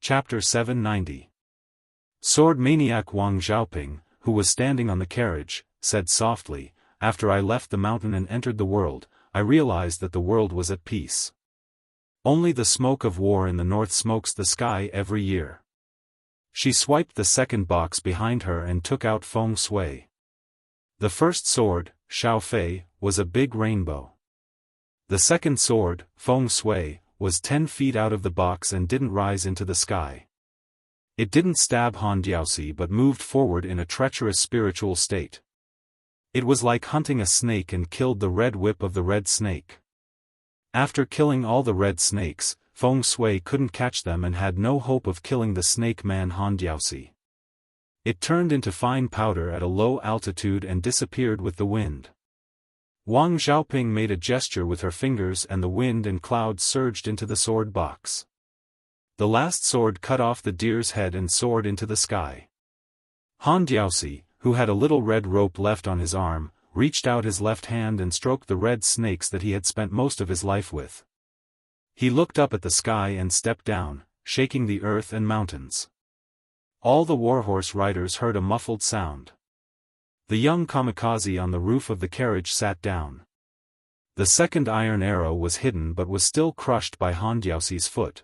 Chapter 790. Sword maniac Wang Xiaoping, who was standing on the carriage, said softly, "After I left the mountain and entered the world, I realized that the world was at peace. Only the smoke of war in the north smokes the sky every year." She swiped the second box behind her and took out feng shui. The first sword, Xiao Fei, was a big rainbow. The second sword, feng shui, was 10 feet out of the box and didn't rise into the sky. It didn't stab Han Diaosi but moved forward in a treacherous spiritual state. It was like hunting a snake and killed the red whip of the red snake. After killing all the red snakes, feng shui couldn't catch them and had no hope of killing the snake man Han Diaosi. It turned into fine powder at a low altitude and disappeared with the wind. Wang Xiaoping made a gesture with her fingers and the wind and clouds surged into the sword box. The last sword cut off the deer's head and soared into the sky. Han Diaosi, who had a little red rope left on his arm, reached out his left hand and stroked the red snakes that he had spent most of his life with. He looked up at the sky and stepped down, shaking the earth and mountains. All the warhorse riders heard a muffled sound. The young kamikaze on the roof of the carriage sat down. The second iron arrow was hidden but was still crushed by Han Diaosi's foot.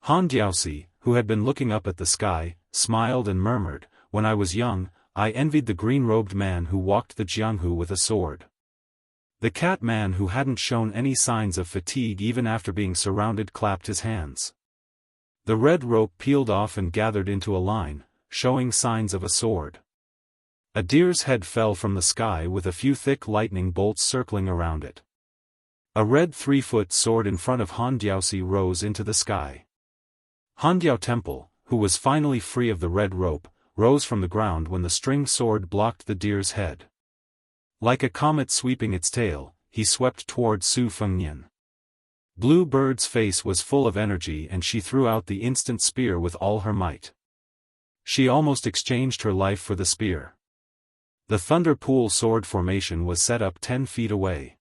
Han Diaosi, who had been looking up at the sky, smiled and murmured, "When I was young, I envied the green-robed man who walked the Jianghu with a sword." The cat man who hadn't shown any signs of fatigue even after being surrounded clapped his hands. The red rope peeled off and gathered into a line, showing signs of a sword. A deer's head fell from the sky with a few thick lightning bolts circling around it. A red 3-foot sword in front of Han Diaosi rose into the sky. Han Diao Temple, who was finally free of the red rope, rose from the ground when the string sword blocked the deer's head. Like a comet sweeping its tail, he swept toward Su Fengnian. Blue Bird's face was full of energy and she threw out the instant spear with all her might. She almost exchanged her life for the spear. The Thunder Pool sword formation was set up 10 feet away.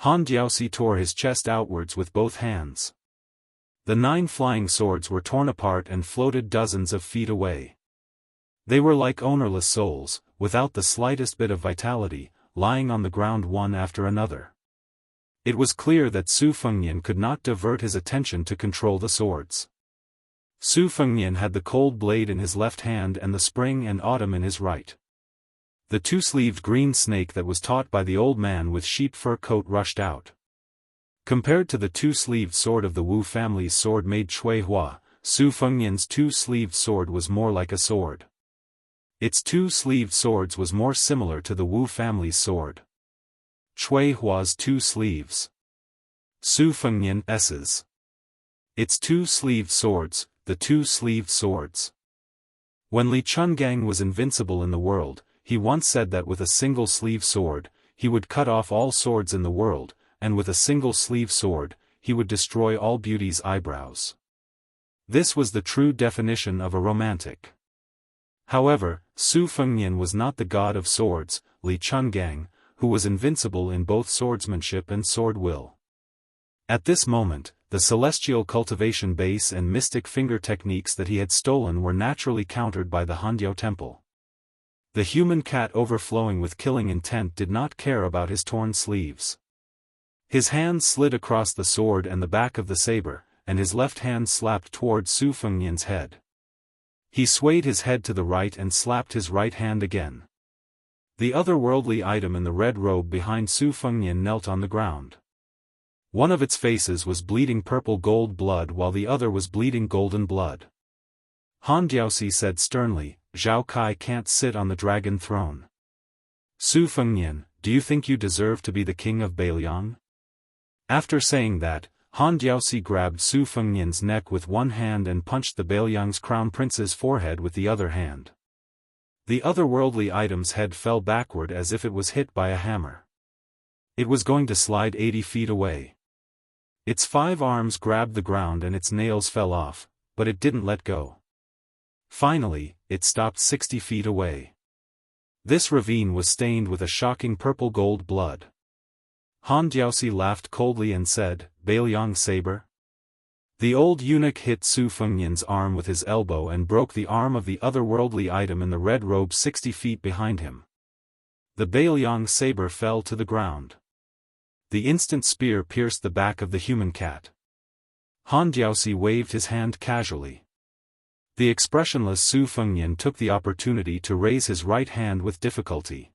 Han Diaosi tore his chest outwards with both hands. The 9 flying swords were torn apart and floated dozens of feet away. They were like ownerless souls, without the slightest bit of vitality, lying on the ground one after another. It was clear that Su Fengnian could not divert his attention to control the swords. Su Fengnian had the cold blade in his left hand and the spring and autumn in his right. The 2-sleeved green snake that was taught by the old man with sheep fur coat rushed out. Compared to the 2-sleeved sword of the Wu family's sword made Shui Hua, Su Fengnian's 2-sleeved sword was more like a sword. Its 2-sleeved swords was more similar to the Wu family's sword. Shui Hua's 2 sleeves. Su Fengnian S's. Its 2-sleeved swords, the 2-sleeved swords. When Li Chungang was invincible in the world, he once said that with a single-sleeve sword, he would cut off all swords in the world, and with a single-sleeve sword, he would destroy all beauty's eyebrows. This was the true definition of a romantic. However, Su Fengnian was not the god of swords, Li Chungang, who was invincible in both swordsmanship and sword will. At this moment, the celestial cultivation base and mystic finger techniques that he had stolen were naturally countered by the Handiao Temple. The human cat overflowing with killing intent did not care about his torn sleeves. His hand slid across the sword and the back of the saber, and his left hand slapped toward Su Fengnian's head. He swayed his head to the right and slapped his right hand again. The otherworldly item in the red robe behind Su Fengnian knelt on the ground. One of its faces was bleeding purple gold blood while the other was bleeding golden blood. Han Diaosi said sternly, "Zhao Kai can't sit on the dragon throne. Su Fengnian, do you think you deserve to be the king of Beiliang?" After saying that, Han Diaosi grabbed Su Fengnian's neck with one hand and punched the Beiliang's crown prince's forehead with the other hand. The otherworldly item's head fell backward as if it was hit by a hammer. It was going to slide 80 feet away. Its 5 arms grabbed the ground and its nails fell off, but it didn't let go. Finally, it stopped 60 feet away. This ravine was stained with a shocking purple-gold blood. Han Diaosi laughed coldly and said, "Beiliang saber?" The old eunuch hit Su Fengnian's arm with his elbow and broke the arm of the otherworldly item in the red robe 60 feet behind him. The Baoyang saber fell to the ground. The instant spear pierced the back of the human cat. Han Jiaoxi waved his hand casually. The expressionless Su Fengnian took the opportunity to raise his right hand with difficulty.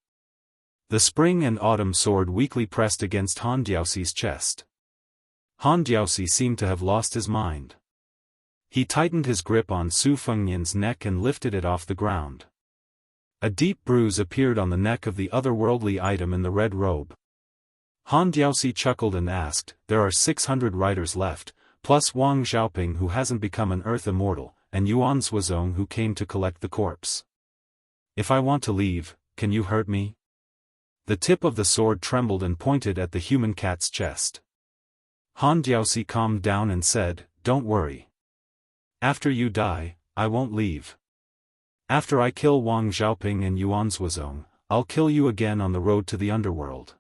The spring and autumn sword weakly pressed against Han Jiaoxi's chest. Han Jiaoxi seemed to have lost his mind. He tightened his grip on Su Fengnian's neck and lifted it off the ground. A deep bruise appeared on the neck of the otherworldly item in the red robe. Han Jiaoxi chuckled and asked, "There are 600 riders left, plus Wang Xiaoping who hasn't become an earth immortal, and Yuan Zhuozong who came to collect the corpse. If I want to leave, can you hurt me?" The tip of the sword trembled and pointed at the human cat's chest. Han Jiaoxi calmed down and said, "Don't worry. After you die, I won't leave. After I kill Wang Xiaoping and Yuan Zhuozong, I'll kill you again on the road to the underworld."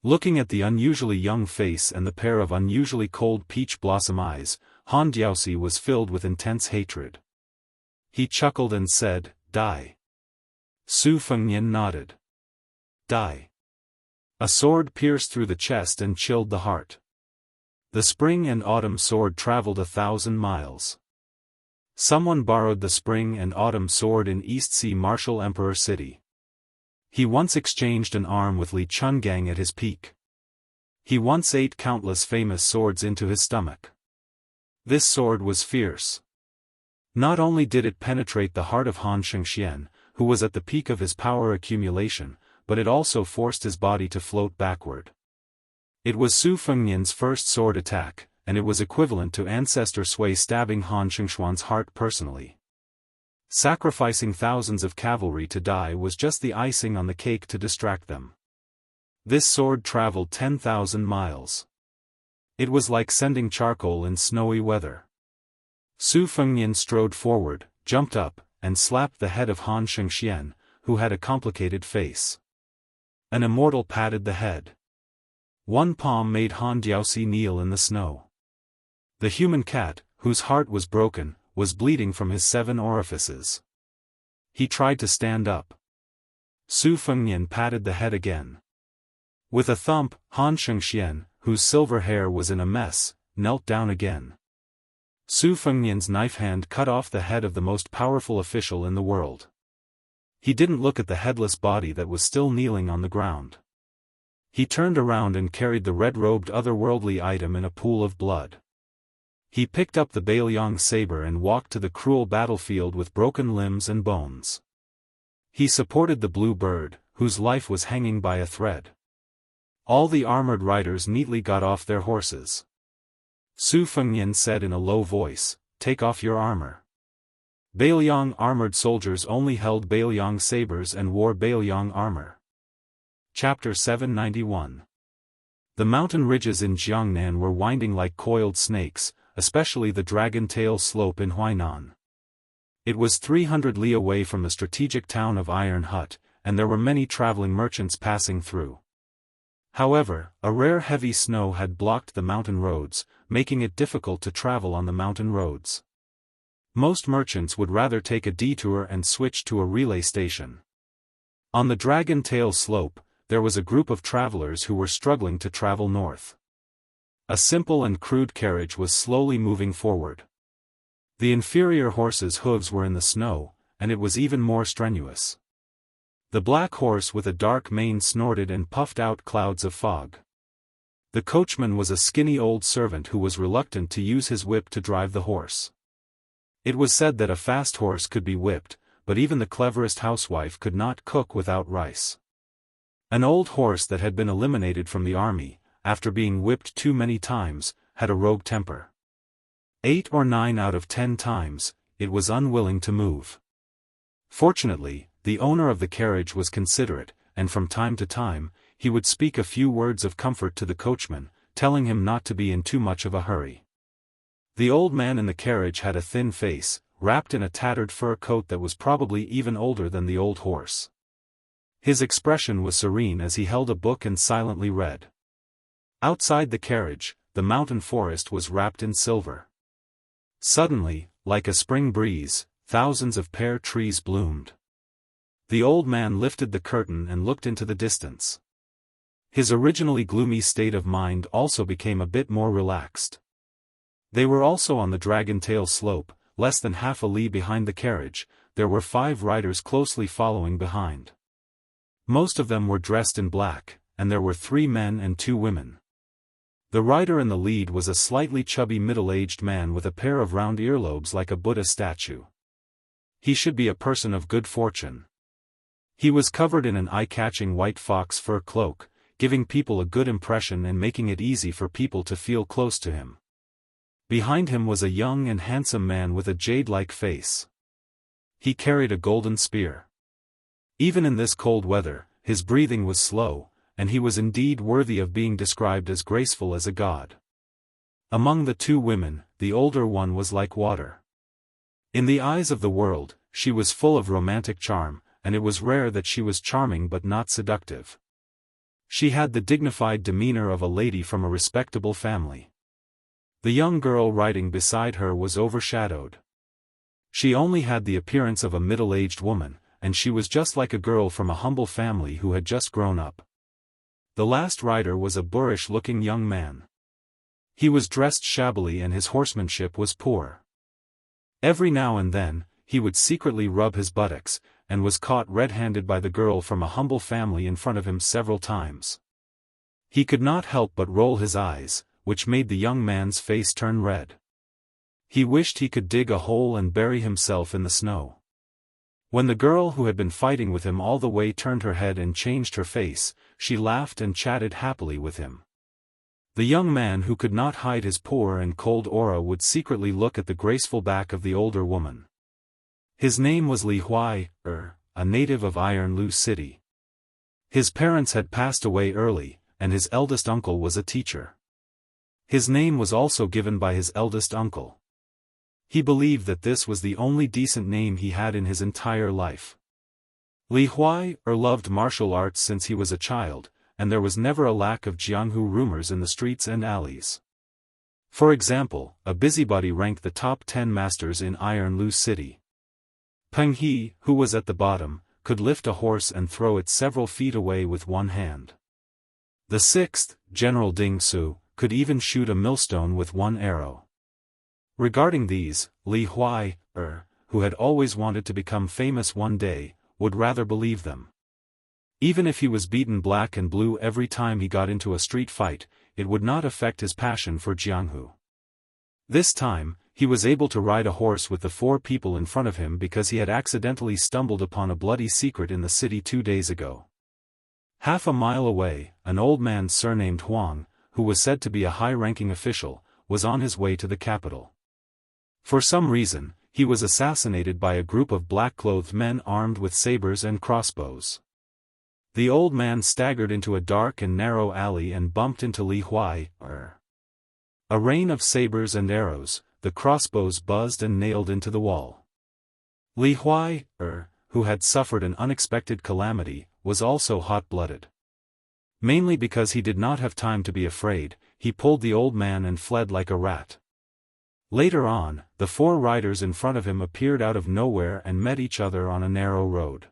Looking at the unusually young face and the pair of unusually cold peach blossom eyes, Han Jiaoxi was filled with intense hatred. He chuckled and said, "Die." Su Fengnian nodded. "Die." A sword pierced through the chest and chilled the heart. The spring and autumn sword traveled 1,000 miles. Someone borrowed the spring and autumn sword in East Sea Martial Emperor City. He once exchanged an arm with Li Chungang at his peak. He once ate countless famous swords into his stomach. This sword was fierce. Not only did it penetrate the heart of Han Shengxian, who was at the peak of his power accumulation, but it also forced his body to float backward. It was Su Fengnian's first sword attack, and it was equivalent to Ancestor Sui stabbing Han Shengxuan's heart personally. Sacrificing thousands of cavalry to die was just the icing on the cake to distract them. This sword traveled 10,000 miles. It was like sending charcoal in snowy weather. Su Fengnian strode forward, jumped up, and slapped the head of Han Shengxian, who had a complicated face. An immortal patted the head. One palm made Han Jiaoxi kneel in the snow. The human cat, whose heart was broken, was bleeding from his 7 orifices. He tried to stand up. Su Fengnian patted the head again. With a thump, Han Shengxian, whose silver hair was in a mess, knelt down again. Su Fengnian's knife hand cut off the head of the most powerful official in the world. He didn't look at the headless body that was still kneeling on the ground. He turned around and carried the red-robed otherworldly item in a pool of blood. He picked up the Baoyang saber and walked to the cruel battlefield with broken limbs and bones. He supported the blue bird, whose life was hanging by a thread. All the armored riders neatly got off their horses. Su Fengnian said in a low voice, "Take off your armor." Baoyang armored soldiers only held Baoyang sabers and wore Baoyang armor. Chapter 791. The mountain ridges in Jiangnan were winding like coiled snakes, especially the Dragon Tail slope in Huainan. It was 300 li away from the strategic town of Iron Hut, and there were many traveling merchants passing through. However, a rare heavy snow had blocked the mountain roads, making it difficult to travel on the mountain roads. Most merchants would rather take a detour and switch to a relay station. On the Dragon Tail slope, there was a group of travelers who were struggling to travel north. A simple and crude carriage was slowly moving forward. The inferior horse's hooves were in the snow, and it was even more strenuous. The black horse with a dark mane snorted and puffed out clouds of fog. The coachman was a skinny old servant who was reluctant to use his whip to drive the horse. It was said that a fast horse could be whipped, but even the cleverest housewife could not cook without rice. An old horse that had been eliminated from the army, after being whipped too many times, had a rogue temper. 8 or 9 out of 10 times, it was unwilling to move. Fortunately, the owner of the carriage was considerate, and from time to time, he would speak a few words of comfort to the coachman, telling him not to be in too much of a hurry. The old man in the carriage had a thin face, wrapped in a tattered fur coat that was probably even older than the old horse. His expression was serene as he held a book and silently read. Outside the carriage, the mountain forest was wrapped in silver. Suddenly, like a spring breeze, thousands of pear trees bloomed. The old man lifted the curtain and looked into the distance. His originally gloomy state of mind also became a bit more relaxed. They were also on the Dragon Tail slope, less than half a li behind the carriage. There were 5 riders closely following behind. Most of them were dressed in black, and there were 3 men and 2 women. The rider in the lead was a slightly chubby middle-aged man with a pair of round earlobes like a Buddha statue. He should be a person of good fortune. He was covered in an eye-catching white fox fur cloak, giving people a good impression and making it easy for people to feel close to him. Behind him was a young and handsome man with a jade-like face. He carried a golden spear. Even in this cold weather, his breathing was slow, and he was indeed worthy of being described as graceful as a god. Among the 2 women, the older one was like water. In the eyes of the world, she was full of romantic charm, and it was rare that she was charming but not seductive. She had the dignified demeanor of a lady from a respectable family. The young girl riding beside her was overshadowed. She only had the appearance of a middle-aged woman, and she was just like a girl from a humble family who had just grown up. The last rider was a boorish-looking young man. He was dressed shabbily and his horsemanship was poor. Every now and then, he would secretly rub his buttocks, and was caught red-handed by the girl from a humble family in front of him several times. He could not help but roll his eyes, which made the young man's face turn red. He wished he could dig a hole and bury himself in the snow. When the girl who had been fighting with him all the way turned her head and changed her face, she laughed and chatted happily with him. The young man who could not hide his poor and cold aura would secretly look at the graceful back of the older woman. His name was Li Huai, a native of Iron Lu City. His parents had passed away early, and his eldest uncle was a teacher. His name was also given by his eldest uncle. He believed that this was the only decent name he had in his entire life. Li Huai loved martial arts since he was a child, and there was never a lack of Jianghu rumors in the streets and alleys. For example, a busybody ranked the top 10 masters in Iron Lu City. Peng He, who was at the bottom, could lift a horse and throw it several feet away with one hand. The 6th, General Ding Su, could even shoot a millstone with one arrow. Regarding these, Li Huai, who had always wanted to become famous one day, would rather believe them. Even if he was beaten black and blue every time he got into a street fight, it would not affect his passion for Jianghu. This time, he was able to ride a horse with the 4 people in front of him because he had accidentally stumbled upon a bloody secret in the city 2 days ago. Half a mile away, an old man surnamed Huang, who was said to be a high-ranking official, was on his way to the capital. For some reason, he was assassinated by a group of black-clothed men armed with sabers and crossbows. The old man staggered into a dark and narrow alley and bumped into Li Huai. A rain of sabers and arrows, the crossbows buzzed and nailed into the wall. Li Huai, who had suffered an unexpected calamity, was also hot-blooded. Mainly because he did not have time to be afraid, he pulled the old man and fled like a rat. Later on, the 4 riders in front of him appeared out of nowhere and met each other on a narrow road.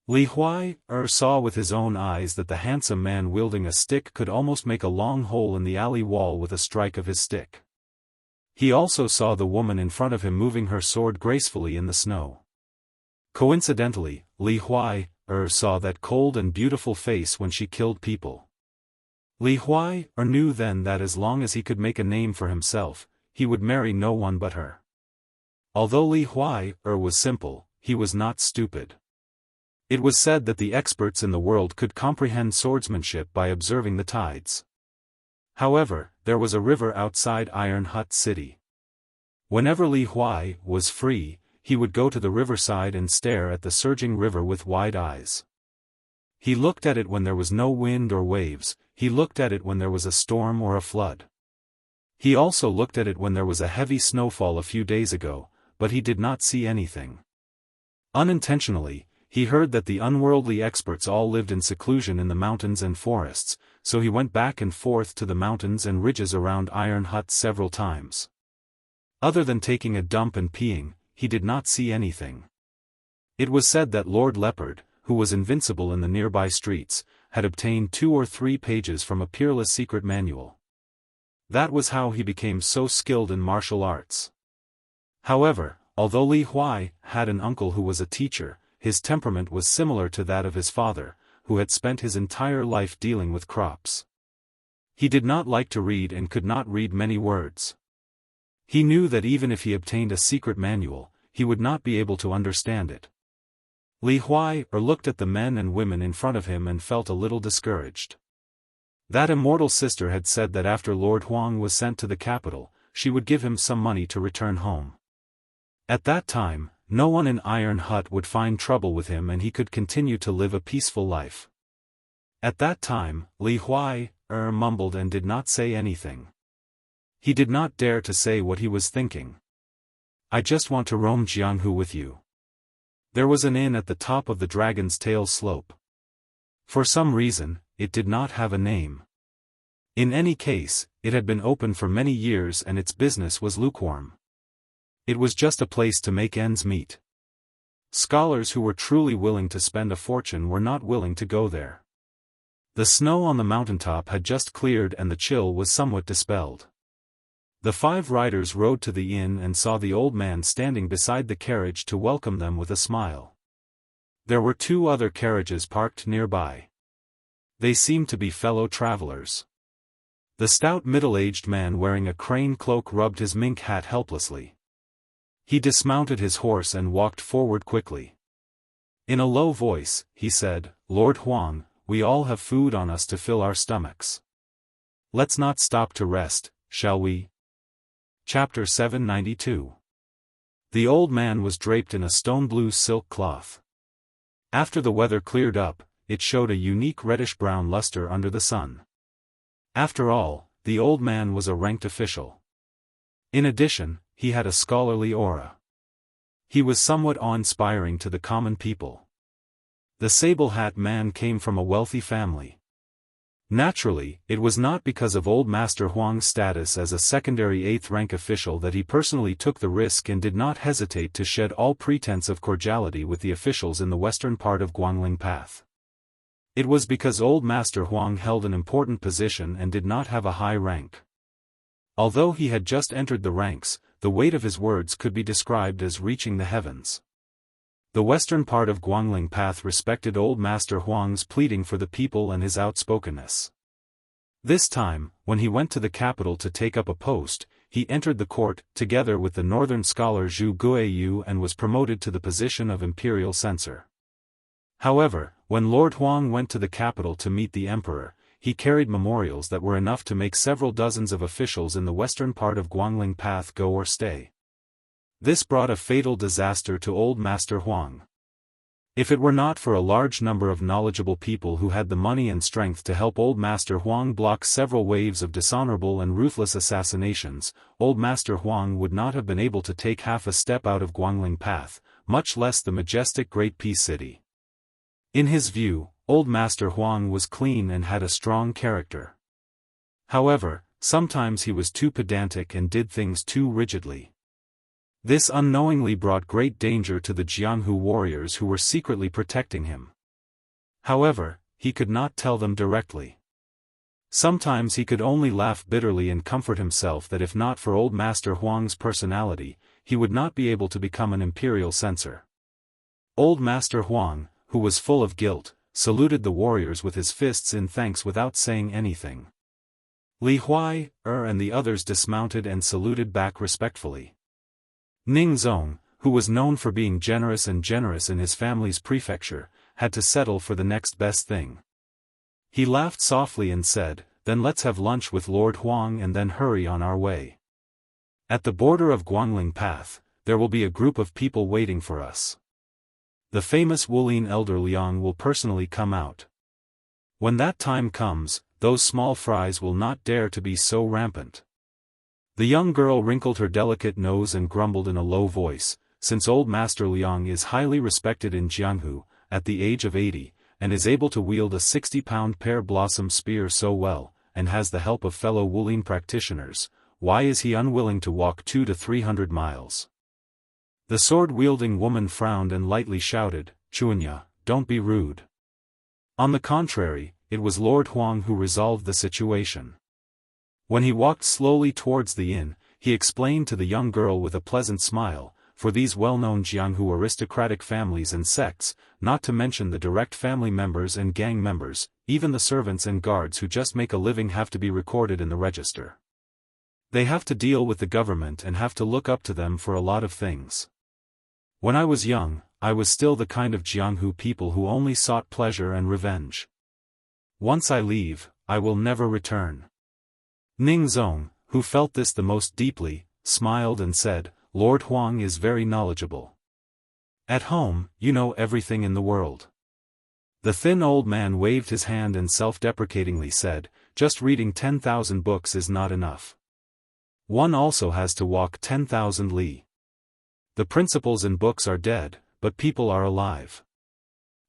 Li Huai saw with his own eyes that the handsome man wielding a stick could almost make a long hole in the alley wall with a strike of his stick. He also saw the woman in front of him moving her sword gracefully in the snow. Coincidentally, Li Huai saw that cold and beautiful face when she killed people. Li Huai knew then that as long as he could make a name for himself, he would marry no one but her. Although Li Huai was simple, he was not stupid. It was said that the experts in the world could comprehend swordsmanship by observing the tides. However, there was a river outside Iron Hut City. Whenever Li Huai was free, he would go to the riverside and stare at the surging river with wide eyes. He looked at it when there was no wind or waves, he looked at it when there was a storm or a flood. He also looked at it when there was a heavy snowfall a few days ago, but he did not see anything. Unintentionally, he heard that the unworldly experts all lived in seclusion in the mountains and forests, so he went back and forth to the mountains and ridges around Iron Hut several times. Other than taking a dump and peeing, he did not see anything. It was said that Lord Leopard, who was invincible in the nearby streets, had obtained 2 or 3 pages from a peerless secret manual. That was how he became so skilled in martial arts. However, although Li Huai had an uncle who was a teacher, his temperament was similar to that of his father, who had spent his entire life dealing with crops. He did not like to read and could not read many words. He knew that even if he obtained a secret manual, he would not be able to understand it. Li Huai looked at the men and women in front of him and felt a little discouraged. That immortal sister had said that after Lord Huang was sent to the capital, she would give him some money to return home. At that time, no one in Iron Hut would find trouble with him and he could continue to live a peaceful life. At that time, Li Huai mumbled and did not say anything. He did not dare to say what he was thinking. I just want to roam Jianghu with you. There was an inn at the top of the Dragon's Tail slope. For some reason, it did not have a name. In any case, it had been open for many years and its business was lukewarm. It was just a place to make ends meet. Scholars who were truly willing to spend a fortune were not willing to go there. The snow on the mountaintop had just cleared and the chill was somewhat dispelled. The 5 riders rode to the inn and saw the old man standing beside the carriage to welcome them with a smile. There were 2 other carriages parked nearby. They seemed to be fellow travelers. The stout middle-aged man wearing a crane cloak rubbed his mink hat helplessly. He dismounted his horse and walked forward quickly. In a low voice, he said, Lord Huang, we all have food on us to fill our stomachs. Let's not stop to rest, shall we? Chapter 792. The old man was draped in a stone-blue silk cloth. After the weather cleared up, it showed a unique reddish-brown luster under the sun. After all, the old man was a ranked official. In addition, he had a scholarly aura. He was somewhat awe-inspiring to the common people. The sable-hat man came from a wealthy family. Naturally, it was not because of old Master Huang's status as a secondary 8th-rank official that he personally took the risk and did not hesitate to shed all pretense of cordiality with the officials in the western part of Guangling Path. It was because old Master Huang held an important position and did not have a high rank. Although he had just entered the ranks, the weight of his words could be described as reaching the heavens. The western part of Guangling Path respected old Master Huang's pleading for the people and his outspokenness. This time, when he went to the capital to take up a post, he entered the court, together with the northern scholar Zhu Guiyu and was promoted to the position of imperial censor. However, when Lord Huang went to the capital to meet the emperor, he carried memorials that were enough to make several dozens of officials in the western part of Guangling Path go or stay. This brought a fatal disaster to old Master Huang. If it were not for a large number of knowledgeable people who had the money and strength to help old Master Huang block several waves of dishonorable and ruthless assassinations, old Master Huang would not have been able to take half a step out of Guangling Path, much less the majestic Great Peace City. In his view, old Master Huang was clean and had a strong character. However, sometimes he was too pedantic and did things too rigidly. This unknowingly brought great danger to the Jianghu warriors who were secretly protecting him. However, he could not tell them directly. Sometimes he could only laugh bitterly and comfort himself that if not for old Master Huang's personality, he would not be able to become an imperial censor. Old Master Huang, who was full of guilt, saluted the warriors with his fists in thanks without saying anything. Li Huai and the others dismounted and saluted back respectfully. Ning Zong, who was known for being generous in his family's prefecture, had to settle for the next best thing. He laughed softly and said, "Then let's have lunch with Lord Huang and then hurry on our way. At the border of Guangling Path, there will be a group of people waiting for us. The famous Wulin elder Liang will personally come out. When that time comes, those small fries will not dare to be so rampant." The young girl wrinkled her delicate nose and grumbled in a low voice, "Since old Master Liang is highly respected in Jianghu, at the age of 80, and is able to wield a 60-pound pear blossom spear so well, and has the help of fellow Wulin practitioners, why is he unwilling to walk 200 to 300 miles? The sword-wielding woman frowned and lightly shouted, Xianxia, don't be rude. On the contrary, it was Lord Huang who resolved the situation. When he walked slowly towards the inn, he explained to the young girl with a pleasant smile, for these well-known Jianghu aristocratic families and sects, not to mention the direct family members and gang members, even the servants and guards who just make a living have to be recorded in the register. They have to deal with the government and have to look up to them for a lot of things. When I was young, I was still the kind of Jianghu people who only sought pleasure and revenge. Once I leave, I will never return. Ning Zong, who felt this the most deeply, smiled and said, Lord Huang is very knowledgeable. At home, you know everything in the world. The thin old man waved his hand and self-deprecatingly said, just reading 10,000 books is not enough. One also has to walk 10,000 li. The principles in books are dead, but people are alive.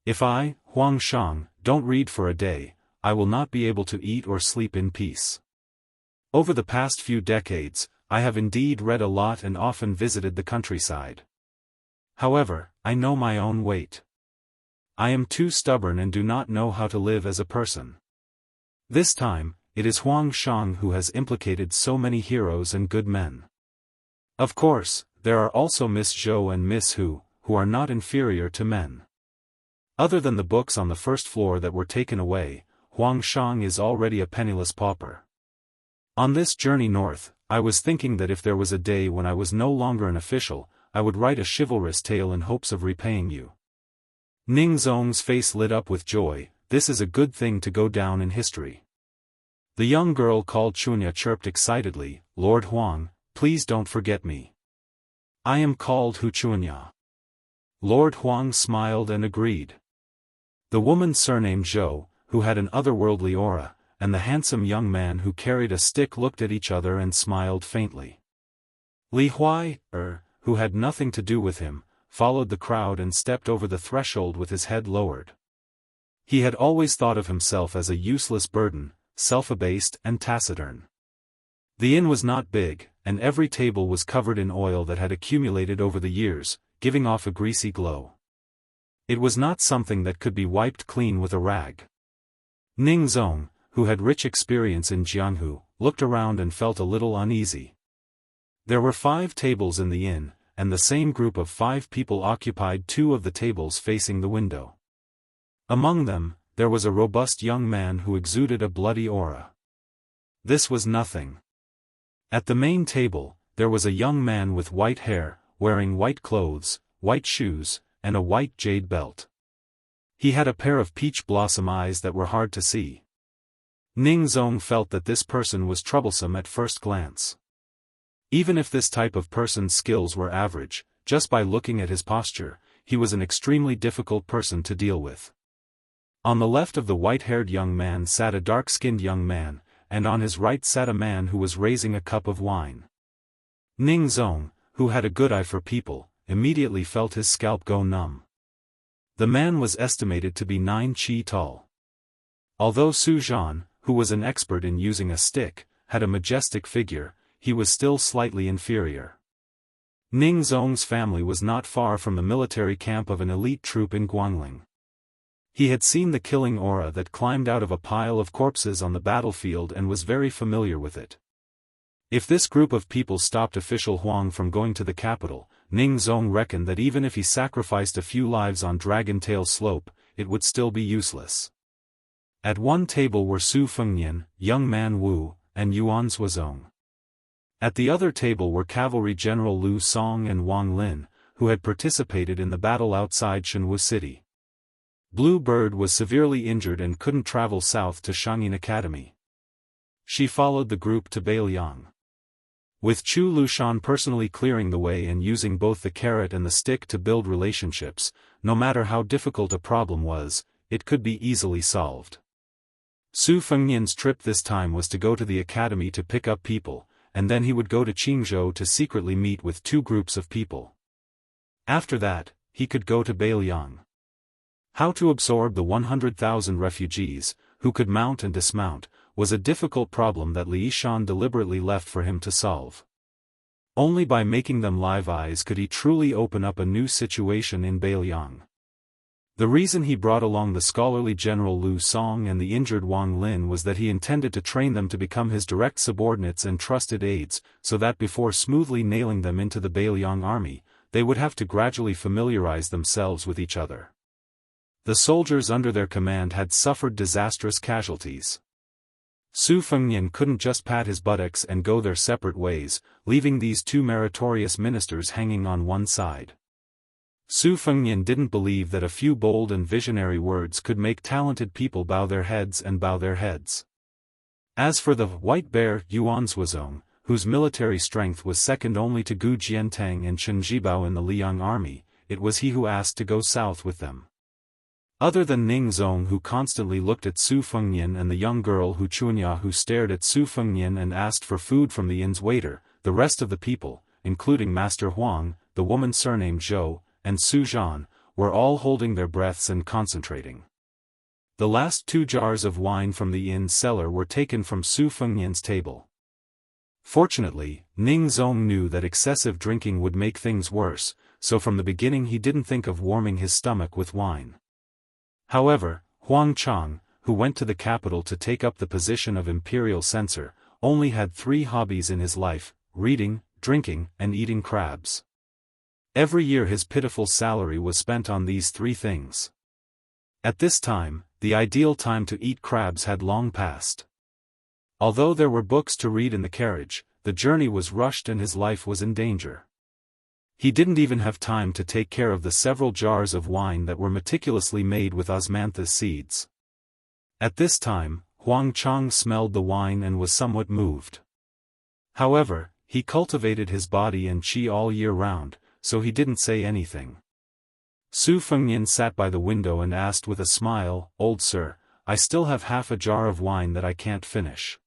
If I, Huang Shang, don't read for a day, I will not be able to eat or sleep in peace. Over the past few decades, I have indeed read a lot and often visited the countryside. However, I know my own weight. I am too stubborn and do not know how to live as a person. This time, it is Huang Shang who has implicated so many heroes and good men. Of course, there are also Miss Zhou and Miss Hu are not inferior to men. Other than the books on the first floor that were taken away, Huang Shang is already a penniless pauper. On this journey north, I was thinking that if there was a day when I was no longer an official, I would write a chivalrous tale in hopes of repaying you. Ning Zong's face lit up with joy. This is a good thing to go down in history. The young girl called Xianxia chirped excitedly, Lord Huang, please don't forget me. I am called Hu Xianxia. Lord Huang smiled and agreed. The woman surnamed Zhou, who had an otherworldly aura, and the handsome young man who carried a stick looked at each other and smiled faintly. Li Huai, who had nothing to do with him, followed the crowd and stepped over the threshold with his head lowered. He had always thought of himself as a useless burden, self-abased and taciturn. The inn was not big, and every table was covered in oil that had accumulated over the years, giving off a greasy glow. It was not something that could be wiped clean with a rag. Ning Zong, who had rich experience in Jianghu, looked around and felt a little uneasy. There were 5 tables in the inn, and the same group of 5 people occupied 2 of the tables facing the window. Among them, there was a robust young man who exuded a bloody aura. This was nothing. At the main table, there was a young man with white hair, wearing white clothes, white shoes, and a white jade belt. He had a pair of peach blossom eyes that were hard to see. Ning Zong felt that this person was troublesome at first glance. Even if this type of person's skills were average, just by looking at his posture, he was an extremely difficult person to deal with. On the left of the white-haired young man sat a dark-skinned young man, and on his right sat a man who was raising a cup of wine. Ning Zong, who had a good eye for people, immediately felt his scalp go numb. The man was estimated to be 9 chi tall. Although Su Zhan, who was an expert in using a stick, had a majestic figure, he was still slightly inferior. Ning Zong's family was not far from the military camp of an elite troop in Guangling. He had seen the killing aura that climbed out of a pile of corpses on the battlefield and was very familiar with it. If this group of people stopped official Huang from going to the capital, Ning Zong reckoned that even if he sacrificed a few lives on Dragon Tail Slope, it would still be useless. At one table were Su Fengnian, young man Wu, and Yuan Zuozong. At the other table were Cavalry General Lu Song and Wang Lin, who had participated in the battle outside Shenwu City. Blue Bird was severely injured and couldn't travel south to Shangyin Academy. She followed the group to Beiliang. With Chu Lushan personally clearing the way and using both the carrot and the stick to build relationships, no matter how difficult a problem was, it could be easily solved. Su Fengnian's trip this time was to go to the academy to pick up people, and then he would go to Qingzhou to secretly meet with 2 groups of people. After that, he could go to Beiliang. How to absorb the 100,000 refugees, who could mount and dismount, was a difficult problem that Li Shan deliberately left for him to solve. Only by making them live eyes could he truly open up a new situation in Beiliang. The reason he brought along the scholarly General Lu Song and the injured Wang Lin was that he intended to train them to become his direct subordinates and trusted aides, so that before smoothly nailing them into the Beiliang army, they would have to gradually familiarize themselves with each other. The soldiers under their command had suffered disastrous casualties. Su Fengnian couldn't just pat his buttocks and go their separate ways, leaving these two meritorious ministers hanging on one side. Su Fengnian didn't believe that a few bold and visionary words could make talented people bow their heads and bow their heads. As for the White Bear Yuan Zhuozong, whose military strength was second only to Gu Jiantang and Chen Zhibao in the Liang army, it was he who asked to go south with them. Other than Ning Zong, who constantly looked at Su Fengnian, and the young girl Hu Chunya who stared at Su Fengnian and asked for food from the inn's waiter, the rest of the people, including Master Huang, the woman surnamed Zhou, and Su Zhan, were all holding their breaths and concentrating. The last 2 jars of wine from the inn's cellar were taken from Su Fengnian's table. Fortunately, Ning Zong knew that excessive drinking would make things worse, so from the beginning he didn't think of warming his stomach with wine. However, Huang Chang, who went to the capital to take up the position of imperial censor, only had 3 hobbies in his life: reading, drinking, and eating crabs. Every year his pitiful salary was spent on these 3 things. At this time, the ideal time to eat crabs had long passed. Although there were books to read in the carriage, the journey was rushed and his life was in danger. He didn't even have time to take care of the several jars of wine that were meticulously made with osmanthus seeds. At this time, Huang Chang smelled the wine and was somewhat moved. However, he cultivated his body and qi all year round, so he didn't say anything. Su Fengnian sat by the window and asked with a smile, "Old sir, I still have half a jar of wine that I can't finish.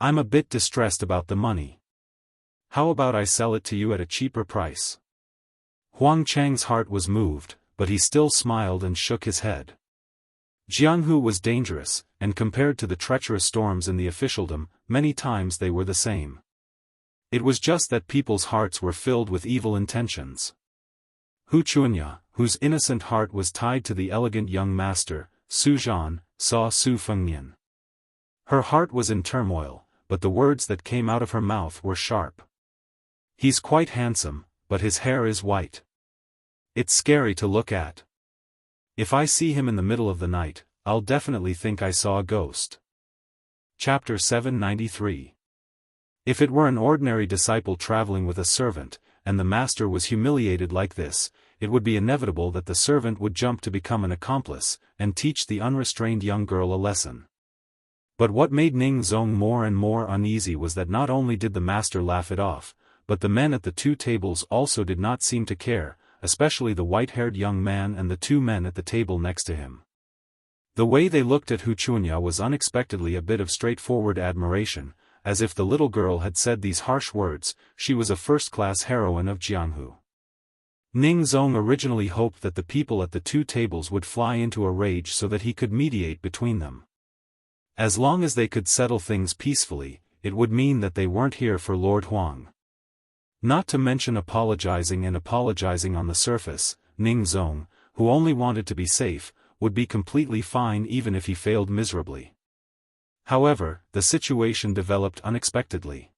I'm a bit distressed about the money. How about I sell it to you at a cheaper price?" Huang Chang's heart was moved, but he still smiled and shook his head. Jianghu was dangerous, and compared to the treacherous storms in the officialdom, many times they were the same. It was just that people's hearts were filled with evil intentions. Hu Chunya, whose innocent heart was tied to the elegant young master, Su Zhan, saw Su Fengnian. Her heart was in turmoil, but the words that came out of her mouth were sharp. "He's quite handsome, but his hair is white. It's scary to look at. If I see him in the middle of the night, I'll definitely think I saw a ghost." Chapter 793. If it were an ordinary disciple traveling with a servant, and the master was humiliated like this, it would be inevitable that the servant would jump to become an accomplice, and teach the unrestrained young girl a lesson. But what made Ning Zong more and more uneasy was that not only did the master laugh it off, but the men at the 2 tables also did not seem to care, especially the white-haired young man and the 2 men at the table next to him. The way they looked at Hu Chunya was unexpectedly a bit of straightforward admiration, as if the little girl had said these harsh words, she was a first-class heroine of Jianghu. Ning Zong originally hoped that the people at the 2 tables would fly into a rage so that he could mediate between them. As long as they could settle things peacefully, it would mean that they weren't here for Lord Huang. Not to mention apologizing on the surface, Ning Zong, who only wanted to be safe, would be completely fine even if he failed miserably. However, the situation developed unexpectedly.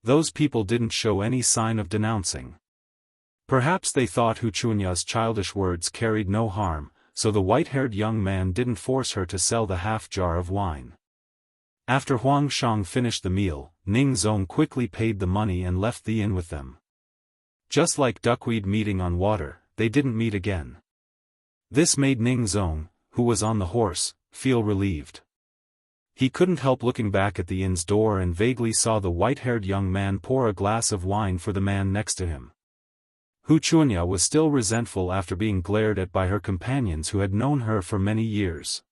Those people didn't show any sign of denouncing. Perhaps they thought Hu Chunya's childish words carried no harm, so the white-haired young man didn't force her to sell the half jar of wine. After Huang Shang finished the meal, Ning Zong quickly paid the money and left the inn with them. Just like duckweed meeting on water, they didn't meet again. This made Ning Zong, who was on the horse, feel relieved. He couldn't help looking back at the inn's door and vaguely saw the white-haired young man pour a glass of wine for the man next to him. Hu Chunya was still resentful after being glared at by her companions who had known her for many years.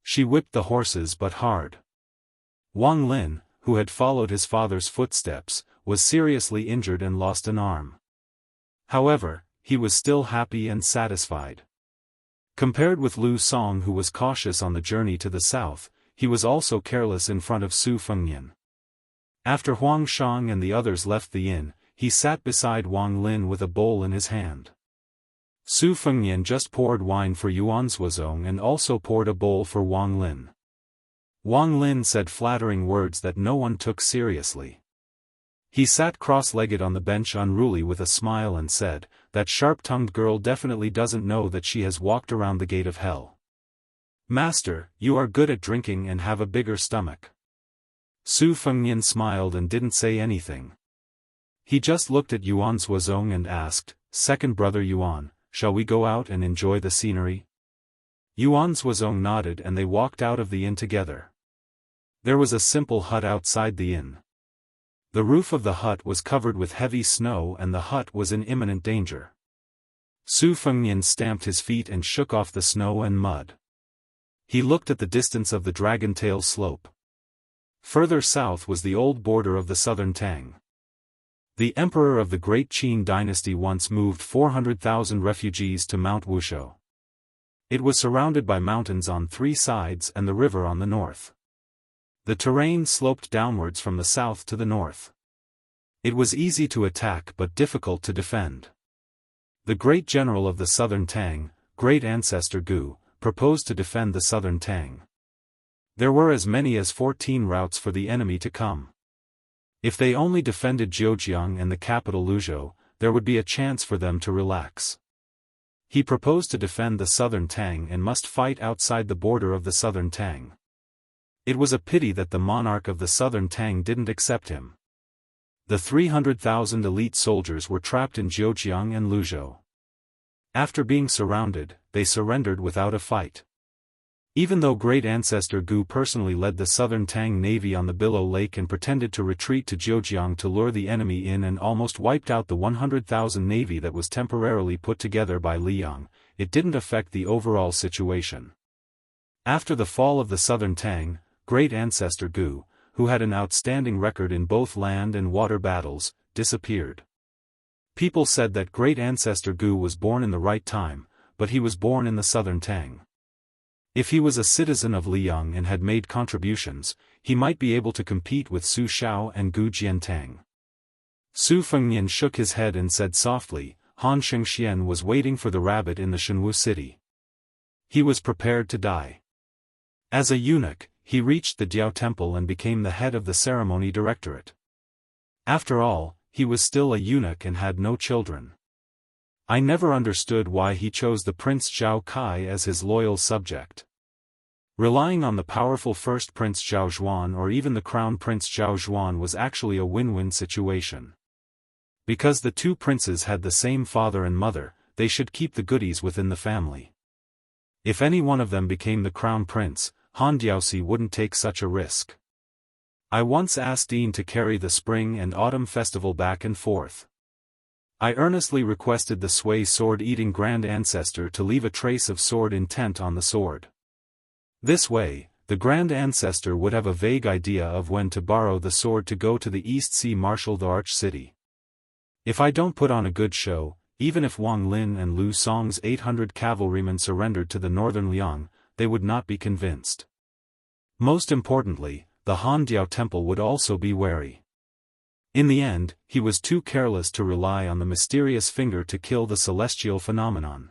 She whipped the horses but hard. Wang Lin, who had followed his father's footsteps, was seriously injured and lost an arm. However, he was still happy and satisfied. Compared with Lu Song, who was cautious on the journey to the south, he was also careless in front of Su Fengnian. After Huang Shang and the others left the inn, he sat beside Wang Lin with a bowl in his hand. Su Fengnian just poured wine for Yuan Zuozong and also poured a bowl for Wang Lin. Wang Lin said flattering words that no one took seriously. He sat cross-legged on the bench unruly with a smile and said, "That sharp-tongued girl definitely doesn't know that she has walked around the gate of hell. Master, you are good at drinking and have a bigger stomach." Su Fengnian smiled and didn't say anything. He just looked at Yuan Zuozong and asked, "Second brother Yuan, shall we go out and enjoy the scenery?" Yuan Zuozong nodded and they walked out of the inn together. There was a simple hut outside the inn. The roof of the hut was covered with heavy snow and the hut was in imminent danger. Su Fengnian stamped his feet and shook off the snow and mud. He looked at the distance of the Dragon Tail slope. Further south was the old border of the southern Tang. The emperor of the Great Qin dynasty once moved 400,000 refugees to Mount Wuxia. It was surrounded by mountains on 3 sides and the river on the north. The terrain sloped downwards from the south to the north. It was easy to attack but difficult to defend. The great general of the southern Tang, great ancestor Gu, proposed to defend the southern Tang. There were as many as 14 routes for the enemy to come. If they only defended Zhejiang and the capital Luzhou, there would be a chance for them to relax. He proposed to defend the southern Tang and must fight outside the border of the southern Tang. It was a pity that the monarch of the southern Tang didn't accept him. The 300,000 elite soldiers were trapped in Zhejiang and Luzhou. After being surrounded, they surrendered without a fight. Even though great ancestor Gu personally led the southern Tang navy on the Billow Lake and pretended to retreat to Zhejiang to lure the enemy in and almost wiped out the 100,000 navy that was temporarily put together by Liang, it didn't affect the overall situation. After the fall of the southern Tang, great ancestor Gu, who had an outstanding record in both land and water battles, disappeared. People said that great ancestor Gu was born in the right time, but he was born in the southern Tang. If he was a citizen of Liang and had made contributions, he might be able to compete with Su Xiao and Gu Jiantang. Su Fengnian shook his head and said softly, Han Shengxian was waiting for the rabbit in the Shenwu city. He was prepared to die. As a eunuch, he reached the Diao temple and became the head of the ceremony directorate. After all, he was still a eunuch and had no children. I never understood why he chose the Prince Zhao Kai as his loyal subject. Relying on the powerful first Prince Zhao Zhuan or even the Crown Prince Zhao Zhuan was actually a win-win situation. Because the two princes had the same father and mother, they should keep the goodies within the family. If any one of them became the Crown Prince, Han Diaosi wouldn't take such a risk. I once asked Dean to carry the spring and autumn festival back and forth. I earnestly requested the Sui sword-eating Grand Ancestor to leave a trace of sword intent on the sword. This way, the Grand Ancestor would have a vague idea of when to borrow the sword to go to the East Sea marshal the Arch City. If I don't put on a good show, even if Wang Lin and Lu Song's 800 cavalrymen surrendered to the northern Liang, they would not be convinced. Most importantly, the Han Diao temple would also be wary. In the end, he was too careless to rely on the mysterious finger to kill the celestial phenomenon.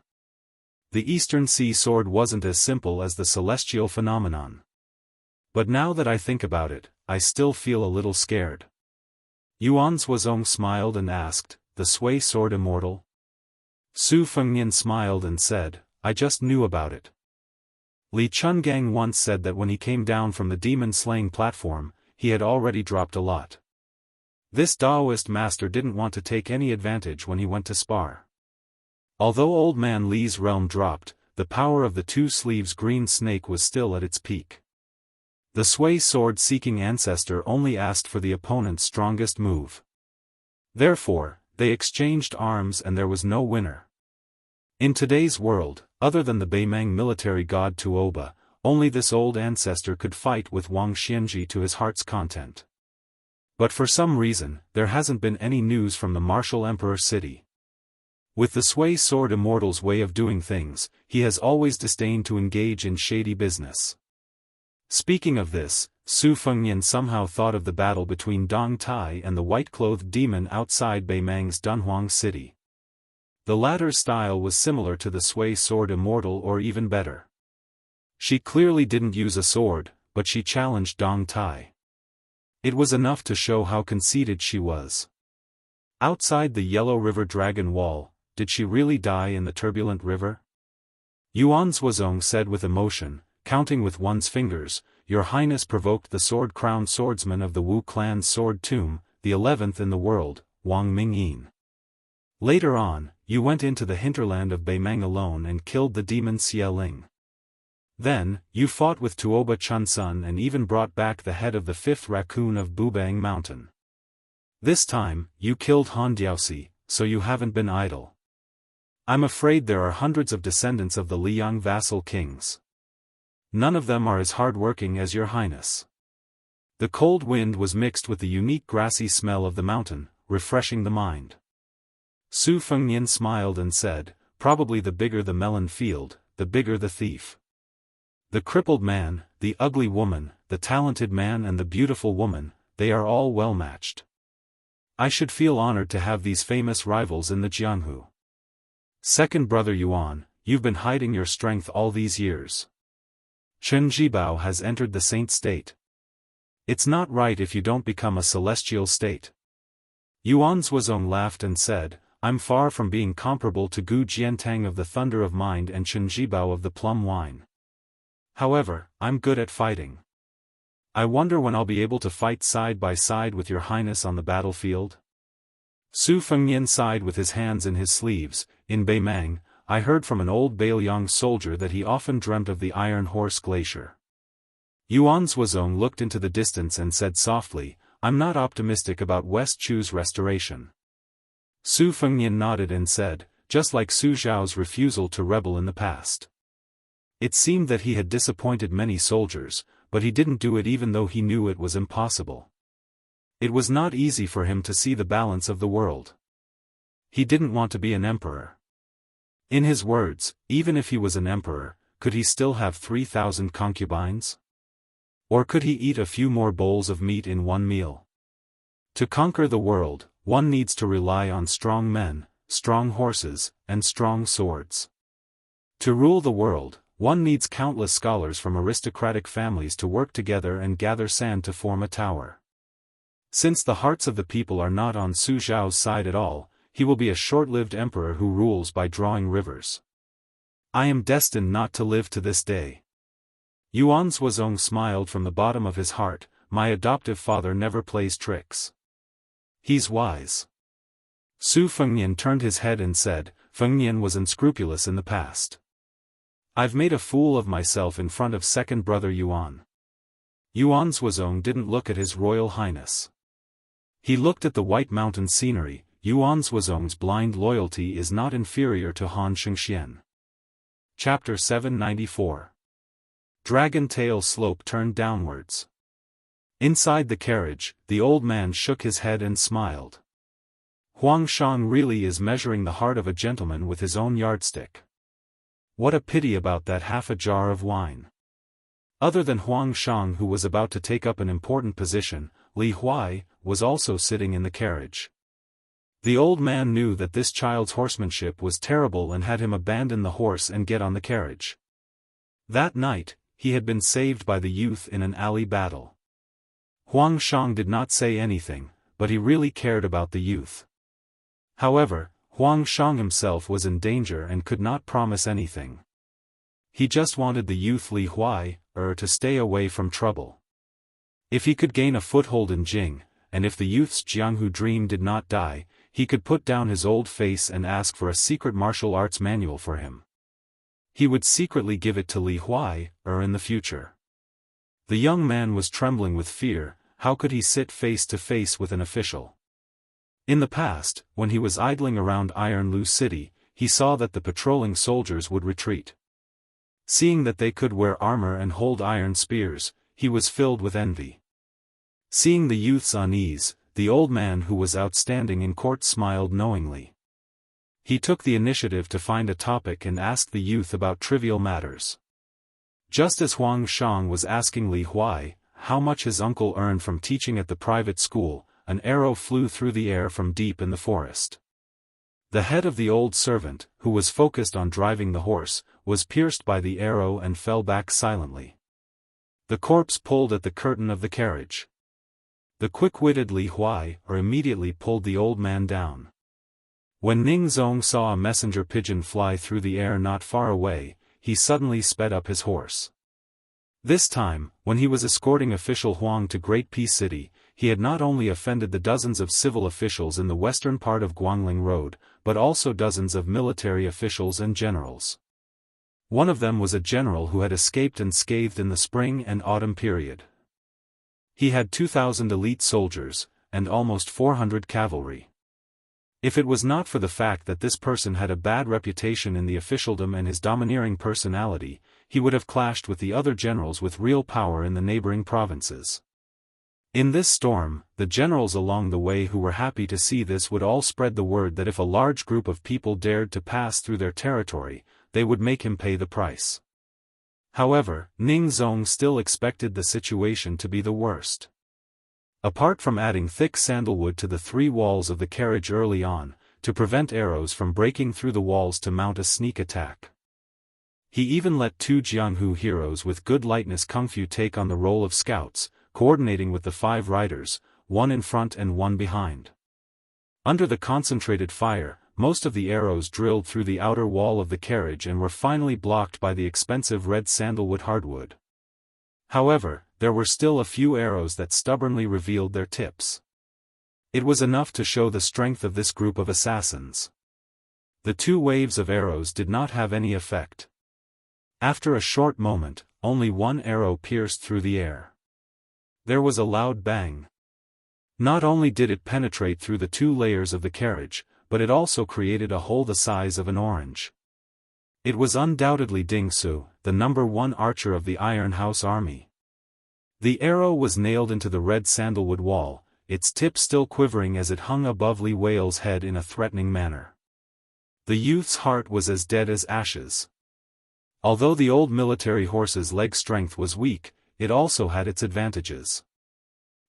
The Eastern Sea sword wasn't as simple as the celestial phenomenon. But now that I think about it, I still feel a little scared. Yuan Zuozong smiled and asked, "The Sui sword immortal?" Su Fengnian smiled and said, "I just knew about it." Li Chungang once said that when he came down from the demon-slaying platform, he had already dropped a lot. This Daoist master didn't want to take any advantage when he went to spar. Although Old Man Li's realm dropped, the power of the two sleeves green snake was still at its peak. The Sui sword-seeking ancestor only asked for the opponent's strongest move. Therefore, they exchanged arms and there was no winner. In today's world, other than the Beimeng military god Tuoba, only this old ancestor could fight with Wang Xianji to his heart's content. But for some reason, there hasn't been any news from the Martial Emperor city. With the Sui sword immortal's way of doing things, he has always disdained to engage in shady business. Speaking of this, Su Fengnian somehow thought of the battle between Dong Tai and the white-clothed demon outside Beimang's Dunhuang city. The latter's style was similar to the Sui sword Immortal or even better. She clearly didn't use a sword, but she challenged Dong Tai. It was enough to show how conceited she was. Outside the Yellow River Dragon Wall, did she really die in the turbulent river? Yuan Zhuozong said with emotion, counting with one's fingers, "Your Highness provoked the sword-crowned swordsman of the Wu clan's sword tomb, the 11th in the world, Wang Mingyin. Later on, you went into the hinterland of Beimang alone and killed the demon Xie Ling. Then, you fought with Tuoba Chunsun and even brought back the head of the 5th raccoon of Bubang Mountain. This time, you killed Han Diaosi, so you haven't been idle. I'm afraid there are hundreds of descendants of the Liang vassal kings. None of them are as hard-working as your Highness." The cold wind was mixed with the unique grassy smell of the mountain, refreshing the mind. Su Fengnian smiled and said, "Probably the bigger the melon field, the bigger the thief. The crippled man, the ugly woman, the talented man and the beautiful woman, they are all well matched. I should feel honored to have these famous rivals in the Jianghu. Second brother Yuan, you've been hiding your strength all these years. Chen Jibao has entered the saint state. It's not right if you don't become a celestial state." Yuan Zhuozong laughed and said, "I'm far from being comparable to Gu Jiantang of the Thunder of Mind and Chen Jibao of the Plum Wine. However, I'm good at fighting. I wonder when I'll be able to fight side by side with your Highness on the battlefield." Su Fengnian sighed with his hands in his sleeves. "In Beimang, I heard from an old Beiliang soldier that he often dreamt of the Iron Horse Glacier." Yuan Zhuozong looked into the distance and said softly, "I'm not optimistic about West Chu's restoration." Su Fengnian nodded and said, "Just like Su Zhao's refusal to rebel in the past." It seemed that he had disappointed many soldiers, but he didn't do it even though he knew it was impossible. It was not easy for him to see the balance of the world. He didn't want to be an emperor. In his words, even if he was an emperor, could he still have 3,000 concubines? Or could he eat a few more bowls of meat in one meal? To conquer the world, one needs to rely on strong men, strong horses, and strong swords. To rule the world, one needs countless scholars from aristocratic families to work together and gather sand to form a tower. Since the hearts of the people are not on Su Zhao's side at all, he will be a short-lived emperor who rules by drawing rivers. I am destined not to live to this day. Yuan Zhuozong smiled from the bottom of his heart. My adoptive father never plays tricks. He's wise. Su Fengnian turned his head and said, Fengnian was unscrupulous in the past. I've made a fool of myself in front of second brother Yuan. Yuan Zhuozong didn't look at his royal highness. He looked at the White Mountain scenery. Yuan Zhuozong's blind loyalty is not inferior to Han Shengxian. Chapter 794. Dragon Tail Slope turned downwards. Inside the carriage, the old man shook his head and smiled. Huang Shang really is measuring the heart of a gentleman with his own yardstick. What a pity about that half a jar of wine. Other than Huang Shang, who was about to take up an important position, Li Huai was also sitting in the carriage. The old man knew that this child's horsemanship was terrible and had him abandon the horse and get on the carriage. That night, he had been saved by the youth in an alley battle. Huang Shang did not say anything, but he really cared about the youth. However, Huang Shang himself was in danger and could not promise anything. He just wanted the youth Li Huai to stay away from trouble. If he could gain a foothold in Jing, and if the youth's Jianghu dream did not die, he could put down his old face and ask for a secret martial arts manual for him. He would secretly give it to Li Huai in the future. The young man was trembling with fear. How could he sit face to face with an official? In the past, when he was idling around Iron Lu City, he saw that the patrolling soldiers would retreat. Seeing that they could wear armor and hold iron spears, he was filled with envy. Seeing the youth's unease, the old man who was outstanding in court smiled knowingly. He took the initiative to find a topic and asked the youth about trivial matters. Just as Huang Shang was asking Li Huai how much his uncle earned from teaching at the private school, an arrow flew through the air from deep in the forest. The head of the old servant, who was focused on driving the horse, was pierced by the arrow and fell back silently. The corpse pulled at the curtain of the carriage. The quick-witted Li Huai immediately pulled the old man down. When Ning Zong saw a messenger pigeon fly through the air not far away, he suddenly sped up his horse. This time, when he was escorting official Huang to Great Peace City, he had not only offended the dozens of civil officials in the western part of Guangling Road, but also dozens of military officials and generals. One of them was a general who had escaped unscathed in the spring and autumn period. He had 2,000 elite soldiers, and almost 400 cavalry. If it was not for the fact that this person had a bad reputation in the officialdom and his domineering personality, he would have clashed with the other generals with real power in the neighboring provinces. In this storm, the generals along the way who were happy to see this would all spread the word that if a large group of people dared to pass through their territory, they would make him pay the price. However, Ning Zong still expected the situation to be the worst. Apart from adding thick sandalwood to the 3 walls of the carriage early on, to prevent arrows from breaking through the walls to mount a sneak attack, he even let 2 Jianghu heroes with good lightness kung fu take on the role of scouts, coordinating with the 5 riders, one in front and one behind. Under the concentrated fire, most of the arrows drilled through the outer wall of the carriage and were finally blocked by the expensive red sandalwood hardwood. However, there were still a few arrows that stubbornly revealed their tips. It was enough to show the strength of this group of assassins. The 2 waves of arrows did not have any effect. After a short moment, only 1 arrow pierced through the air. There was a loud bang. Not only did it penetrate through the 2 layers of the carriage, but it also created a hole the size of an orange. It was undoubtedly Ding Su, the number 1 archer of the Iron House army. The arrow was nailed into the red sandalwood wall, its tip still quivering as it hung above Li Huai's head in a threatening manner. The youth's heart was as dead as ashes. Although the old military horse's leg strength was weak, it also had its advantages.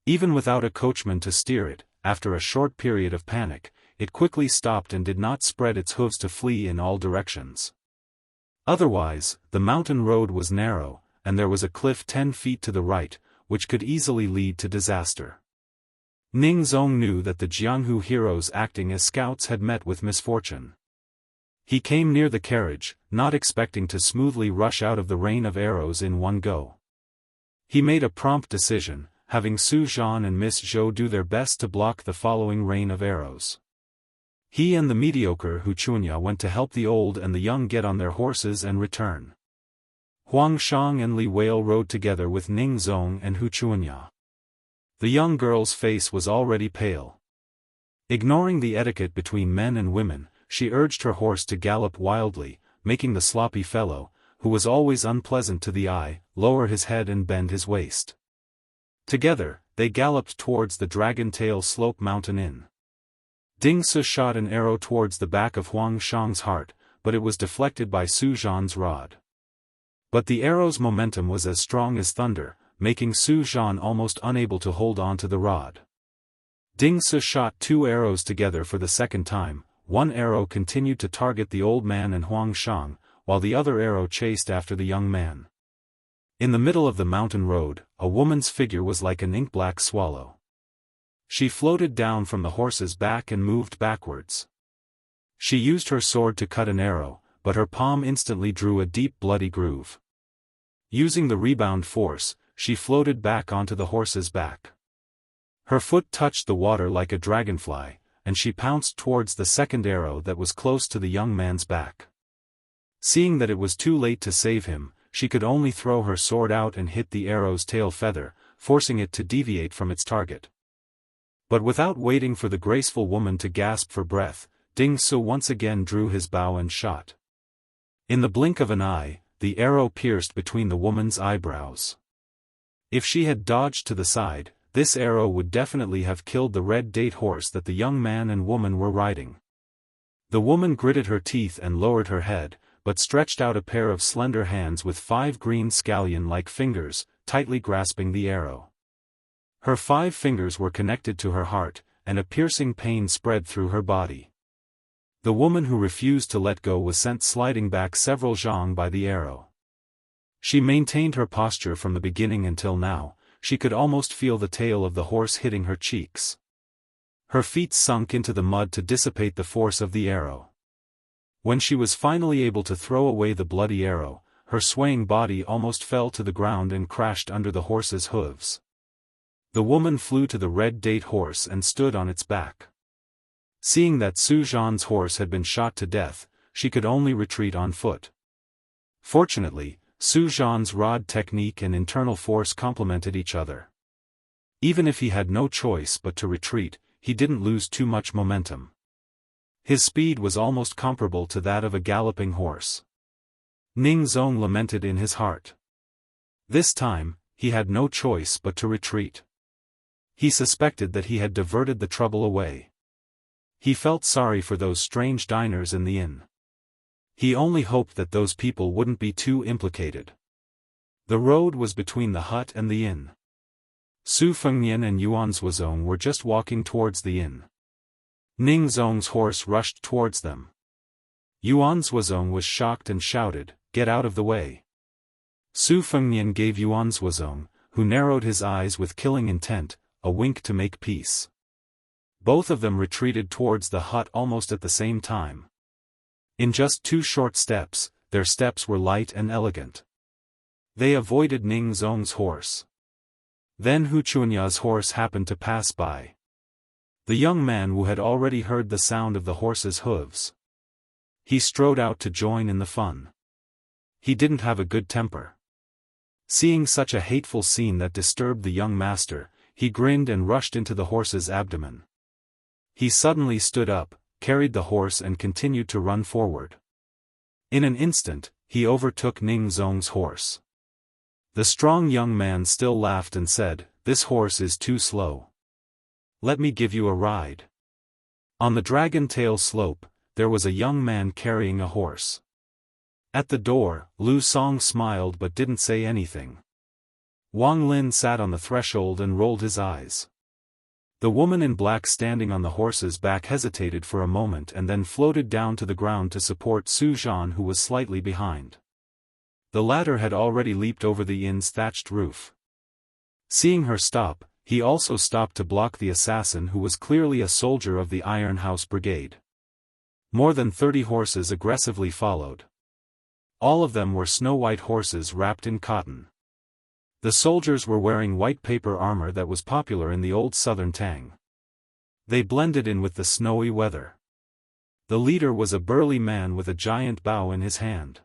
Even without a coachman to steer it, after a short period of panic, it quickly stopped and did not spread its hooves to flee in all directions. Otherwise, the mountain road was narrow, and there was a cliff 10 feet to the right, which could easily lead to disaster. Ning Zong knew that the Jianghu heroes acting as scouts had met with misfortune. He came near the carriage, not expecting to smoothly rush out of the rain of arrows in one go. He made a prompt decision, having Su Zhan and Miss Zhou do their best to block the following rain of arrows. He and the mediocre Hu Chunya went to help the old and the young get on their horses and return. Huang Shang and Li Huai rode together with Ning Zong and Hu Chunya. The young girl's face was already pale. Ignoring the etiquette between men and women, she urged her horse to gallop wildly, making the sloppy fellow, who was always unpleasant to the eye, lower his head and bend his waist. Together, they galloped towards the Dragon Tail Slope Mountain Inn. Ding Su shot an arrow towards the back of Huang Shang's heart, but it was deflected by Su Zhan's rod. But the arrow's momentum was as strong as thunder, making Su Zhan almost unable to hold on to the rod. Ding Su shot 2 arrows together for the second time. 1 arrow continued to target the old man and Huang Shang, while the other arrow chased after the young man. In the middle of the mountain road, a woman's figure was like an ink-black swallow. She floated down from the horse's back and moved backwards. She used her sword to cut an arrow, but her palm instantly drew a deep bloody groove. Using the rebound force, she floated back onto the horse's back. Her foot touched the water like a dragonfly, and she pounced towards the second arrow that was close to the young man's back. Seeing that it was too late to save him, she could only throw her sword out and hit the arrow's tail feather, forcing it to deviate from its target. But without waiting for the graceful woman to gasp for breath, Ding Su once again drew his bow and shot. In the blink of an eye, the arrow pierced between the woman's eyebrows. If she had dodged to the side, this arrow would definitely have killed the red date horse that the young man and woman were riding. The woman gritted her teeth and lowered her head, but stretched out a pair of slender hands with 5 green scallion-like fingers, tightly grasping the arrow. Her 5 fingers were connected to her heart, and a piercing pain spread through her body. The woman who refused to let go was sent sliding back several zhang by the arrow. She maintained her posture from the beginning until now. She could almost feel the tail of the horse hitting her cheeks. Her feet sunk into the mud to dissipate the force of the arrow. When she was finally able to throw away the bloody arrow, her swaying body almost fell to the ground and crashed under the horse's hooves. The woman flew to the red date horse and stood on its back. Seeing that Su Zhan's horse had been shot to death, she could only retreat on foot. Fortunately, Su Zhan's rod technique and internal force complemented each other. Even if he had no choice but to retreat, he didn't lose too much momentum. His speed was almost comparable to that of a galloping horse. Ning Zong lamented in his heart. This time, he had no choice but to retreat. He suspected that he had diverted the trouble away. He felt sorry for those strange diners in the inn. He only hoped that those people wouldn't be too implicated. The road was between the hut and the inn. Su Fengnian and Yuan Zuozong were just walking towards the inn. Ning Zong's horse rushed towards them. Yuan Zuozong was shocked and shouted, "Get out of the way." Su Fengnian gave Yuan Zuozong, who narrowed his eyes with killing intent, a wink to make peace. Both of them retreated towards the hut almost at the same time. In just 2 short steps, their steps were light and elegant. They avoided Ning Zong's horse. Then Hu Chunya's horse happened to pass by. The young man who had already heard the sound of the horse's hooves. He strode out to join in the fun. He didn't have a good temper. Seeing such a hateful scene that disturbed the young master, he grinned and rushed into the horse's abdomen. He suddenly stood up, carried the horse and continued to run forward. In an instant, he overtook Ning Zong's horse. The strong young man still laughed and said, "This horse is too slow. Let me give you a ride." On the dragon tail slope, there was a young man carrying a horse. At the door, Lu Song smiled but didn't say anything. Wang Lin sat on the threshold and rolled his eyes. The woman in black standing on the horse's back hesitated for a moment and then floated down to the ground to support Su Zhan, who was slightly behind. The latter had already leaped over the inn's thatched roof. Seeing her stop, he also stopped to block the assassin, who was clearly a soldier of the Iron House Brigade. More than 30 horses aggressively followed. All of them were snow-white horses wrapped in cotton. The soldiers were wearing white paper armor that was popular in the old southern Tang. They blended in with the snowy weather. The leader was a burly man with a giant bow in his hand.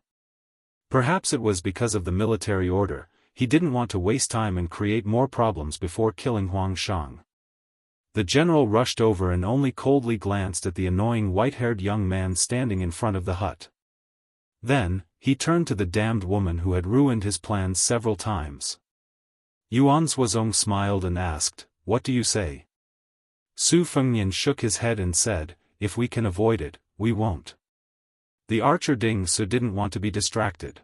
Perhaps it was because of the military order, he didn't want to waste time and create more problems before killing Huang Shang. The general rushed over and only coldly glanced at the annoying white-haired young man standing in front of the hut. Then, he turned to the damned woman who had ruined his plans several times. Yuan Zuozong smiled and asked, "What do you say?" Su Fengnian shook his head and said, "If we can avoid it, we won't." The archer Ding Su didn't want to be distracted.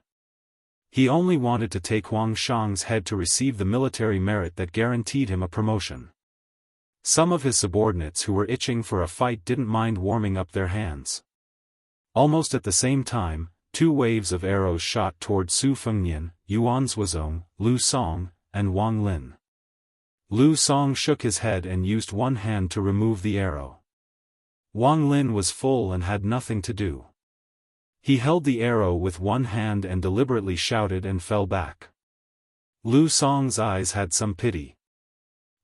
He only wanted to take Huang Shang's head to receive the military merit that guaranteed him a promotion. Some of his subordinates who were itching for a fight didn't mind warming up their hands. Almost at the same time, 2 waves of arrows shot toward Su Fengnian, Yuan Zuozong, Lu Song, and Wang Lin. Lu Song shook his head and used one hand to remove the arrow. Wang Lin was full and had nothing to do. He held the arrow with one hand and deliberately shouted and fell back. Lu Song's eyes had some pity.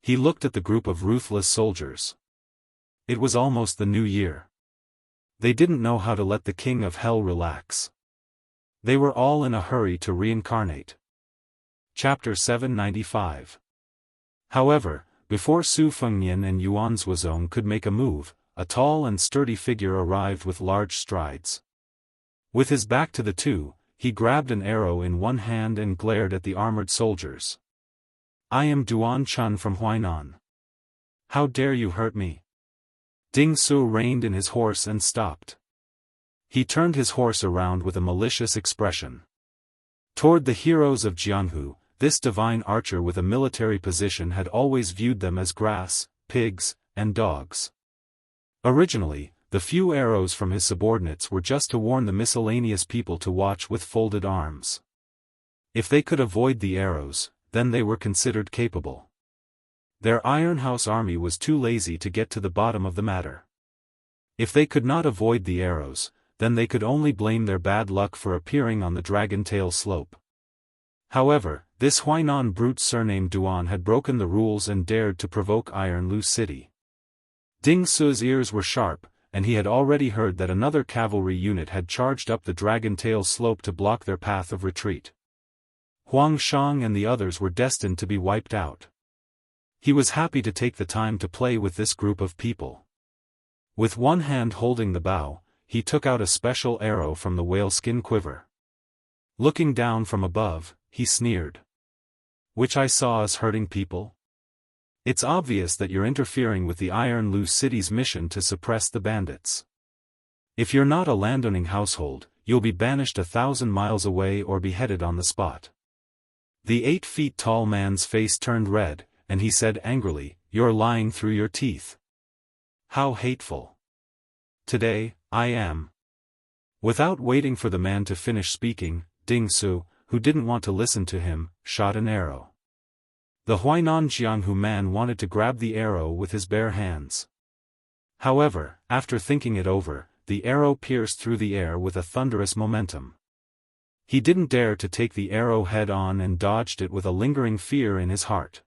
He looked at the group of ruthless soldiers. It was almost the new year. They didn't know how to let the king of hell relax. They were all in a hurry to reincarnate. Chapter 795. However, before Su Fengnian and Yuan Zuozong could make a move, a tall and sturdy figure arrived with large strides. With his back to the two, he grabbed an arrow in one hand and glared at the armored soldiers. "I am Duan Chun from Huainan. How dare you hurt me?" Ding Su reined in his horse and stopped. He turned his horse around with a malicious expression. Toward the heroes of Jianghu, this divine archer with a military position had always viewed them as grass, pigs, and dogs. Originally, the few arrows from his subordinates were just to warn the miscellaneous people to watch with folded arms. If they could avoid the arrows, then they were considered capable. Their Iron House army was too lazy to get to the bottom of the matter. If they could not avoid the arrows, then they could only blame their bad luck for appearing on the Dragon Tail slope. However, this Huainan brute surnamed Duan had broken the rules and dared to provoke Iron Lu City. Ding Su's ears were sharp, and he had already heard that another cavalry unit had charged up the Dragon Tail slope to block their path of retreat. Huang Shang and the others were destined to be wiped out. He was happy to take the time to play with this group of people. With one hand holding the bow, he took out a special arrow from the whaleskin quiver. Looking down from above, he sneered. "Which I saw us hurting people? It's obvious that you're interfering with the Iron Lu City's mission to suppress the bandits. If you're not a landowning household, you'll be banished 1,000 miles away or beheaded on the spot." The 8 feet tall man's face turned red, and he said angrily, "You're lying through your teeth. How hateful. Today, I am." Without waiting for the man to finish speaking, Ding Su, who didn't want to listen to him, shot an arrow. The Huainan Jianghu man wanted to grab the arrow with his bare hands. However, after thinking it over, the arrow pierced through the air with a thunderous momentum. He didn't dare to take the arrow head on and dodged it with a lingering fear in his heart.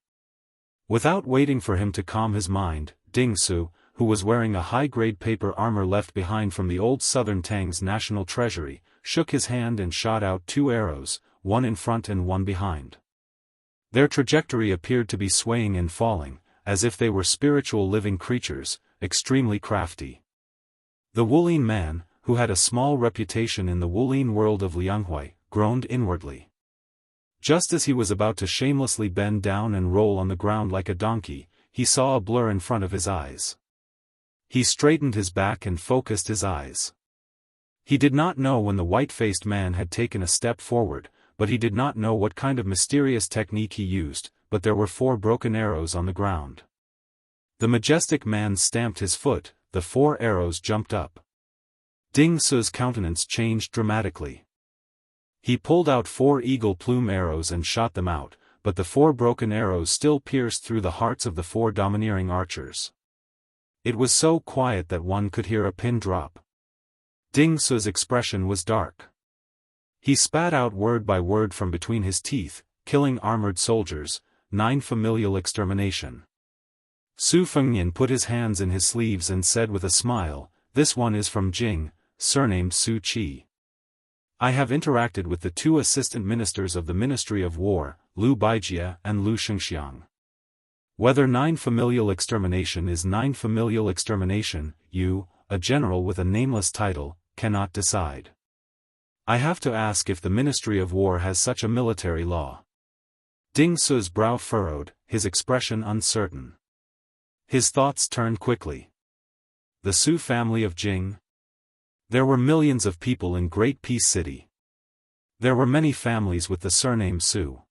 Without waiting for him to calm his mind, Ding Su, who was wearing a high-grade paper armor left behind from the old Southern Tang's national treasury, shook his hand and shot out 2 arrows, one in front and one behind. Their trajectory appeared to be swaying and falling, as if they were spiritual living creatures, extremely crafty. The Wulin man, who had a small reputation in the Wulin world of Lianghui, groaned inwardly. Just as he was about to shamelessly bend down and roll on the ground like a donkey, he saw a blur in front of his eyes. He straightened his back and focused his eyes. He did not know when the white-faced man had taken a step forward, but he did not know what kind of mysterious technique he used, but there were 4 broken arrows on the ground. The majestic man stamped his foot, the 4 arrows jumped up. Ding Su's countenance changed dramatically. He pulled out 4 eagle plume arrows and shot them out, but the 4 broken arrows still pierced through the hearts of the 4 domineering archers. It was so quiet that one could hear a pin drop. Ding Su's expression was dark. He spat out word by word from between his teeth, "Killing armored soldiers, 9 familial extermination." Su Fengnian put his hands in his sleeves and said with a smile, "This one is from Jing, surnamed Su Qi. I have interacted with the 2 assistant ministers of the Ministry of War, Lu Baijie and Lu Shengxiang. Whether 9 familial extermination is 9 familial extermination, you, a general with a nameless title, cannot decide. I have to ask if the Ministry of War has such a military law." Ding Su's brow furrowed, his expression uncertain. His thoughts turned quickly. The Su family of Jing? There were millions of people in Great Peace City. There were many families with the surname Su.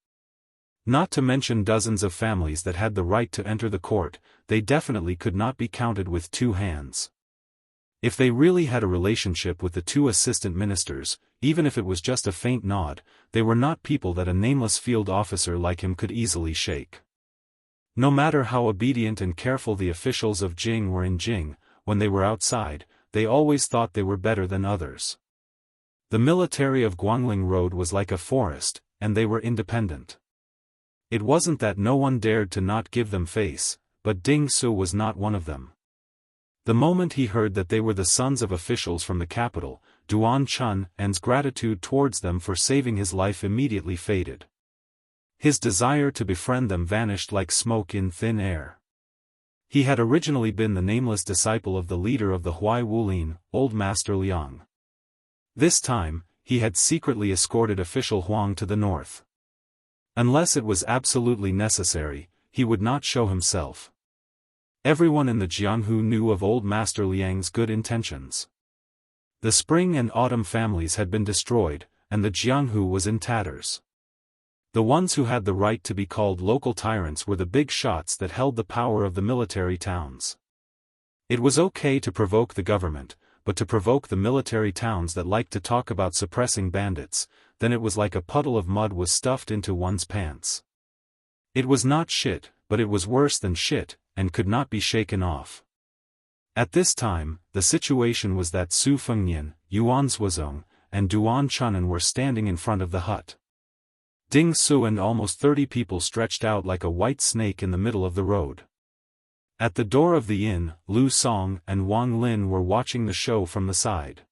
Not to mention dozens of families that had the right to enter the court, they definitely could not be counted with 2 hands. If they really had a relationship with the 2 assistant ministers, even if it was just a faint nod, they were not people that a nameless field officer like him could easily shake. No matter how obedient and careful the officials of Jing were in Jing, when they were outside, they always thought they were better than others. The military of Guangling Road was like a forest, and they were independent. It wasn't that no one dared to not give them face, but Ding Su was not one of them. The moment he heard that they were the sons of officials from the capital, Duan Chun's gratitude towards them for saving his life immediately faded. His desire to befriend them vanished like smoke in thin air. He had originally been the nameless disciple of the leader of the Huai Wulin, Old Master Liang. This time, he had secretly escorted official Huang to the north. Unless it was absolutely necessary, he would not show himself. Everyone in the Jianghu knew of Old Master Liang's good intentions. The spring and autumn families had been destroyed, and the Jianghu was in tatters. The ones who had the right to be called local tyrants were the big shots that held the power of the military towns. It was okay to provoke the government, but to provoke the military towns that liked to talk about suppressing bandits, then it was like a puddle of mud was stuffed into one's pants. It was not shit, but it was worse than shit, and could not be shaken off. At this time, the situation was that Su Fengnian, Yuan Zhuozong, and Duan Chunan were standing in front of the hut. Ding Su and almost 30 people stretched out like a white snake in the middle of the road. At the door of the inn, Lu Song and Wang Lin were watching the show from the side.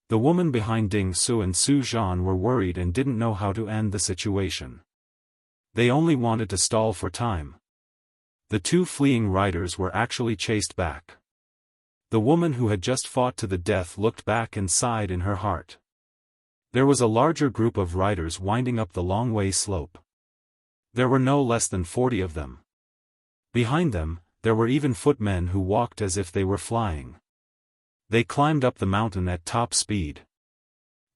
The woman behind Ding Su and Su Zhan were worried and didn't know how to end the situation. They only wanted to stall for time. The two fleeing riders were actually chased back. The woman who had just fought to the death looked back and sighed in her heart. There was a larger group of riders winding up the long way slope. There were no less than 40 of them. Behind them, there were even footmen who walked as if they were flying. They climbed up the mountain at top speed.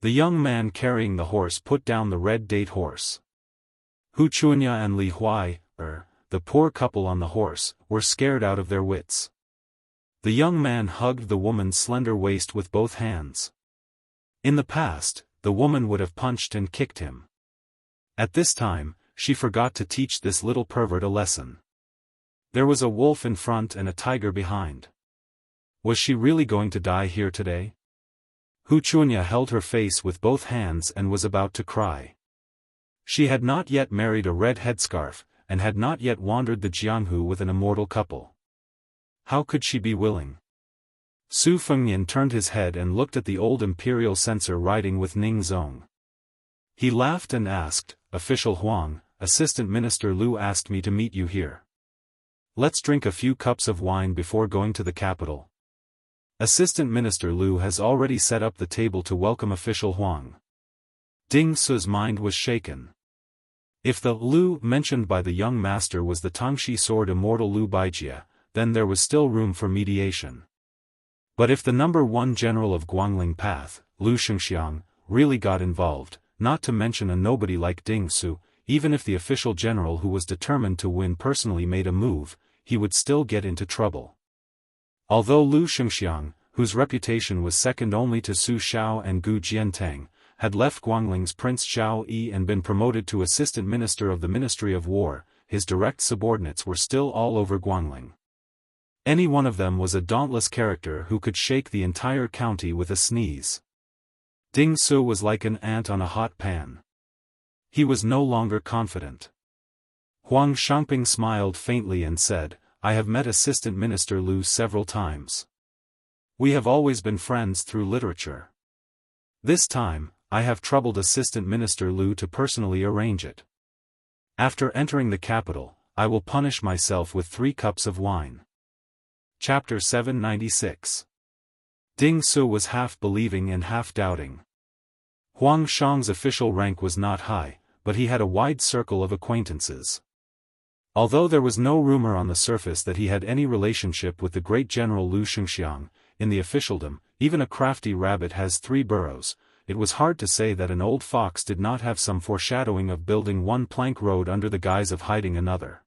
The young man carrying the horse put down the red date horse. Hu Chunya and Li Huai, the poor couple on the horse, were scared out of their wits. The young man hugged the woman's slender waist with both hands. In the past, the woman would have punched and kicked him. At this time, she forgot to teach this little pervert a lesson. There was a wolf in front and a tiger behind. Was she really going to die here today? Hu Chunya held her face with both hands and was about to cry. She had not yet married a red headscarf, and had not yet wandered the Jianghu with an immortal couple. How could she be willing? Su Fengnian turned his head and looked at the old imperial censor riding with Ning Zong. He laughed and asked, "Official Huang, Assistant Minister Lu asked me to meet you here. Let's drink a few cups of wine before going to the capital." Assistant Minister Lu has already set up the table to welcome Official Huang. Ding Su's mind was shaken. If the Lu mentioned by the young master was the Tangxi sword Immortal Lu Baijia, then there was still room for mediation. But if the number 1 general of Guangling Path, Lu Xianxiang, really got involved, not to mention a nobody like Ding Su, even if the official general who was determined to win personally made a move, he would still get into trouble. Although Lu Xianxiang, whose reputation was second only to Su Xiao and Gu Jiantang, had left Guangling's Prince Xiao Yi and been promoted to assistant minister of the Ministry of War, his direct subordinates were still all over Guangling. Any one of them was a dauntless character who could shake the entire county with a sneeze. Ding Su was like an ant on a hot pan. He was no longer confident. Huang Shangping smiled faintly and said, "I have met Assistant Minister Lu several times. We have always been friends through literature. This time, I have troubled Assistant Minister Lu to personally arrange it. After entering the capital, I will punish myself with 3 cups of wine." Chapter 796. Ding Su was half believing and half doubting. Huang Shang's official rank was not high, but he had a wide circle of acquaintances. Although there was no rumor on the surface that he had any relationship with the great general Lu Xianxiang, in the officialdom, even a crafty rabbit has 3 burrows, it was hard to say that an old fox did not have some foreshadowing of building one plank road under the guise of hiding another.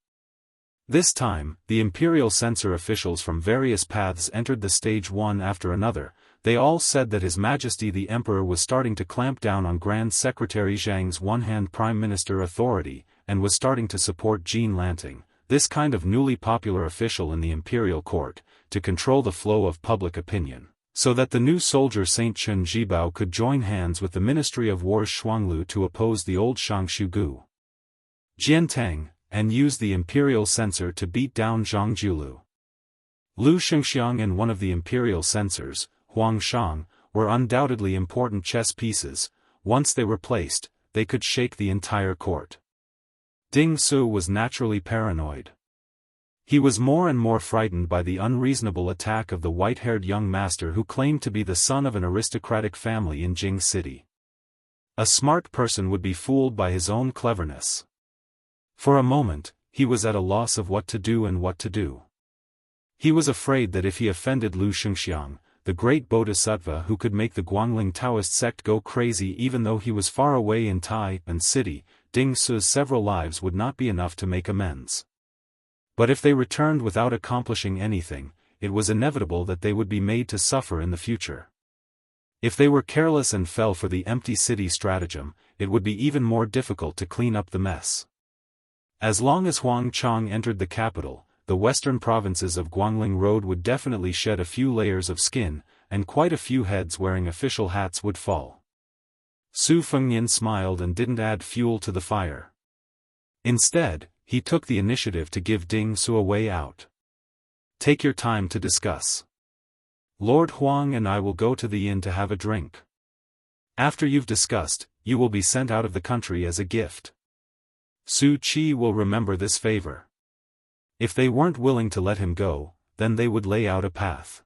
This time, the imperial censor officials from various paths entered the stage one after another. They all said that His Majesty the Emperor was starting to clamp down on Grand Secretary Zhang's one-hand prime minister authority, and was starting to support Jean Lanting, this kind of newly popular official in the imperial court, to control the flow of public opinion, so that the new soldier Saint Chen Jibao could join hands with the Ministry of War's Shuanglu to oppose the old Shangshugu Jiantang, and use the imperial censor to beat down Zhang Jiulu. Lu Xianxiang and one of the imperial censors, Huang Shang, were undoubtedly important chess pieces. Once they were placed, they could shake the entire court. Ding Su was naturally paranoid. He was more and more frightened by the unreasonable attack of the white-haired young master who claimed to be the son of an aristocratic family in Jing City. A smart person would be fooled by his own cleverness. For a moment, he was at a loss of what to do and what to do. He was afraid that if he offended Lu Xianxiang, the great bodhisattva who could make the Guangling Taoist sect go crazy even though he was far away in Tai and city, Ding Su's several lives would not be enough to make amends. But if they returned without accomplishing anything, it was inevitable that they would be made to suffer in the future. If they were careless and fell for the empty city stratagem, it would be even more difficult to clean up the mess. As long as Huang Chang entered the capital, the western provinces of Guangling Road would definitely shed a few layers of skin, and quite a few heads wearing official hats would fall. Su Fengnian smiled and didn't add fuel to the fire. Instead, he took the initiative to give Ding Su a way out. Take your time to discuss. Lord Huang and I will go to the inn to have a drink. After you've discussed, you will be sent out of the country as a gift. Su Qi will remember this favor. If they weren't willing to let him go, then they would lay out a path.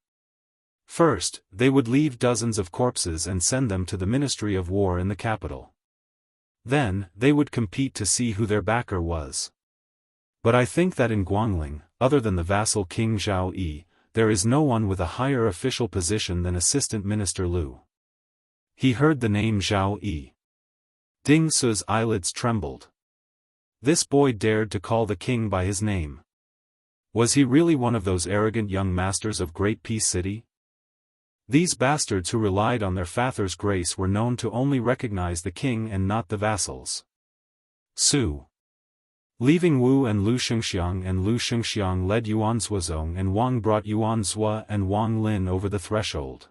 First, they would leave dozens of corpses and send them to the Ministry of War in the capital. Then, they would compete to see who their backer was. But I think that in Guangling, other than the vassal King Zhao Yi, there is no one with a higher official position than Assistant Minister Liu. He heard the name Zhao Yi. Ding Su's eyelids trembled. This boy dared to call the king by his name. Was he really one of those arrogant young masters of Great Peace City? These bastards who relied on their father's grace were known to only recognize the king and not the vassals. Su. Leaving Wu and Lu Shengxiang, and Lu Shengxiang led Yuan Zuozong, and Wang brought Yuan Zua and Wang Lin over the threshold.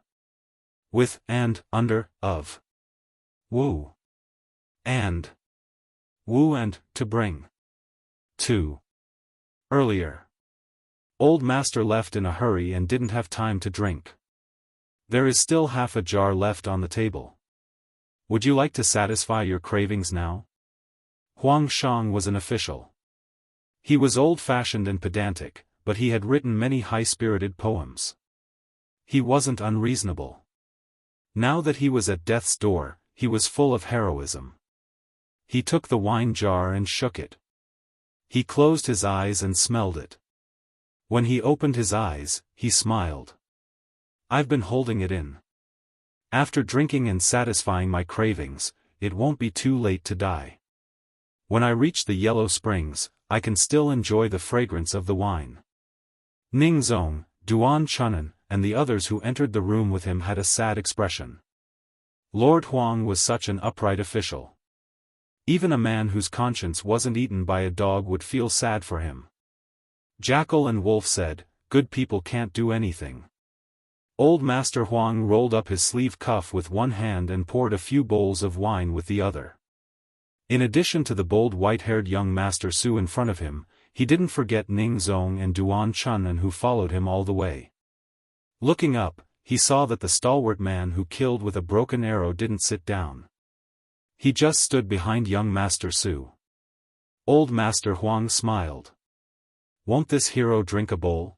With, and, under, of. Wu. And. Wu and, to bring. To. Earlier. Old Master left in a hurry and didn't have time to drink. There is still half a jar left on the table. Would you like to satisfy your cravings now? Huang Shang was an official. He was old-fashioned and pedantic, but he had written many high-spirited poems. He wasn't unreasonable. Now that he was at death's door, he was full of heroism. He took the wine jar and shook it. He closed his eyes and smelled it. When he opened his eyes, he smiled. I've been holding it in. After drinking and satisfying my cravings, it won't be too late to die. When I reach the Yellow Springs, I can still enjoy the fragrance of the wine. Ning Zong, Duan Chunan, and the others who entered the room with him had a sad expression. Lord Huang was such an upright official. Even a man whose conscience wasn't eaten by a dog would feel sad for him. Jackal and Wolf said, "Good people can't do anything." Old Master Huang rolled up his sleeve cuff with one hand and poured a few bowls of wine with the other. In addition to the bold white-haired young Master Su in front of him, he didn't forget Ning Zong and Duan Chunan who followed him all the way. Looking up, he saw that the stalwart man who killed with a broken arrow didn't sit down. He just stood behind young Master Su. Old Master Huang smiled. "Won't this hero drink a bowl?"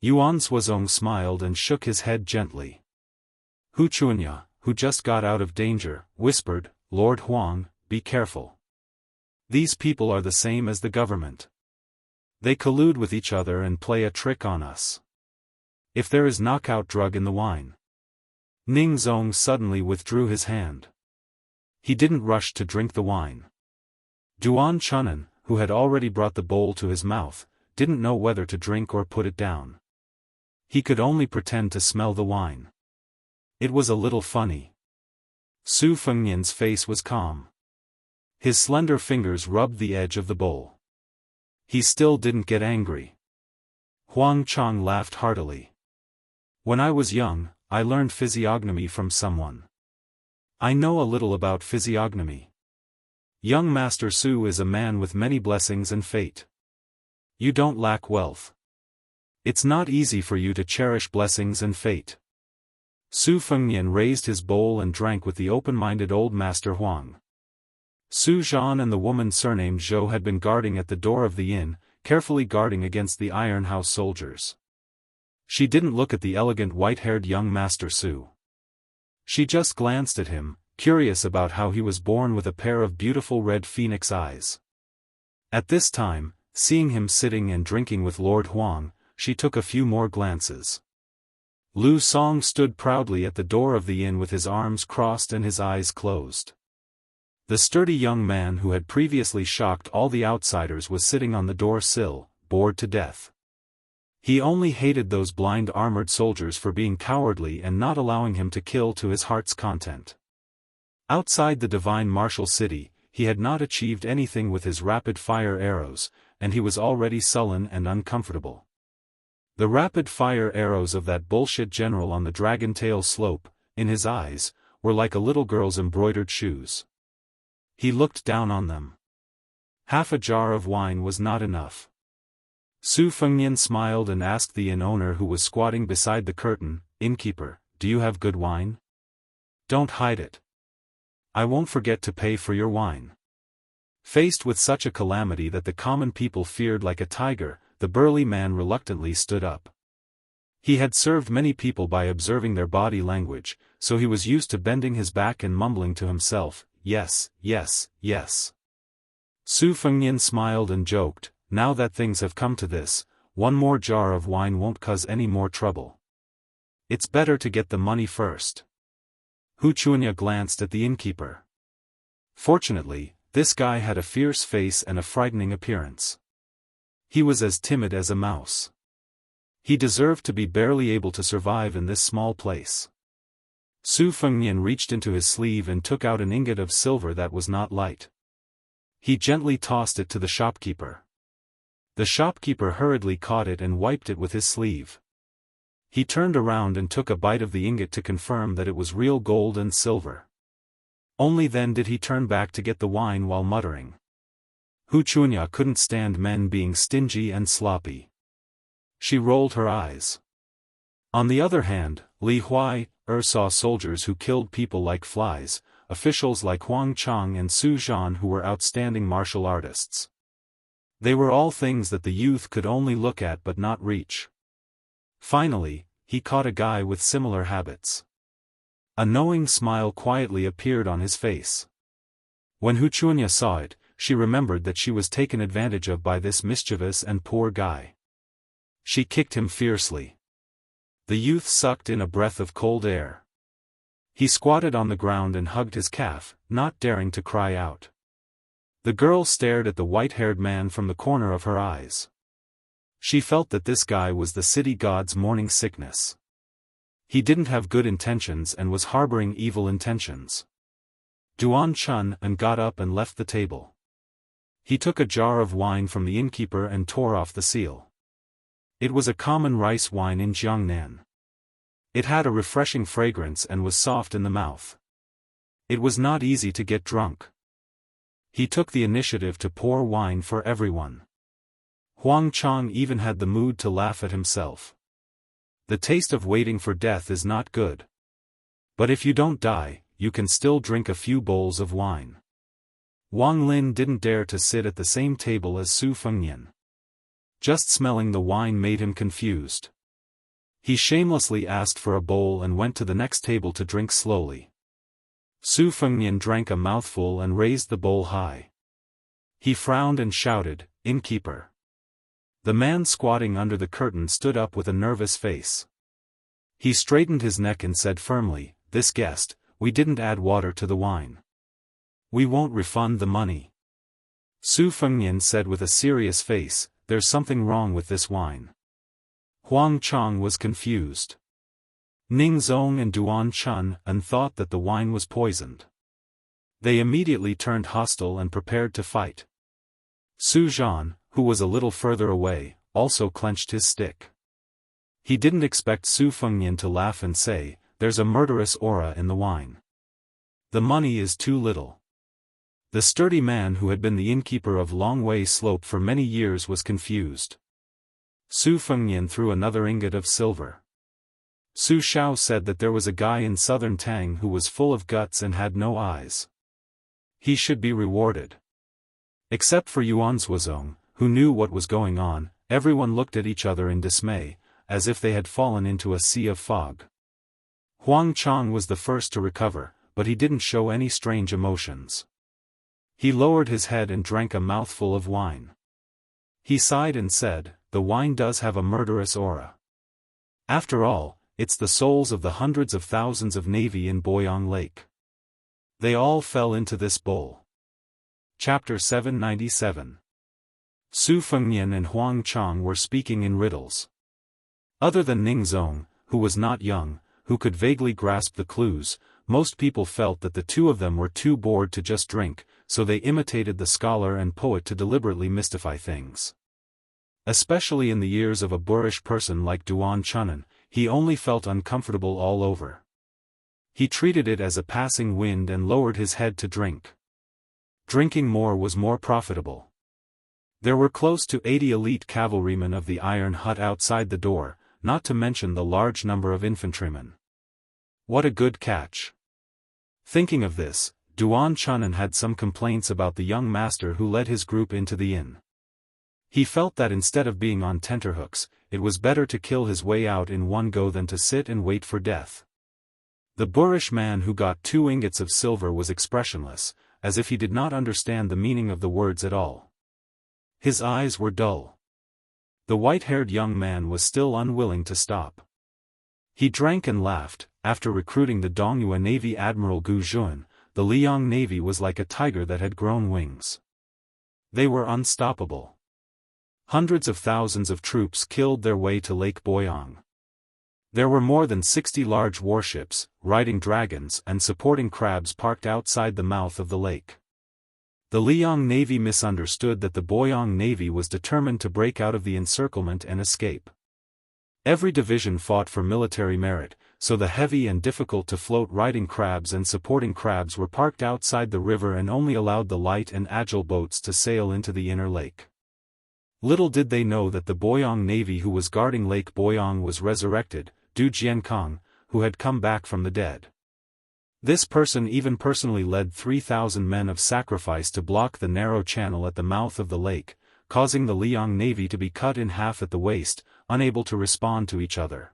Yuan Zuozong smiled and shook his head gently. Hu Chuanya, who just got out of danger, whispered, "Lord Huang, be careful. These people are the same as the government. They collude with each other and play a trick on us. If there is knockout drug in the wine." Ning Zong suddenly withdrew his hand. He didn't rush to drink the wine. Duan Chunan, who had already brought the bowl to his mouth, didn't know whether to drink or put it down. He could only pretend to smell the wine. It was a little funny. Su Fengnian's face was calm. His slender fingers rubbed the edge of the bowl. He still didn't get angry. Huang Chang laughed heartily. "When I was young, I learned physiognomy from someone. I know a little about physiognomy. Young Master Su is a man with many blessings and fate. You don't lack wealth. It's not easy for you to cherish blessings and fate." Su Fengnian raised his bowl and drank with the open-minded old Master Huang. Su Zhan and the woman surnamed Zhou had been guarding at the door of the inn, carefully guarding against the Iron House soldiers. She didn't look at the elegant white-haired young Master Su. She just glanced at him, curious about how he was born with a pair of beautiful red phoenix eyes. At this time, seeing him sitting and drinking with Lord Huang, she took a few more glances. Lu Song stood proudly at the door of the inn with his arms crossed and his eyes closed. The sturdy young man who had previously shocked all the outsiders was sitting on the door sill, bored to death. He only hated those blind armored soldiers for being cowardly and not allowing him to kill to his heart's content. Outside the divine martial city, he had not achieved anything with his rapid-fire arrows, and he was already sullen and uncomfortable. The rapid-fire arrows of that bullshit general on the Dragon Tail slope, in his eyes, were like a little girl's embroidered shoes. He looked down on them. Half a jar of wine was not enough. Su Fengnian smiled and asked the inn owner who was squatting beside the curtain, "Innkeeper, do you have good wine? Don't hide it. I won't forget to pay for your wine." Faced with such a calamity that the common people feared like a tiger, the burly man reluctantly stood up. He had served many people by observing their body language, so he was used to bending his back and mumbling to himself, "Yes, yes, yes." Su Fengnian smiled and joked, "Now that things have come to this, one more jar of wine won't cause any more trouble. It's better to get the money first." Hu Chunya glanced at the innkeeper. Fortunately, this guy had a fierce face and a frightening appearance. He was as timid as a mouse. He deserved to be barely able to survive in this small place. Su Fengnian reached into his sleeve and took out an ingot of silver that was not light. He gently tossed it to the shopkeeper. The shopkeeper hurriedly caught it and wiped it with his sleeve. He turned around and took a bite of the ingot to confirm that it was real gold and silver. Only then did he turn back to get the wine while muttering. Hu Chunya couldn't stand men being stingy and sloppy. She rolled her eyes. On the other hand, Li Huai saw soldiers who killed people like flies, officials like Huang Chang and Su Zhan who were outstanding martial artists. They were all things that the youth could only look at but not reach. Finally, he caught a guy with similar habits. A knowing smile quietly appeared on his face. When Hu Chunya saw it, she remembered that she was taken advantage of by this mischievous and poor guy. She kicked him fiercely. The youth sucked in a breath of cold air. He squatted on the ground and hugged his calf, not daring to cry out. The girl stared at the white-haired man from the corner of her eyes. She felt that this guy was the city god's morning sickness. He didn't have good intentions and was harboring evil intentions. Duan Chun and got up and left the table. He took a jar of wine from the innkeeper and tore off the seal. It was a common rice wine in Jiangnan. It had a refreshing fragrance and was soft in the mouth. It was not easy to get drunk. He took the initiative to pour wine for everyone. Huang Chang even had the mood to laugh at himself. The taste of waiting for death is not good. But if you don't die, you can still drink a few bowls of wine. Wang Lin didn't dare to sit at the same table as Su Fengnian. Just smelling the wine made him confused. He shamelessly asked for a bowl and went to the next table to drink slowly. Su Fengnian drank a mouthful and raised the bowl high. He frowned and shouted, "Innkeeper." The man squatting under the curtain stood up with a nervous face. He straightened his neck and said firmly, "This guest, we didn't add water to the wine. We won't refund the money." Su Fengnian said with a serious face, "There's something wrong with this wine." Huang Chang was confused. Ning Zong and Duan Chun thought that the wine was poisoned. They immediately turned hostile and prepared to fight. Su Zhan, who was a little further away, also clenched his stick. He didn't expect Su Fengnian to laugh and say, "There's a murderous aura in the wine. The money is too little." The sturdy man who had been the innkeeper of Longwei Slope for many years was confused. Su Fengnian threw another ingot of silver. Su Xiao said that there was a guy in southern Tang who was full of guts and had no eyes. He should be rewarded. Except for Yuan Zuozong, who knew what was going on, everyone looked at each other in dismay, as if they had fallen into a sea of fog. Huang Chang was the first to recover, but he didn't show any strange emotions. He lowered his head and drank a mouthful of wine. He sighed and said, "The wine does have a murderous aura. After all, it's the souls of the hundreds of thousands of Navy in Boyang Lake. They all fell into this bowl. Chapter 797. Su Fengnian and Huang Chang were speaking in riddles. Other than Ning Zong, who was not young, who could vaguely grasp the clues, most people felt that the two of them were too bored to just drink, so they imitated the scholar and poet to deliberately mystify things. Especially in the ears of a boorish person like Duan Chunan, he only felt uncomfortable all over. He treated it as a passing wind and lowered his head to drink. Drinking more was more profitable. There were close to 80 elite cavalrymen of the Iron Hut outside the door, not to mention the large number of infantrymen. What a good catch. Thinking of this, Duan Chunan had some complaints about the young master who led his group into the inn. He felt that instead of being on tenterhooks, it was better to kill his way out in one go than to sit and wait for death. The boorish man who got 2 ingots of silver was expressionless, as if he did not understand the meaning of the words at all. His eyes were dull. The white-haired young man was still unwilling to stop. He drank and laughed. After recruiting the Dongyue Navy Admiral Gu Zhuan, the Liang Navy was like a tiger that had grown wings. They were unstoppable. Hundreds of thousands of troops killed their way to Lake Boyang. There were more than 60 large warships, riding dragons and supporting crabs parked outside the mouth of the lake. The Liang Navy misunderstood that the Boyang Navy was determined to break out of the encirclement and escape. Every division fought for military merit, so the heavy and difficult-to-float riding crabs and supporting crabs were parked outside the river and only allowed the light and agile boats to sail into the inner lake. Little did they know that the Boyang Navy who was guarding Lake Boyang was resurrected, Du Jiankong, who had come back from the dead. This person even personally led 3,000 men of sacrifice to block the narrow channel at the mouth of the lake, causing the Liang Navy to be cut in half at the waist, unable to respond to each other.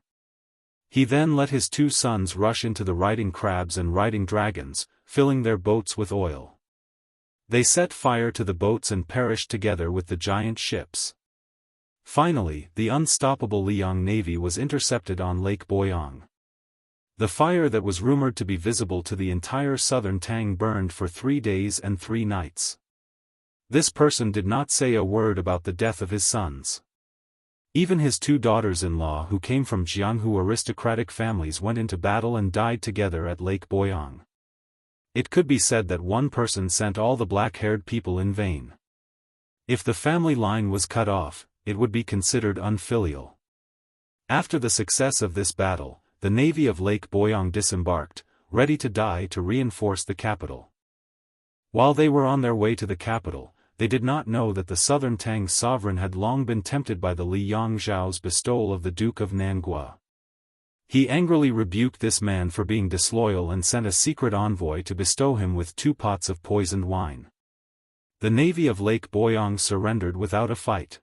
He then let his 2 sons rush into the riding crabs and riding dragons, filling their boats with oil. They set fire to the boats and perished together with the giant ships. Finally, the unstoppable Liang Navy was intercepted on Lake Boyang. The fire that was rumored to be visible to the entire southern Tang burned for 3 days and 3 nights. This person did not say a word about the death of his sons. Even his 2 daughters-in-law who came from Jianghu aristocratic families went into battle and died together at Lake Boyang. It could be said that one person sent all the black-haired people in vain. If the family line was cut off, it would be considered unfilial. After the success of this battle, the navy of Lake Boyang disembarked, ready to die to reinforce the capital. While they were on their way to the capital, they did not know that the southern Tang sovereign had long been tempted by the Li Yangzhao's bestowal of the Duke of Nangua. He angrily rebuked this man for being disloyal and sent a secret envoy to bestow him with 2 pots of poisoned wine. The navy of Lake Boyang surrendered without a fight.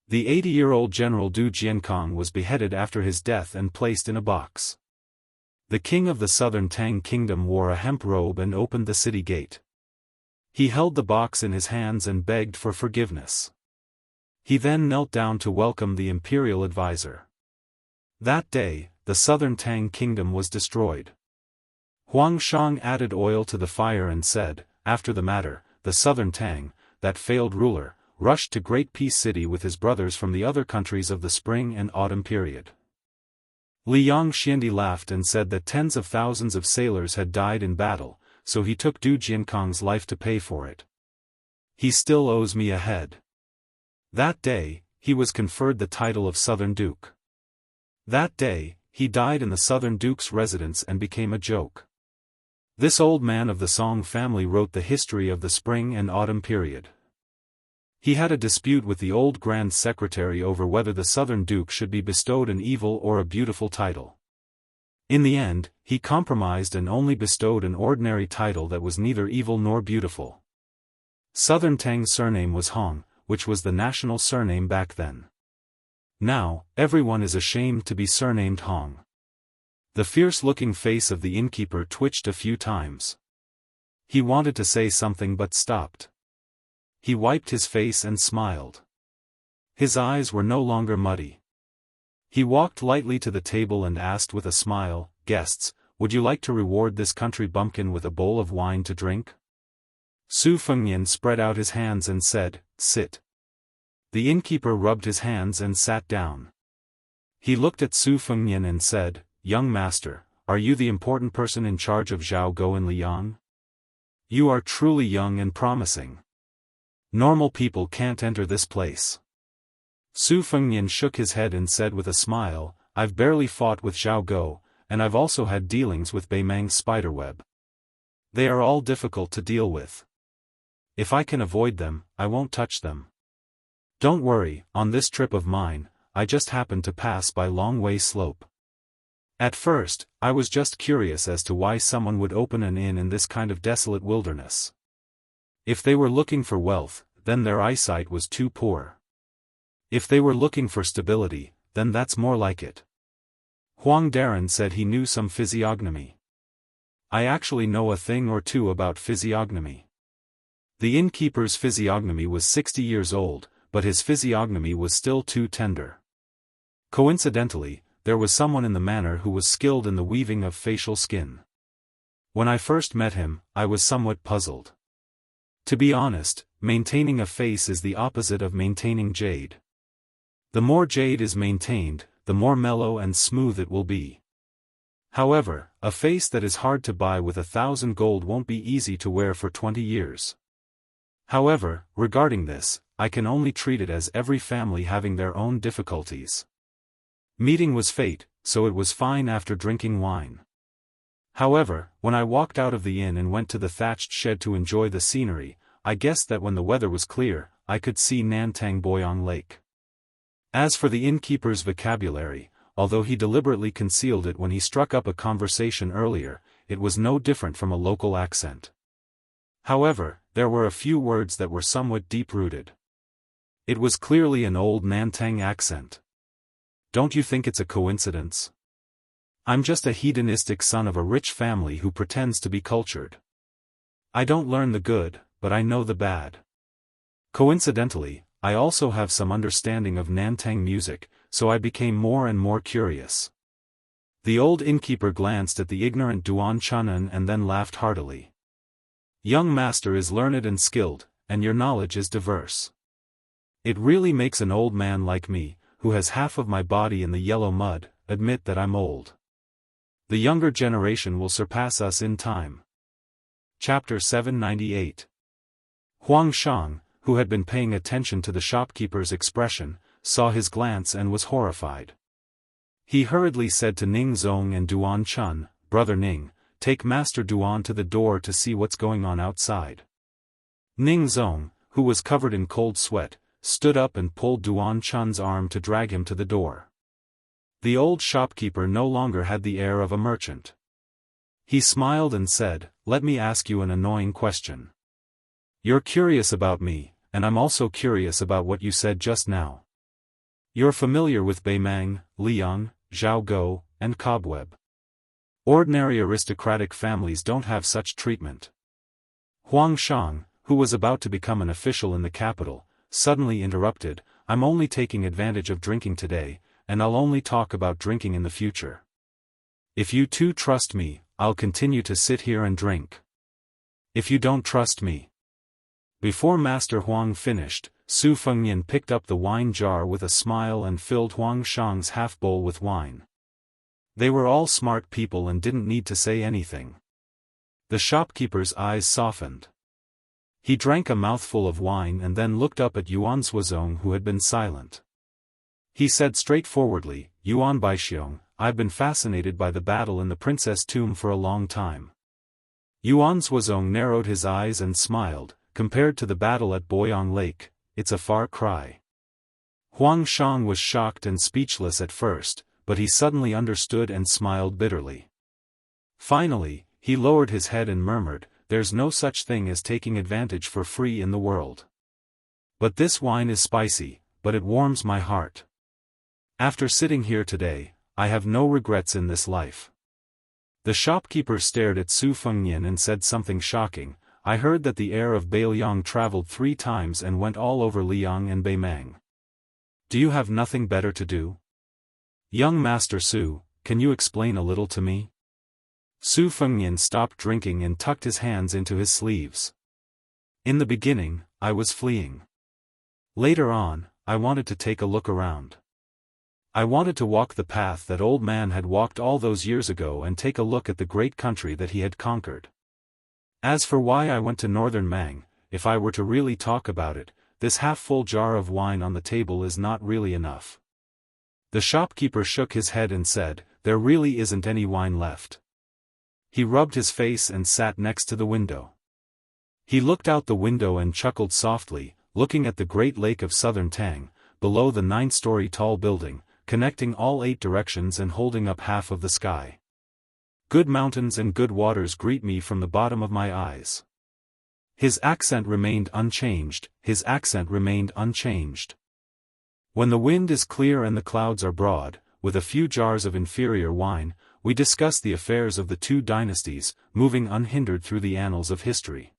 The 80-year-old General Du Jiankong was beheaded after his death and placed in a box. The king of the southern Tang kingdom wore a hemp robe and opened the city gate. He held the box in his hands and begged for forgiveness. He then knelt down to welcome the imperial advisor. That day, the southern Tang kingdom was destroyed. Huang Shang added oil to the fire and said, after the matter, the southern Tang, that failed ruler, rushed to Great Peace City with his brothers from the other countries of the spring and autumn period. Liang Xiandi laughed and said that tens of thousands of sailors had died in battle, so he took Du Jiankong's life to pay for it. He still owes me a head. That day, he was conferred the title of Southern Duke. That day, he died in the Southern Duke's residence and became a joke. This old man of the Song family wrote the history of the spring and autumn period. He had a dispute with the old Grand Secretary over whether the Southern Duke should be bestowed an evil or a beautiful title. In the end, he compromised and only bestowed an ordinary title that was neither evil nor beautiful. Southern Tang's surname was Hong, which was the national surname back then. Now, everyone is ashamed to be surnamed Hong. The fierce-looking face of the innkeeper twitched a few times. He wanted to say something but stopped. He wiped his face and smiled. His eyes were no longer muddy. He walked lightly to the table and asked with a smile, "Guests, would you like to reward this country bumpkin with a bowl of wine to drink?" Su Fengnian spread out his hands and said, "Sit." The innkeeper rubbed his hands and sat down. He looked at Su Fengnian and said, "Young master, are you the important person in charge of Jianghu in Liang? You are truly young and promising. Normal people can't enter this place." Su Fengnian shook his head and said with a smile, "I've barely fought with Jianghu, and I've also had dealings with Beimang's spiderweb. They are all difficult to deal with. If I can avoid them, I won't touch them. Don't worry, on this trip of mine, I just happened to pass by Long Way Slope. At first, I was just curious as to why someone would open an inn in this kind of desolate wilderness. If they were looking for wealth, then their eyesight was too poor. If they were looking for stability, then that's more like it." Huang Daren said he knew some physiognomy. "I actually know a thing or two about physiognomy." The innkeeper's physiognomy was 60 years old, but his physiognomy was still too tender. Coincidentally, there was someone in the manor who was skilled in the weaving of facial skin. When I first met him, I was somewhat puzzled. To be honest, maintaining a face is the opposite of maintaining jade. The more jade is maintained, the more mellow and smooth it will be. However, a face that is hard to buy with 1,000 gold won't be easy to wear for 20 years. However, regarding this, I can only treat it as every family having their own difficulties. Meeting was fate, so it was fine after drinking wine. However, when I walked out of the inn and went to the thatched shed to enjoy the scenery, I guessed that when the weather was clear, I could see Nantang Boyong Lake. As for the innkeeper's vocabulary, although he deliberately concealed it when he struck up a conversation earlier, it was no different from a local accent. However, there were a few words that were somewhat deep-rooted. It was clearly an old Nantang accent. Don't you think it's a coincidence? I'm just a hedonistic son of a rich family who pretends to be cultured. I don't learn the good, but I know the bad. Coincidentally, I also have some understanding of Nantang music, so I became more and more curious. The old innkeeper glanced at the ignorant Duan Chunan and then laughed heartily. "Young master is learned and skilled, and your knowledge is diverse. It really makes an old man like me, who has half of my body in the yellow mud, admit that I'm old. The younger generation will surpass us in time." Chapter 798. Huang Shang, who had been paying attention to the shopkeeper's expression, saw his glance and was horrified. He hurriedly said to Ning Zong and Duan Chun, "Brother Ning, take Master Duan to the door to see what's going on outside." Ning Zong, who was covered in cold sweat, stood up and pulled Duan Chun's arm to drag him to the door. The old shopkeeper no longer had the air of a merchant. He smiled and said, "Let me ask you an annoying question. You're curious about me, and I'm also curious about what you said just now. You're familiar with Beimang, Liang, Jianghu, and Cobweb. Ordinary aristocratic families don't have such treatment." Huang Shang, who was about to become an official in the capital, suddenly interrupted, "I'm only taking advantage of drinking today, and I'll only talk about drinking in the future. If you two trust me, I'll continue to sit here and drink. If you don't trust me..." Before Master Huang finished, Su Fengnian picked up the wine jar with a smile and filled Huang Shang's half-bowl with wine. They were all smart people and didn't need to say anything. The shopkeeper's eyes softened. He drank a mouthful of wine and then looked up at Yuan Zuozong, who had been silent. He said straightforwardly, "Yuan Baixiong, I've been fascinated by the battle in the princess tomb for a long time." Yuan Zuozong narrowed his eyes and smiled. "Compared to the battle at Boyong Lake, it's a far cry." Huang Shang was shocked and speechless at first, but he suddenly understood and smiled bitterly. Finally, he lowered his head and murmured, "There's no such thing as taking advantage for free in the world. But this wine is spicy, but it warms my heart. After sitting here today, I have no regrets in this life." The shopkeeper stared at Su Fengnian and said something shocking, "I heard that the heir of Beiliang traveled 3 times and went all over Liang and Beimang. Do you have nothing better to do?" Young Master Su, can you explain a little to me? Su Fengnian stopped drinking and tucked his hands into his sleeves. In the beginning, I was fleeing. Later on, I wanted to take a look around. I wanted to walk the path that old man had walked all those years ago and take a look at the great country that he had conquered. As for why I went to northern Mang, if I were to really talk about it, this half-full jar of wine on the table is not really enough. The shopkeeper shook his head and said, there really isn't any wine left. He rubbed his face and sat next to the window. He looked out the window and chuckled softly, looking at the great lake of southern Tang, below the 9-story tall building, connecting all 8 directions and holding up half of the sky. Good mountains and good waters greet me from the bottom of my eyes. His accent remained unchanged, When the wind is clear and the clouds are broad, with a few jars of inferior wine, we discuss the affairs of the 2 dynasties, moving unhindered through the annals of history.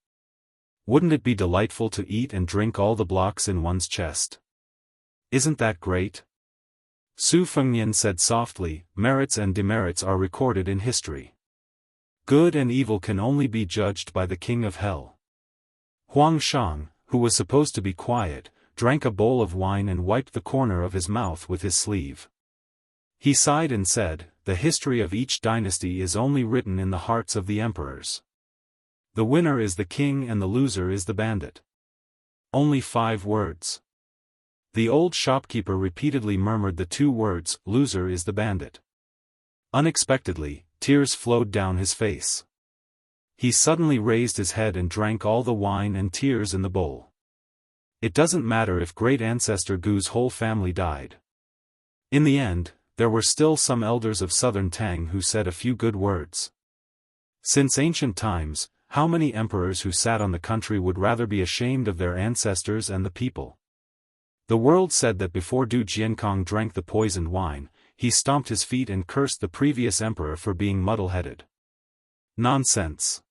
Wouldn't it be delightful to eat and drink all the blocks in one's chest? Isn't that great? Su Fengnian said softly, merits and demerits are recorded in history. Good and evil can only be judged by the king of hell. Huang Shang, who was supposed to be quiet, drank a bowl of wine and wiped the corner of his mouth with his sleeve. He sighed and said, the history of each dynasty is only written in the hearts of the emperors. The winner is the king and the loser is the bandit. Only 5 words. The old shopkeeper repeatedly murmured the 2 words, loser is the bandit. Unexpectedly, tears flowed down his face. He suddenly raised his head and drank all the wine and tears in the bowl. It doesn't matter if great ancestor Gu's whole family died. In the end, there were still some elders of southern Tang who said a few good words. Since ancient times, how many emperors who sat on the country would rather be ashamed of their ancestors and the people? The world said that before Du Jiankong drank the poisoned wine, he stomped his feet and cursed the previous emperor for being muddle-headed. Nonsense.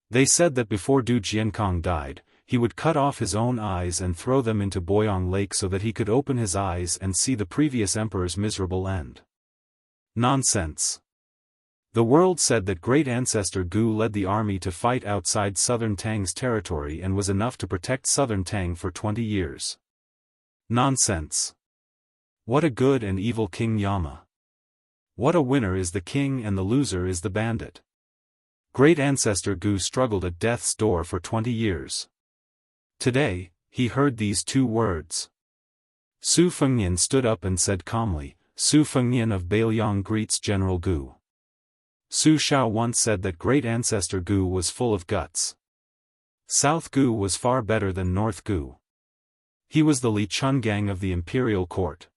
They said that before Du Jiankong died, he would cut off his own eyes and throw them into Boyang Lake so that he could open his eyes and see the previous emperor's miserable end. Nonsense. The world said that great ancestor Gu led the army to fight outside southern Tang's territory and was enough to protect southern Tang for 20 years. Nonsense. What a good and evil King Yama. What a winner is the king and the loser is the bandit. Great ancestor Gu struggled at death's door for 20 years. Today, he heard these 2 words. Su Fengnian stood up and said calmly, Su Fengnian of Bailiang greets General Gu. Su Shao once said that great ancestor Gu was full of guts. South Gu was far better than North Gu. He was the Li Chun Gang of the imperial court.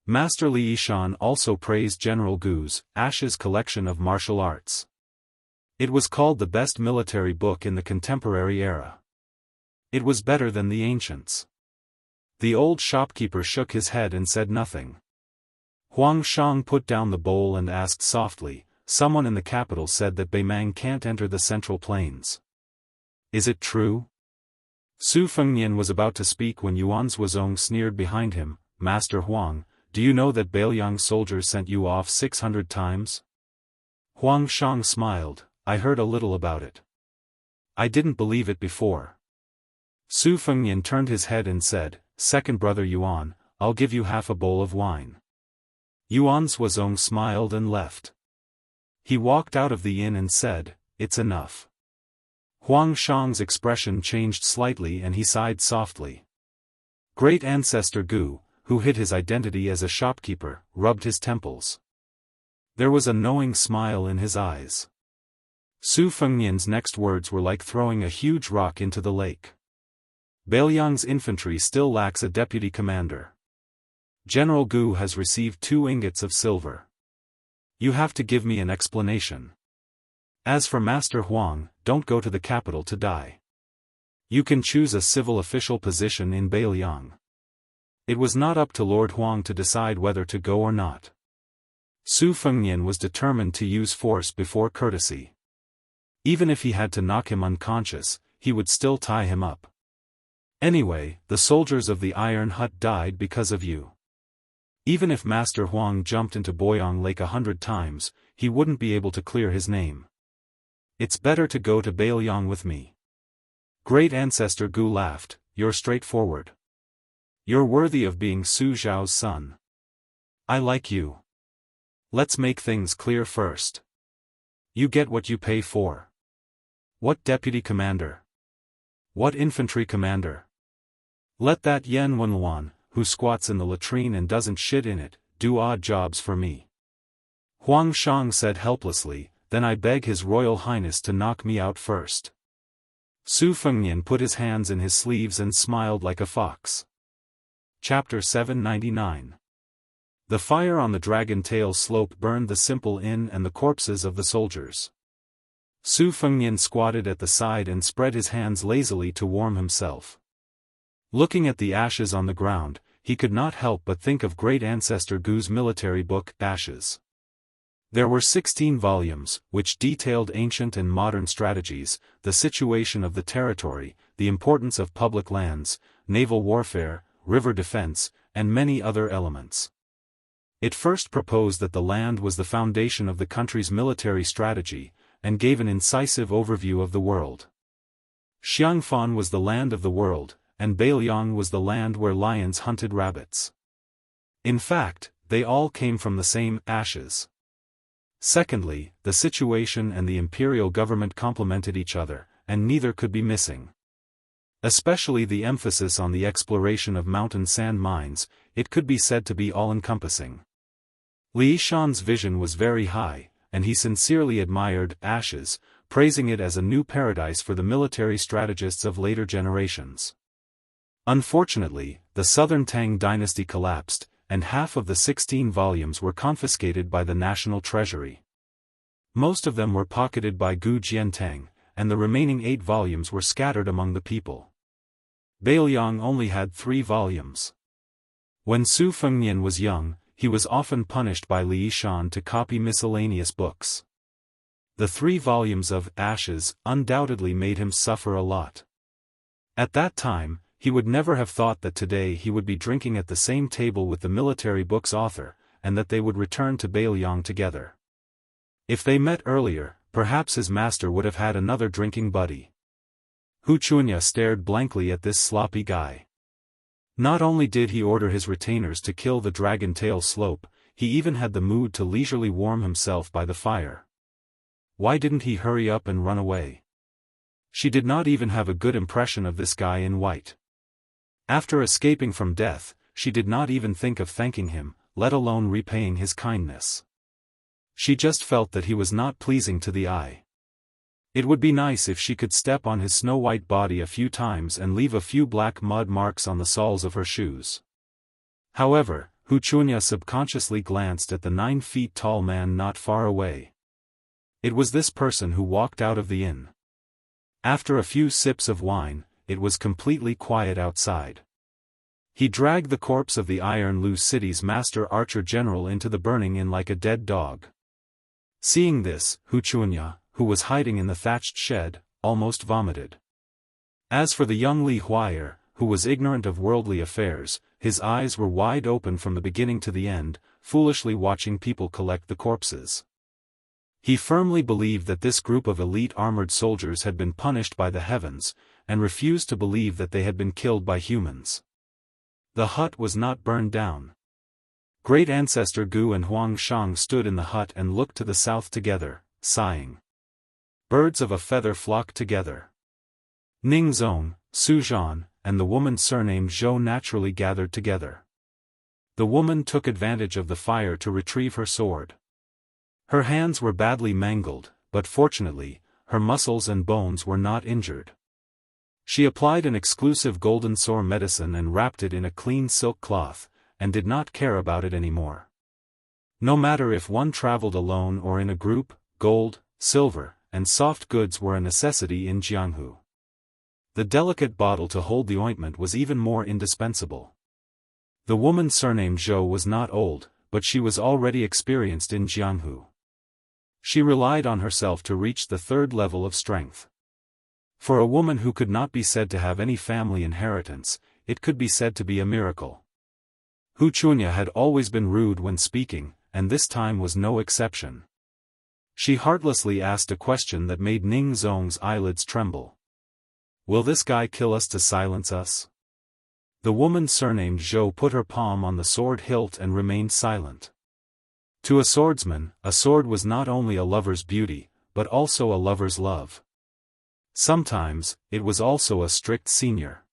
Master Li Yishan also praised General Gu's Ashes collection of martial arts. It was called the best military book in the contemporary era. It was better than the ancients. The old shopkeeper shook his head and said nothing. Huang Shang put down the bowl and asked softly, someone in the capital said that Beimang can't enter the Central Plains. Is it true? Su Fengnian was about to speak when Yuan Zhuozong sneered behind him, Master Huang, do you know that Bailiang soldiers sent you off 600 times? Huang Shang smiled, I heard a little about it. I didn't believe it before. Su Fengnian turned his head and said, Second brother Yuan, I'll give you half a bowl of wine. Yuan Zhuozong smiled and left. He walked out of the inn and said, it's enough. Huang Shang's expression changed slightly and he sighed softly. Great ancestor Gu, who hid his identity as a shopkeeper, rubbed his temples. There was a knowing smile in his eyes. Su Fengnian's next words were like throwing a huge rock into the lake. Bailiang's infantry still lacks a deputy commander. General Gu has received 2 ingots of silver. You have to give me an explanation. As for Master Huang, don't go to the capital to die. You can choose a civil official position in Bailiang. It was not up to Lord Huang to decide whether to go or not. Su Fengnian was determined to use force before courtesy. Even if he had to knock him unconscious, he would still tie him up. Anyway, the soldiers of the Iron Hut died because of you. Even if Master Huang jumped into Boyang Lake 100 times, he wouldn't be able to clear his name. It's better to go to Bailiang with me. Great Ancestor Gu laughed, you're straightforward. You're worthy of being Su Zhao's son. I like you. Let's make things clear first. You get what you pay for. What deputy commander? What infantry commander? Let that Yan Wenluan, who squats in the latrine and doesn't shit in it, do odd jobs for me. Huang Shang said helplessly, then I beg His Royal Highness to knock me out first. Su Fengnian put his hands in his sleeves and smiled like a fox. Chapter 799. The fire on the Dragon Tail slope burned the simple inn and the corpses of the soldiers. Su Fengnian squatted at the side and spread his hands lazily to warm himself. Looking at the ashes on the ground, he could not help but think of Great Ancestor Gu's military book, Ashes. There were 16 volumes, which detailed ancient and modern strategies, the situation of the territory, the importance of public lands, naval warfare, river defense, and many other elements. It first proposed that the land was the foundation of the country's military strategy, and gave an incisive overview of the world. Xiangfan was the land of the world, and Bailiang was the land where lions hunted rabbits. In fact, they all came from the same ashes. Secondly, the situation and the imperial government complemented each other, and neither could be missing. Especially the emphasis on the exploration of mountain sand mines, it could be said to be all-encompassing. Li Shan's vision was very high, and he sincerely admired Ashes, praising it as a new paradise for the military strategists of later generations. Unfortunately, the southern Tang dynasty collapsed, and half of the 16 volumes were confiscated by the national treasury. Most of them were pocketed by Gu Jiantang, and the remaining 8 volumes were scattered among the people. Bailiang only had 3 volumes. When Su Fengnian was young, he was often punished by Li Shan to copy miscellaneous books. The 3 volumes of Ashes undoubtedly made him suffer a lot. At that time, he would never have thought that today he would be drinking at the same table with the military book's author, and that they would return to Bailiang together. If they met earlier, perhaps his master would have had another drinking buddy. Hu Chunya stared blankly at this sloppy guy. Not only did he order his retainers to kill the Dragon Tail slope, he even had the mood to leisurely warm himself by the fire. Why didn't he hurry up and run away? She did not even have a good impression of this guy in white. After escaping from death, she did not even think of thanking him, let alone repaying his kindness. She just felt that he was not pleasing to the eye. It would be nice if she could step on his snow-white body a few times and leave a few black mud marks on the soles of her shoes. However, Hu Chunya subconsciously glanced at the 9-feet-tall man not far away. It was this person who walked out of the inn. After a few sips of wine, it was completely quiet outside. He dragged the corpse of the Iron Lu City's master archer general into the burning inn like a dead dog. Seeing this, Hu Chunya, who was hiding in the thatched shed, almost vomited. As for the young Li Huai'er, who was ignorant of worldly affairs, his eyes were wide open from the beginning to the end, foolishly watching people collect the corpses. He firmly believed that this group of elite armored soldiers had been punished by the heavens, and refused to believe that they had been killed by humans. The hut was not burned down. Great Ancestor Gu and Huang Shang stood in the hut and looked to the south together, sighing. Birds of a feather flocked together. Ning Zong, Su Zhan, and the woman surnamed Zhou naturally gathered together. The woman took advantage of the fire to retrieve her sword. Her hands were badly mangled, but fortunately, her muscles and bones were not injured. She applied an exclusive golden sore medicine and wrapped it in a clean silk cloth, and did not care about it anymore. No matter if one traveled alone or in a group, gold, silver, and soft goods were a necessity in Jianghu. The delicate bottle to hold the ointment was even more indispensable. The woman surnamed Zhou was not old, but she was already experienced in Jianghu. She relied on herself to reach the 3rd level of strength. For a woman who could not be said to have any family inheritance, it could be said to be a miracle. Hu Chunya had always been rude when speaking, and this time was no exception. She heartlessly asked a question that made Ning Zong's eyelids tremble. "Will this guy kill us to silence us?" The woman surnamed Zhou put her palm on the sword hilt and remained silent. To a swordsman, a sword was not only a lover's beauty, but also a lover's love. Sometimes, it was also a strict senior.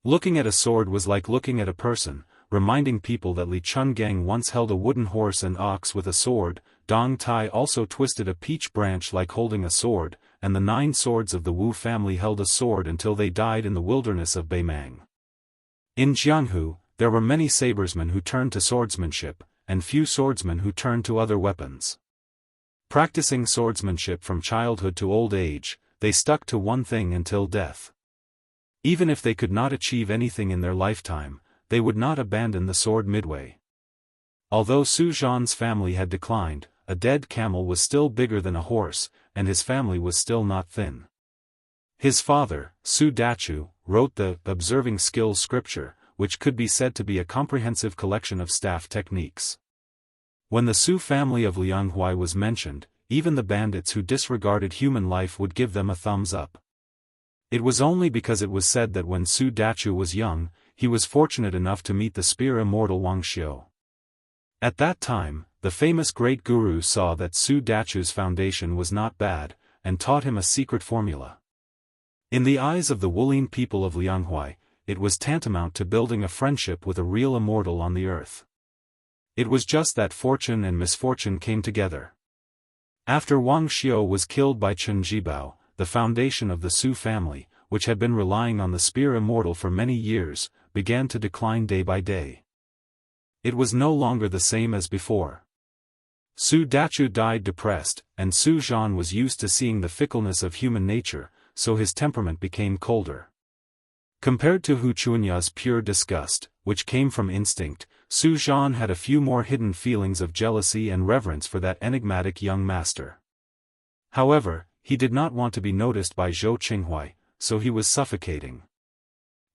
Looking at a sword was like looking at a person, reminding people that Li Chungang once held a wooden horse and ox with a sword. Dong Tai also twisted a peach branch like holding a sword, and the 9 swords of the Wu family held a sword until they died in the wilderness of Beimang. In Jianghu, there were many sabersmen who turned to swordsmanship, and few swordsmen who turned to other weapons. Practicing swordsmanship from childhood to old age, they stuck to one thing until death. Even if they could not achieve anything in their lifetime, they would not abandon the sword midway. Although Su Zhan's family had declined, a dead camel was still bigger than a horse, and his family was still not thin. His father, Su Dachu, wrote the Observing Skills scripture, which could be said to be a comprehensive collection of staff techniques. When the Su family of Lianghuai was mentioned, even the bandits who disregarded human life would give them a thumbs up. It was only because it was said that when Su Dachu was young, he was fortunate enough to meet the spear immortal Wang Xiu. At that time, the famous great guru saw that Su Dachu's foundation was not bad, and taught him a secret formula. In the eyes of the Wulin people of Lianghuai, it was tantamount to building a friendship with a real immortal on the earth. It was just that fortune and misfortune came together. After Wang Xiu was killed by Chen Jibao, the foundation of the Su family, which had been relying on the spear immortal for many years, began to decline day by day. It was no longer the same as before. Su Dachu died depressed, and Su Zhan was used to seeing the fickleness of human nature, so his temperament became colder. Compared to Hu Chunya's pure disgust, which came from instinct, Su Zhan had a few more hidden feelings of jealousy and reverence for that enigmatic young master. However, he did not want to be noticed by Zhou Qinghuai, so he was suffocating.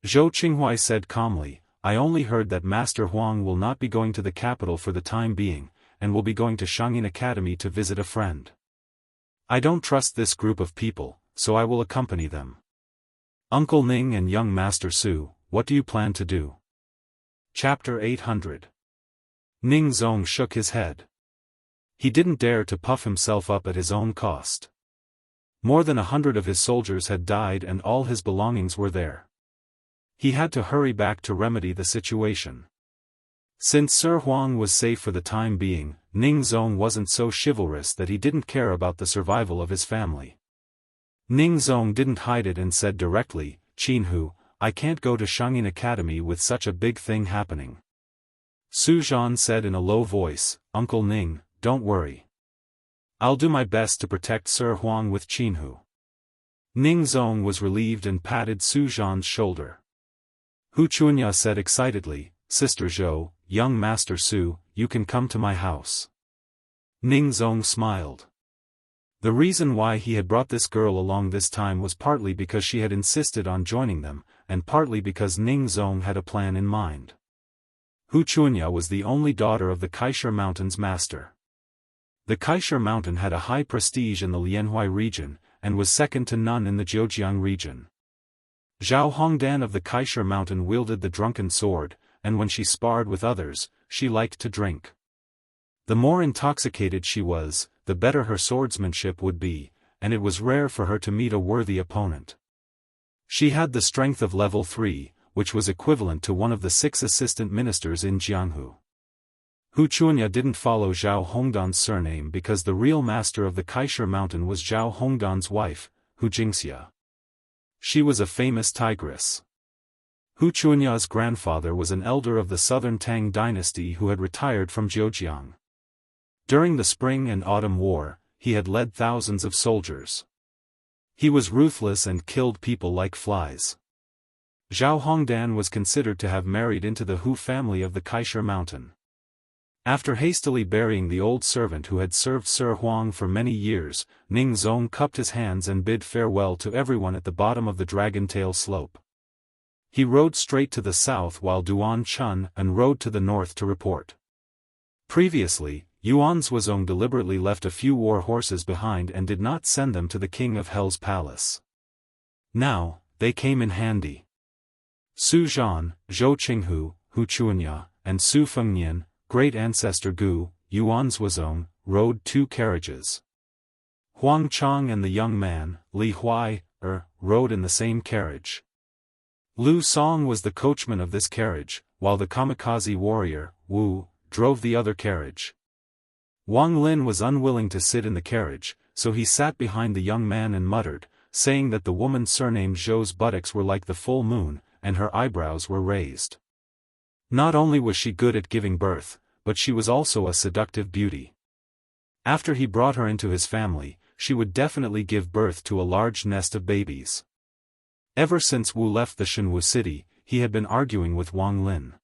Zhou Qinghuai said calmly, "I only heard that Master Huang will not be going to the capital for the time being, and will be going to Shangyin Academy to visit a friend. I don't trust this group of people, so I will accompany them. Uncle Ning and young Master Su, what do you plan to do?" Chapter 800. Ning Zong shook his head. He didn't dare to puff himself up at his own cost. More than 100 of his soldiers had died and all his belongings were there. He had to hurry back to remedy the situation. Since Sir Huang was safe for the time being, Ning Zong wasn't so chivalrous that he didn't care about the survival of his family. Ning Zong didn't hide it and said directly, "Qinhu, I can't go to Shangyin Academy with such a big thing happening." Su Zhan said in a low voice, "Uncle Ning, don't worry. I'll do my best to protect Sir Huang with Qinhu." Ning Zong was relieved and patted Su Zhan's shoulder. Hu Chunya said excitedly, "Sister Zhou, young Master Su, you can come to my house." Ning Zong smiled. The reason why he had brought this girl along this time was partly because she had insisted on joining them, and partly because Ning Zong had a plan in mind. Hu Chunya was the only daughter of the Kaisher Mountain's master. The Kaisher Mountain had a high prestige in the Lianhuai region, and was second to none in the Zhejiang region. Zhao Hongdan of the Kaisher Mountain wielded the drunken sword, and when she sparred with others, she liked to drink. The more intoxicated she was, the better her swordsmanship would be, and it was rare for her to meet a worthy opponent. She had the strength of level 3, which was equivalent to one of the 6 assistant ministers in Jianghu. Hu Chunya didn't follow Zhao Hongdan's surname because the real master of the Kaisher Mountain was Zhao Hongdan's wife, Hu Jingxia. She was a famous tigress. Hu Chunya's grandfather was an elder of the southern Tang dynasty who had retired from Zhejiang. During the Spring and Autumn War, he had led thousands of soldiers. He was ruthless and killed people like flies. Zhao Hongdan was considered to have married into the Hu family of the Kaisher Mountain. After hastily burying the old servant who had served Sir Huang for many years, Ning Zong cupped his hands and bid farewell to everyone at the bottom of the Dragon Tail slope. He rode straight to the south while Duan Chun and rode to the north to report. Previously, Yuan Zhuozong deliberately left a few war horses behind and did not send them to the king of Hell's palace. Now, they came in handy. Su Zhan, Zhou Qinghu, Hu Chuanya, and Su Fengnian, great ancestor Gu, Yuan Zhuozong, rode 2 carriages. Huang Chang and the young man, Li Huai, rode in the same carriage. Lu Song was the coachman of this carriage, while the kamikaze warrior, Wu, drove the other carriage. Wang Lin was unwilling to sit in the carriage, so he sat behind the young man and muttered, saying that the woman surnamed Zhou's buttocks were like the full moon, and her eyebrows were raised. Not only was she good at giving birth, but she was also a seductive beauty. After he brought her into his family, she would definitely give birth to a large nest of babies. Ever since Wu left the Shenwu city, he had been arguing with Wang Lin.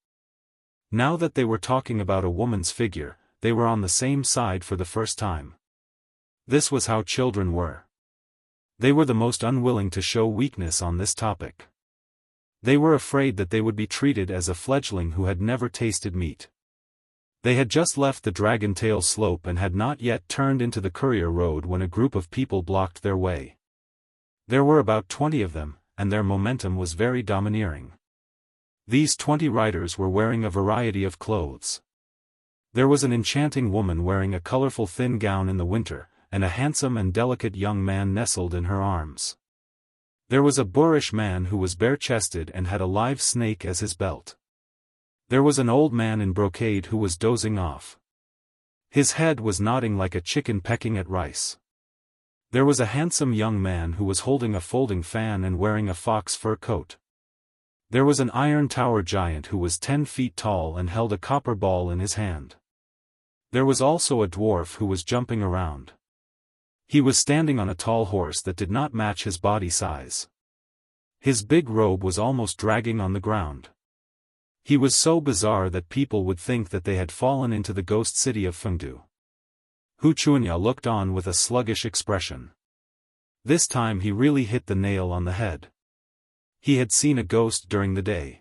Now that they were talking about a woman's figure, they were on the same side for the first time. This was how children were. They were the most unwilling to show weakness on this topic. They were afraid that they would be treated as a fledgling who had never tasted meat. They had just left the Dragon Tail slope and had not yet turned into the courier road when a group of people blocked their way. There were about 20 of them, and their momentum was very domineering. These 20 riders were wearing a variety of clothes. There was an enchanting woman wearing a colorful thin gown in the winter, and a handsome and delicate young man nestled in her arms. There was a boorish man who was bare-chested and had a live snake as his belt. There was an old man in brocade who was dozing off. His head was nodding like a chicken pecking at rice. There was a handsome young man who was holding a folding fan and wearing a fox fur coat. There was an iron tower giant who was 10 feet tall and held a copper ball in his hand. There was also a dwarf who was jumping around. He was standing on a tall horse that did not match his body size. His big robe was almost dragging on the ground. He was so bizarre that people would think that they had fallen into the ghost city of Fengdu. Hu Chuanya looked on with a sluggish expression. This time he really hit the nail on the head. He had seen a ghost during the day.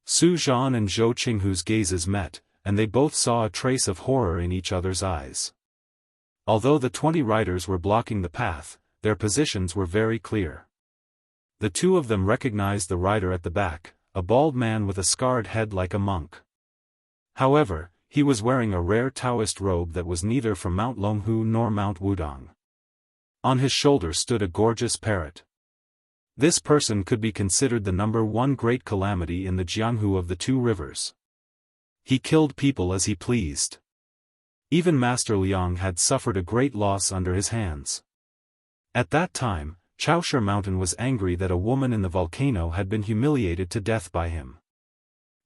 Su Zhan and Zhou Qinghu's gazes met, and they both saw a trace of horror in each other's eyes. Although the 20 riders were blocking the path, their positions were very clear. The 2 of them recognized the rider at the back, a bald man with a scarred head like a monk. However, he was wearing a rare Daoist robe that was neither from Mount Longhu nor Mount Wudong. On his shoulder stood a gorgeous parrot. This person could be considered the #1 great calamity in the Jianghu of the 2 rivers. He killed people as he pleased. Even Master Liang had suffered a great loss under his hands. At that time, Chaosher Mountain was angry that a woman in the volcano had been humiliated to death by him.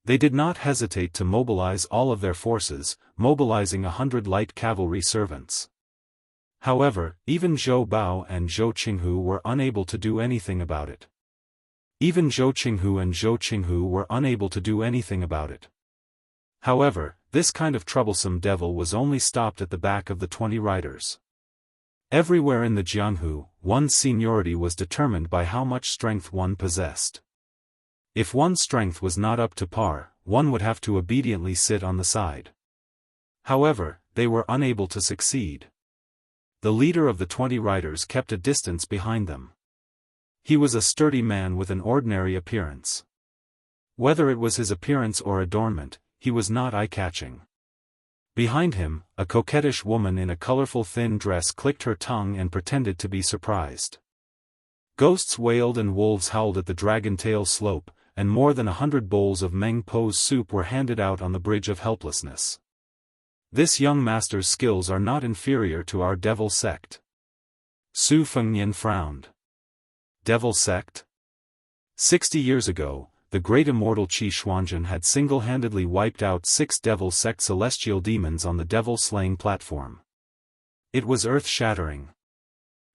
They did not hesitate to mobilize all of their forces, mobilizing 100 light cavalry servants. However, even Zhou Bao and Zhou Qinghu were unable to do anything about it. However, this kind of troublesome devil was only stopped at the back of the 20 riders. Everywhere in the Jianghu, one's seniority was determined by how much strength one possessed. If one's strength was not up to par, one would have to obediently sit on the side. However, they were unable to succeed. The leader of the 20 riders kept a distance behind them. He was a sturdy man with an ordinary appearance. Whether it was his appearance or adornment, he was not eye-catching. Behind him, a coquettish woman in a colorful thin dress clicked her tongue and pretended to be surprised. Ghosts wailed and wolves howled at the Dragon Tail slope, and more than 100 bowls of Meng Po's soup were handed out on the Bridge of Helplessness. This young master's skills are not inferior to our devil sect. Su Fengnian frowned. Devil sect? 60 years ago, the great immortal Qi Xuanzhen had single-handedly wiped out 6 devil sect celestial demons on the devil-slaying platform. It was earth-shattering.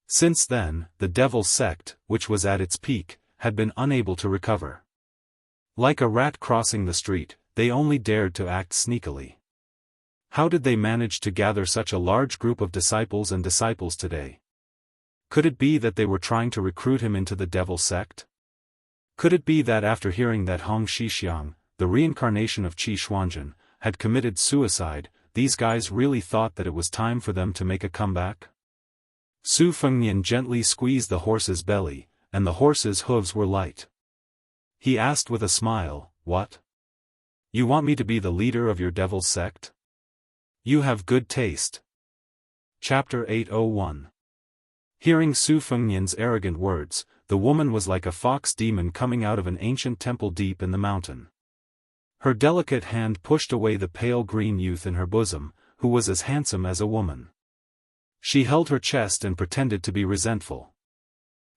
Since then, the devil sect, which was at its peak, had been unable to recover. Like a rat crossing the street, they only dared to act sneakily. How did they manage to gather such a large group of disciples and disciples today? Could it be that they were trying to recruit him into the devil sect? Could it be that after hearing that Hong Shixiang, the reincarnation of Qi Xuanjun, had committed suicide, these guys really thought that it was time for them to make a comeback? Su Fengnian gently squeezed the horse's belly, and the horse's hooves were light. He asked with a smile, "What? You want me to be the leader of your devil's sect? You have good taste." Chapter 801. Hearing Su Fengnian's arrogant words, the woman was like a fox demon coming out of an ancient temple deep in the mountain. Her delicate hand pushed away the pale green youth in her bosom, who was as handsome as a woman. She held her chest and pretended to be resentful.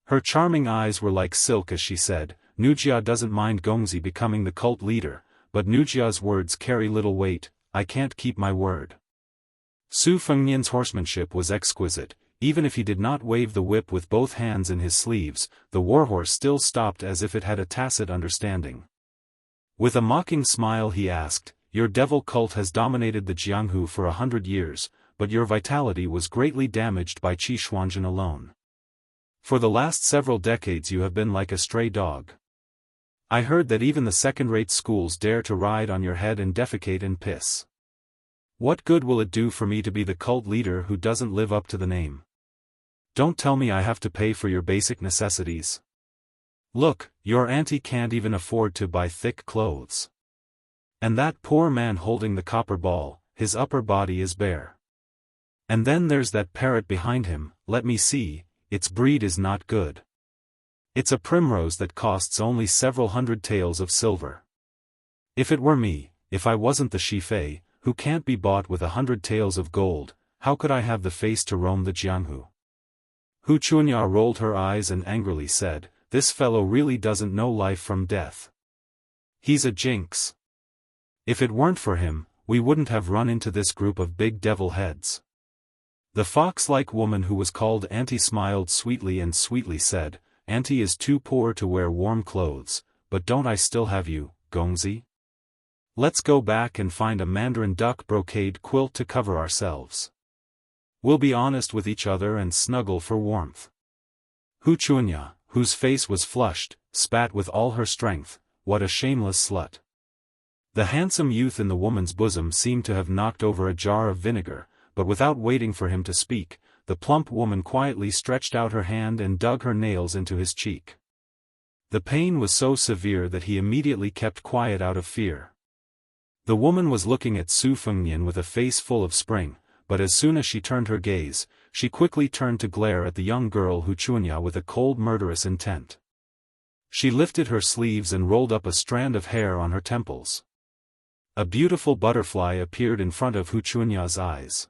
Her charming eyes were like silk as she said, "Nujia doesn't mind Gongzi becoming the cult leader, but Nujia's words carry little weight. I can't keep my word." Su Fengnian's horsemanship was exquisite. Even if he did not wave the whip with both hands in his sleeves, the warhorse still stopped as if it had a tacit understanding. With a mocking smile he asked, "Your devil cult has dominated the Jianghu for 100 years, but your vitality was greatly damaged by Qi Xuanjun alone. For the last several decades you have been like a stray dog. I heard that even the second-rate schools dare to ride on your head and defecate and piss. What good will it do for me to be the cult leader who doesn't live up to the name? Don't tell me I have to pay for your basic necessities. Look, your auntie can't even afford to buy thick clothes. And that poor man holding the copper ball, his upper body is bare. And then there's that parrot behind him, let me see, its breed is not good. It's a primrose that costs only several hundred taels of silver. If it were me, if I wasn't the Shifei, who can't be bought with 100 taels of gold, how could I have the face to roam the Jianghu?" Hu Chunya rolled her eyes and angrily said, "This fellow really doesn't know life from death. He's a jinx. If it weren't for him, we wouldn't have run into this group of big devil heads." The fox-like woman who was called Auntie smiled sweetly and sweetly said, "Auntie is too poor to wear warm clothes, but don't I still have you, Gongzi? Let's go back and find a mandarin duck brocade quilt to cover ourselves. We'll be honest with each other and snuggle for warmth." Hu Chunya, whose face was flushed, spat with all her strength, "What a shameless slut." The handsome youth in the woman's bosom seemed to have knocked over a jar of vinegar, but without waiting for him to speak, the plump woman quietly stretched out her hand and dug her nails into his cheek. The pain was so severe that he immediately kept quiet out of fear. The woman was looking at Su Fengnian with a face full of spring, but as soon as she turned her gaze, she quickly turned to glare at the young girl Hu Chunya with a cold murderous intent. She lifted her sleeves and rolled up a strand of hair on her temples. A beautiful butterfly appeared in front of Hu Chunya's eyes.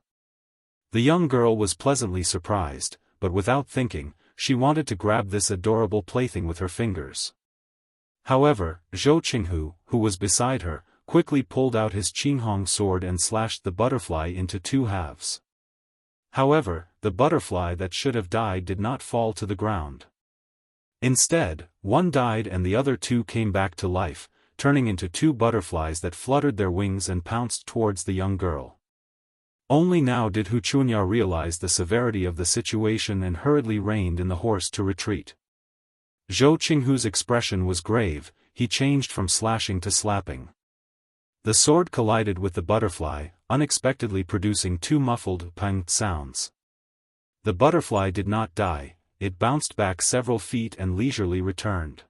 The young girl was pleasantly surprised, but without thinking, she wanted to grab this adorable plaything with her fingers. However, Zhou Qinghu, who was beside her, quickly pulled out his Qinghong sword and slashed the butterfly into 2 halves. However, the butterfly that should have died did not fall to the ground. Instead, one died and the other 2 came back to life, turning into 2 butterflies that fluttered their wings and pounced towards the young girl. Only now did Hu Chunya realize the severity of the situation and hurriedly reined in the horse to retreat. Zhou Qinghu's expression was grave, he changed from slashing to slapping. The sword collided with the butterfly, unexpectedly producing 2 muffled pang sounds. The butterfly did not die, it bounced back several feet and leisurely returned.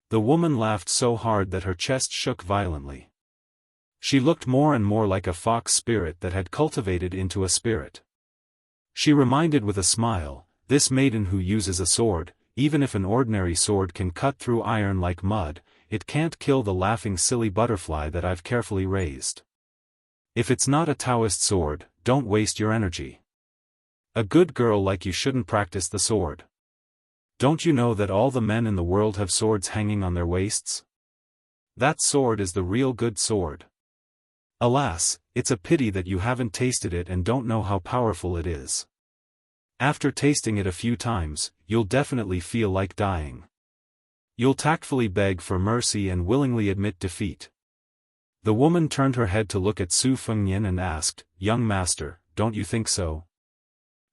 The woman laughed so hard that her chest shook violently. She looked more and more like a fox spirit that had cultivated into a spirit. She reminded with a smile, "This maiden who uses a sword, even if an ordinary sword can cut through iron like mud, it can't kill the laughing silly butterfly that I've carefully raised. If it's not a Daoist sword, don't waste your energy. A good girl like you shouldn't practice the sword. Don't you know that all the men in the world have swords hanging on their waists? That sword is the real good sword. Alas, it's a pity that you haven't tasted it and don't know how powerful it is. After tasting it a few times, you'll definitely feel like dying. You'll tactfully beg for mercy and willingly admit defeat." The woman turned her head to look at Su Fengnian and asked, "Young master, don't you think so?"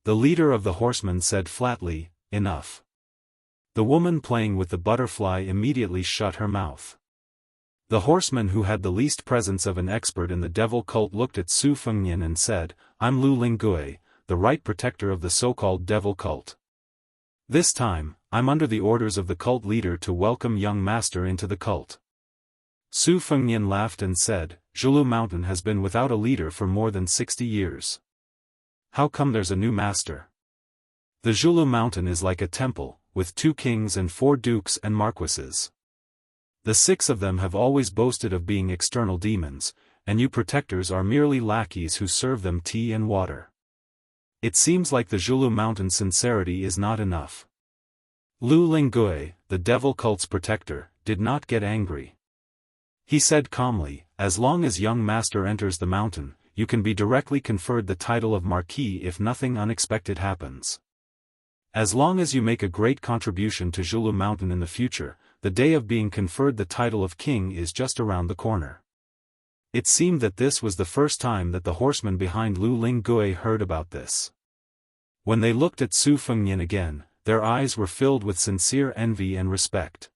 The leader of the horsemen said flatly, "Enough. The woman playing with the butterfly immediately shut her mouth. The horseman who had the least presence of an expert in the devil cult looked at Su Fengnian and said, "I'm Lu Linggui, the right protector of the so-called devil cult. This time, I'm under the orders of the cult leader to welcome young master into the cult." Su Fengnian laughed and said, "Zhulu Mountain has been without a leader for more than 60 years. How come there's a new master? The Zhulu Mountain is like a temple, with 2 kings and 4 dukes and marquises. The 6 of them have always boasted of being external demons, and you protectors are merely lackeys who serve them tea and water. It seems like the Zhulu Mountain's sincerity is not enough." Lu Linggui, the devil cult's protector, did not get angry. He said calmly, "As long as young master enters the mountain, you can be directly conferred the title of Marquis if nothing unexpected happens. As long as you make a great contribution to Zhulu Mountain in the future, the day of being conferred the title of King is just around the corner." It seemed that this was the first time that the horsemen behind Lu Linggui heard about this. When they looked at Su Fengnian again, their eyes were filled with sincere envy and respect.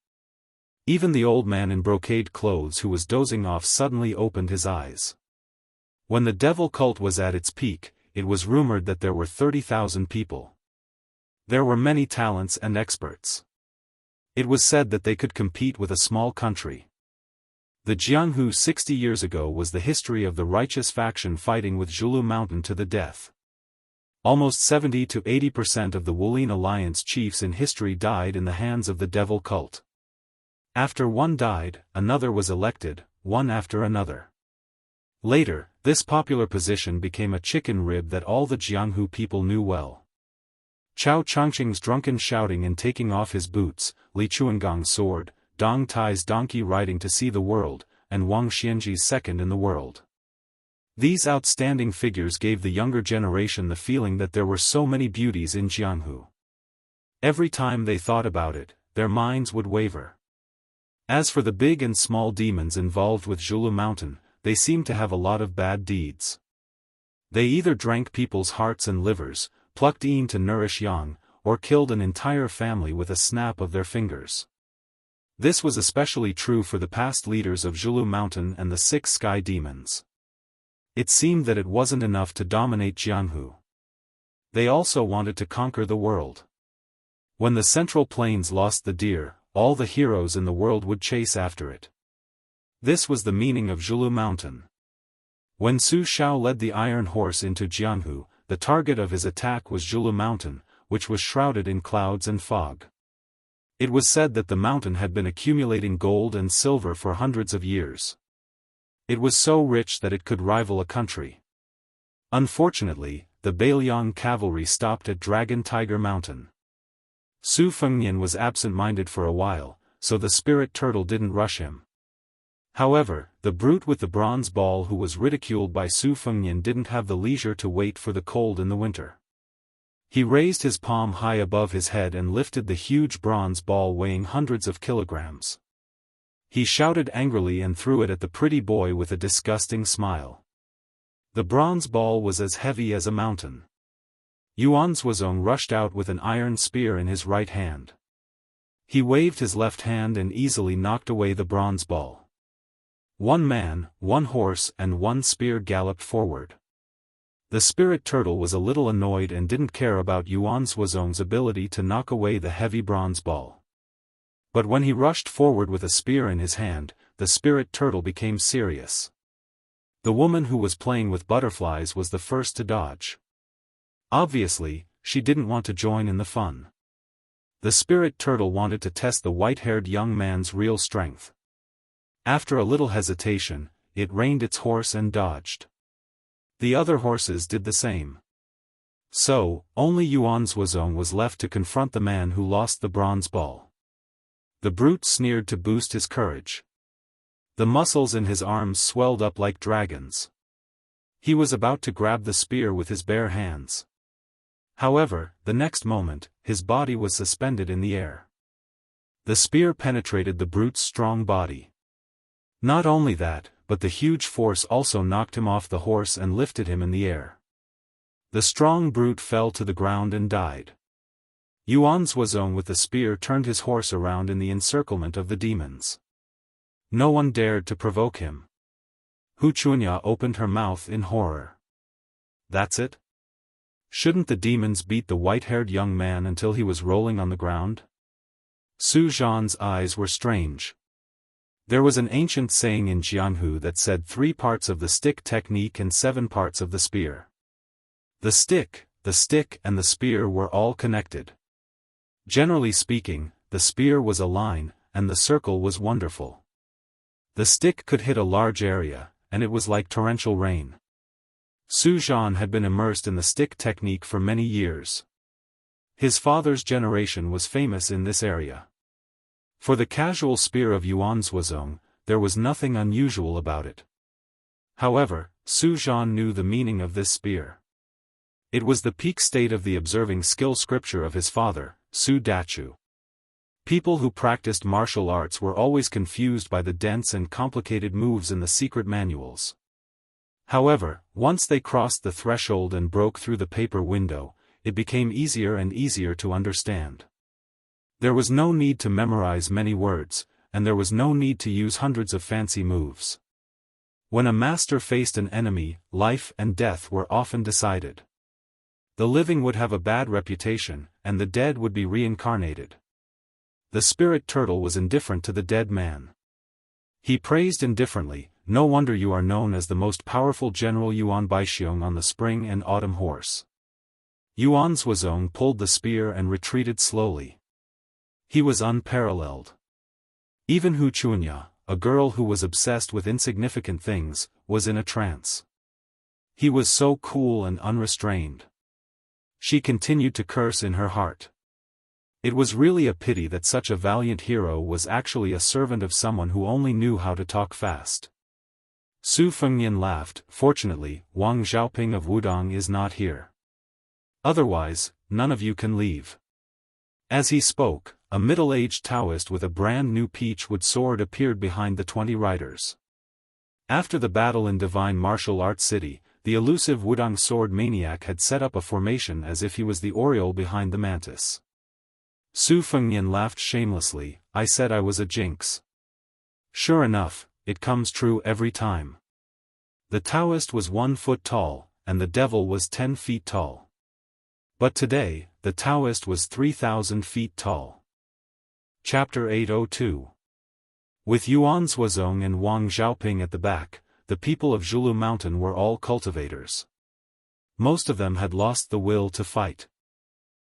Even the old man in brocade clothes who was dozing off suddenly opened his eyes. When the devil cult was at its peak, it was rumored that there were 30,000 people. There were many talents and experts. It was said that they could compete with a small country. The Jianghu 60 years ago was the history of the righteous faction fighting with Zhulu Mountain to the death. Almost 70 to 80% of the Wulin Alliance chiefs in history died in the hands of the devil cult. After one died, another was elected, one after another. Later, this popular position became a chicken rib that all the Jianghu people knew well. Chao Changqing's drunken shouting and taking off his boots, Li Chuangong's sword, Dong Tai's donkey riding to see the world, and Wang Xianji's second in the world. These outstanding figures gave the younger generation the feeling that there were so many beauties in Jianghu. Every time they thought about it, their minds would waver. As for the big and small demons involved with Zhulu Mountain, they seemed to have a lot of bad deeds. They either drank people's hearts and livers, plucked yin to nourish yang, or killed an entire family with a snap of their fingers. This was especially true for the past leaders of Zhulu Mountain and the 6 sky demons. It seemed that it wasn't enough to dominate Jianghu. They also wanted to conquer the world. When the Central Plains lost the deer, all the heroes in the world would chase after it. This was the meaning of Zhulu Mountain. When Su Shao led the iron horse into Jianghu, the target of his attack was Zhulu Mountain, which was shrouded in clouds and fog. It was said that the mountain had been accumulating gold and silver for hundreds of years. It was so rich that it could rival a country. Unfortunately, the Bailiang cavalry stopped at Dragon Tiger Mountain. Su Fengnian was absent-minded for a while, so the spirit turtle didn't rush him. However, the brute with the bronze ball who was ridiculed by Su Fengnian didn't have the leisure to wait for the cold in the winter. He raised his palm high above his head and lifted the huge bronze ball weighing hundreds of kilograms. He shouted angrily and threw it at the pretty boy with a disgusting smile. The bronze ball was as heavy as a mountain. Yuan Zhuozong rushed out with an iron spear in his right hand. He waved his left hand and easily knocked away the bronze ball. One man, one horse and one spear galloped forward. The spirit turtle was a little annoyed and didn't care about Yuan Zhuozong's ability to knock away the heavy bronze ball. But when he rushed forward with a spear in his hand, the spirit turtle became serious. The woman who was playing with butterflies was the first to dodge. Obviously, she didn't want to join in the fun. The spirit turtle wanted to test the white-haired young man's real strength. After a little hesitation, it reined its horse and dodged. The other horses did the same. So, only Yuan Zhuozong was left to confront the man who lost the bronze ball. The brute sneered to boost his courage. The muscles in his arms swelled up like dragons. He was about to grab the spear with his bare hands. However, the next moment, his body was suspended in the air. The spear penetrated the brute's strong body. Not only that, but the huge force also knocked him off the horse and lifted him in the air. The strong brute fell to the ground and died. Yuanzhuazong with the spear turned his horse around in the encirclement of the demons. No one dared to provoke him. Hu Chunya opened her mouth in horror. That's it? Shouldn't the demons beat the white-haired young man until he was rolling on the ground? Su Zhan's eyes were strange. There was an ancient saying in Jianghu that said 3 parts of the stick technique and 7 parts of the spear. The stick, and the spear were all connected. Generally speaking, the spear was a line, and the circle was wonderful. The stick could hit a large area, and it was like torrential rain. Su Zhan had been immersed in the stick technique for many years. His father's generation was famous in this area. For the casual spear of Yuanzhuazong, there was nothing unusual about it. However, Su Zhan knew the meaning of this spear. It was the peak state of the observing skill scripture of his father, Su Dachu. People who practiced martial arts were always confused by the dense and complicated moves in the secret manuals. However, once they crossed the threshold and broke through the paper window, it became easier and easier to understand. There was no need to memorize many words, and there was no need to use hundreds of fancy moves. When a master faced an enemy, life and death were often decided. The living would have a bad reputation, and the dead would be reincarnated. The spirit turtle was indifferent to the dead man. He praised indifferently, "No wonder you are known as the most powerful General Yuan Baixiong on the spring and autumn horse." Yuanzhuazong pulled the spear and retreated slowly. He was unparalleled. Even Hu Chunya, a girl who was obsessed with insignificant things, was in a trance. He was so cool and unrestrained. She continued to curse in her heart. It was really a pity that such a valiant hero was actually a servant of someone who only knew how to talk fast. Su Fengnian laughed. "Fortunately, Wang Xiaoping of Wudong is not here. Otherwise, none of you can leave." As he spoke, a middle-aged Taoist with a brand new peach-wood sword appeared behind the 20 riders. After the battle in Divine Martial Arts City, the elusive Wudong sword maniac had set up a formation as if he was the oriole behind the mantis. Su Fengnian laughed shamelessly. "I said I was a jinx. Sure enough, it comes true every time." The Taoist was 1 foot tall, and the devil was 10 feet tall. But today, the Taoist was 3,000 feet tall. Chapter 802. With Yuanzhuazong and Wang Xiaoping at the back, the people of Zhulu Mountain were all cultivators. Most of them had lost the will to fight.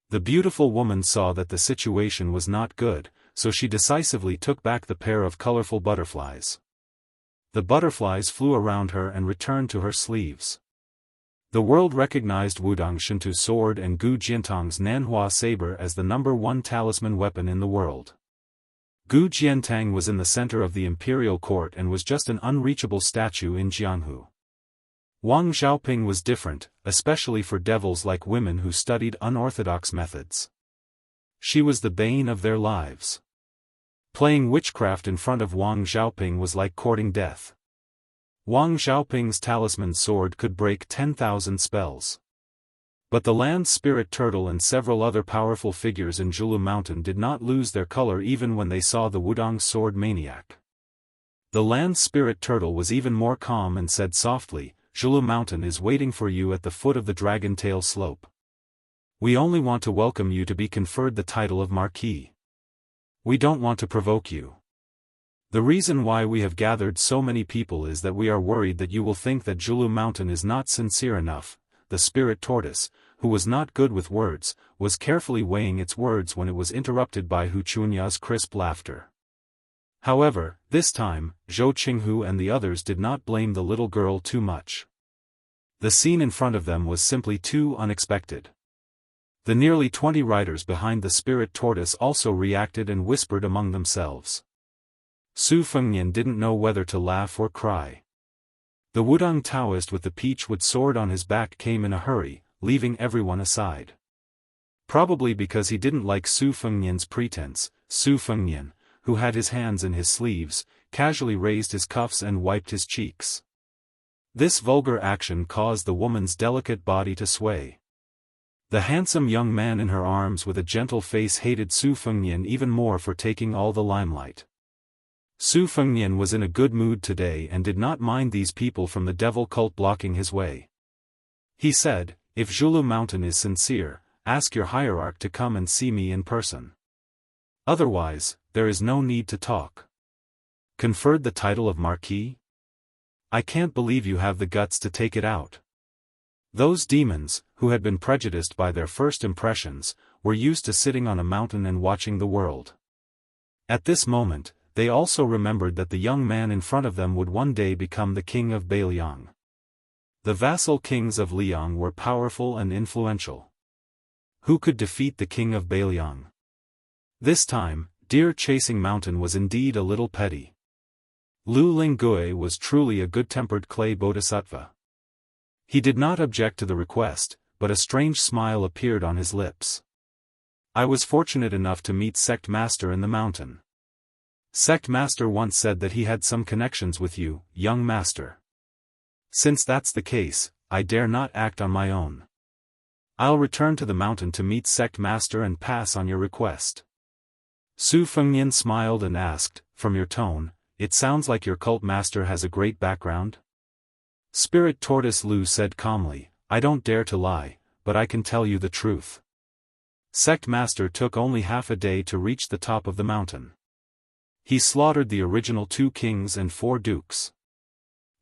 The beautiful woman saw that the situation was not good, so she decisively took back the pair of colorful butterflies. The butterflies flew around her and returned to her sleeves. The world recognized Wudong Shintu sword and Gu Jiantang's Nanhua saber as the #1 talisman weapon in the world. Gu Jiantang was in the center of the imperial court and was just an unreachable statue in Jianghu. Wang Xiaoping was different, especially for devils like women who studied unorthodox methods. She was the bane of their lives. Playing witchcraft in front of Wang Xiaoping was like courting death. Wang Xiaoping's talisman sword could break 10,000 spells. But the land spirit turtle and several other powerful figures in Zhulu Mountain did not lose their color even when they saw the Wudong sword maniac. The land spirit turtle was even more calm and said softly, "Zhulu Mountain is waiting for you at the foot of the Dragon Tail slope. We only want to welcome you to be conferred the title of Marquis. We don't want to provoke you. The reason why we have gathered so many people is that we are worried that you will think that Zhulu Mountain is not sincere enough." The spirit tortoise, who was not good with words, was carefully weighing its words when it was interrupted by Hu Chunya's crisp laughter. However, this time, Zhou Qinghu and the others did not blame the little girl too much. The scene in front of them was simply too unexpected. The nearly 20 riders behind the spirit tortoise also reacted and whispered among themselves. Su Fengnian didn't know whether to laugh or cry. The Wudong Taoist with the peach-wood sword on his back came in a hurry, leaving everyone aside. Probably because he didn't like Su Fengnian's pretense, Su Fengnian, who had his hands in his sleeves, casually raised his cuffs and wiped his cheeks. This vulgar action caused the woman's delicate body to sway. The handsome young man in her arms with a gentle face hated Su Fengnian even more for taking all the limelight. Su Fengnian was in a good mood today and did not mind these people from the devil cult blocking his way. He said, "If Zhulu Mountain is sincere, ask your hierarch to come and see me in person. Otherwise, there is no need to talk." Conferred the title of Marquis? I can't believe you have the guts to take it out. Those demons, who had been prejudiced by their first impressions, were used to sitting on a mountain and watching the world. At this moment, they also remembered that the young man in front of them would one day become the king of Beiliang. The vassal kings of Liang were powerful and influential. Who could defeat the king of Beiliang? This time, deer-chasing mountain was indeed a little petty. Lu Lingui was truly a good-tempered clay bodhisattva. He did not object to the request, but a strange smile appeared on his lips. I was fortunate enough to meet Sect Master in the mountain. Sect Master once said that he had some connections with you, young master. Since that's the case, I dare not act on my own. I'll return to the mountain to meet Sect Master and pass on your request. Su Fengnian smiled and asked, from your tone, it sounds like your cult master has a great background? Spirit Tortoise Lu said calmly, I don't dare to lie, but I can tell you the truth. Sect Master took only half a day to reach the top of the mountain. He slaughtered the original 2 kings and 4 dukes.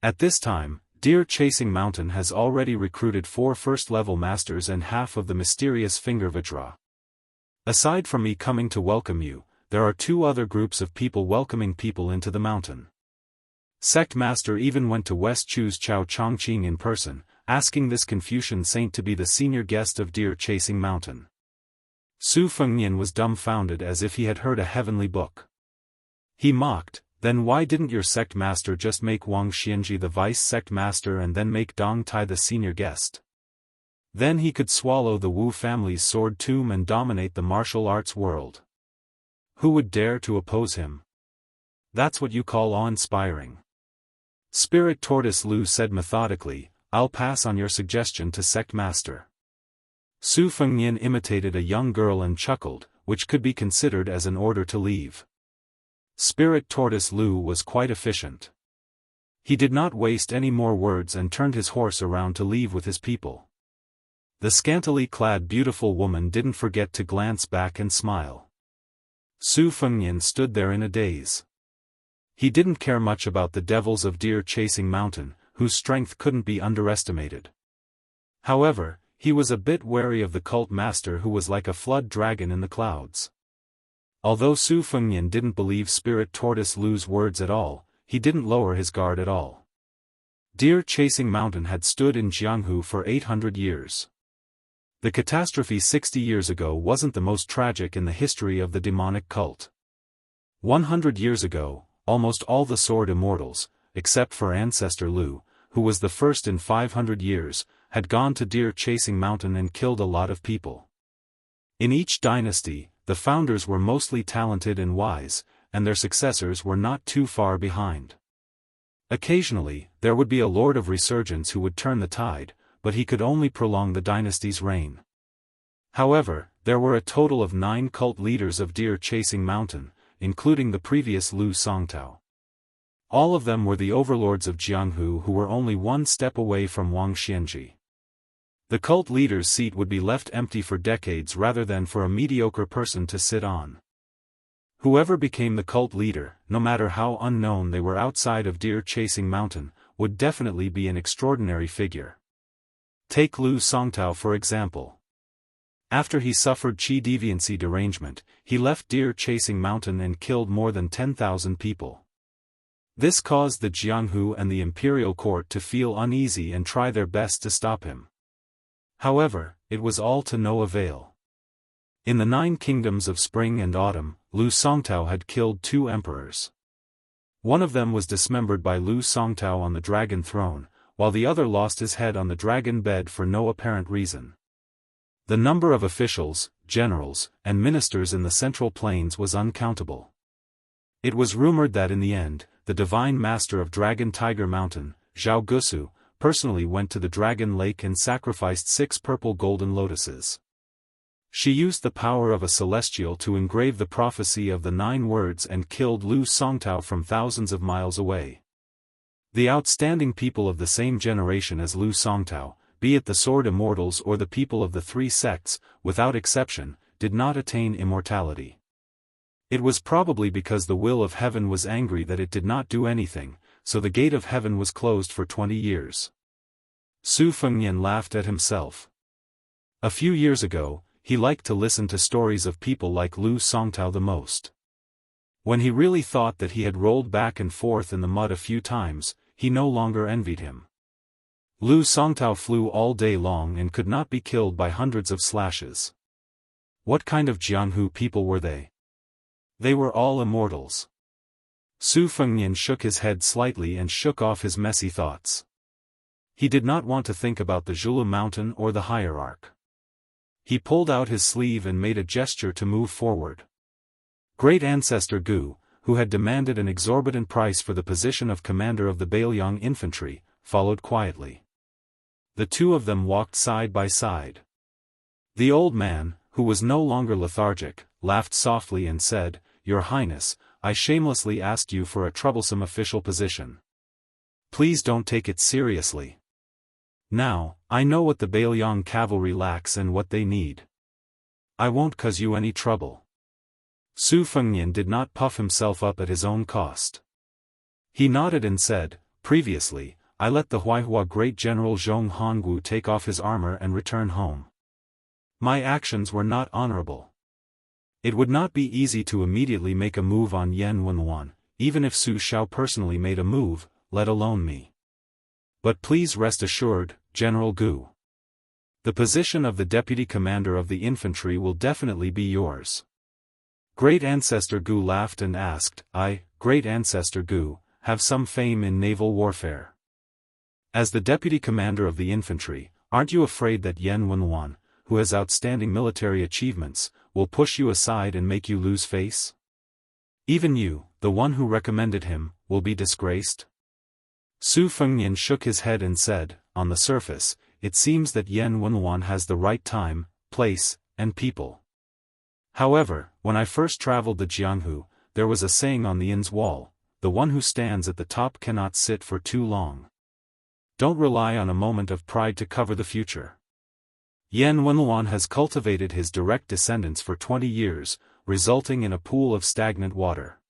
At this time, Deer-Chasing Mountain has already recruited 4 first-level masters and half of the mysterious Fingervajra. Aside from me coming to welcome you, there are 2 other groups of people welcoming people into the mountain. Sect Master even went to West Chu's Chao Chongqing in person, asking this Confucian saint to be the senior guest of Deer-Chasing Mountain. Su Fengnian was dumbfounded as if he had heard a heavenly book. He mocked, then why didn't your sect master just make Wang Xianji the vice sect master and then make Dong Tai the senior guest? Then he could swallow the Wu family's sword tomb and dominate the martial arts world. Who would dare to oppose him? That's what you call awe-inspiring. Spirit Tortoise Lu said methodically, I'll pass on your suggestion to sect master. Su Fengnian imitated a young girl and chuckled, which could be considered as an order to leave. Spirit Tortoise Lu was quite efficient. He did not waste any more words and turned his horse around to leave with his people. The scantily clad beautiful woman didn't forget to glance back and smile. Su Fengnian stood there in a daze. He didn't care much about the devils of Deer-Chasing Mountain, whose strength couldn't be underestimated. However, he was a bit wary of the cult master who was like a flood dragon in the clouds. Although Su Fengnian didn't believe Spirit Tortoise Lu's words at all, he didn't lower his guard at all. Deer-Chasing Mountain had stood in Jianghu for 800 years. The catastrophe 60 years ago wasn't the most tragic in the history of the demonic cult. 100 years ago, almost all the sword immortals, except for Ancestor Lu, who was the first in 500 years, had gone to Deer-Chasing Mountain and killed a lot of people. In each dynasty, the founders were mostly talented and wise, and their successors were not too far behind. Occasionally, there would be a lord of resurgence who would turn the tide, but he could only prolong the dynasty's reign. However, there were a total of 9 cult leaders of Deer-Chasing Mountain, including the previous Lu Songtao. All of them were the overlords of Jianghu who were only 1 step away from Wang Xianji. The cult leader's seat would be left empty for decades rather than for a mediocre person to sit on. Whoever became the cult leader, no matter how unknown they were outside of Deer-Chasing Mountain, would definitely be an extraordinary figure. Take Lu Songtao for example. After he suffered qi deviancy derangement, he left Deer-Chasing Mountain and killed more than 10,000 people. This caused the Jianghu and the imperial court to feel uneasy and try their best to stop him. However, it was all to no avail. In the 9 kingdoms of spring and autumn, Lu Songtao had killed 2 emperors. One of them was dismembered by Lu Songtao on the dragon throne, while the other lost his head on the dragon bed for no apparent reason. The number of officials, generals, and ministers in the Central Plains was uncountable. It was rumored that in the end, the divine master of Dragon Tiger Mountain, Zhao Gusu, personally went to the Dragon Lake and sacrificed 6 purple golden lotuses. She used the power of a celestial to engrave the prophecy of the 9 words and killed Lu Songtao from thousands of miles away. The outstanding people of the same generation as Lu Songtao, be it the sword immortals or the people of the 3 sects, without exception, did not attain immortality. It was probably because the will of heaven was angry that it did not do anything, so the gate of heaven was closed for 20 years. Su Fengnian laughed at himself. A few years ago, he liked to listen to stories of people like Lu Songtao the most. When he really thought that he had rolled back and forth in the mud a few times, he no longer envied him. Lu Songtao flew all day long and could not be killed by hundreds of slashes. What kind of Jianghu people were they? They were all immortals. Su Fengnian shook his head slightly and shook off his messy thoughts. He did not want to think about the Zhulu mountain or the hierarch. He pulled out his sleeve and made a gesture to move forward. Great Ancestor Gu, who had demanded an exorbitant price for the position of commander of the Bailiang infantry, followed quietly. The 2 of them walked side by side. The old man, who was no longer lethargic, laughed softly and said, "Your Highness, I shamelessly asked you for a troublesome official position. Please don't take it seriously. Now, I know what the Bailiang cavalry lacks and what they need. I won't cause you any trouble." Su Fengnian did not puff himself up at his own cost. He nodded and said, "Previously, I let the Huaihua great general Zhong Hongwu take off his armor and return home. My actions were not honorable. It would not be easy to immediately make a move on Yan Wenwan, even if Su Shao personally made a move, let alone me. But please rest assured, General Gu. The position of the deputy commander of the infantry will definitely be yours." Great Ancestor Gu laughed and asked, "I, Great Ancestor Gu, have some fame in naval warfare. As the deputy commander of the infantry, aren't you afraid that Yan Wenwan, who has outstanding military achievements, will push you aside and make you lose face? Even you, the one who recommended him, will be disgraced?" Su Fengnian shook his head and said, "On the surface, it seems that Yan Wenwan has the right time, place, and people. However, when I first traveled the Jianghu, there was a saying on the inn's wall, the one who stands at the top cannot sit for too long. Don't rely on a moment of pride to cover the future. Yan Wenwan has cultivated his direct descendants for 20 years, resulting in a pool of stagnant water.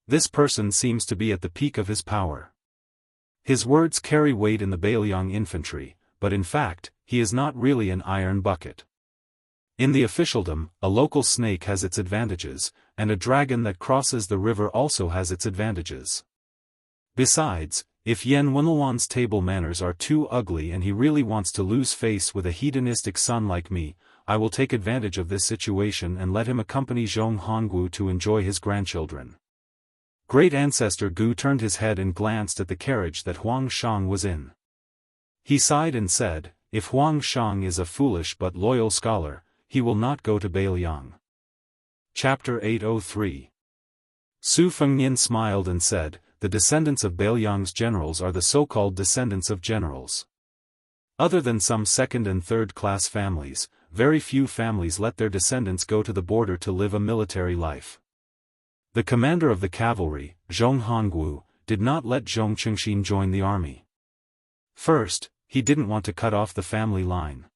This person seems to be at the peak of his power. His words carry weight in the Bailiang infantry, but in fact, he is not really an iron bucket. In the officialdom, a local snake has its advantages, and a dragon that crosses the river also has its advantages. Besides, if Yan Wenwan's table manners are too ugly and he really wants to lose face with a hedonistic son like me, I will take advantage of this situation and let him accompany Zhong Hongwu to enjoy his grandchildren." Great Ancestor Gu turned his head and glanced at the carriage that Huang Shang was in. He sighed and said, "If Huang Shang is a foolish but loyal scholar, he will not go to Bailiang." Chapter 803. Su Fengnian smiled and said, "The descendants of Bailiang's generals are the so-called descendants of generals. Other than some second- and third-class families, very few families let their descendants go to the border to live a military life. The commander of the cavalry, Zhong Hongwu, did not let Zhong Chengxin join the army. First, he didn't want to cut off the family line.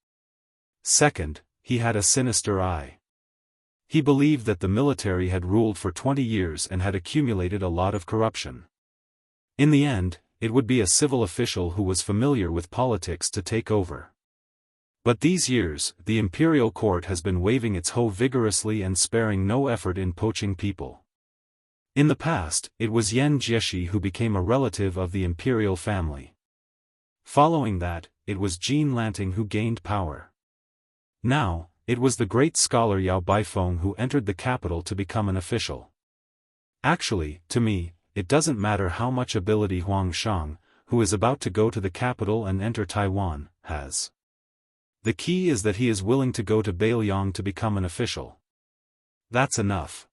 Second, he had a sinister eye. He believed that the military had ruled for 20 years and had accumulated a lot of corruption. In the end, it would be a civil official who was familiar with politics to take over. But these years, the imperial court has been waving its hoe vigorously and sparing no effort in poaching people. In the past, it was Yan Jieshi who became a relative of the imperial family. Following that, it was Jin Lanting who gained power. Now, it was the great scholar Yao Baifeng who entered the capital to become an official. Actually, to me, it doesn't matter how much ability Huang Shang, who is about to go to the capital and enter Taiwan, has. The key is that he is willing to go to Bailiang to become an official. That's enough.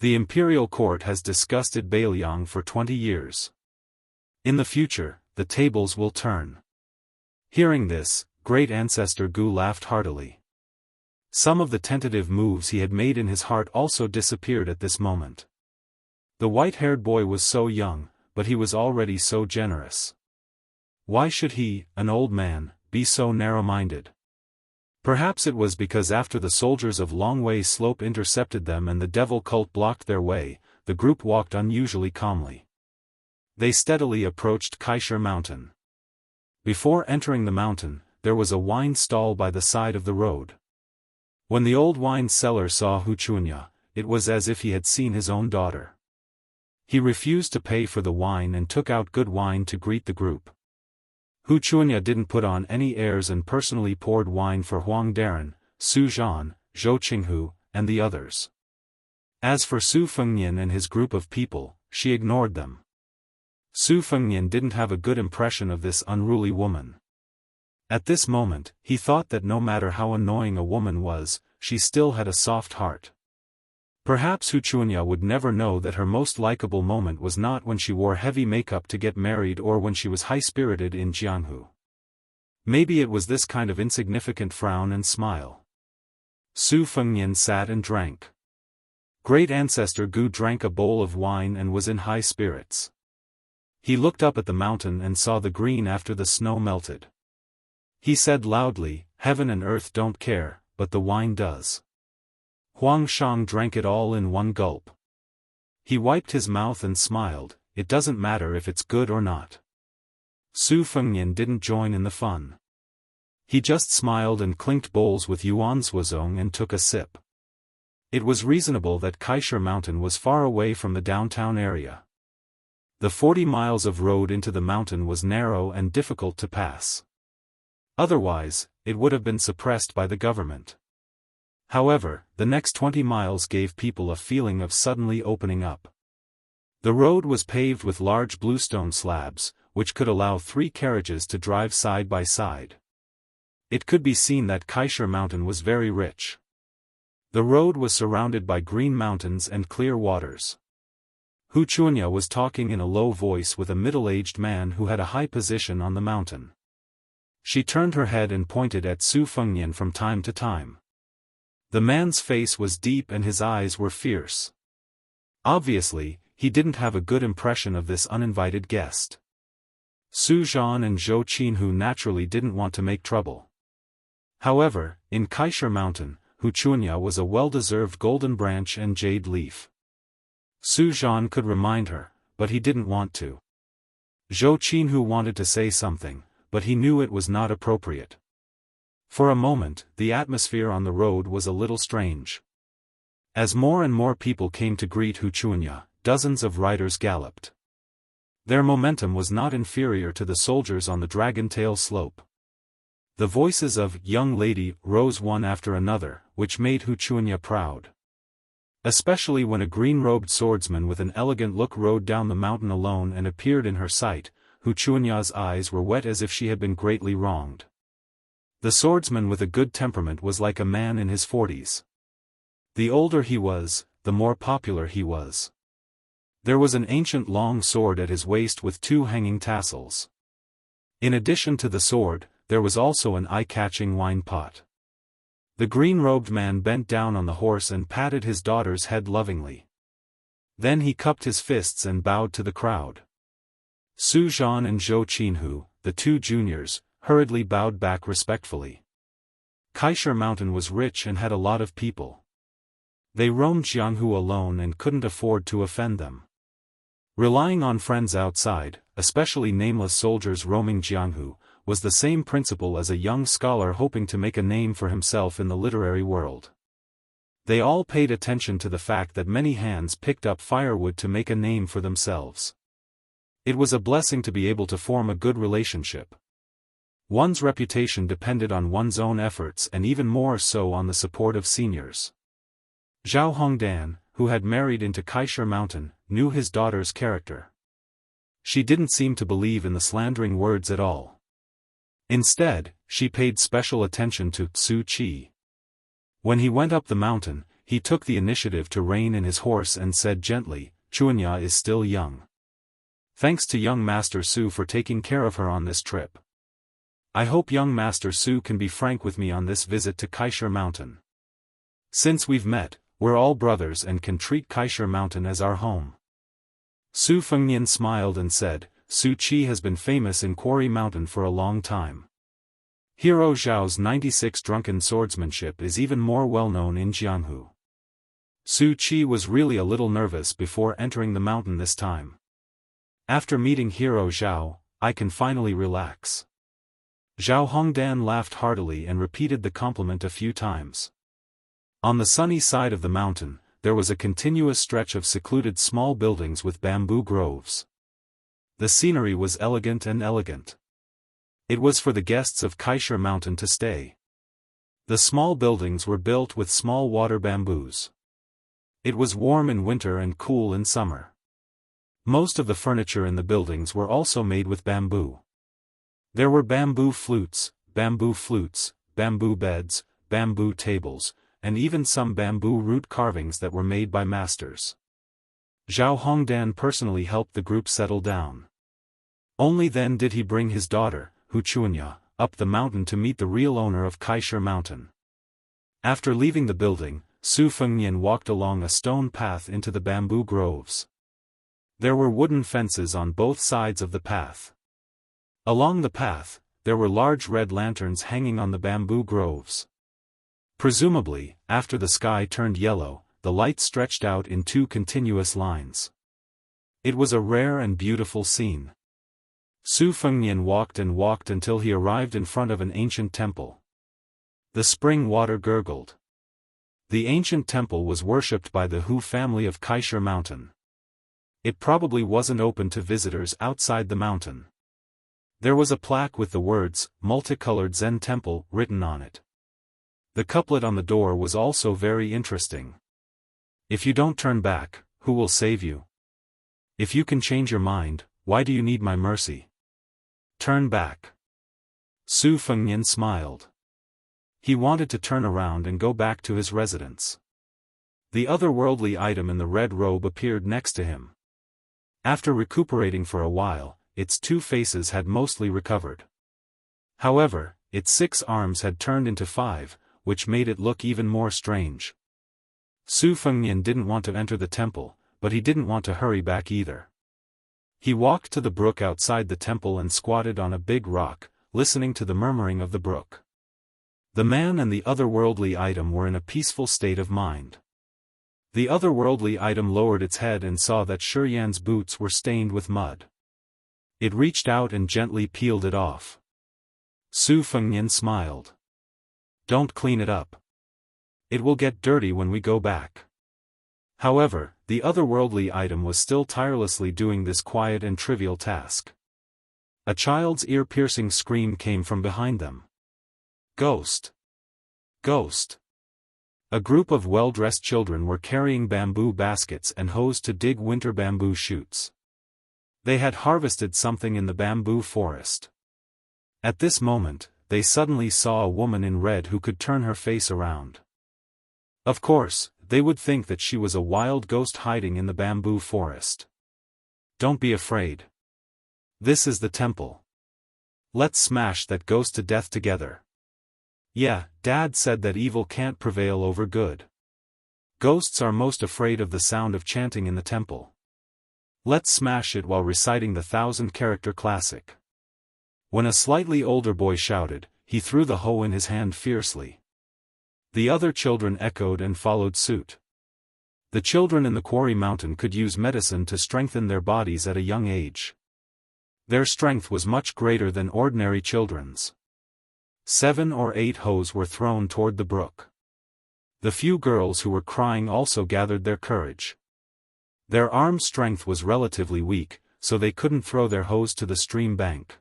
The imperial court has disgusted Bailiang for 20 years. In the future, the tables will turn." Hearing this, great ancestor Gu laughed heartily. Some of the tentative moves he had made in his heart also disappeared at this moment. The white-haired boy was so young, but he was already so generous. Why should he, an old man, be so narrow-minded? Perhaps it was because after the soldiers of Longwei Slope intercepted them and the devil cult blocked their way, the group walked unusually calmly. They steadily approached Kaisher Mountain. Before entering the mountain, there was a wine stall by the side of the road. When the old wine seller saw Wuxia, it was as if he had seen his own daughter. He refused to pay for the wine and took out good wine to greet the group. Wuxia didn't put on any airs and personally poured wine for Huang Daren, Su Zhan, Zhou Qinghu, and the others. As for Su Fengnian and his group of people, she ignored them. Su Fengnian didn't have a good impression of this unruly woman. At this moment, he thought that no matter how annoying a woman was, she still had a soft heart. Perhaps Wuxia would never know that her most likable moment was not when she wore heavy makeup to get married or when she was high-spirited in Jianghu. Maybe it was this kind of insignificant frown and smile. Su Fengnian sat and drank. Great ancestor Gu drank a bowl of wine and was in high spirits. He looked up at the mountain and saw the green after the snow melted. He said loudly, "Heaven and earth don't care, but the wine does." Huang Shang drank it all in one gulp. He wiped his mouth and smiled, "It doesn't matter if it's good or not." Su Fengnian didn't join in the fun. He just smiled and clinked bowls with Yuan Zuozong and took a sip. It was reasonable that Kaisher Mountain was far away from the downtown area. The 40 miles of road into the mountain was narrow and difficult to pass. Otherwise, it would have been suppressed by the government. However, the next 20 miles gave people a feeling of suddenly opening up. The road was paved with large bluestone slabs, which could allow 3 carriages to drive side by side. It could be seen that Kaisher Mountain was very rich. The road was surrounded by green mountains and clear waters. Wuxia was talking in a low voice with a middle-aged man who had a high position on the mountain. She turned her head and pointed at Su Fengnian from time to time. The man's face was deep and his eyes were fierce. Obviously, he didn't have a good impression of this uninvited guest. Su Zhan and Zhou Qinghu naturally didn't want to make trouble. However, in Kaisher Mountain, Wuxia was a well-deserved golden branch and jade leaf. Su Zhan could remind her, but he didn't want to. Zhou Qinghu wanted to say something, but he knew it was not appropriate. For a moment, the atmosphere on the road was a little strange. As more and more people came to greet Wuxia, dozens of riders galloped. Their momentum was not inferior to the soldiers on the Dragon Tail slope. The voices of "young lady" rose one after another, which made Wuxia proud. Especially when a green-robed swordsman with an elegant look rode down the mountain alone and appeared in her sight, Wuxia's eyes were wet as if she had been greatly wronged. The swordsman with a good temperament was like a man in his 40s. The older he was, the more popular he was. There was an ancient long sword at his waist with 2 hanging tassels. In addition to the sword, there was also an eye-catching wine pot. The green-robed man bent down on the horse and patted his daughter's head lovingly. Then he cupped his fists and bowed to the crowd. Su Zhan and Zhou Qinghu, the 2 juniors, hurriedly bowed back respectfully. Kaisher Mountain was rich and had a lot of people. They roamed Jianghu alone and couldn't afford to offend them. Relying on friends outside, especially nameless soldiers roaming Jianghu, was the same principle as a young scholar hoping to make a name for himself in the literary world. They all paid attention to the fact that many hands picked up firewood to make a name for themselves. It was a blessing to be able to form a good relationship. One's reputation depended on one's own efforts and even more so on the support of seniors. Zhao Hongdan, who had married into Kaisher Mountain, knew his daughter's character. She didn't seem to believe in the slandering words at all. Instead, she paid special attention to Su Qi. When he went up the mountain, he took the initiative to rein in his horse and said gently, "Wuxia is still young. Thanks to young Master Su for taking care of her on this trip. I hope young Master Su can be frank with me on this visit to Kaisher Mountain. Since we've met, we're all brothers and can treat Kaisher Mountain as our home. Su Fengnian smiled and said, Su Qi has been famous in Quarry Mountain for a long time. Hero Zhao's 96 drunken swordsmanship is even more well known in Jianghu. Su Qi was really a little nervous before entering the mountain this time. After meeting Hero Zhao, I can finally relax. Zhao Hongdan laughed heartily and repeated the compliment a few times. On the sunny side of the mountain, there was a continuous stretch of secluded small buildings with bamboo groves. The scenery was elegant and elegant. It was for the guests of Kaisher Mountain to stay. The small buildings were built with small water bamboos. It was warm in winter and cool in summer. Most of the furniture in the buildings were also made with bamboo. There were bamboo flutes, bamboo beds, bamboo tables, and even some bamboo root carvings that were made by masters. Zhao Hongdan personally helped the group settle down. Only then did he bring his daughter, Hu Chuanya, up the mountain to meet the real owner of Kaisher Mountain. After leaving the building, Su Fengnian walked along a stone path into the bamboo groves. There were wooden fences on both sides of the path. Along the path, there were large red lanterns hanging on the bamboo groves. Presumably, after the sky turned yellow, the light stretched out in two continuous lines. It was a rare and beautiful scene. Su Fengnian walked and walked until he arrived in front of an ancient temple. The spring water gurgled. The ancient temple was worshipped by the Hu family of Kaisher Mountain. It probably wasn't open to visitors outside the mountain. There was a plaque with the words, Multicolored Zen Temple, written on it. The couplet on the door was also very interesting. If you don't turn back, who will save you? If you can change your mind, why do you need my mercy? Turn back. Su Fengnian smiled. He wanted to turn around and go back to his residence. The otherworldly item in the red robe appeared next to him. After recuperating for a while, its two faces had mostly recovered. However, its 6 arms had turned into 5, which made it look even more strange. Su Fengnian didn't want to enter the temple, but he didn't want to hurry back either. He walked to the brook outside the temple and squatted on a big rock, listening to the murmuring of the brook. The man and the otherworldly item were in a peaceful state of mind. The otherworldly item lowered its head and saw that Shurian's boots were stained with mud. It reached out and gently peeled it off. Su Fengnian smiled. Don't clean it up. It will get dirty when we go back. However, the otherworldly item was still tirelessly doing this quiet and trivial task. A child's ear-piercing scream came from behind them. Ghost! Ghost! A group of well-dressed children were carrying bamboo baskets and hoes to dig winter bamboo shoots. They had harvested something in the bamboo forest. At this moment, they suddenly saw a woman in red who could turn her face around. Of course, they would think that she was a wild ghost hiding in the bamboo forest. Don't be afraid. This is the temple. Let's smash that ghost to death together. Yeah, Dad said that evil can't prevail over good. Ghosts are most afraid of the sound of chanting in the temple. Let's smash it while reciting the 1000-character classic. When a slightly older boy shouted, he threw the hoe in his hand fiercely. The other children echoed and followed suit. The children in the Quarry Mountain could use medicine to strengthen their bodies at a young age. Their strength was much greater than ordinary children's. 7 or 8 hoes were thrown toward the brook. The few girls who were crying also gathered their courage. Their arm strength was relatively weak, so they couldn't throw their hoes to the stream bank.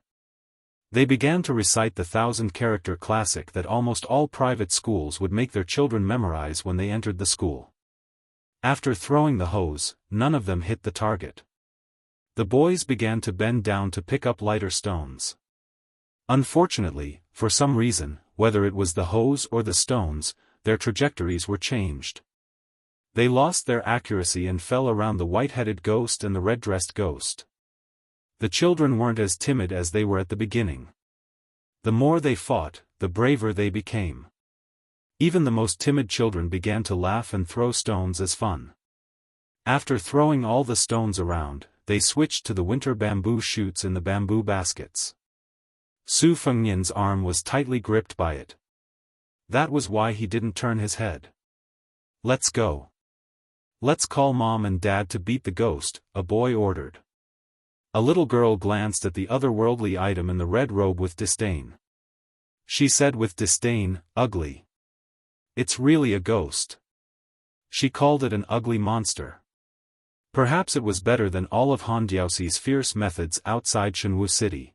They began to recite the 1000-character classic that almost all private schools would make their children memorize when they entered the school. After throwing the hoes, none of them hit the target. The boys began to bend down to pick up lighter stones. Unfortunately, for some reason, whether it was the hoes or the stones, their trajectories were changed. They lost their accuracy and fell around the white-headed ghost and the red-dressed ghost. The children weren't as timid as they were at the beginning. The more they fought, the braver they became. Even the most timid children began to laugh and throw stones as fun. After throwing all the stones around, they switched to the winter bamboo shoots in the bamboo baskets. Su Fengnian's arm was tightly gripped by it. That was why he didn't turn his head. "Let's go. Let's call Mom and Dad to beat the ghost," a boy ordered. A little girl glanced at the otherworldly item in the red robe with disdain. She said with disdain, "Ugly. It's really a ghost." She called it an ugly monster. Perhaps it was better than all of Han Diaoxi's fierce methods outside Jianghu City.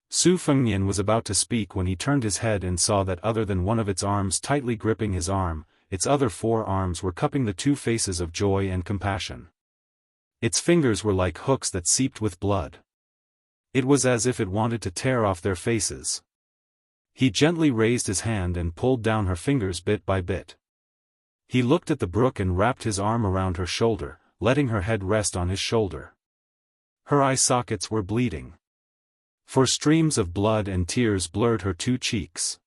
Su Fengnian was about to speak when he turned his head and saw that other than one of its arms tightly gripping his arm, its other 4 arms were cupping the 2 faces of joy and compassion. Its fingers were like hooks that seeped with blood. It was as if it wanted to tear off their faces. He gently raised his hand and pulled down her fingers bit by bit. He looked at the brook and wrapped his arm around her shoulder, letting her head rest on his shoulder. Her eye sockets were bleeding. For streams of blood and tears blurred her 2 cheeks.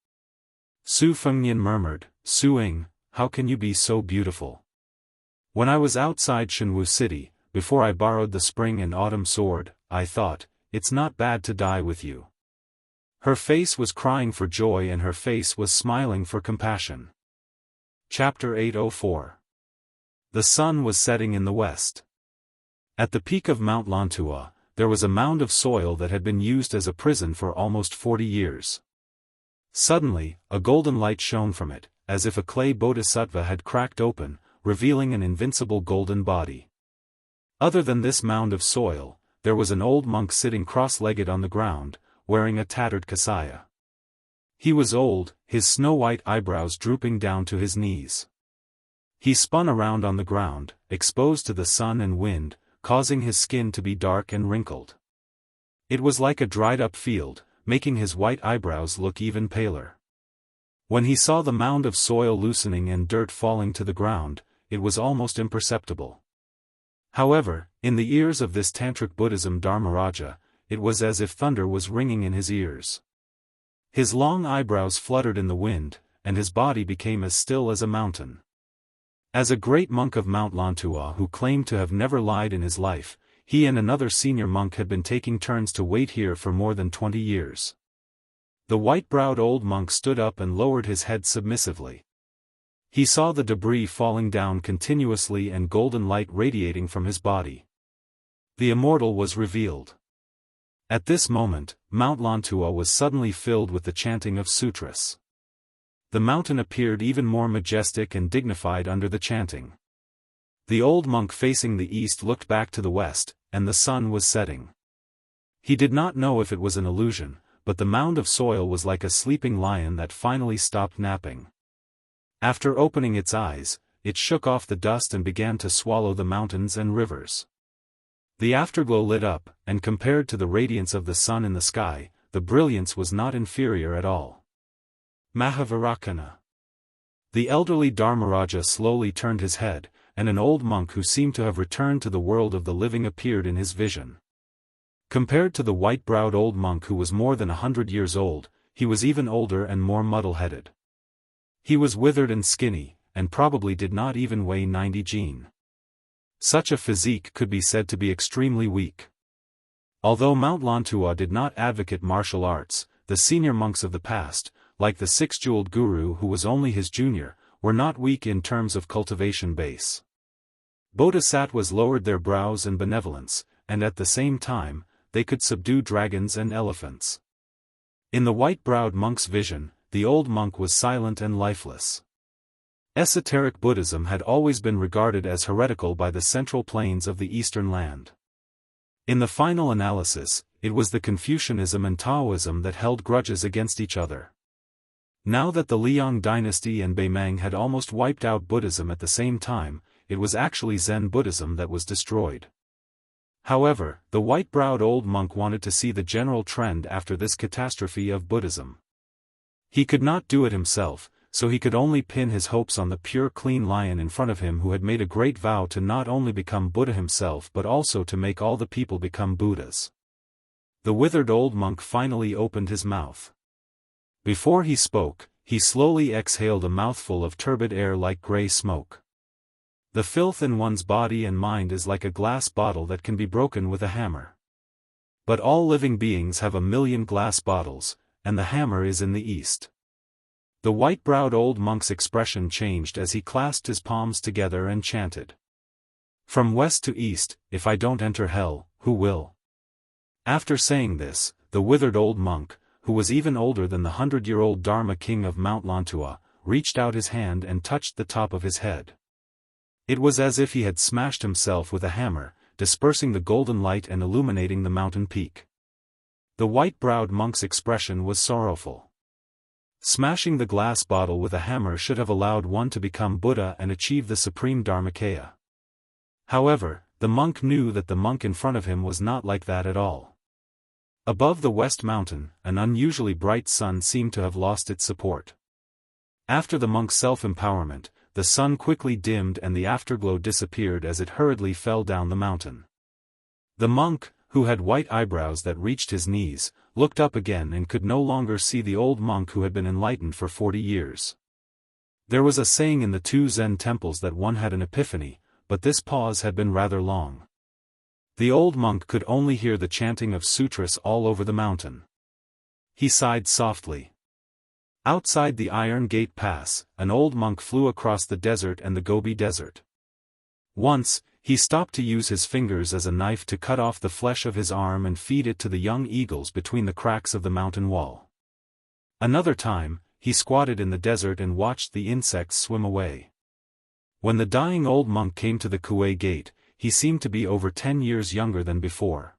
Su Fengnian murmured, "Suing, how can you be so beautiful? When I was outside Jianghu City, before I borrowed the spring and autumn sword, I thought, it's not bad to die with you." Her face was crying for joy and her face was smiling for compassion. Chapter 804. The sun was setting in the west. At the peak of Mount Lantua, there was a mound of soil that had been used as a prison for almost 40 years. Suddenly, a golden light shone from it, as if a clay bodhisattva had cracked open, revealing an invincible golden body. Other than this mound of soil, there was an old monk sitting cross-legged on the ground, wearing a tattered kasaya. He was old, his snow-white eyebrows drooping down to his knees. He spun around on the ground, exposed to the sun and wind, causing his skin to be dark and wrinkled. It was like a dried-up field, making his white eyebrows look even paler. When he saw the mound of soil loosening and dirt falling to the ground, it was almost imperceptible. However, in the ears of this Tantric Buddhism Dharmaraja, it was as if thunder was ringing in his ears. His long eyebrows fluttered in the wind, and his body became as still as a mountain. As a great monk of Mount Lantua who claimed to have never lied in his life, he and another senior monk had been taking turns to wait here for more than 20 years. The white-browed old monk stood up and lowered his head submissively. He saw the debris falling down continuously and golden light radiating from his body. The Immortal was revealed. At this moment, Mount Lantua was suddenly filled with the chanting of sutras. The mountain appeared even more majestic and dignified under the chanting. The old monk facing the east looked back to the west, and the sun was setting. He did not know if it was an illusion, but the mound of soil was like a sleeping lion that finally stopped napping. After opening its eyes, it shook off the dust and began to swallow the mountains and rivers. The afterglow lit up, and compared to the radiance of the sun in the sky, the brilliance was not inferior at all. Mahavarakana. The elderly Dharmaraja slowly turned his head, and an old monk who seemed to have returned to the world of the living appeared in his vision. Compared to the white-browed old monk who was more than 100 years old, he was even older and more muddle-headed. He was withered and skinny, and probably did not even weigh 90 jin. Such a physique could be said to be extremely weak. Although Mount Lantua did not advocate martial arts, the senior monks of the past, like the six-jeweled guru who was only his junior, were not weak in terms of cultivation base. Bodhisattvas lowered their brows in benevolence, and at the same time, they could subdue dragons and elephants. In the white-browed monk's vision, the old monk was silent and lifeless. Esoteric Buddhism had always been regarded as heretical by the central plains of the eastern land. In the final analysis, it was the Confucianism and Taoism that held grudges against each other. Now that the Liang dynasty and Beimang had almost wiped out Buddhism at the same time, it was actually Zen Buddhism that was destroyed. However, the white-browed old monk wanted to see the general trend after this catastrophe of Buddhism. He could not do it himself, so he could only pin his hopes on the pure clean lion in front of him who had made a great vow to not only become Buddha himself but also to make all the people become Buddhas. The withered old monk finally opened his mouth. Before he spoke, he slowly exhaled a mouthful of turbid air like gray smoke. The filth in one's body and mind is like a glass bottle that can be broken with a hammer. But all living beings have a million glass bottles, and the hammer is in the east. The white-browed old monk's expression changed as he clasped his palms together and chanted. From west to east, if I don't enter hell, who will? After saying this, the withered old monk, who was even older than the 100-year-old Dharma king of Mount Lantua, reached out his hand and touched the top of his head. It was as if he had smashed himself with a hammer, dispersing the golden light and illuminating the mountain peak. The white-browed monk's expression was sorrowful. Smashing the glass bottle with a hammer should have allowed one to become Buddha and achieve the supreme Dharmakaya. However, the monk knew that the monk in front of him was not like that at all. Above the west mountain, an unusually bright sun seemed to have lost its support. After the monk's self-empowerment, the sun quickly dimmed and the afterglow disappeared as it hurriedly fell down the mountain. The monk, who had white eyebrows that reached his knees, looked up again and could no longer see the old monk who had been enlightened for 40 years. There was a saying in the 2 Zen temples that one had an epiphany, but this pause had been rather long. The old monk could only hear the chanting of sutras all over the mountain. He sighed softly. Outside the Iron Gate Pass, an old monk flew across the desert and the Gobi Desert. Once, he stopped to use his fingers as a knife to cut off the flesh of his arm and feed it to the young eagles between the cracks of the mountain wall. Another time, he squatted in the desert and watched the insects swim away. When the dying old monk came to the Kuei Gate, he seemed to be over 10 years younger than before.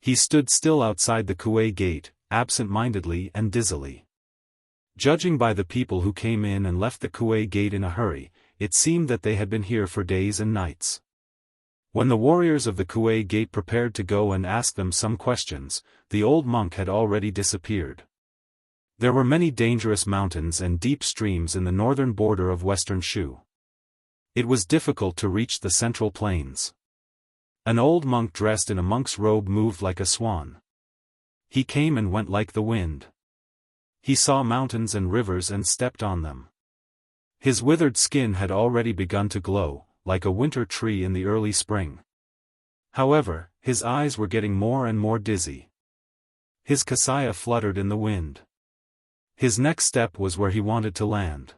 He stood still outside the Kuei Gate, absent-mindedly and dizzily. Judging by the people who came in and left the Kuei Gate in a hurry, it seemed that they had been here for days and nights. When the warriors of the Kuei Gate prepared to go and ask them some questions, the old monk had already disappeared. There were many dangerous mountains and deep streams in the northern border of western Shu. It was difficult to reach the central plains. An old monk dressed in a monk's robe moved like a swan. He came and went like the wind. He saw mountains and rivers and stepped on them. His withered skin had already begun to glow, like a winter tree in the early spring. However, his eyes were getting more and more dizzy. His kasaya fluttered in the wind. His next step was where he wanted to land.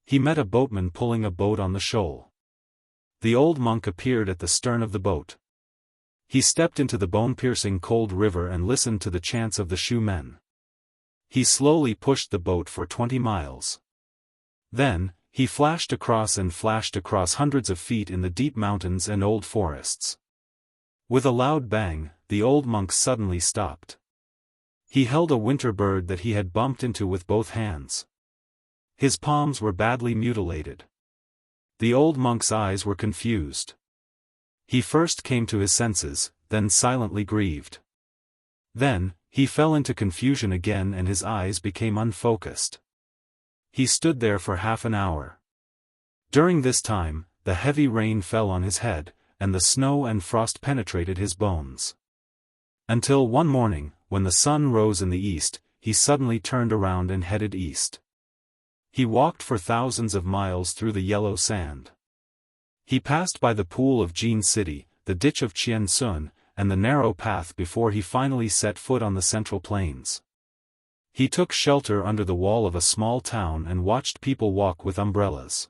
He met a boatman pulling a boat on the shoal. The old monk appeared at the stern of the boat. He stepped into the bone-piercing cold river and listened to the chants of the Shu men. He slowly pushed the boat for 20 miles. Then, he flashed across hundreds of feet in the deep mountains and old forests. With a loud bang, the old monk suddenly stopped. He held a winter bird that he had bumped into with both hands. His palms were badly mutilated. The old monk's eyes were confused. He first came to his senses, then silently grieved. Then, he fell into confusion again and his eyes became unfocused. He stood there for half an hour. During this time, the heavy rain fell on his head, and the snow and frost penetrated his bones. Until one morning, when the sun rose in the east, he suddenly turned around and headed east. He walked for thousands of miles through the yellow sand. He passed by the pool of Jin City, the ditch of Qiansun, and the narrow path before he finally set foot on the central plains. He took shelter under the wall of a small town and watched people walk with umbrellas.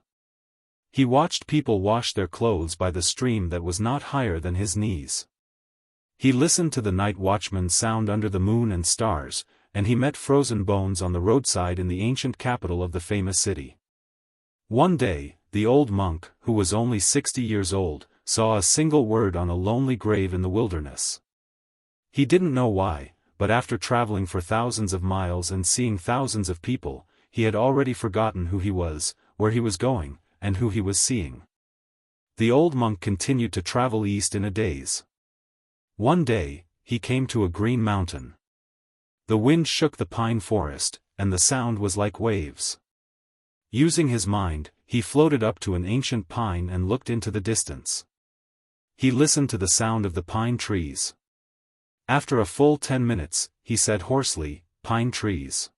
He watched people wash their clothes by the stream that was not higher than his knees. He listened to the night watchman sound under the moon and stars, and he met frozen bones on the roadside in the ancient capital of the famous city. One day, the old monk, who was only 60 years old, saw a single word on a lonely grave in the wilderness. He didn't know why, but after traveling for thousands of miles and seeing thousands of people, he had already forgotten who he was, where he was going, and who he was seeing. The old monk continued to travel east in a daze. One day, he came to a green mountain. The wind shook the pine forest, and the sound was like waves. Using his mind, he floated up to an ancient pine and looked into the distance. He listened to the sound of the pine trees. After a full 10 minutes, he said hoarsely, "Pine trees."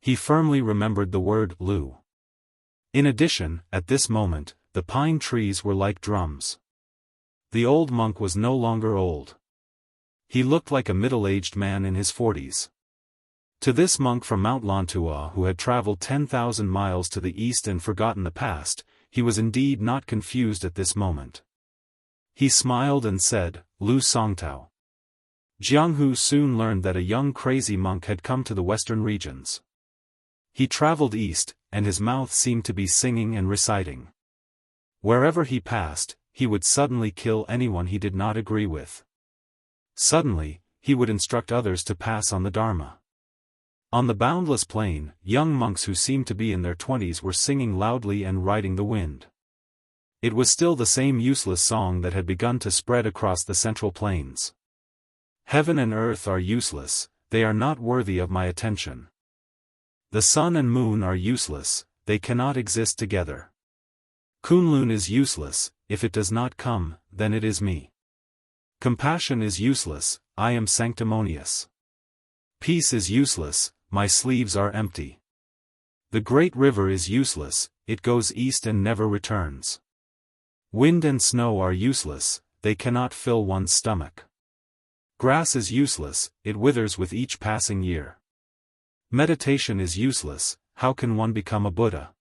He firmly remembered the word Lu. In addition, at this moment, the pine trees were like drums. The old monk was no longer old. He looked like a middle-aged man in his 40s. To this monk from Mount Lantua who had traveled 10,000 miles to the east and forgotten the past, he was indeed not confused at this moment. He smiled and said, "Lu Songtao." Jianghu soon learned that a young crazy monk had come to the western regions. He traveled east, and his mouth seemed to be singing and reciting. Wherever he passed, he would suddenly kill anyone he did not agree with. Suddenly, he would instruct others to pass on the Dharma. On the boundless plain, young monks who seemed to be in their 20s were singing loudly and riding the wind. It was still the same useless song that had begun to spread across the central plains. Heaven and earth are useless, they are not worthy of my attention. The sun and moon are useless, they cannot exist together. Kunlun is useless, if it does not come, then it is me. Compassion is useless, I am sanctimonious. Peace is useless, my sleeves are empty. The great river is useless, it goes east and never returns. Wind and snow are useless, they cannot fill one's stomach. Grass is useless, it withers with each passing year. Meditation is useless, how can one become a Buddha?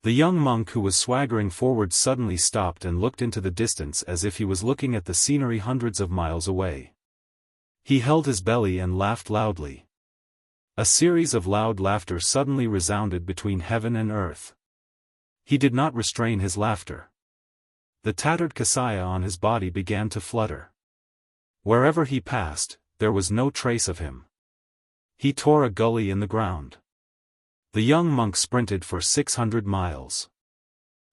The young monk who was swaggering forward suddenly stopped and looked into the distance as if he was looking at the scenery hundreds of miles away. He held his belly and laughed loudly. A series of loud laughter suddenly resounded between heaven and earth. He did not restrain his laughter. The tattered kasaya on his body began to flutter. Wherever he passed, there was no trace of him. He tore a gully in the ground. The young monk sprinted for 600 miles.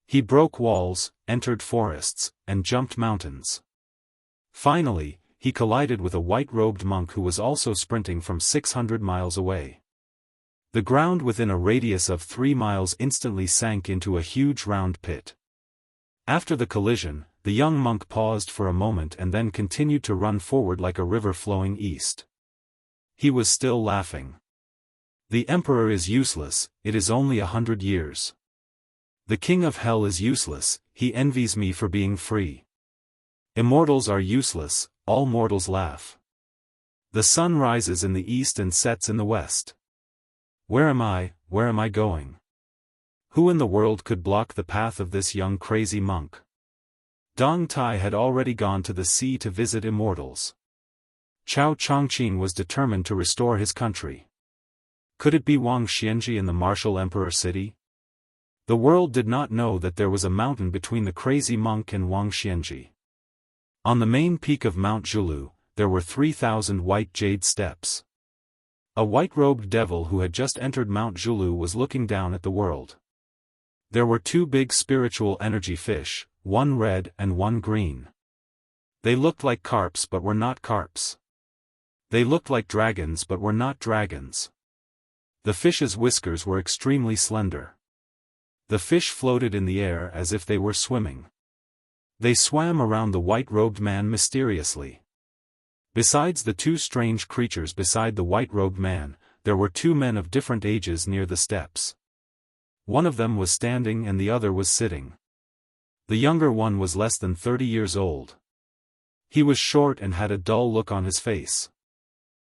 He broke walls, entered forests, and jumped mountains. Finally, he collided with a white-robed monk who was also sprinting from 600 miles away. The ground within a radius of 3 miles instantly sank into a huge round pit. After the collision, the young monk paused for a moment and then continued to run forward like a river flowing east. He was still laughing. The emperor is useless, it is only 100 years. The king of hell is useless, he envies me for being free. Immortals are useless, all mortals laugh. The sun rises in the east and sets in the west. Where am I going? Who in the world could block the path of this young crazy monk? Dong Tai had already gone to the sea to visit immortals. Chao Chongqing was determined to restore his country. Could it be Wuxia Xianxia in the martial emperor city? The world did not know that there was a mountain between the crazy monk and Wuxia Xianxia. On the main peak of Mount Zhulu, there were 3,000 white jade steps. A white-robed devil who had just entered Mount Zhulu was looking down at the world. There were 2 big spiritual energy fish, one red and one green. They looked like carps but were not carps. They looked like dragons but were not dragons. The fish's whiskers were extremely slender. The fish floated in the air as if they were swimming. They swam around the white-robed man mysteriously. Besides the 2 strange creatures beside the white-robed man, there were 2 men of different ages near the steps. One of them was standing and the other was sitting. The younger one was less than 30 years old. He was short and had a dull look on his face.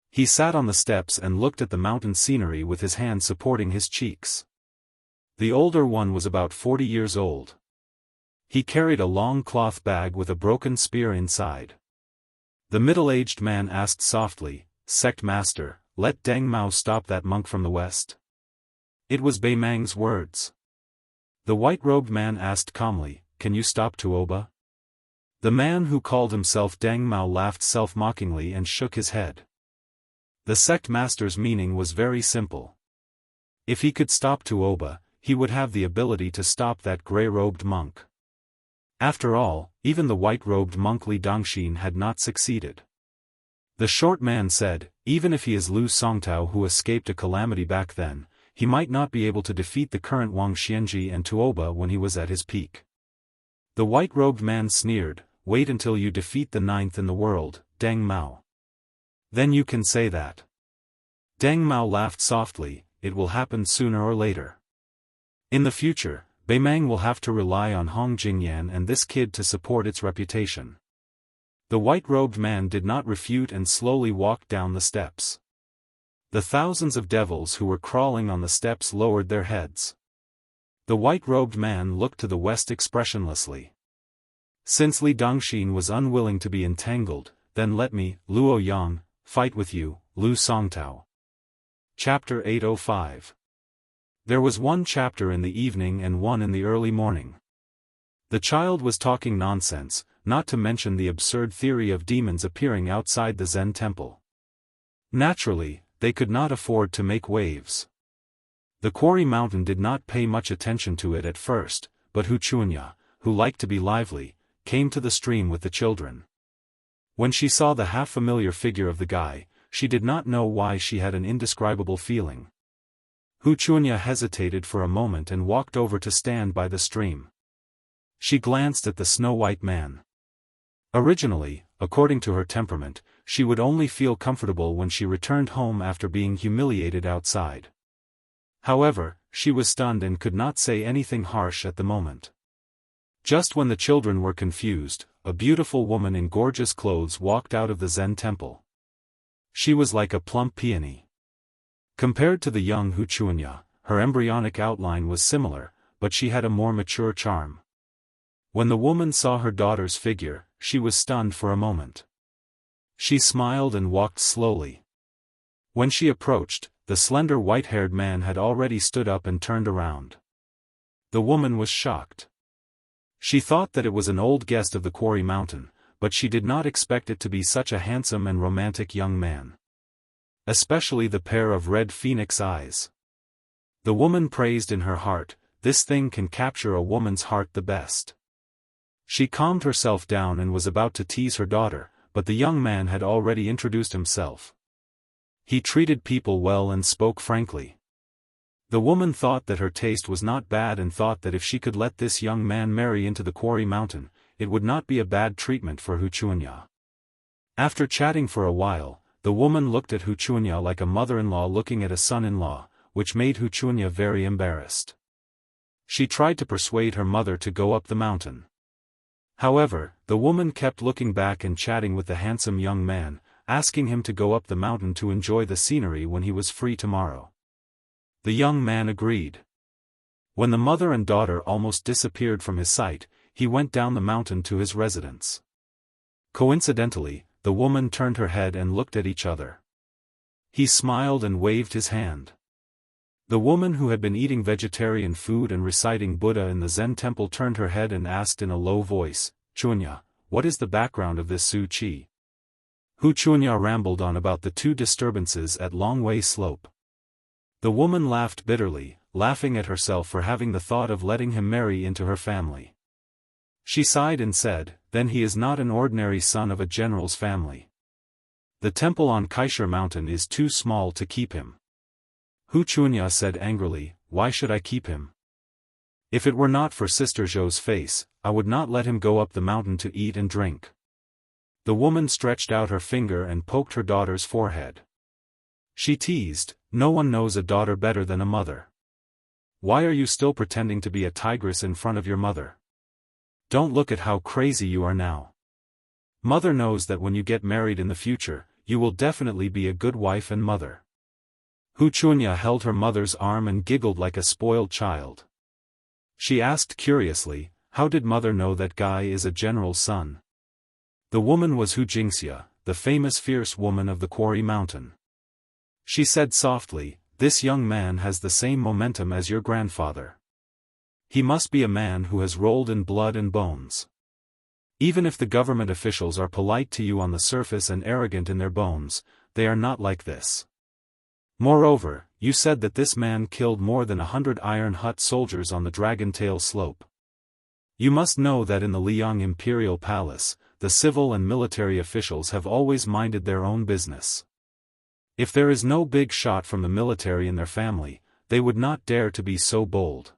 He sat on the steps and looked at the mountain scenery with his hand supporting his cheeks. The older one was about 40 years old. He carried a long cloth bag with a broken spear inside. The middle-aged man asked softly, "Sect master, let Deng Mao stop that monk from the west." It was Bei Mang's words. The white-robed man asked calmly, "Can you stop Tuoba?" The man who called himself Deng Mao laughed self-mockingly and shook his head. The sect master's meaning was very simple. If he could stop Tuoba, he would have the ability to stop that grey-robed monk. After all, even the white-robed monk Li Dongxin had not succeeded. The short man said, even if he is Lu Songtao who escaped a calamity back then, he might not be able to defeat the current Wuxia Xianxia and Tuoba when he was at his peak. The white-robed man sneered, "Wait until you defeat the 9th in the world, Deng Mao. Then you can say that. Deng Mao laughed softly, it will happen sooner or later. In the future, Beimang will have to rely on Hong Jingyan and this kid to support its reputation. The white-robed man did not refute and slowly walked down the steps. The thousands of devils who were crawling on the steps lowered their heads. The white-robed man looked to the west expressionlessly. Since Li Dongxin was unwilling to be entangled, then let me, Luo Yang, fight with you, Lu Songtao. Chapter 805. There was one chapter in the evening and one in the early morning. The child was talking nonsense, not to mention the absurd theory of demons appearing outside the Zen temple. Naturally, they could not afford to make waves. The quarry mountain did not pay much attention to it at first, but Hu Chunya, who liked to be lively, came to the stream with the children. When she saw the half-familiar figure of the guy, she did not know why she had an indescribable feeling. Hu Chunya hesitated for a moment and walked over to stand by the stream. She glanced at the snow-white man. Originally, according to her temperament, she would only feel comfortable when she returned home after being humiliated outside. However, she was stunned and could not say anything harsh at the moment. Just when the children were confused, a beautiful woman in gorgeous clothes walked out of the Zen temple. She was like a plump peony. Compared to the young Hu Chunya, her embryonic outline was similar, but she had a more mature charm. When the woman saw her daughter's figure, she was stunned for a moment. She smiled and walked slowly. When she approached, the slender white-haired man had already stood up and turned around. The woman was shocked. She thought that it was an old guest of the quarry mountain, but she did not expect it to be such a handsome and romantic young man. Especially the pair of red phoenix eyes. The woman praised in her heart, this thing can capture a woman's heart the best. She calmed herself down and was about to tease her daughter, but the young man had already introduced himself. He treated people well and spoke frankly. The woman thought that her taste was not bad and thought that if she could let this young man marry into the quarry mountain, it would not be a bad treatment for Hu Chunya. After chatting for a while, the woman looked at Hu Chunya like a mother-in-law looking at a son-in-law, which made Hu Chunya very embarrassed. She tried to persuade her mother to go up the mountain. However, the woman kept looking back and chatting with the handsome young man, asking him to go up the mountain to enjoy the scenery when he was free tomorrow. The young man agreed. When the mother and daughter almost disappeared from his sight, he went down the mountain to his residence. Coincidentally, the woman turned her head and looked at each other. He smiled and waved his hand. The woman who had been eating vegetarian food and reciting Buddha in the Zen temple turned her head and asked in a low voice, Chunya, what is the background of this Su Chi? Hu Chunya rambled on about the two disturbances at Long Way Slope. The woman laughed bitterly, laughing at herself for having the thought of letting him marry into her family. She sighed and said, then he is not an ordinary son of a general's family. The temple on Kaisher Mountain is too small to keep him. Hu Chunya said angrily, why should I keep him? If it were not for Sister Zhou's face, I would not let him go up the mountain to eat and drink. The woman stretched out her finger and poked her daughter's forehead. She teased, no one knows a daughter better than a mother. Why are you still pretending to be a tigress in front of your mother? Don't look at how crazy you are now. Mother knows that when you get married in the future, you will definitely be a good wife and mother. Hu Chunya held her mother's arm and giggled like a spoiled child. She asked curiously, how did mother know that guy is a general's son? The woman was Hu Jingxia, the famous fierce woman of the quarry mountain. She said softly, this young man has the same momentum as your grandfather. He must be a man who has rolled in blood and bones. Even if the government officials are polite to you on the surface and arrogant in their bones, they are not like this. Moreover, you said that this man killed more than 100 Iron Hut soldiers on the Dragon Tail slope. You must know that in the Liang Imperial Palace, the civil and military officials have always minded their own business. If there is no big shot from the military in their family, they would not dare to be so bold.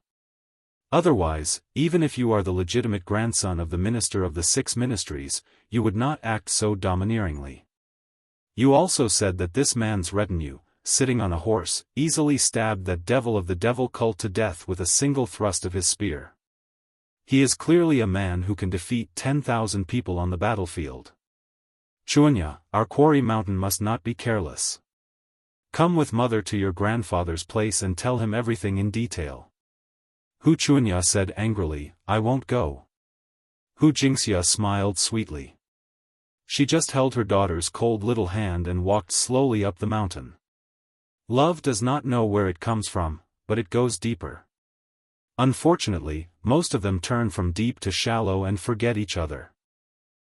Otherwise, even if you are the legitimate grandson of the minister of the 6 ministries, you would not act so domineeringly. You also said that this man's retinue, sitting on a horse, easily stabbed that devil of the devil cult to death with a single thrust of his spear. He is clearly a man who can defeat 10,000 people on the battlefield. Chunya, our quarry mountain must not be careless. Come with mother to your grandfather's place and tell him everything in detail. Hu Chunya said angrily, I won't go. Hu Jingxia smiled sweetly. She just held her daughter's cold little hand and walked slowly up the mountain. Love does not know where it comes from, but it goes deeper. Unfortunately, most of them turn from deep to shallow and forget each other.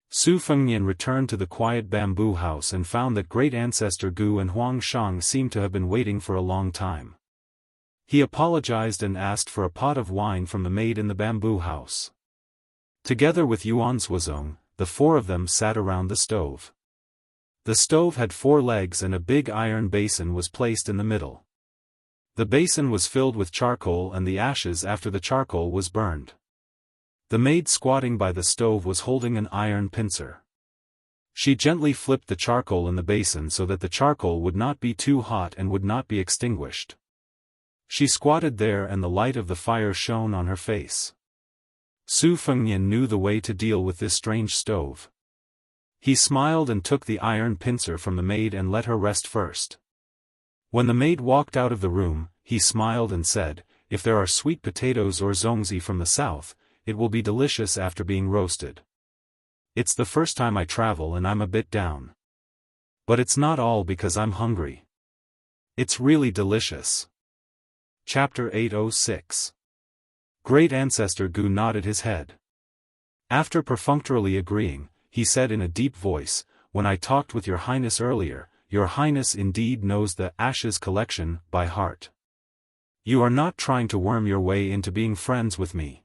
Su Fengnian returned to the quiet bamboo house and found that great ancestor Gu and Huang Shang seemed to have been waiting for a long time. He apologized and asked for a pot of wine from the maid in the bamboo house. Together with Yuan Suozong, the four of them sat around the stove. The stove had 4 legs and a big iron basin was placed in the middle. The basin was filled with charcoal and the ashes after the charcoal was burned. The maid squatting by the stove was holding an iron pincer. She gently flipped the charcoal in the basin so that the charcoal would not be too hot and would not be extinguished. She squatted there and the light of the fire shone on her face. Su Fengnian knew the way to deal with this strange stove. He smiled and took the iron pincer from the maid and let her rest first. When the maid walked out of the room, he smiled and said, if there are sweet potatoes or zongzi from the south, it will be delicious after being roasted. It's the first time I travel and I'm a bit down. But it's not all because I'm hungry. It's really delicious. Chapter 806. Great Ancestor Gu nodded his head. After perfunctorily agreeing, he said in a deep voice, when I talked with Your Highness earlier, Your Highness indeed knows the Ashes collection by heart. You are not trying to worm your way into being friends with me.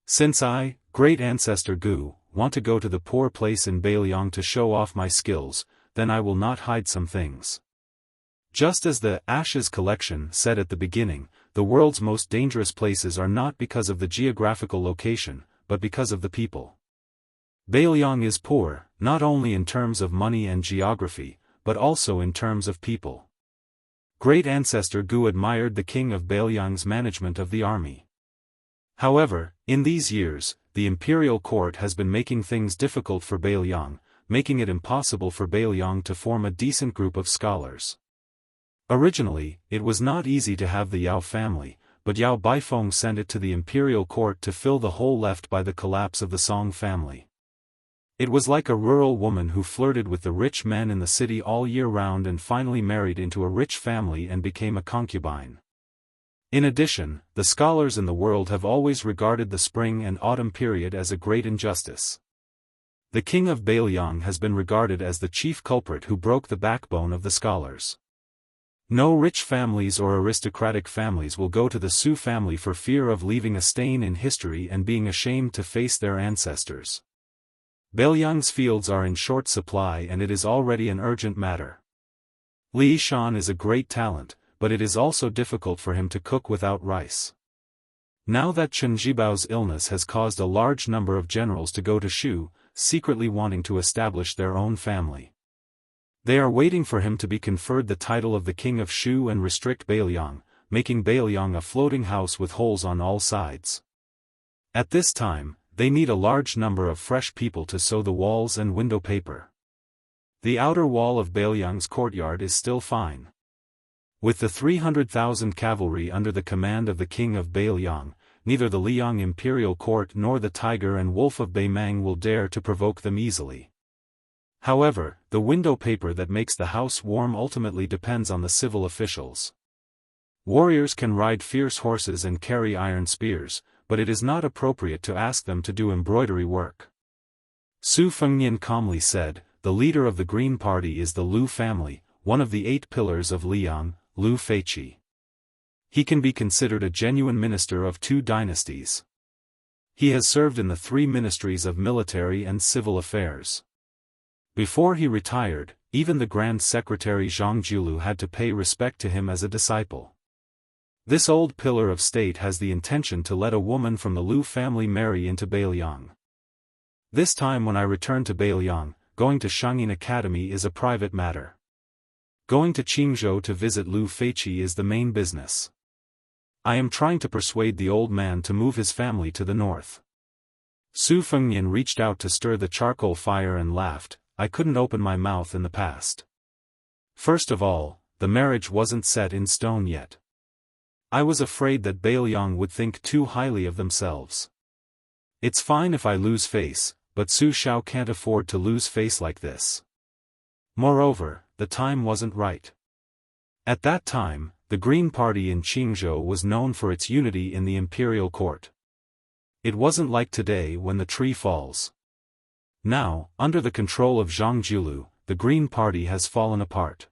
Since I, Great Ancestor Gu, want to go to the poor place in Beiliang to show off my skills, then I will not hide some things. Just as the Ashes collection said at the beginning, the world's most dangerous places are not because of the geographical location, but because of the people. Beiliang is poor, not only in terms of money and geography, but also in terms of people. Great Ancestor Gu admired the king of Beiliang's management of the army. However, in these years, the imperial court has been making things difficult for Beiliang, making it impossible for Beiliang to form a decent group of scholars. Originally, it was not easy to have the Yao family, but Yao Baifeng sent it to the imperial court to fill the hole left by the collapse of the Song family. It was like a rural woman who flirted with the rich men in the city all year round and finally married into a rich family and became a concubine. In addition, the scholars in the world have always regarded the spring and autumn period as a great injustice. The king of Beiliang has been regarded as the chief culprit who broke the backbone of the scholars. No rich families or aristocratic families will go to the Su family for fear of leaving a stain in history and being ashamed to face their ancestors. Beiliang's fields are in short supply and it is already an urgent matter. Li Shan is a great talent, but it is also difficult for him to cook without rice. Now that Chen Jibao's illness has caused a large number of generals to go to Shu, secretly wanting to establish their own family. They are waiting for him to be conferred the title of the king of Shu and restrict Beiliang, making Beiliang a floating house with holes on all sides. At this time, they need a large number of fresh people to sew the walls and window paper. The outer wall of Beiliang's courtyard is still fine. With the 300,000 cavalry under the command of the king of Beiliang, neither the Liang imperial court nor the tiger and wolf of Beimang will dare to provoke them easily. However, the window paper that makes the house warm ultimately depends on the civil officials. Warriors can ride fierce horses and carry iron spears, but it is not appropriate to ask them to do embroidery work. Su Fengnian calmly said, the leader of the Green Party is the Lu family, one of the 8 pillars of Liang, Lu Feiqi. He can be considered a genuine minister of 2 dynasties. He has served in the 3 ministries of military and civil affairs. Before he retired, even the Grand Secretary Zhang Jiulu had to pay respect to him as a disciple. This old pillar of state has the intention to let a woman from the Lu family marry into Beiliang. This time when I return to Beiliang, going to Shangyin Academy is a private matter. Going to Qingzhou to visit Lu Feiqi is the main business. I am trying to persuade the old man to move his family to the north. Su Fengnian reached out to stir the charcoal fire and laughed. I couldn't open my mouth in the past. First of all, the marriage wasn't set in stone yet. I was afraid that Bailiang would think too highly of themselves. It's fine if I lose face, but Su Xiao can't afford to lose face like this. Moreover, the time wasn't right. At that time, the Green Party in Qingzhou was known for its unity in the imperial court. It wasn't like today when the tree falls. Now, under the control of Zhang Jiulu, the Green Party has fallen apart.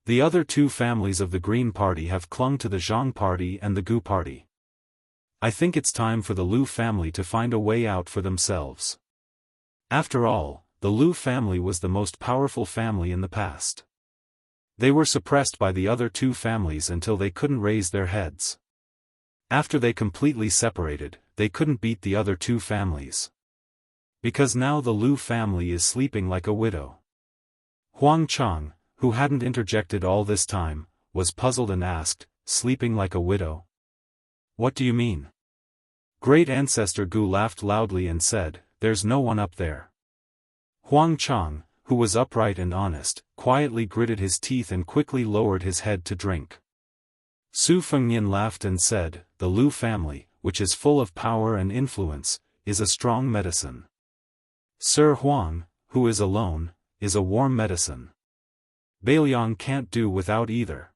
The other two families of the Green Party have clung to the Zhang Party and the Gu Party. I think it's time for the Lu family to find a way out for themselves. After all, the Lu family was the most powerful family in the past. They were suppressed by the other two families until they couldn't raise their heads. After they completely separated, they couldn't beat the other two families. Because now the Lu family is sleeping like a widow. Huang Chang, who hadn't interjected all this time, was puzzled and asked, sleeping like a widow? What do you mean? Great Ancestor Gu laughed loudly and said, there's no one up there. Huang Chang, who was upright and honest, quietly gritted his teeth and quickly lowered his head to drink. Su Fengnian laughed and said, the Lu family, which is full of power and influence, is a strong medicine. Sir Huang, who is alone, is a warm medicine. Bailiang can't do without either.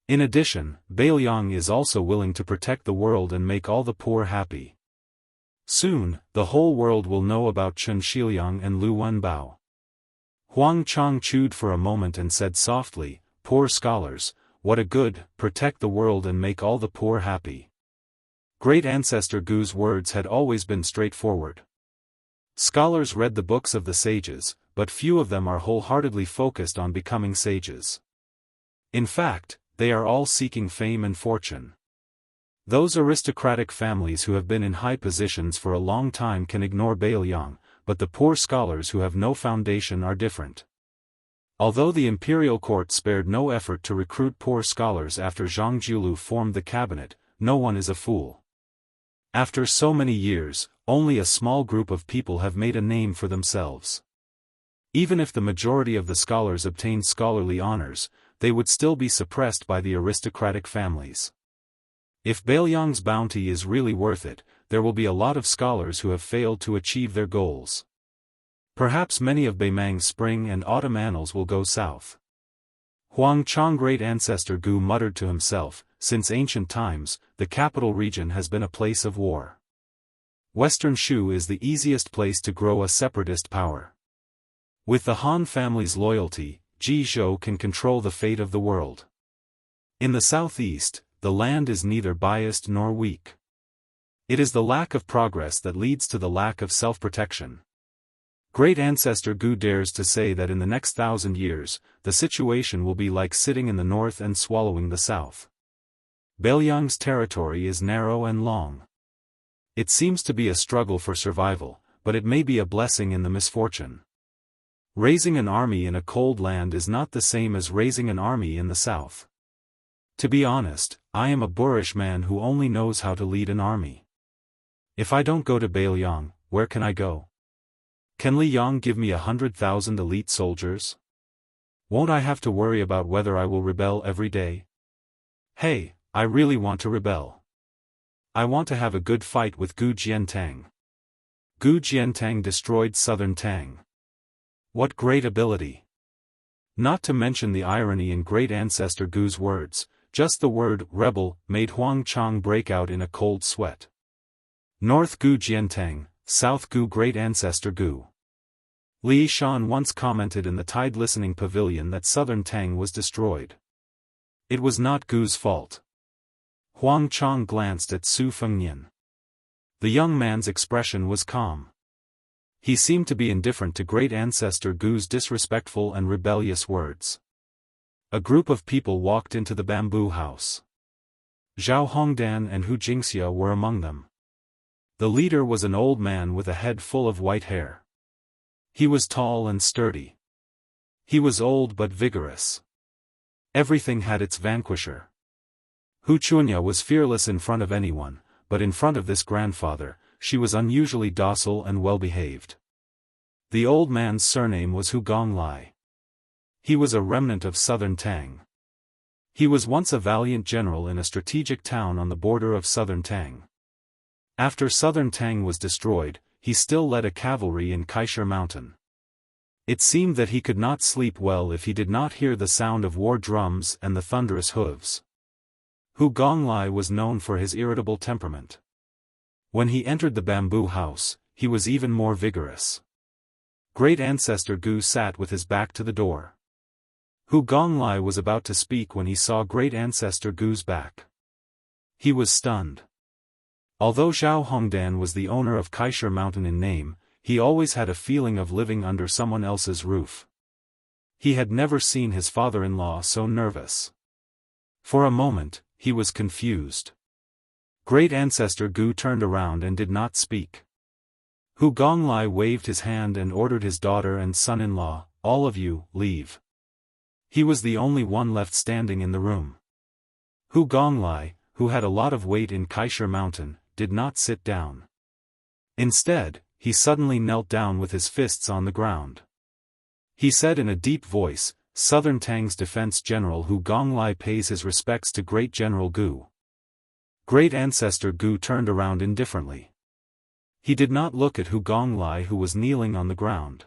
In addition, Bailiang is also willing to protect the world and make all the poor happy. Soon, the whole world will know about Chen Shiliang and Lu Wenbao. Huang Chang chewed for a moment and said softly, poor scholars, what a good, protect the world and make all the poor happy. Great Ancestor Gu's words had always been straightforward. Scholars read the books of the sages, but few of them are wholeheartedly focused on becoming sages. In fact, they are all seeking fame and fortune. Those aristocratic families who have been in high positions for a long time can ignore Bailiang, but the poor scholars who have no foundation are different. Although the imperial court spared no effort to recruit poor scholars after Zhang Jiulu formed the cabinet, no one is a fool. After so many years, only a small group of people have made a name for themselves. Even if the majority of the scholars obtained scholarly honors, they would still be suppressed by the aristocratic families. If Bailiang's bounty is really worth it, there will be a lot of scholars who have failed to achieve their goals. Perhaps many of Beimang's spring and autumn annals will go south. Huang Chang Great Ancestor Gu muttered to himself, since ancient times, the capital region has been a place of war. Western Shu is the easiest place to grow a separatist power. With the Han family's loyalty, Ji Zhou can control the fate of the world. In the southeast, the land is neither biased nor weak. It is the lack of progress that leads to the lack of self-protection. Great Ancestor Gu dares to say that in the next 1,000 years, the situation will be like sitting in the north and swallowing the south. Bailiang's territory is narrow and long. It seems to be a struggle for survival, but it may be a blessing in the misfortune. Raising an army in a cold land is not the same as raising an army in the south. To be honest, I am a boorish man who only knows how to lead an army. If I don't go to Bailiang, where can I go? Can Li Yang give me 100,000 elite soldiers? Won't I have to worry about whether I will rebel every day? Hey, I really want to rebel. I want to have a good fight with Gu Jiantang. Gu Jiantang destroyed southern Tang. What great ability! Not to mention the irony in Great Ancestor Gu's words, just the word rebel made Huang Chang break out in a cold sweat. North Gu Jiantang, South Gu Great Ancestor Gu. Li Shan once commented in the Tide Listening Pavilion that southern Tang was destroyed. It was not Gu's fault. Huang Chang glanced at Su Fengnian. The young man's expression was calm. He seemed to be indifferent to Great Ancestor Gu's disrespectful and rebellious words. A group of people walked into the bamboo house. Zhao Hongdan and Hu Jingxia were among them. The leader was an old man with a head full of white hair. He was tall and sturdy. He was old but vigorous. Everything had its vanquisher. Wuxia was fearless in front of anyone, but in front of this grandfather, she was unusually docile and well-behaved. The old man's surname was Wuxia. He was a remnant of southern Tang. He was once a valiant general in a strategic town on the border of southern Tang. After southern Tang was destroyed, he still led a cavalry in Kaisha Mountain. It seemed that he could not sleep well if he did not hear the sound of war drums and the thunderous hooves. Wuxia was known for his irritable temperament. When he entered the bamboo house, he was even more vigorous. Great Ancestor Gu sat with his back to the door. Wuxia was about to speak when he saw Great Ancestor Gu's back. He was stunned. Although Zhao Hongdan was the owner of Kaisha Mountain in name, he always had a feeling of living under someone else's roof. He had never seen his father-in-law so nervous. For a moment, he was confused. Great Ancestor Gu turned around and did not speak. Wuxia waved his hand and ordered his daughter and son-in-law, "All of you, leave." He was the only one left standing in the room. Wuxia, who had a lot of weight in Kaisha Mountain, did not sit down. Instead, he suddenly knelt down with his fists on the ground. He said in a deep voice, "Southern Tang's defense general Wuxia pays his respects to Great General Gu." Great Ancestor Gu turned around indifferently. He did not look at Wuxia, who was kneeling on the ground.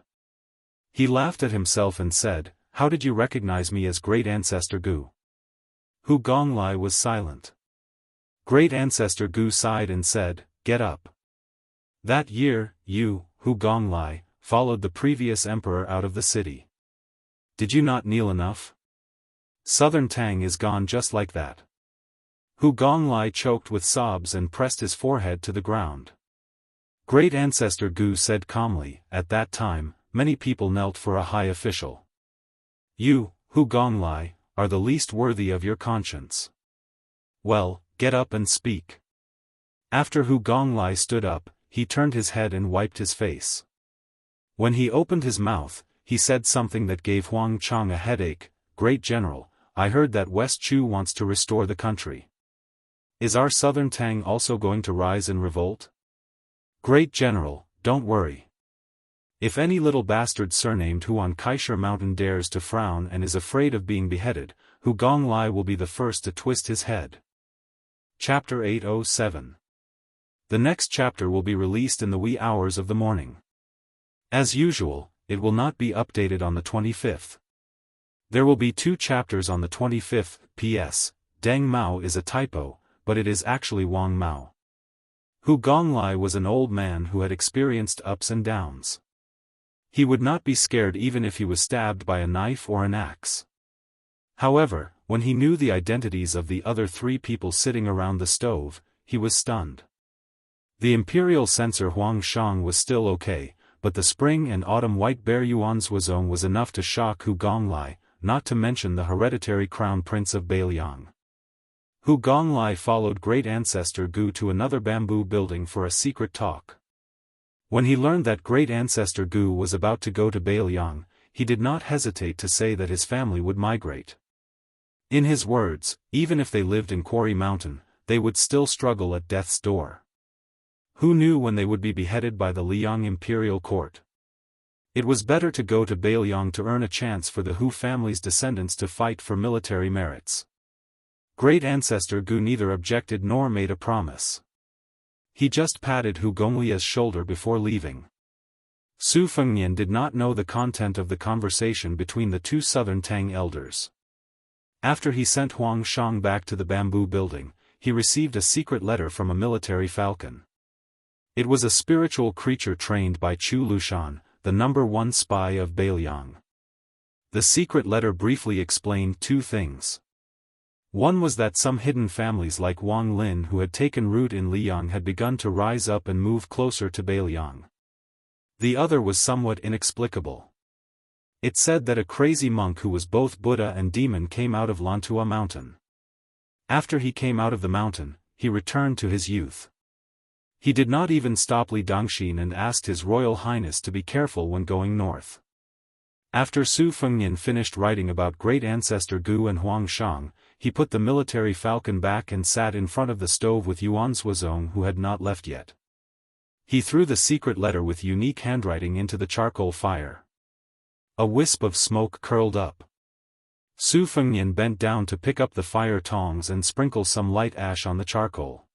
He laughed at himself and said, "How did you recognize me as Great Ancestor Gu?" Wuxia was silent. Great Ancestor Gu sighed and said, "Get up. That year, you, Wuxia, followed the previous emperor out of the city. Did you not kneel enough? Southern Tang is gone just like that." Wuxia choked with sobs and pressed his forehead to the ground. Great Ancestor Gu said calmly, "At that time, many people knelt for a high official. You, Wuxia, are the least worthy of your conscience. Well, get up and speak." After Wuxia stood up, he turned his head and wiped his face. When he opened his mouth, he said something that gave Huang Chang a headache. "Great General, I heard that West Chu wants to restore the country. Is our Southern Tang also going to rise in revolt?" "Great General, don't worry. If any little bastard surnamed Hu on Kaisha Mountain dares to frown and is afraid of being beheaded, Wuxia will be the first to twist his head." Chapter 807. The next chapter will be released in the wee hours of the morning. As usual, it will not be updated on the 25th. There will be 2 chapters on the 25th. P.S. Deng Mao is a typo, but it is actually Wang Mao. Wuxia was an old man who had experienced ups and downs. He would not be scared even if he was stabbed by a knife or an axe. However, when he knew the identities of the other 3 people sitting around the stove, he was stunned. The imperial censor Huang Shang was still okay, but the spring and autumn white bear Yuan Zhuozong was enough to shock Wuxia, not to mention the hereditary crown prince of Beiliang. Wuxia followed Great Ancestor Gu to another bamboo building for a secret talk. When he learned that Great Ancestor Gu was about to go to Beiliang, he did not hesitate to say that his family would migrate. In his words, even if they lived in Quarry Mountain, they would still struggle at death's door. Who knew when they would be beheaded by the Liang imperial court? It was better to go to Beiliang to earn a chance for the Hu family's descendants to fight for military merits. Great Ancestor Gu neither objected nor made a promise. He just patted Wuxia's shoulder before leaving. Su Fengnian did not know the content of the conversation between the 2 Southern Tang elders. After he sent Huang Shang back to the bamboo building, he received a secret letter from a military falcon. It was a spiritual creature trained by Chu Lushan, the #1 spy of Beiliang. The secret letter briefly explained 2 things. One was that some hidden families like Wang Lin who had taken root in Liang had begun to rise up and move closer to Beiliang. The other was somewhat inexplicable. It said that a crazy monk who was both Buddha and demon came out of Lantua Mountain. After he came out of the mountain, he returned to his youth. He did not even stop Li Dongxin and asked His Royal Highness to be careful when going north. After Su Fengnian finished writing about great ancestor Gu and Huang Shang, he put the military falcon back and sat in front of the stove with Yuan Suozong, who had not left yet. He threw the secret letter with unique handwriting into the charcoal fire. A wisp of smoke curled up. Su Fengnian bent down to pick up the fire tongs and sprinkle some light ash on the charcoal.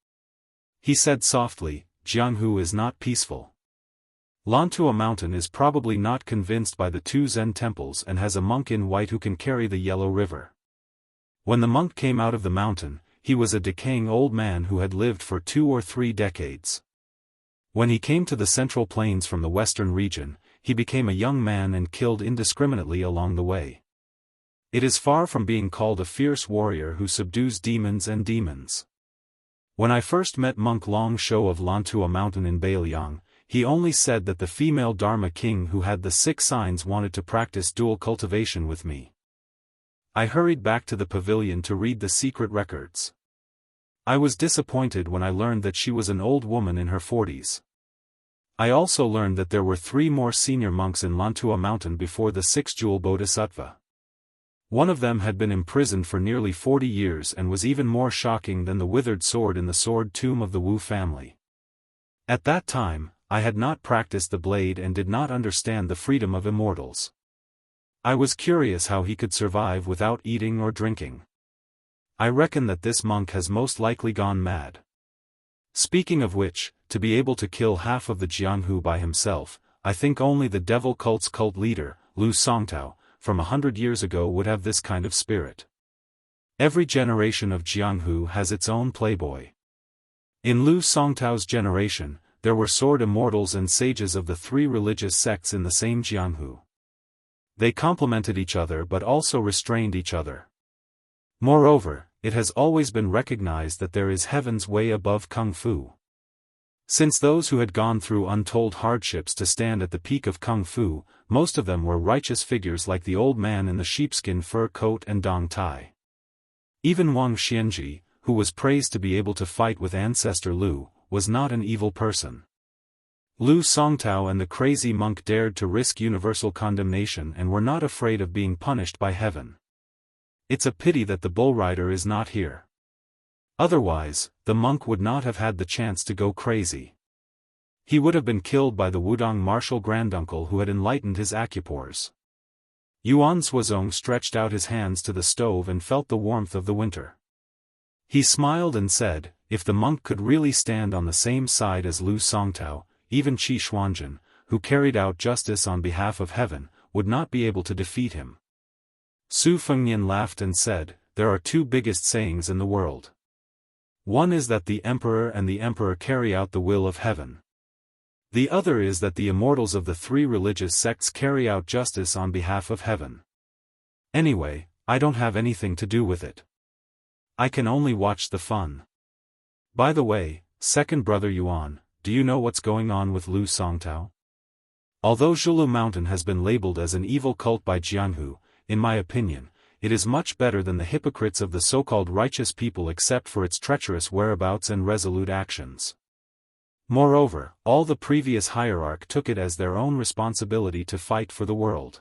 He said softly, "Jianghu is not peaceful. Lantua Mountain is probably not convinced by the 2 Zen temples and has a monk in white who can carry the Yellow River." When the monk came out of the mountain, he was a decaying old man who had lived for 2 or 3 decades. When he came to the Central Plains from the western region, he became a young man and killed indiscriminately along the way. It is far from being called a fierce warrior who subdues demons and demons. When I first met Monk Long Shou of Lantua Mountain in Beiliang, he only said that the female Dharma king who had the 6 signs wanted to practice dual cultivation with me. I hurried back to the pavilion to read the secret records. I was disappointed when I learned that she was an old woman in her 40s. I also learned that there were 3 more senior monks in Lantua Mountain before the 6th jewel Bodhisattva. One of them had been imprisoned for nearly 40 years and was even more shocking than the withered sword in the sword tomb of the Wu family. At that time, I had not practiced the blade and did not understand the freedom of immortals. I was curious how he could survive without eating or drinking. I reckon that this monk has most likely gone mad. Speaking of which, to be able to kill half of the Jianghu by himself, I think only the devil cult's cult leader, Lu Songtao, from 100 years ago would have this kind of spirit. Every generation of Jianghu has its own playboy. In Lu Songtao's generation, there were sword immortals and sages of the 3 religious sects in the same Jianghu. They complemented each other but also restrained each other. Moreover, it has always been recognized that there is heaven's way above Kung Fu. Since those who had gone through untold hardships to stand at the peak of Kung Fu, most of them were righteous figures like the old man in the sheepskin fur coat and dong tai. Even Wang Xianji, who was praised to be able to fight with ancestor Lu, was not an evil person. Lu Songtao and the crazy monk dared to risk universal condemnation and were not afraid of being punished by heaven. It's a pity that the bull rider is not here. Otherwise, the monk would not have had the chance to go crazy. He would have been killed by the Wudong martial granduncle who had enlightened his acupores. Yuan Suozong stretched out his hands to the stove and felt the warmth of the winter. He smiled and said, if the monk could really stand on the same side as Lu Songtao, even Qi Xuanjun, who carried out justice on behalf of heaven, would not be able to defeat him. Su Fengnian laughed and said, there are 2 biggest sayings in the world. One is that the emperor and the emperor carry out the will of heaven. The other is that the immortals of the 3 religious sects carry out justice on behalf of heaven. Anyway, I don't have anything to do with it. I can only watch the fun. By the way, second brother Yuan, do you know what's going on with Lu Songtao? Although Zhulu Mountain has been labeled as an evil cult by Jianghu, in my opinion, it is much better than the hypocrites of the so-called righteous people except for its treacherous whereabouts and resolute actions. Moreover, all the previous hierarch took it as their own responsibility to fight for the world.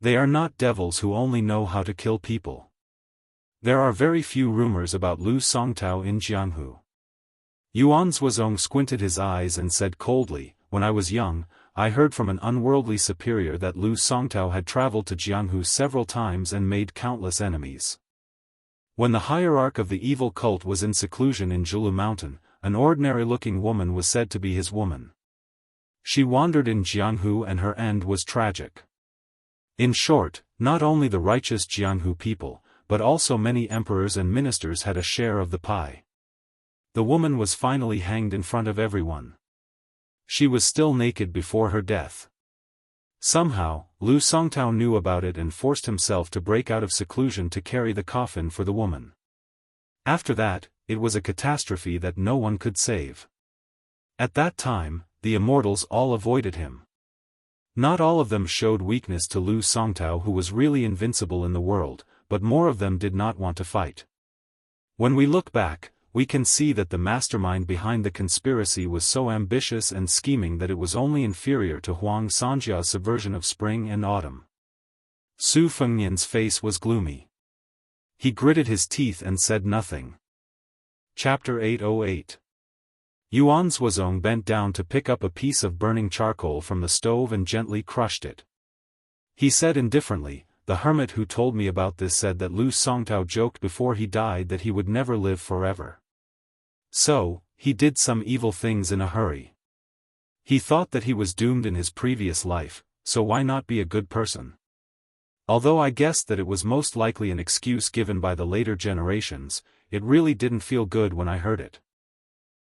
They are not devils who only know how to kill people. There are very few rumors about Lu Songtao in Jianghu. Yuan Suozong squinted his eyes and said coldly, when I was young, I heard from an unworldly superior that Lu Songtao had traveled to Jianghu several times and made countless enemies. When the hierarch of the evil cult was in seclusion in Zhulu Mountain, an ordinary-looking woman was said to be his woman. She wandered in Jianghu and her end was tragic. In short, not only the righteous Jianghu people, but also many emperors and ministers had a share of the pie. The woman was finally hanged in front of everyone. She was still naked before her death. Somehow, Lu Songtao knew about it and forced himself to break out of seclusion to carry the coffin for the woman. After that, it was a catastrophe that no one could save. At that time, the immortals all avoided him. Not all of them showed weakness to Lu Songtao, who was really invincible in the world, but more of them did not want to fight. When we look back, we can see that the mastermind behind the conspiracy was so ambitious and scheming that it was only inferior to Huang Sanjia's subversion of spring and autumn. Su Fengnian's face was gloomy. He gritted his teeth and said nothing. Chapter 808. Yuan Zhuozong bent down to pick up a piece of burning charcoal from the stove and gently crushed it. He said indifferently, "The hermit who told me about this said that Lu Songtao joked before he died that he would never live forever. So, he did some evil things in a hurry. He thought that he was doomed in his previous life, so why not be a good person?" Although I guessed that it was most likely an excuse given by the later generations, it really didn't feel good when I heard it.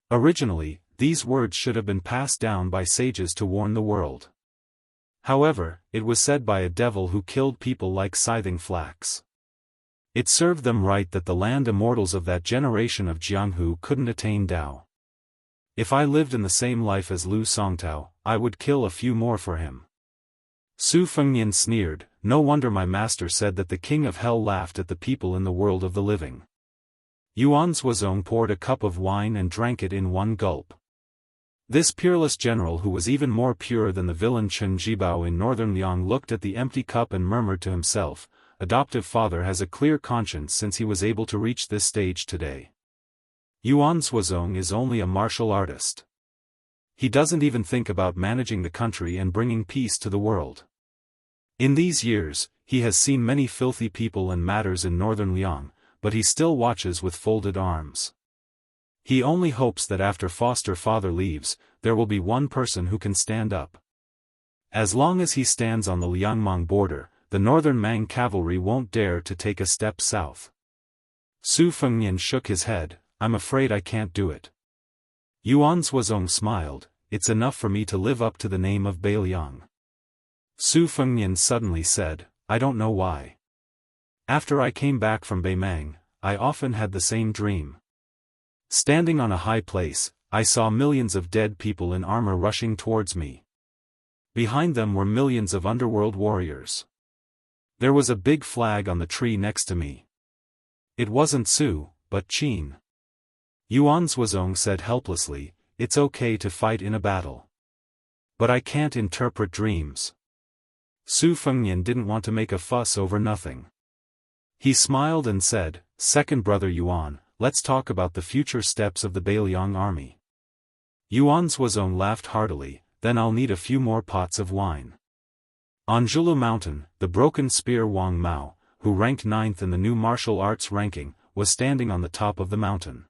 Originally, these words should have been passed down by sages to warn the world. However, it was said by a devil who killed people like scything flax. It served them right that the land immortals of that generation of Jianghu couldn't attain Dao. If I lived in the same life as Lu Songtao, I would kill a few more for him. Su Fengnian sneered, "No wonder my master said that the king of hell laughed at the people in the world of the living." Yuan Zhuozong poured a cup of wine and drank it in one gulp. This peerless general, who was even more pure than the villain Chen Jibao in northern Liang, looked at the empty cup and murmured to himself, "Adoptive father has a clear conscience since he was able to reach this stage today. Yuan Zhuozong is only a martial artist. He doesn't even think about managing the country and bringing peace to the world." In these years, he has seen many filthy people and matters in northern Liang, but he still watches with folded arms. He only hopes that after foster father leaves, there will be one person who can stand up. As long as he stands on the Liangmang border, the northern Mang cavalry won't dare to take a step south. Su Fengnian shook his head, "I'm afraid I can't do it." Yuan Zhuozong smiled, "It's enough for me to live up to the name of Beiliang." Su Fengnian suddenly said, "I don't know why. After I came back from Beimang, I often had the same dream. Standing on a high place, I saw millions of dead people in armor rushing towards me. Behind them were millions of underworld warriors. There was a big flag on the tree next to me. It wasn't Su, but Qin." Yuan Zhuozong said helplessly, "It's okay to fight in a battle. But I can't interpret dreams." Su Fengnian didn't want to make a fuss over nothing. He smiled and said, "Second brother Yuan, let's talk about the future steps of the Beiliang army." Yuan Zhuozong laughed heartily, "Then I'll need a few more pots of wine." On Zhulu Mountain, the broken spear Wang Mao, who ranked 9th in the new martial arts ranking, was standing on the top of the mountain.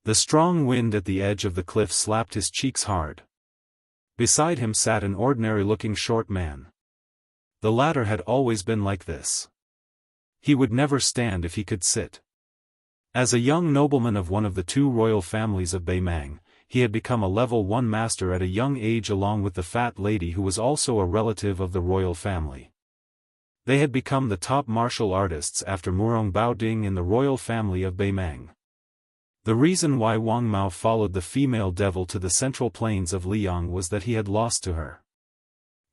The strong wind at the edge of the cliff slapped his cheeks hard. Beside him sat an ordinary-looking short man. The latter had always been like this. He would never stand if he could sit. As a young nobleman of one of the two royal families of Beimang, he had become a level 1 master at a young age along with the fat lady who was also a relative of the royal family. They had become the top martial artists after Murong Baoding in the royal family of Beimang. The reason why Wang Mao followed the female devil to the central plains of Liang was that he had lost to her.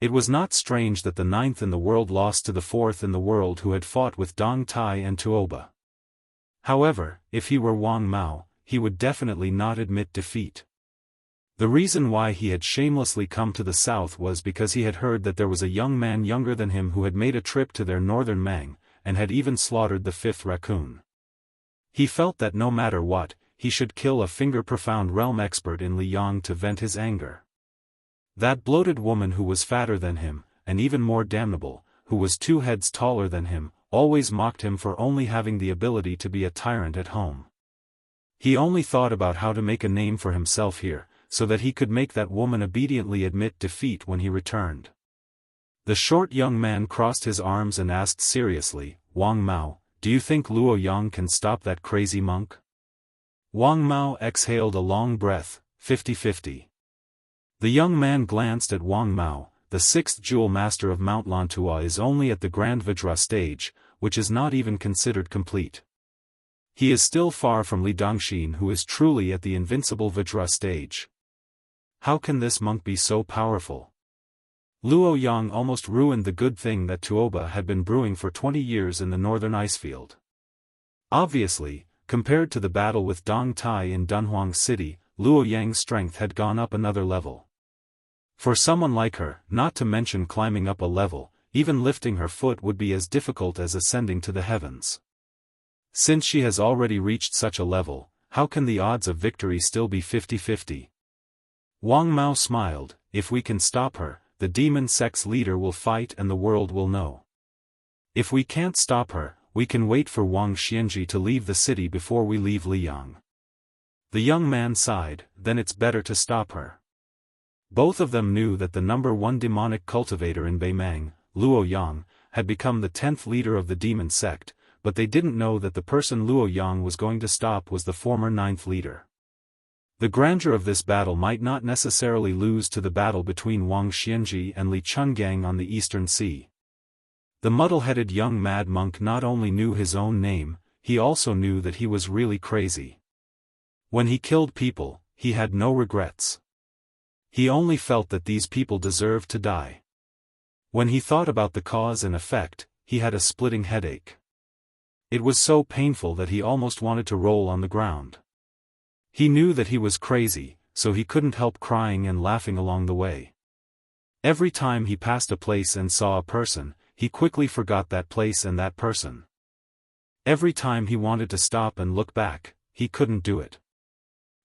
It was not strange that the 9th in the world lost to the 4th in the world who had fought with Dong Tai and Tuoba. However, if he were Wang Mao, he would definitely not admit defeat. The reason why he had shamelessly come to the south was because he had heard that there was a young man younger than him who had made a trip to their northern Mang, and had even slaughtered the 5th raccoon. He felt that no matter what, he should kill a finger-profound realm expert in Liang to vent his anger. That bloated woman who was fatter than him, and even more damnable, who was 2 heads taller than him, always mocked him for only having the ability to be a tyrant at home. He only thought about how to make a name for himself here, so that he could make that woman obediently admit defeat when he returned. The short young man crossed his arms and asked seriously, "Wang Mao, do you think Luo Yang can stop that crazy monk?" Wang Mao exhaled a long breath, 50-50. The young man glanced at Wang Mao. The 6th jewel master of Mount Lantua is only at the Grand Vajra stage, which is not even considered complete. He is still far from Li Dongxin, who is truly at the invincible Vajra stage. How can this monk be so powerful? Luo Yang almost ruined the good thing that Tuoba had been brewing for 20 years in the northern icefield. Obviously, Compared to the battle with Dong Tai in Dunhuang City, Luo Yang's strength had gone up another level. For someone like her, not to mention climbing up a level, even lifting her foot would be as difficult as ascending to the heavens. Since she has already reached such a level, how can the odds of victory still be 50-50? Wang Mao smiled. If we can stop her, the demon sect's leader will fight and the world will know. If we can't stop her, we can wait for Wang Xianxia to leave the city before we leave Liyang. The young man sighed. Then it's better to stop her. Both of them knew that the #1 demonic cultivator in Beimang, Luo Yang, had become the 10th leader of the demon sect, but they didn't know that the person Luo Yang was going to stop was the former 9th leader. The grandeur of this battle might not necessarily lose to the battle between Wang Xianxia and Li Chungang on the Eastern Sea. The muddle-headed young mad monk not only knew his own name, he also knew that he was really crazy. When he killed people, he had no regrets. He only felt that these people deserved to die. When he thought about the cause and effect, he had a splitting headache. It was so painful that he almost wanted to roll on the ground. He knew that he was crazy, so he couldn't help crying and laughing along the way. Every time he passed a place and saw a person, he quickly forgot that place and that person. Every time he wanted to stop and look back, he couldn't do it.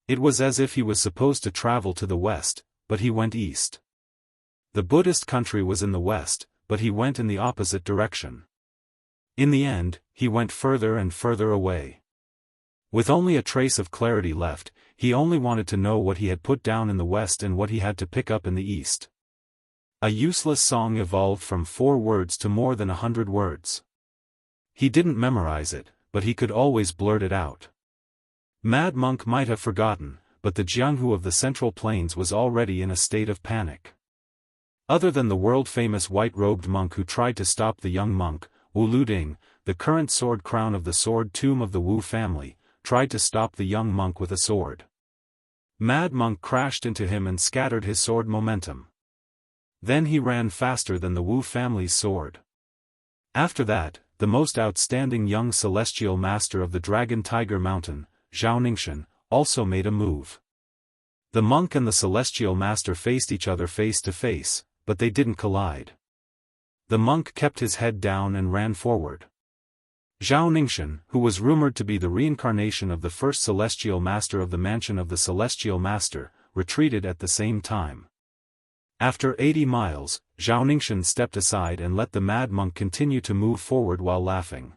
It was as if he was supposed to travel to the west, but he went east. The Buddhist country was in the west, but he went in the opposite direction. In the end, he went further and further away. With only a trace of clarity left, he only wanted to know what he had put down in the west and what he had to pick up in the east. A useless song evolved from 4 words to more than 100 words. He didn't memorize it, but he could always blurt it out. Mad Monk might have forgotten, but the Jianghu of the Central Plains was already in a state of panic. Other than the world-famous white-robed monk who tried to stop the young monk, Wu Luding, the current sword crown of the sword tomb of the Wu family, tried to stop the young monk with a sword. Mad Monk crashed into him and scattered his sword momentum. Then he ran faster than the Wu family's sword. After that, the most outstanding young celestial master of the Dragon Tiger Mountain, Zhao Ningxin, also made a move. The monk and the celestial master faced each other face to face, but they didn't collide. The monk kept his head down and ran forward. Zhao Ningxin, who was rumored to be the reincarnation of the first celestial master of the mansion of the celestial master, retreated at the same time. After 80 miles, Zhao Ningxin stepped aside and let the mad monk continue to move forward while laughing.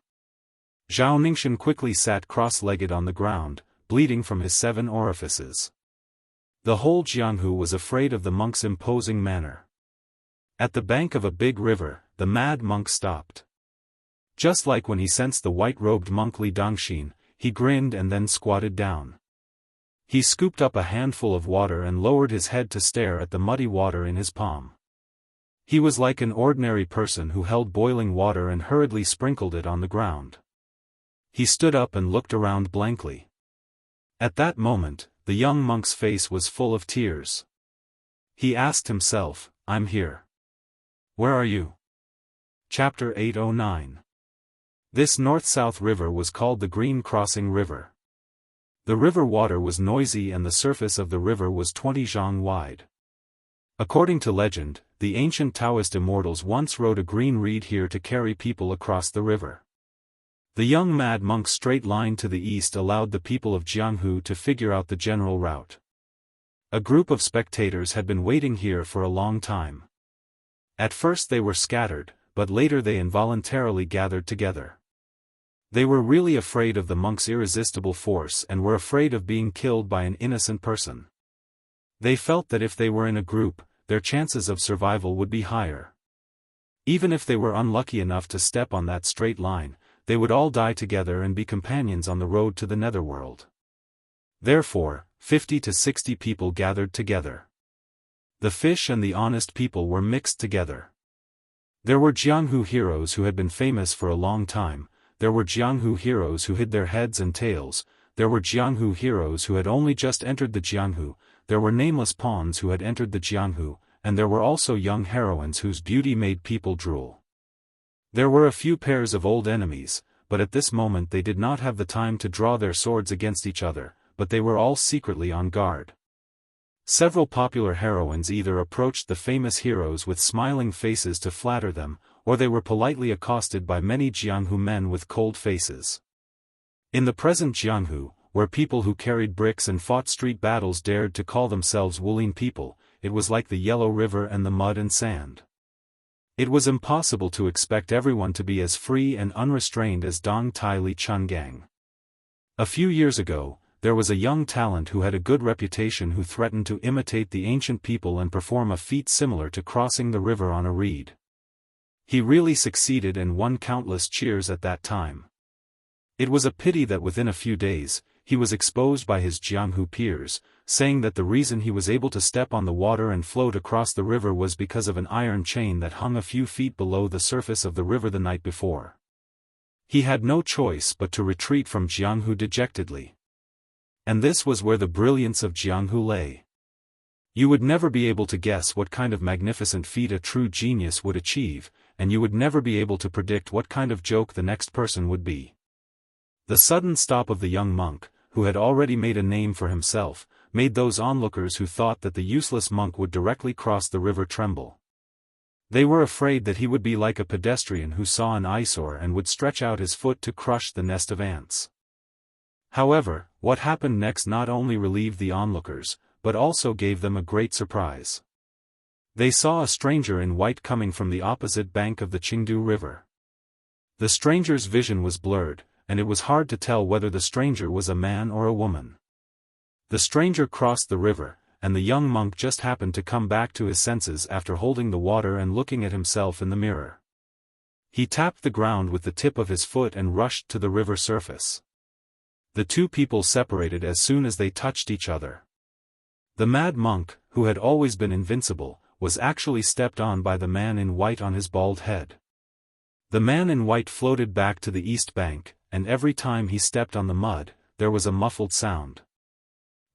Zhao Ningxin quickly sat cross-legged on the ground, bleeding from his 7 orifices. The whole Jianghu was afraid of the monk's imposing manner. At the bank of a big river, the mad monk stopped. Just like when he sensed the white-robed monk Li Dongxin, he grinned and then squatted down. He scooped up a handful of water and lowered his head to stare at the muddy water in his palm. He was like an ordinary person who held boiling water and hurriedly sprinkled it on the ground. He stood up and looked around blankly. At that moment, the young monk's face was full of tears. He asked himself, "I'm here. Where are you?" Chapter 809. This north-south river was called the Green Crossing River. The river water was noisy and the surface of the river was 20 zhang wide. According to legend, the ancient Daoist immortals once rode a green reed here to carry people across the river. The young mad monk's straight line to the east allowed the people of Jianghu to figure out the general route. A group of spectators had been waiting here for a long time. At first they were scattered, but later they involuntarily gathered together. They were really afraid of the monk's irresistible force and were afraid of being killed by an innocent person. They felt that if they were in a group, their chances of survival would be higher. Even if they were unlucky enough to step on that straight line, they would all die together and be companions on the road to the netherworld. Therefore, 50 to 60 people gathered together. The fish and the honest people were mixed together. There were Jianghu heroes who had been famous for a long time, there were Jianghu heroes who hid their heads and tails, there were Jianghu heroes who had only just entered the Jianghu, there were nameless pawns who had entered the Jianghu, and there were also young heroines whose beauty made people drool. There were a few pairs of old enemies, but at this moment they did not have the time to draw their swords against each other, but they were all secretly on guard. Several popular heroines either approached the famous heroes with smiling faces to flatter them, or they were politely accosted by many Jianghu men with cold faces. In the present Jianghu, where people who carried bricks and fought street battles dared to call themselves Wulin people, it was like the Yellow River and the mud and sand. It was impossible to expect everyone to be as free and unrestrained as Dong Tai Li Chungang. A few years ago, there was a young talent who had a good reputation who threatened to imitate the ancient people and perform a feat similar to crossing the river on a reed. He really succeeded and won countless cheers at that time. It was a pity that within a few days, he was exposed by his Jianghu peers, saying that the reason he was able to step on the water and float across the river was because of an iron chain that hung a few feet below the surface of the river the night before. He had no choice but to retreat from Jianghu dejectedly. And this was where the brilliance of Jianghu lay. You would never be able to guess what kind of magnificent feat a true genius would achieve, and you would never be able to predict what kind of joke the next person would be. The sudden stop of the young monk, who had already made a name for himself, made those onlookers who thought that the useless monk would directly cross the river tremble. They were afraid that he would be like a pedestrian who saw an eyesore and would stretch out his foot to crush the nest of ants. However, what happened next not only relieved the onlookers, but also gave them a great surprise. They saw a stranger in white coming from the opposite bank of the Qingdu River. The stranger's vision was blurred, and it was hard to tell whether the stranger was a man or a woman. The stranger crossed the river, and the young monk just happened to come back to his senses after holding the water and looking at himself in the mirror. He tapped the ground with the tip of his foot and rushed to the river surface. The two people separated as soon as they touched each other. The mad monk, who had always been invincible, was actually stepped on by the man in white on his bald head. The man in white floated back to the east bank, and every time he stepped on the mud, there was a muffled sound.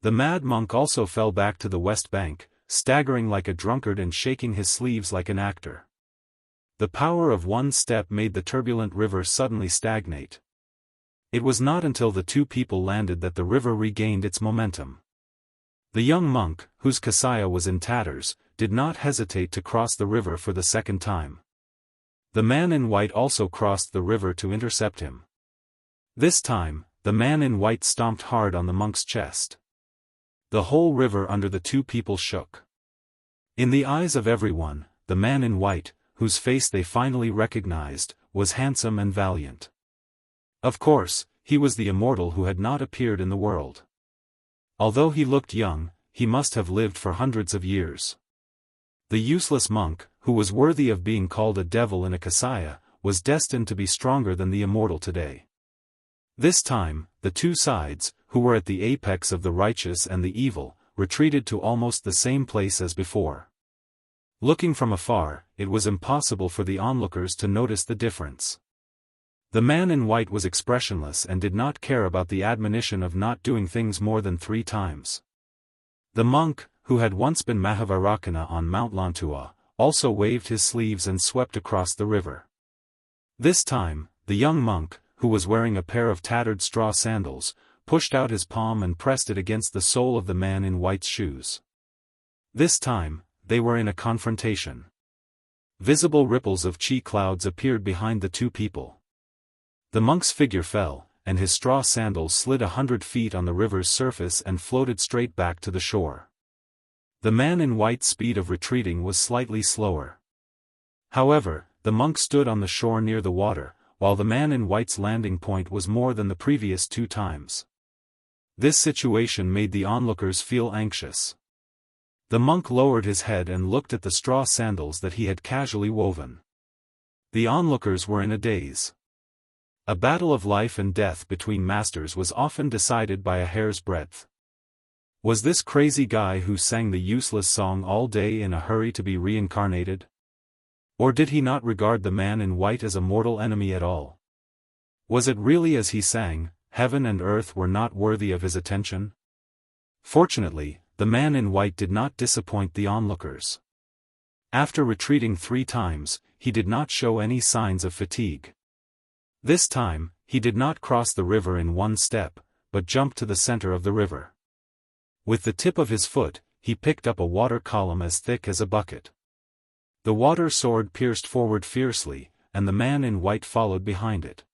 The mad monk also fell back to the west bank, staggering like a drunkard and shaking his sleeves like an actor. The power of one step made the turbulent river suddenly stagnate. It was not until the two people landed that the river regained its momentum. The young monk, whose kasaya was in tatters, did not hesitate to cross the river for the second time. The man in white also crossed the river to intercept him. This time, the man in white stomped hard on the monk's chest. The whole river under the two people shook. In the eyes of everyone, the man in white, whose face they finally recognized, was handsome and valiant. Of course, he was the immortal who had not appeared in the world. Although he looked young, he must have lived for hundreds of years. The useless monk, who was worthy of being called a devil in a kasaya, was destined to be stronger than the immortal today. This time, the two sides, who were at the apex of the righteous and the evil, retreated to almost the same place as before. Looking from afar, it was impossible for the onlookers to notice the difference. The man in white was expressionless and did not care about the admonition of not doing things more than 3 times. The monk, who had once been Mahavarakana on Mount Lantua, also waved his sleeves and swept across the river. This time, the young monk, who was wearing a pair of tattered straw sandals, pushed out his palm and pressed it against the sole of the man in white's shoes. This time, they were in a confrontation. Visible ripples of chi clouds appeared behind the two people. The monk's figure fell, and his straw sandals slid 100 feet on the river's surface and floated straight back to the shore. The man in white's speed of retreating was slightly slower. However, the monk stood on the shore near the water, while the man in white's landing point was more than the previous 2 times. This situation made the onlookers feel anxious. The monk lowered his head and looked at the straw sandals that he had casually woven. The onlookers were in a daze. A battle of life and death between masters was often decided by a hair's breadth. Was this crazy guy who sang the useless song all day in a hurry to be reincarnated? Or did he not regard the man in white as a mortal enemy at all? Was it really as he sang, heaven and earth were not worthy of his attention? Fortunately, the man in white did not disappoint the onlookers. After retreating 3 times, he did not show any signs of fatigue. This time, he did not cross the river in one step, but jumped to the center of the river. With the tip of his foot, he picked up a water column as thick as a bucket. The water sword pierced forward fiercely, and the man in white followed behind it.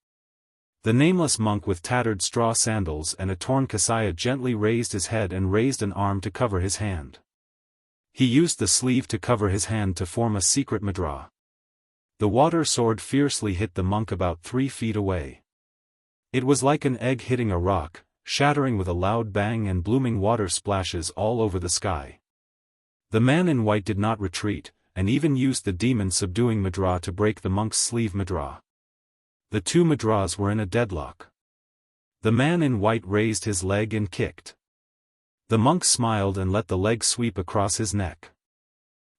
The nameless monk with tattered straw sandals and a torn kasaya gently raised his head and raised an arm to cover his hand. He used the sleeve to cover his hand to form a secret mudra. The water sword fiercely hit the monk about 3 feet away. It was like an egg hitting a rock, shattering with a loud bang and blooming water splashes all over the sky. The man in white did not retreat, and even used the demon-subduing mudra to break the monk's sleeve mudra. The two mudras were in a deadlock. The man in white raised his leg and kicked. The monk smiled and let the leg sweep across his neck.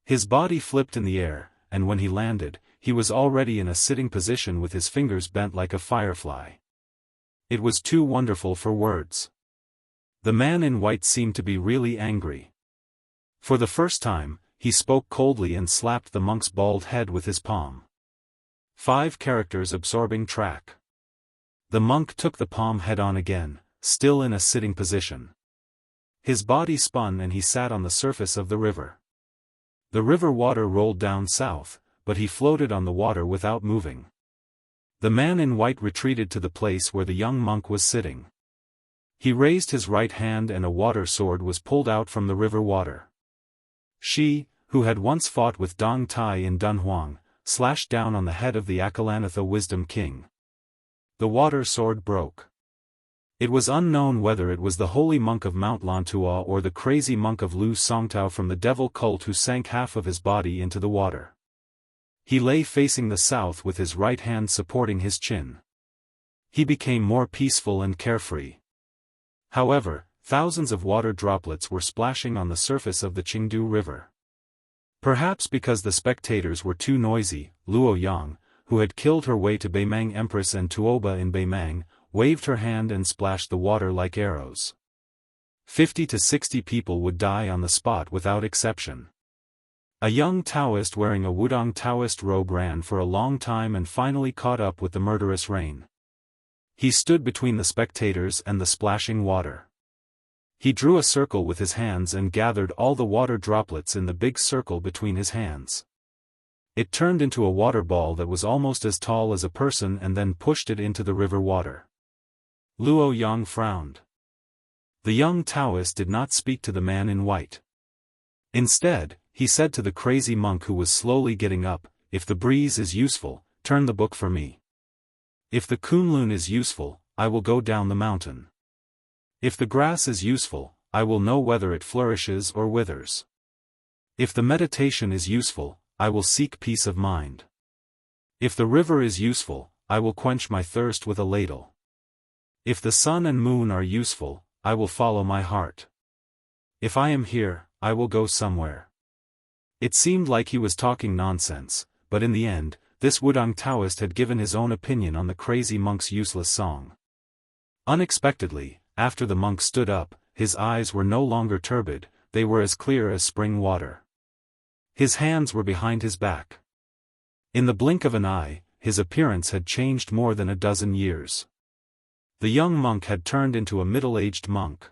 His body flipped in the air, and when he landed, he was already in a sitting position with his fingers bent like a firefly. It was too wonderful for words. The man in white seemed to be really angry. For the first time, he spoke coldly and slapped the monk's bald head with his palm. 5 characters absorbing track. The monk took the palm head-on again, still in a sitting position. His body spun and he sat on the surface of the river. The river water rolled down south, but he floated on the water without moving. The man in white retreated to the place where the young monk was sitting. He raised his right hand and a water sword was pulled out from the river water. She, who had once fought with Dong Tai in Dunhuang, slashed down on the head of the Akalanatha Wisdom King. The water sword broke. It was unknown whether it was the holy monk of Mount Lantua or the crazy monk of Lu Songtao from the devil cult who sank half of his body into the water. He lay facing the south with his right hand supporting his chin. He became more peaceful and carefree. However, thousands of water droplets were splashing on the surface of the Qingdu River. Perhaps because the spectators were too noisy, Luo Yang, who had killed her way to Beimang Empress and Tuoba in Beimang, waved her hand and splashed the water like arrows. 50 to 60 people would die on the spot without exception. A young Taoist wearing a Wudong Taoist robe ran for a long time and finally caught up with the murderous rain. He stood between the spectators and the splashing water. He drew a circle with his hands and gathered all the water droplets in the big circle between his hands. It turned into a water ball that was almost as tall as a person and then pushed it into the river water. Luo Yang frowned. The young Taoist did not speak to the man in white. Instead, he said to the crazy monk who was slowly getting up, "If the breeze is useful, turn the book for me. If the Kunlun is useful, I will go down the mountain. If the grass is useful, I will know whether it flourishes or withers. If the meditation is useful, I will seek peace of mind. If the river is useful, I will quench my thirst with a ladle. If the sun and moon are useful, I will follow my heart. If I am here, I will go somewhere." It seemed like he was talking nonsense, but in the end, this Wudong Taoist had given his own opinion on the crazy monk's useless song. Unexpectedly, after the monk stood up, his eyes were no longer turbid, they were as clear as spring water. His hands were behind his back. In the blink of an eye, his appearance had changed more than a dozen years. The young monk had turned into a middle-aged monk.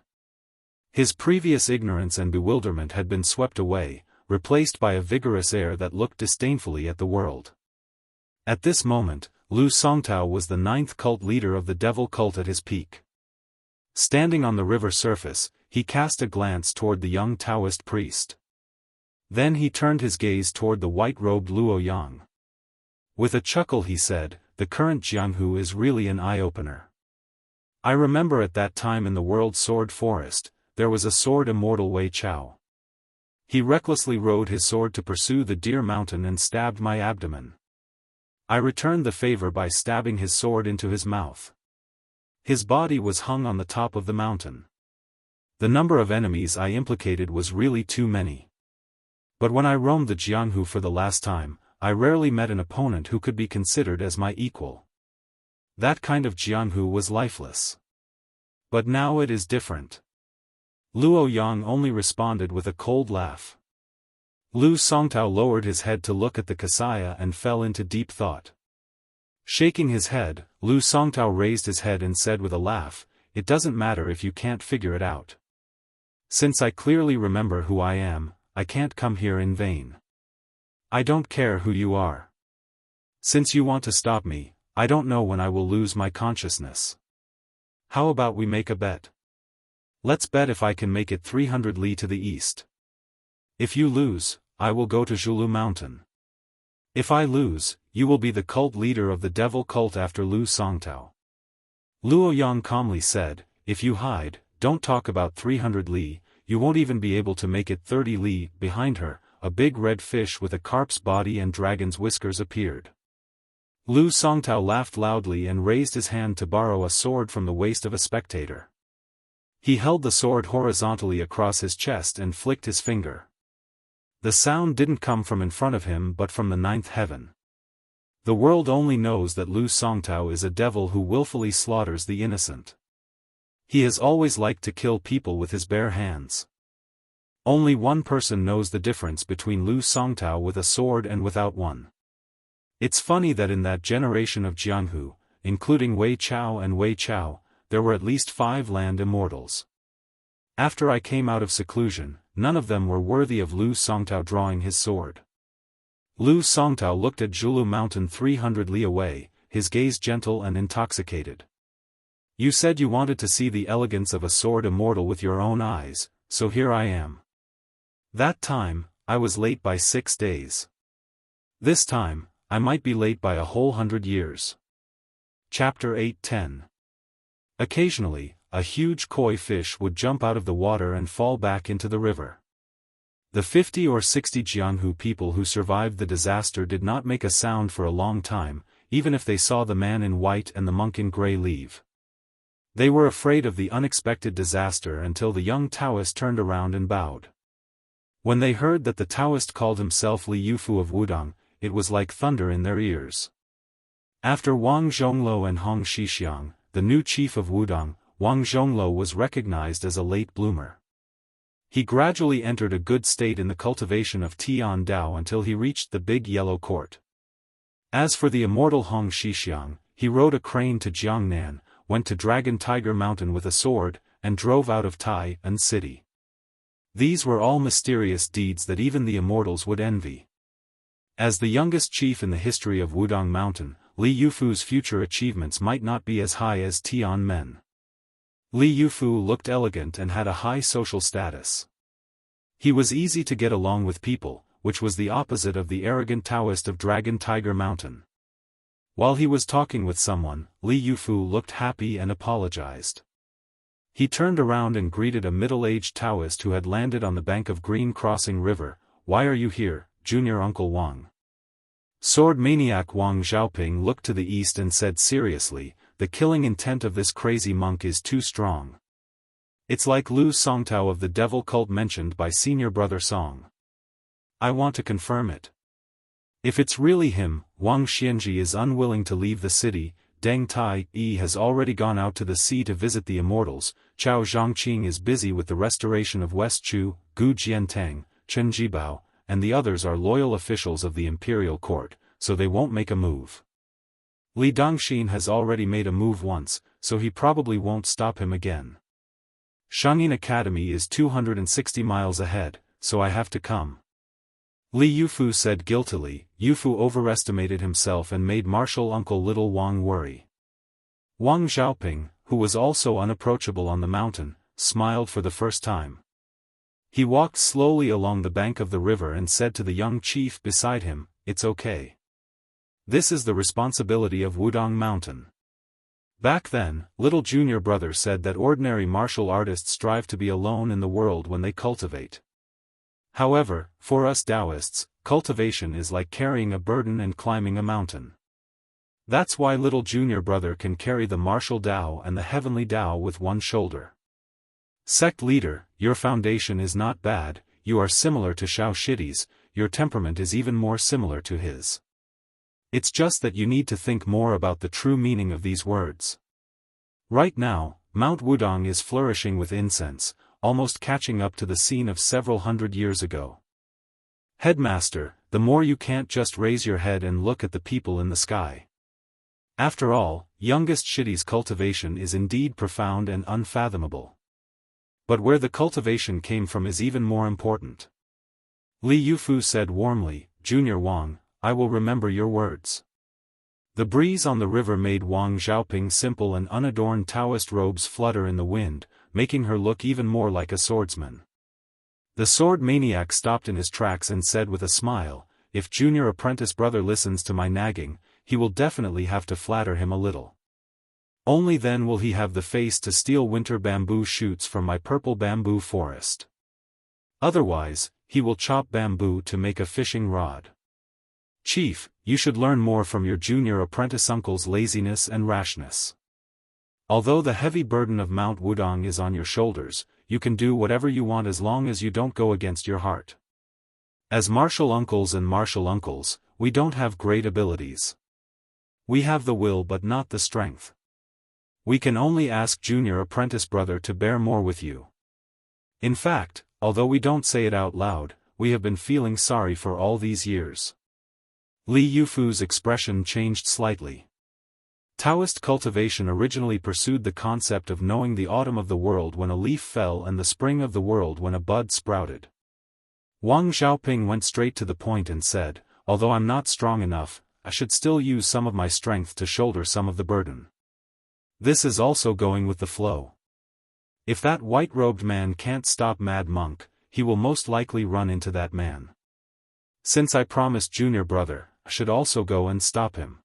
His previous ignorance and bewilderment had been swept away, replaced by a vigorous air that looked disdainfully at the world. At this moment, Lu Songtao was the 9th cult leader of the devil cult at his peak. Standing on the river surface, he cast a glance toward the young Taoist priest. Then he turned his gaze toward the white-robed Luo Yang. With a chuckle he said, "The current Jianghu is really an eye-opener. I remember at that time in the World Sword Forest, there was a sword immortal Wei Chao. He recklessly rode his sword to pursue the deer mountain and stabbed my abdomen. I returned the favor by stabbing his sword into his mouth. His body was hung on the top of the mountain. The number of enemies I implicated was really too many. But when I roamed the Jianghu for the last time, I rarely met an opponent who could be considered as my equal. That kind of Jianghu was lifeless. But now it is different." Luo Yang only responded with a cold laugh. Lu Songtao lowered his head to look at the Kasaya and fell into deep thought. Shaking his head, Lu Songtao raised his head and said with a laugh, "It doesn't matter if you can't figure it out. Since I clearly remember who I am, I can't come here in vain. I don't care who you are. Since you want to stop me, I don't know when I will lose my consciousness. How about we make a bet? Let's bet if I can make it 300 li to the east. If you lose, I will go to Zhulu Mountain. If I lose, you will be the cult leader of the devil cult after Lu Songtao." Luo Yang calmly said, "If you hide, don't talk about 300 li, you won't even be able to make it 30 li." Behind her, a big red fish with a carp's body and dragon's whiskers appeared. Lu Songtao laughed loudly and raised his hand to borrow a sword from the waist of a spectator. He held the sword horizontally across his chest and flicked his finger. The sound didn't come from in front of him but from the ninth heaven. The world only knows that Lu Songtao is a devil who willfully slaughters the innocent. He has always liked to kill people with his bare hands. Only one person knows the difference between Lu Songtao with a sword and without one. It's funny that in that generation of Jianghu, including Wei Chao and Wei Chao, there were at least 5 land immortals. After I came out of seclusion, none of them were worthy of Lu Songtao drawing his sword. Lu Songtao looked at Zhulu Mountain 300 li away, his gaze gentle and intoxicated. "You said you wanted to see the elegance of a sword immortal with your own eyes, so here I am. That time, I was late by 6 days. This time, I might be late by a whole 100 years." Chapter 8:10. Occasionally, a huge koi fish would jump out of the water and fall back into the river. The 50 or 60 Jianghu people who survived the disaster did not make a sound for a long time, even if they saw the man in white and the monk in grey leave. They were afraid of the unexpected disaster until the young Taoist turned around and bowed. When they heard that the Taoist called himself Li Yufu of Wudong, it was like thunder in their ears. After Wang Zhongluo and Hong Shixiang, the new chief of Wudong, Wang Zhongluo was recognized as a late bloomer. He gradually entered a good state in the cultivation of Tian Dao until he reached the big yellow court. As for the immortal Hong Shixiang, he rode a crane to Jiangnan, went to Dragon Tiger Mountain with a sword, and drove out of Tai-an city. These were all mysterious deeds that even the immortals would envy. As the youngest chief in the history of Wudong Mountain, Li Yufu's future achievements might not be as high as Tian Men. Li Yufu looked elegant and had a high social status. He was easy to get along with people, which was the opposite of the arrogant Taoist of Dragon Tiger Mountain. While he was talking with someone, Li Yufu looked happy and apologized. He turned around and greeted a middle-aged Taoist who had landed on the bank of Green Crossing River. "Why are you here, Junior Uncle Wang?" Sword maniac Wang Xiaoping looked to the east and said seriously, "The killing intent of this crazy monk is too strong. It's like Lu Songtao of the devil cult mentioned by senior brother Song. I want to confirm it. If it's really him, Wang Xianxia is unwilling to leave the city, Deng Tai-yi has already gone out to the sea to visit the immortals, Chao Zhongqing is busy with the restoration of West Chu, Gu Jiantang, Chen Jibao, and the others are loyal officials of the imperial court, so they won't make a move. Li Dongxin has already made a move once, so he probably won't stop him again. Shangyin Academy is 260 miles ahead, so I have to come." Li Yufu said guiltily. Yufu overestimated himself and made martial uncle little Wang worry. Wang Xiaoping, who was also unapproachable on the mountain, smiled for the first time. He walked slowly along the bank of the river and said to the young chief beside him, "It's okay. This is the responsibility of Wudong Mountain." Back then, little junior brother said that ordinary martial artists strive to be alone in the world when they cultivate. However, for us Daoists, cultivation is like carrying a burden and climbing a mountain. That's why little junior brother can carry the martial Dao and the heavenly Dao with one shoulder. Sect leader, your foundation is not bad, you are similar to Shao Shidi's, your temperament is even more similar to his. It's just that you need to think more about the true meaning of these words. Right now, Mount Wudong is flourishing with incense, almost catching up to the scene of several hundred years ago. Headmaster, the more you can't just raise your head and look at the people in the sky. After all, youngest Shidi's cultivation is indeed profound and unfathomable. But where the cultivation came from is even more important. Li Yufu said warmly, Junior Wang, I will remember your words. The breeze on the river made Wang Xiaoping's simple and unadorned Taoist robes flutter in the wind, making her look even more like a swordsman. The sword maniac stopped in his tracks and said with a smile, if junior apprentice brother listens to my nagging, he will definitely have to flatter him a little. Only then will he have the face to steal winter bamboo shoots from my purple bamboo forest. Otherwise, he will chop bamboo to make a fishing rod. Chief, you should learn more from your junior apprentice uncle's laziness and rashness. Although the heavy burden of Mount Wudong is on your shoulders, you can do whatever you want as long as you don't go against your heart. As martial uncles and martial uncles, we don't have great abilities. We have the will but not the strength. We can only ask junior apprentice brother to bear more with you. In fact, although we don't say it out loud, we have been feeling sorry for all these years. Li Yufu's expression changed slightly. Taoist cultivation originally pursued the concept of knowing the autumn of the world when a leaf fell and the spring of the world when a bud sprouted. Wang Xiaoping went straight to the point and said, although I'm not strong enough, I should still use some of my strength to shoulder some of the burden. This is also going with the flow. If that white-robed man can't stop Mad Monk, he will most likely run into that man. Since I promised junior brother, I should also go and stop him.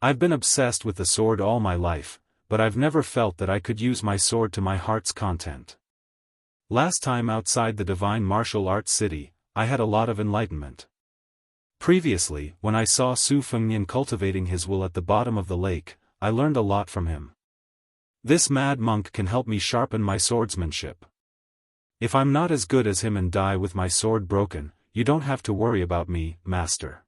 I've been obsessed with the sword all my life, but I've never felt that I could use my sword to my heart's content. Last time outside the divine martial arts city, I had a lot of enlightenment. Previously, when I saw Su Fengnian cultivating his will at the bottom of the lake, I learned a lot from him. This mad monk can help me sharpen my swordsmanship. If I'm not as good as him and die with my sword broken, you don't have to worry about me, master.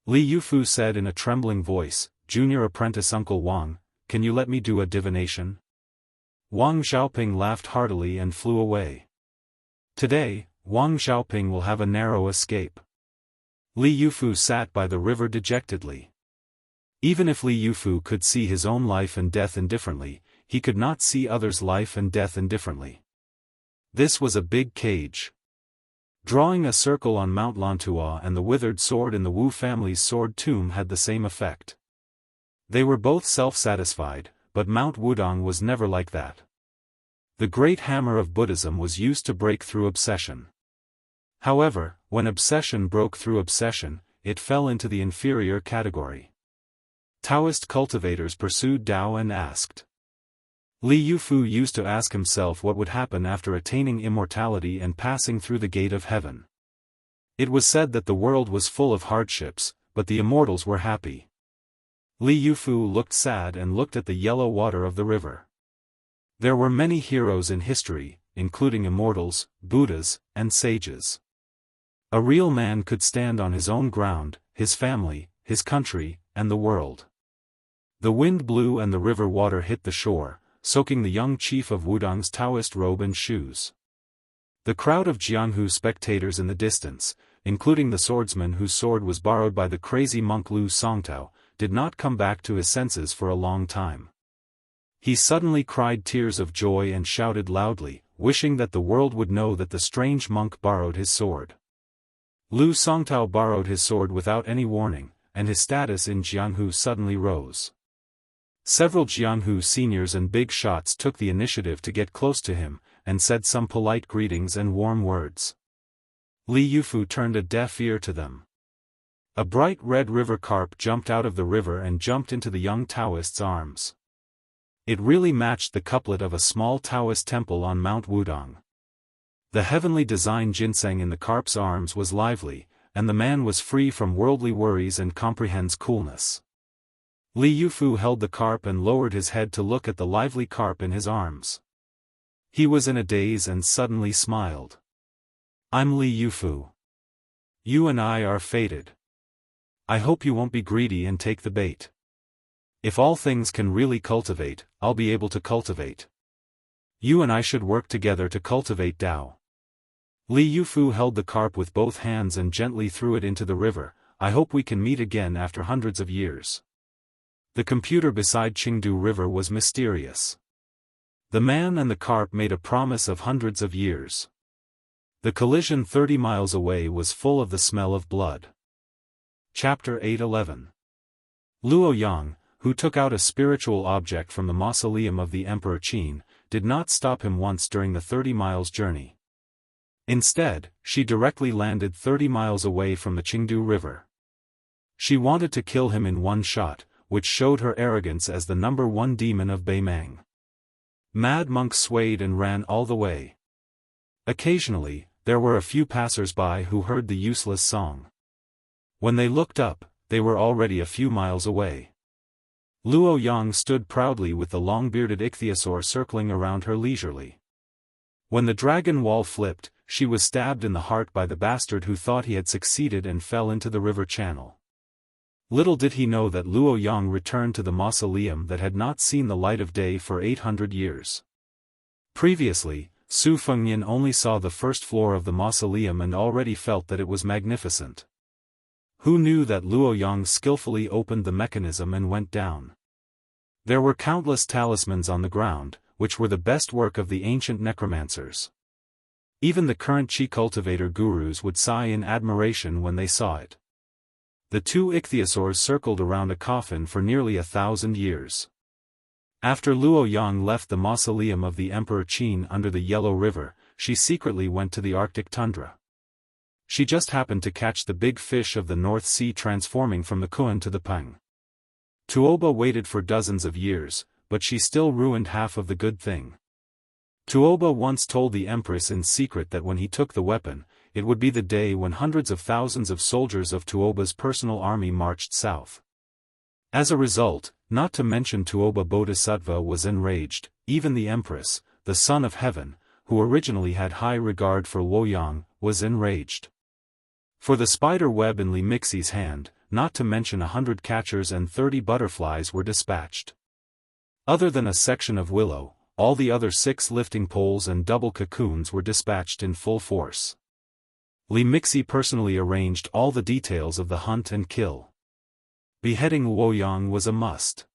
Li Yufu said in a trembling voice, Junior apprentice Uncle Wang, can you let me do a divination? Wang Xiaoping laughed heartily and flew away. Today, Wang Xiaoping will have a narrow escape. Li Yufu sat by the river dejectedly. Even if Li Yufu could see his own life and death indifferently, he could not see others' life and death indifferently. This was a big cage. Drawing a circle on Mount Lantua and the withered sword in the Wu family's sword tomb had the same effect. They were both self-satisfied, but Mount Wudong was never like that. The great hammer of Buddhism was used to break through obsession. However, when obsession broke through obsession, it fell into the inferior category. Taoist cultivators pursued Tao and asked. Li Yufu used to ask himself what would happen after attaining immortality and passing through the gate of heaven. It was said that the world was full of hardships, but the immortals were happy. Li Yufu looked sad and looked at the yellow water of the river. There were many heroes in history, including immortals, Buddhas, and sages. A real man could stand on his own ground, his family, his country, and the world. The wind blew and the river water hit the shore, soaking the young chief of Wudong's Taoist robe and shoes. The crowd of Jianghu spectators in the distance, including the swordsman whose sword was borrowed by the crazy monk Lu Songtao, did not come back to his senses for a long time. He suddenly cried tears of joy and shouted loudly, wishing that the world would know that the strange monk borrowed his sword. Lu Songtao borrowed his sword without any warning, and his status in Jianghu suddenly rose. Several Jianghu seniors and big shots took the initiative to get close to him, and said some polite greetings and warm words. Li Yufu turned a deaf ear to them. A bright red river carp jumped out of the river and jumped into the young Taoist's arms. It really matched the couplet of a small Taoist temple on Mount Wudong. The heavenly design ginseng in the carp's arms was lively, and the man was free from worldly worries and comprehends coolness. Li Yufu held the carp and lowered his head to look at the lively carp in his arms. He was in a daze and suddenly smiled. I'm Li Yufu. You and I are fated. I hope you won't be greedy and take the bait. If all things can really cultivate, I'll be able to cultivate. You and I should work together to cultivate Tao. Li Yufu held the carp with both hands and gently threw it into the river. I hope we can meet again after hundreds of years. The computer beside Jianghu River was mysterious. The man and the carp made a promise of hundreds of years. The collision 30 miles away was full of the smell of blood. Chapter 8:11. Luo Yang, who took out a spiritual object from the mausoleum of the Emperor Qin, did not stop him once during the 30 miles journey. Instead, she directly landed 30 miles away from the Jianghu River. She wanted to kill him in one shot, which showed her arrogance as the #1 demon of Beimang. Mad monks swayed and ran all the way. Occasionally, there were a few passers-by who heard the useless song. When they looked up, they were already a few miles away. Luo Yang stood proudly with the long-bearded ichthyosaur circling around her leisurely. When the dragon wall flipped, she was stabbed in the heart by the bastard who thought he had succeeded and fell into the river channel. Little did he know that Luo Yang returned to the mausoleum that had not seen the light of day for 800 years. Previously, Su Fengnian only saw the first floor of the mausoleum and already felt that it was magnificent. Who knew that Luo Yang skillfully opened the mechanism and went down? There were countless talismans on the ground, which were the best work of the ancient necromancers. Even the current chi cultivator gurus would sigh in admiration when they saw it. The two ichthyosaurs circled around a coffin for nearly 1,000 years. After Luo Yang left the mausoleum of the Emperor Qin under the Yellow River, she secretly went to the Arctic tundra. She just happened to catch the big fish of the North Sea transforming from the Kuan to the Peng. Tuoba waited for dozens of years, but she still ruined half of the good thing. Tuoba once told the Empress in secret that when he took the weapon, it would be the day when hundreds of thousands of soldiers of Tuoba's personal army marched south. As a result, not to mention Tuoba Bodhisattva was enraged, even the Empress, the Son of Heaven, who originally had high regard for Luo Yang, was enraged. For the spider web in Li Mixi's hand, not to mention 100 catchers and 30 butterflies were dispatched. Other than a section of willow, all the other 6 lifting poles and double cocoons were dispatched in full force. Li Mixi personally arranged all the details of the hunt and kill. Beheading Luo Yang was a must.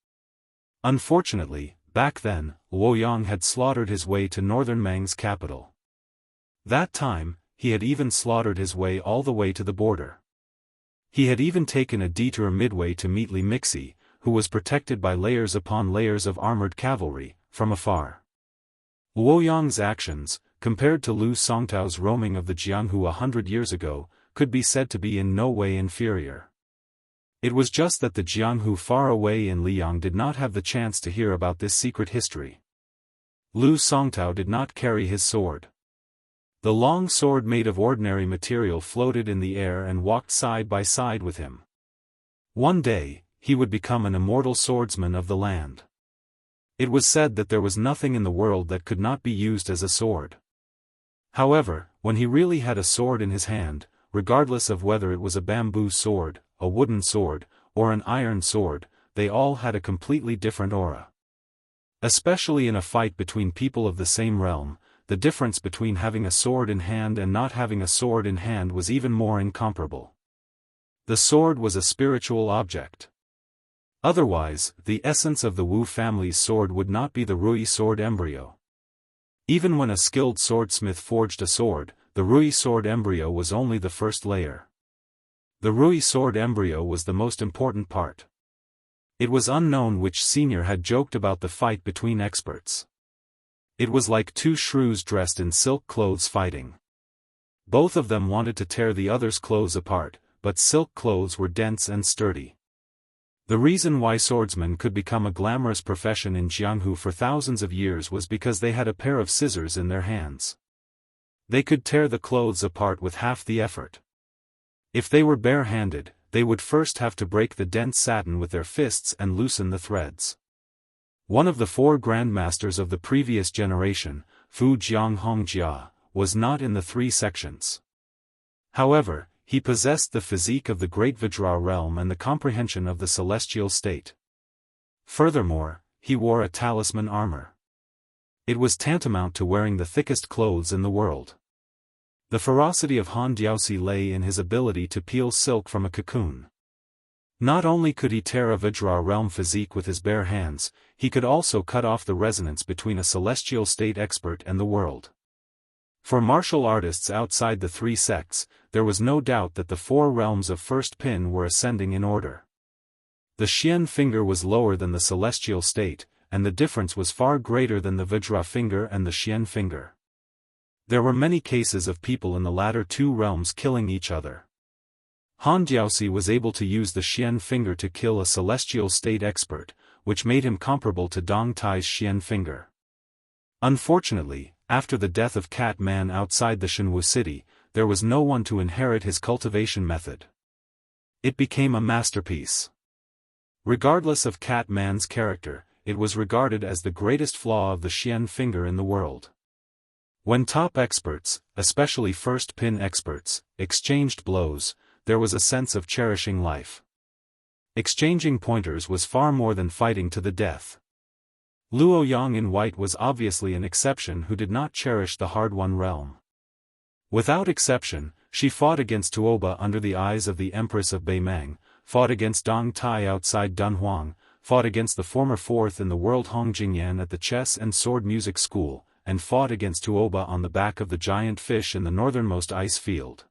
Unfortunately, back then, Luo Yang had slaughtered his way to northern Mang's capital. That time, he had even slaughtered his way all the way to the border. He had even taken a detour midway to meet Li Mixi, who was protected by layers upon layers of armored cavalry, from afar. Luo Yang's actions, compared to Lu Songtao's roaming of the Jianghu 100 years ago, could be said to be in no way inferior. It was just that the Jianghu far away in Liang did not have the chance to hear about this secret history. Lu Songtao did not carry his sword. The long sword made of ordinary material floated in the air and walked side by side with him. One day, he would become an immortal swordsman of the land. It was said that there was nothing in the world that could not be used as a sword. However, when he really had a sword in his hand, regardless of whether it was a bamboo sword, a wooden sword, or an iron sword, they all had a completely different aura. Especially in a fight between people of the same realm, the difference between having a sword in hand and not having a sword in hand was even more incomparable. The sword was a spiritual object. Otherwise, the essence of the Wu family's sword would not be the Rui sword embryo. Even when a skilled swordsmith forged a sword, the Rui sword embryo was only the first layer. The Rui sword embryo was the most important part. It was unknown which senior had joked about the fight between experts. It was like two shrews dressed in silk clothes fighting. Both of them wanted to tear the other's clothes apart, but silk clothes were dense and sturdy. The reason why swordsmen could become a glamorous profession in Jianghu for thousands of years was because they had a pair of scissors in their hands. They could tear the clothes apart with half the effort. If they were bare-handed, they would first have to break the dense satin with their fists and loosen the threads. One of the 4 grandmasters of the previous generation, Fu Jianghongjia, was not in the 3 sections. However, he possessed the physique of the great Vajra realm and the comprehension of the celestial state. Furthermore, he wore a talisman armor. It was tantamount to wearing the thickest clothes in the world. The ferocity of Han Diaosi lay in his ability to peel silk from a cocoon. Not only could he tear a Vajra realm physique with his bare hands, he could also cut off the resonance between a celestial state expert and the world. For martial artists outside the three sects, there was no doubt that the four realms of first pin were ascending in order. The Xian finger was lower than the celestial state, and the difference was far greater than the Vajra finger and the Xian finger. There were many cases of people in the latter two realms killing each other. Han Jiaoxi was able to use the Xian finger to kill a celestial state expert, which made him comparable to Dong Tai's Xian finger. Unfortunately, after the death of Cat Man outside the Shenwu city, there was no one to inherit his cultivation method. It became a masterpiece. Regardless of Cat Man's character, it was regarded as the greatest flaw of the Xian finger in the world. When top experts, especially first pin experts, exchanged blows, there was a sense of cherishing life. Exchanging pointers was far more than fighting to the death. Luo Yang in white was obviously an exception who did not cherish the hard-won realm. Without exception, she fought against Tuoba under the eyes of the Empress of Beimang, fought against Dong Tai outside Dunhuang, fought against the former fourth in the world Hong Jingyan at the chess and sword music school, and fought against Tuoba on the back of the giant fish in the northernmost ice field.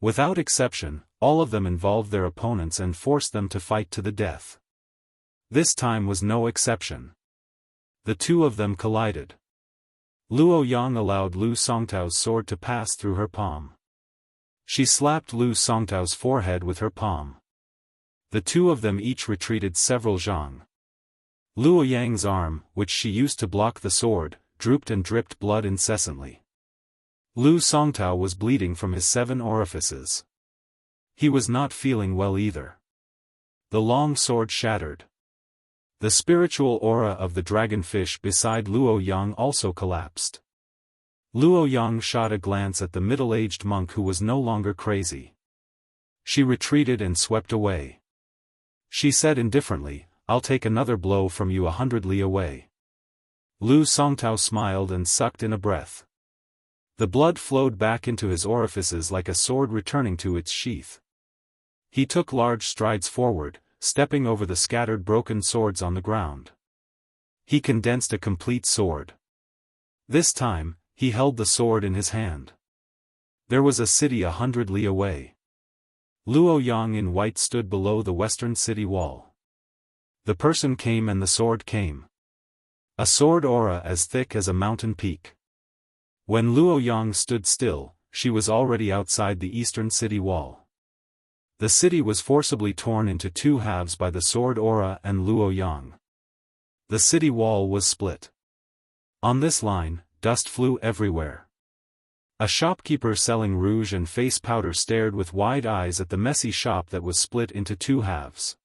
Without exception, all of them involved their opponents and forced them to fight to the death. This time was no exception. The two of them collided. Luo Yang allowed Lu Songtao's sword to pass through her palm. She slapped Lu Songtao's forehead with her palm. The two of them each retreated several zhang. Luo Yang's arm, which she used to block the sword, drooped and dripped blood incessantly. Lu Songtao was bleeding from his 7 orifices. He was not feeling well either. The long sword shattered. The spiritual aura of the dragonfish beside Luo Yang also collapsed. Luo Yang shot a glance at the middle-aged monk who was no longer crazy. She retreated and swept away. She said indifferently, "I'll take another blow from you 100 li away." Lu Songtao smiled and sucked in a breath. The blood flowed back into his orifices like a sword returning to its sheath. He took large strides forward, stepping over the scattered broken swords on the ground. He condensed a complete sword. This time, he held the sword in his hand. There was a city 100 li away. Luo Yang in white stood below the western city wall. The person came and the sword came. A sword aura as thick as a mountain peak. When Luo Yang stood still, she was already outside the eastern city wall. The city was forcibly torn into 2 halves by the sword aura and Luo Yang. The city wall was split. On this line, dust flew everywhere. A shopkeeper selling rouge and face powder stared with wide eyes at the messy shop that was split into 2 halves.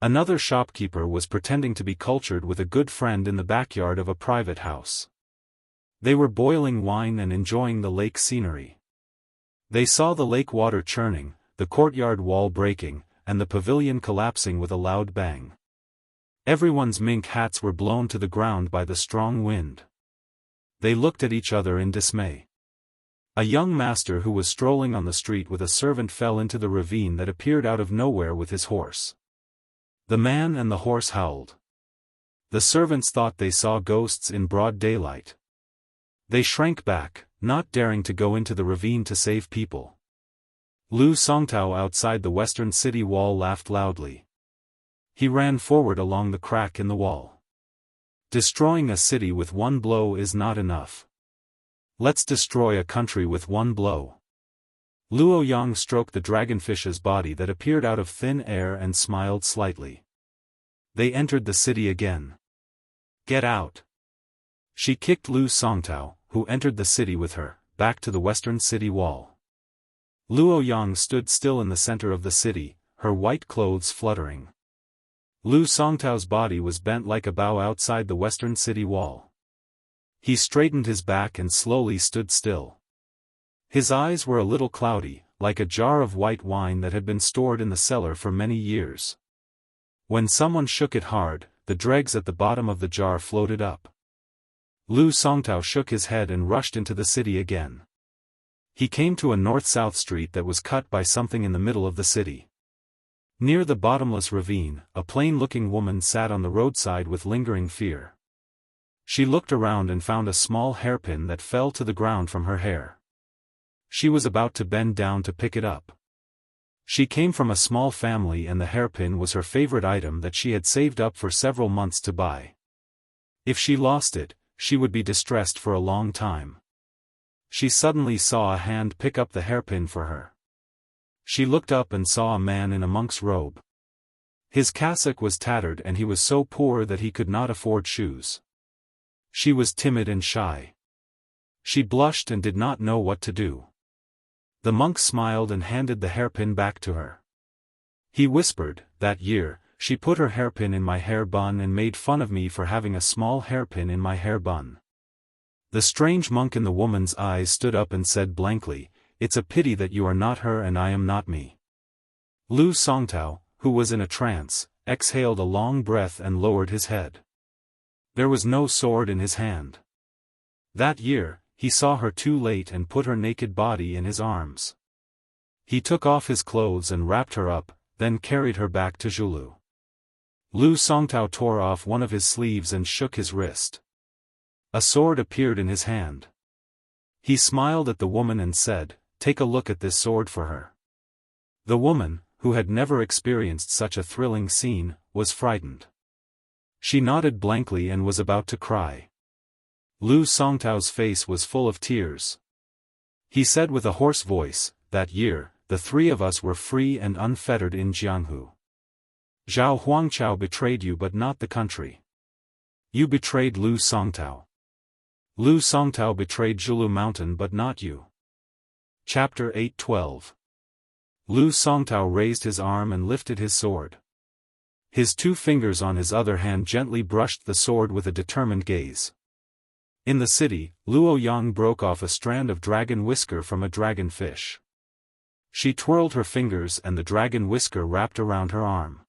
Another shopkeeper was pretending to be cultured with a good friend in the backyard of a private house. They were boiling wine and enjoying the lake scenery. They saw the lake water churning, the courtyard wall breaking, and the pavilion collapsing with a loud bang. Everyone's mink hats were blown to the ground by the strong wind. They looked at each other in dismay. A young master who was strolling on the street with a servant fell into the ravine that appeared out of nowhere with his horse. The man and the horse howled. The servants thought they saw ghosts in broad daylight. They shrank back, not daring to go into the ravine to save people. Lu Songtao outside the western city wall laughed loudly. He ran forward along the crack in the wall. Destroying a city with one blow is not enough. Let's destroy a country with one blow. Luo Yang stroked the dragonfish's body that appeared out of thin air and smiled slightly. They entered the city again. Get out. She kicked Lu Songtao, who entered the city with her, back to the western city wall. Luo Yang stood still in the center of the city, her white clothes fluttering. Lu Songtao's body was bent like a bow outside the western city wall. He straightened his back and slowly stood still. His eyes were a little cloudy, like a jar of white wine that had been stored in the cellar for many years. When someone shook it hard, the dregs at the bottom of the jar floated up. Lu Songtao shook his head and rushed into the city again. He came to a north-south street that was cut by something in the middle of the city. Near the bottomless ravine, a plain-looking woman sat on the roadside with lingering fear. She looked around and found a small hairpin that fell to the ground from her hair. She was about to bend down to pick it up. She came from a small family and the hairpin was her favorite item that she had saved up for several months to buy. If she lost it, she would be distressed for a long time. She suddenly saw a hand pick up the hairpin for her. She looked up and saw a man in a monk's robe. His cassock was tattered and he was so poor that he could not afford shoes. She was timid and shy. She blushed and did not know what to do. The monk smiled and handed the hairpin back to her. He whispered, "That year, she put her hairpin in my hair bun and made fun of me for having a small hairpin in my hair bun." The strange monk in the woman's eyes stood up and said blankly, "It's a pity that you are not her and I am not me." Lu Songtao, who was in a trance, exhaled a long breath and lowered his head. There was no sword in his hand. That year, he saw her too late and put her naked body in his arms. He took off his clothes and wrapped her up, then carried her back to Zhulu. Lu Songtao tore off one of his sleeves and shook his wrist. A sword appeared in his hand. He smiled at the woman and said, "Take a look at this sword for her." The woman, who had never experienced such a thrilling scene, was frightened. She nodded blankly and was about to cry. Lu Songtao's face was full of tears. He said with a hoarse voice, "That year, the three of us were free and unfettered in Jianghu. Zhao Huangqiao betrayed you but not the country. You betrayed Lu Songtao. Lu Songtao betrayed Zhulu Mountain but not you." Chapter 8:12. Lu Songtao raised his arm and lifted his sword. His two fingers on his other hand gently brushed the sword with a determined gaze. In the city, Luo Yang broke off a strand of dragon whisker from a dragon fish. She twirled her fingers and the dragon whisker wrapped around her arm.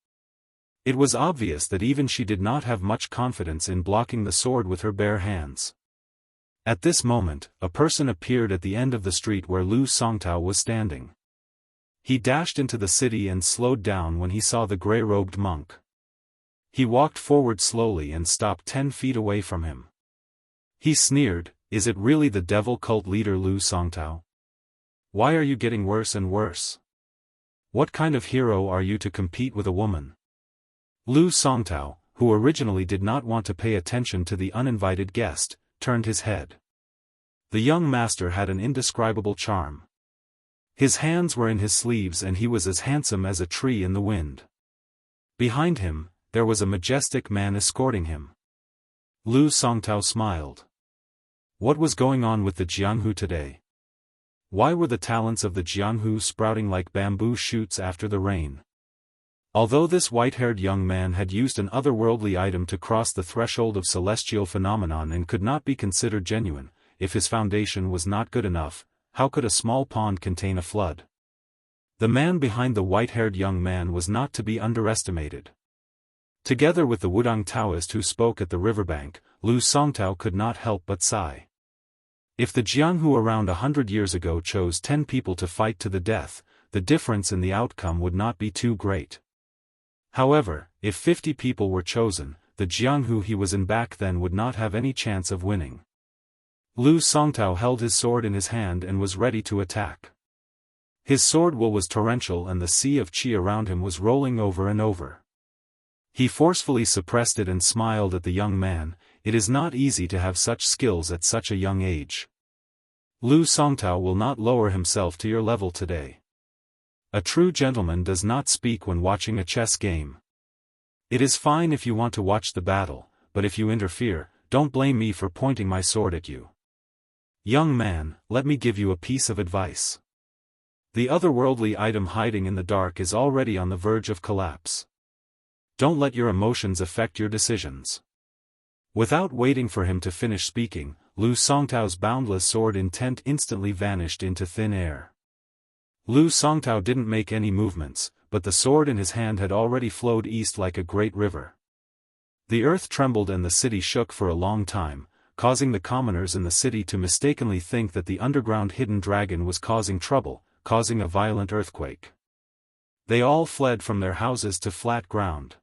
It was obvious that even she did not have much confidence in blocking the sword with her bare hands. At this moment, a person appeared at the end of the street where Lu Songtao was standing. He dashed into the city and slowed down when he saw the gray-robed monk. He walked forward slowly and stopped 10 feet away from him. He sneered, "Is it really the devil cult leader Lu Songtao? Why are you getting worse and worse? What kind of hero are you to compete with a woman?" Lu Songtao, who originally did not want to pay attention to the uninvited guest, turned his head. The young master had an indescribable charm. His hands were in his sleeves and he was as handsome as a tree in the wind. Behind him, there was a majestic man escorting him. Lu Songtao smiled. What was going on with the Jianghu today? Why were the talents of the Jianghu sprouting like bamboo shoots after the rain? Although this white-haired young man had used an otherworldly item to cross the threshold of celestial phenomenon and could not be considered genuine, if his foundation was not good enough, how could a small pond contain a flood? The man behind the white-haired young man was not to be underestimated. Together with the Wudang Taoist who spoke at the riverbank, Lu Songtao could not help but sigh. If the Jianghu around 100 years ago chose 10 people to fight to the death, the difference in the outcome would not be too great. However, if 50 people were chosen, the Jianghu he was in back then would not have any chance of winning. Lu Songtao held his sword in his hand and was ready to attack. His sword will was torrential and the sea of qi around him was rolling over and over. He forcefully suppressed it and smiled at the young man. It is not easy to have such skills at such a young age. Lu Songtao will not lower himself to your level today. A true gentleman does not speak when watching a chess game. It is fine if you want to watch the battle, but if you interfere, don't blame me for pointing my sword at you. Young man, let me give you a piece of advice. The otherworldly item hiding in the dark is already on the verge of collapse. Don't let your emotions affect your decisions. Without waiting for him to finish speaking, Lu Songtao's boundless sword intent instantly vanished into thin air. Lu Songtao didn't make any movements, but the sword in his hand had already flowed east like a great river. The earth trembled and the city shook for a long time, causing the commoners in the city to mistakenly think that the underground hidden dragon was causing trouble, causing a violent earthquake. They all fled from their houses to flat ground.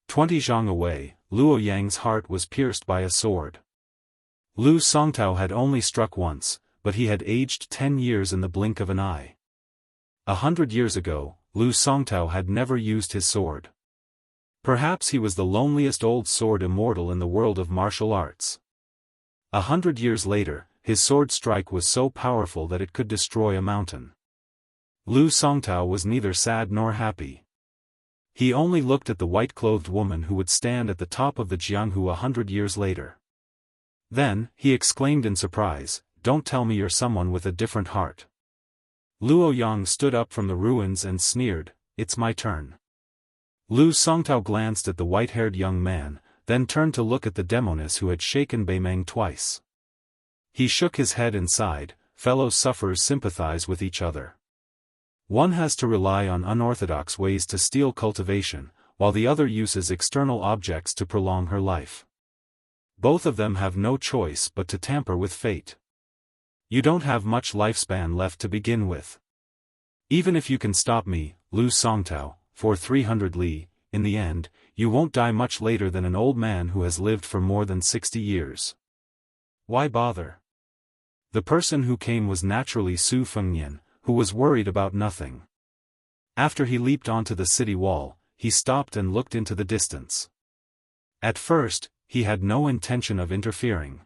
20 zhang away, Luo Yang's heart was pierced by a sword. Lu Songtao had only struck once, but he had aged 10 years in the blink of an eye. 100 years ago, Lu Songtao had never used his sword. Perhaps he was the loneliest old sword immortal in the world of martial arts. 100 years later, his sword strike was so powerful that it could destroy a mountain. Lu Songtao was neither sad nor happy. He only looked at the white-clothed woman who would stand at the top of the Jianghu 100 years later. Then, he exclaimed in surprise, "Don't tell me you're someone with a different heart." Luo Yang stood up from the ruins and sneered, "It's my turn." Lu Songtao glanced at the white-haired young man, then turned to look at the demoness who had shaken Beimeng twice. He shook his head and sighed, "Fellow sufferers sympathize with each other. One has to rely on unorthodox ways to steal cultivation, while the other uses external objects to prolong her life. Both of them have no choice but to tamper with fate. You don't have much lifespan left to begin with. Even if you can stop me, Lu Songtao, for 300 li, in the end, you won't die much later than an old man who has lived for more than 60 years. Why bother?" The person who came was naturally Su Fengnian, who was worried about nothing. After he leaped onto the city wall, he stopped and looked into the distance. At first, he had no intention of interfering.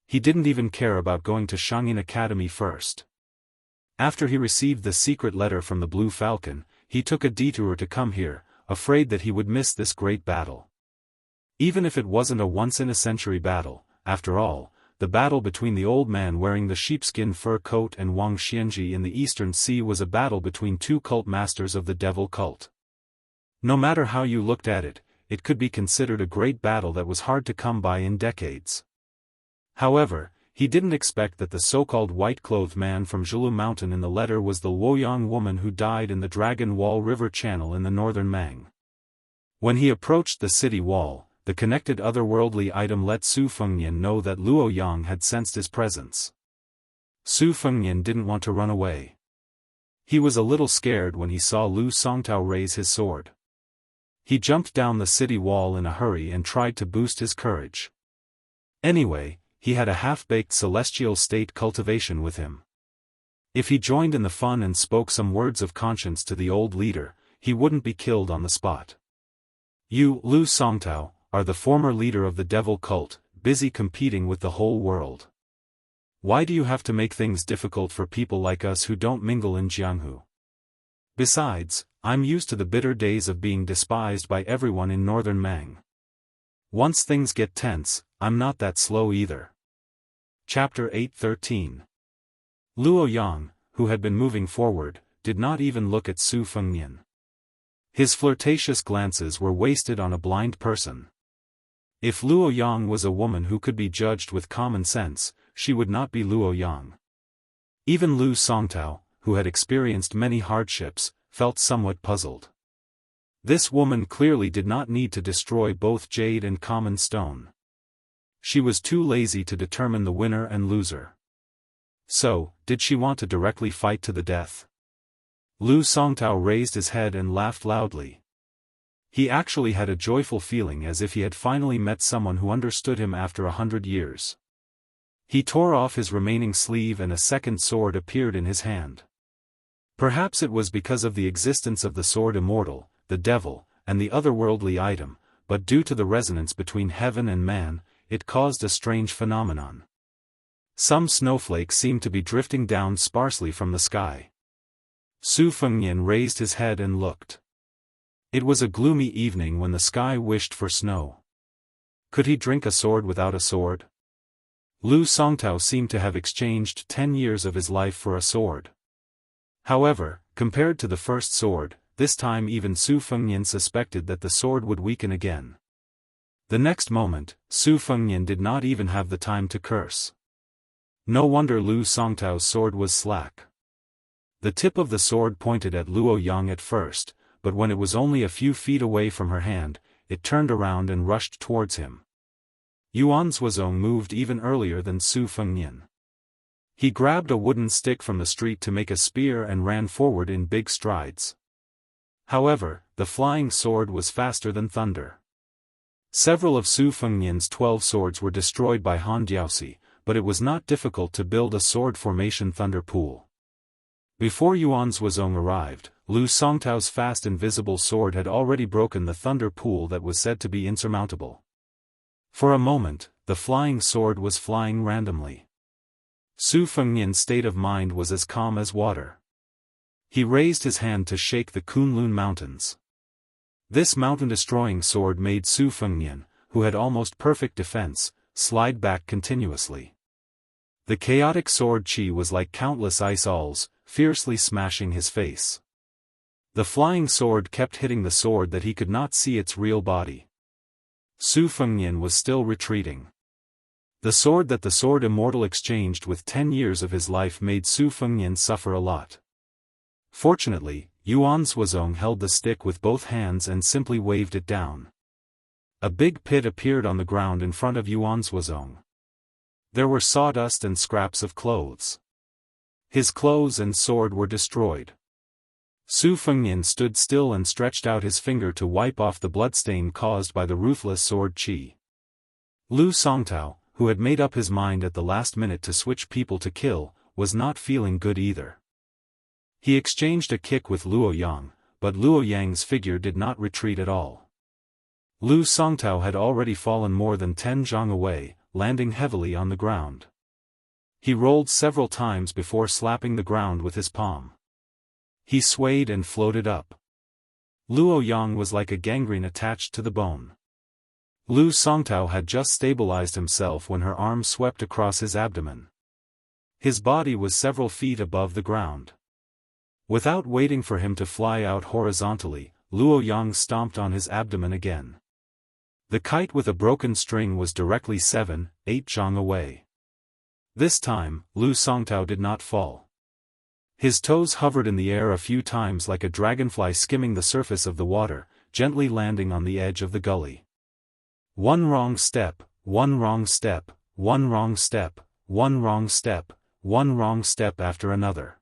He didn't even care about going to Shangyin Academy first. After he received the secret letter from the Blue Falcon, he took a detour to come here, afraid that he would miss this great battle. Even if it wasn't a once-in-a-century battle, after all, the battle between the old man wearing the sheepskin fur coat and Wang Xianji in the Eastern Sea was a battle between two cult masters of the devil cult. No matter how you looked at it, it could be considered a great battle that was hard to come by in decades. However, he didn't expect that the so-called white-clothed man from Zhilu Mountain in the letter was the Luoyang woman who died in the Dragon Wall River Channel in the northern Mang. When he approached the city wall, the connected otherworldly item let Su Fengnian know that Luo Yang had sensed his presence. Su Fengnian didn't want to run away. He was a little scared when he saw Lu Songtao raise his sword. He jumped down the city wall in a hurry and tried to boost his courage. Anyway, he had a half-baked celestial state cultivation with him. If he joined in the fun and spoke some words of conscience to the old leader, he wouldn't be killed on the spot. "You, Lu Songtao, are the former leader of the devil cult, busy competing with the whole world. Why do you have to make things difficult for people like us who don't mingle in Jianghu? Besides, I'm used to the bitter days of being despised by everyone in northern Mang. Once things get tense, I'm not that slow either." Chapter 8:13. Luo Yang, who had been moving forward, did not even look at Su Fengnian. His flirtatious glances were wasted on a blind person. If Luo Yang was a woman who could be judged with common sense, she would not be Luo Yang. Even Lu Songtao, who had experienced many hardships, felt somewhat puzzled. This woman clearly did not need to destroy both jade and common stone. She was too lazy to determine the winner and loser. So, did she want to directly fight to the death? Lu Songtao raised his head and laughed loudly. He actually had a joyful feeling as if he had finally met someone who understood him after 100 years. He tore off his remaining sleeve and a second sword appeared in his hand. Perhaps it was because of the existence of the sword Immortal, the devil, and the otherworldly item, but due to the resonance between heaven and man, it caused a strange phenomenon. Some snowflakes seemed to be drifting down sparsely from the sky. Su Fengnian raised his head and looked. It was a gloomy evening when the sky wished for snow. Could he drink a sword without a sword? Lu Songtao seemed to have exchanged 10 years of his life for a sword. However, compared to the first sword, this time even Su Fengnian suspected that the sword would weaken again. The next moment, Su Fengnian did not even have the time to curse. No wonder Lu Songtao's sword was slack. The tip of the sword pointed at Luo Yang at first, but when it was only a few feet away from her hand, it turned around and rushed towards him. Yuan Zuozong moved even earlier than Su Fengnian. He grabbed a wooden stick from the street to make a spear and ran forward in big strides. However, the flying sword was faster than thunder. Several of Su Fengnian's 12 swords were destroyed by Han Diaosi, but it was not difficult to build a sword formation thunder pool. Before Yuan Zhuozong arrived, Lu Songtao's fast invisible sword had already broken the thunder pool that was said to be insurmountable. For a moment, the flying sword was flying randomly. Su Fengnian's state of mind was as calm as water. He raised his hand to shake the Kunlun Mountains. This mountain-destroying sword made Su Fengnian, who had almost perfect defense, slide back continuously. The chaotic sword chi was like countless ice balls, fiercely smashing his face. The flying sword kept hitting the sword that he could not see its real body. Su Fengnian was still retreating. The sword that the sword Immortal exchanged with 10 years of his life made Su Fengnian suffer a lot. Fortunately, Yuan Zhuozong held the stick with both hands and simply waved it down. A big pit appeared on the ground in front of Yuan Zhuozong. There were sawdust and scraps of clothes. His clothes and sword were destroyed. Su Fengnian stood still and stretched out his finger to wipe off the bloodstain caused by the ruthless sword chi. Lu Songtao, who had made up his mind at the last minute to switch people to kill, was not feeling good either. He exchanged a kick with Luo Yang, but Luo Yang's figure did not retreat at all. Lu Songtao had already fallen more than 10 zhang away, landing heavily on the ground. He rolled several times before slapping the ground with his palm. He swayed and floated up. Luo Yang was like a gangrene attached to the bone. Lu Songtao had just stabilized himself when her arm swept across his abdomen. His body was several feet above the ground. Without waiting for him to fly out horizontally, Luo Yang stomped on his abdomen again. The kite with a broken string was directly 7-8 zhang away. This time, Lu Songtao did not fall. His toes hovered in the air a few times like a dragonfly skimming the surface of the water, gently landing on the edge of the gully. One wrong step, one wrong step, one wrong step, one wrong step, one wrong step after another.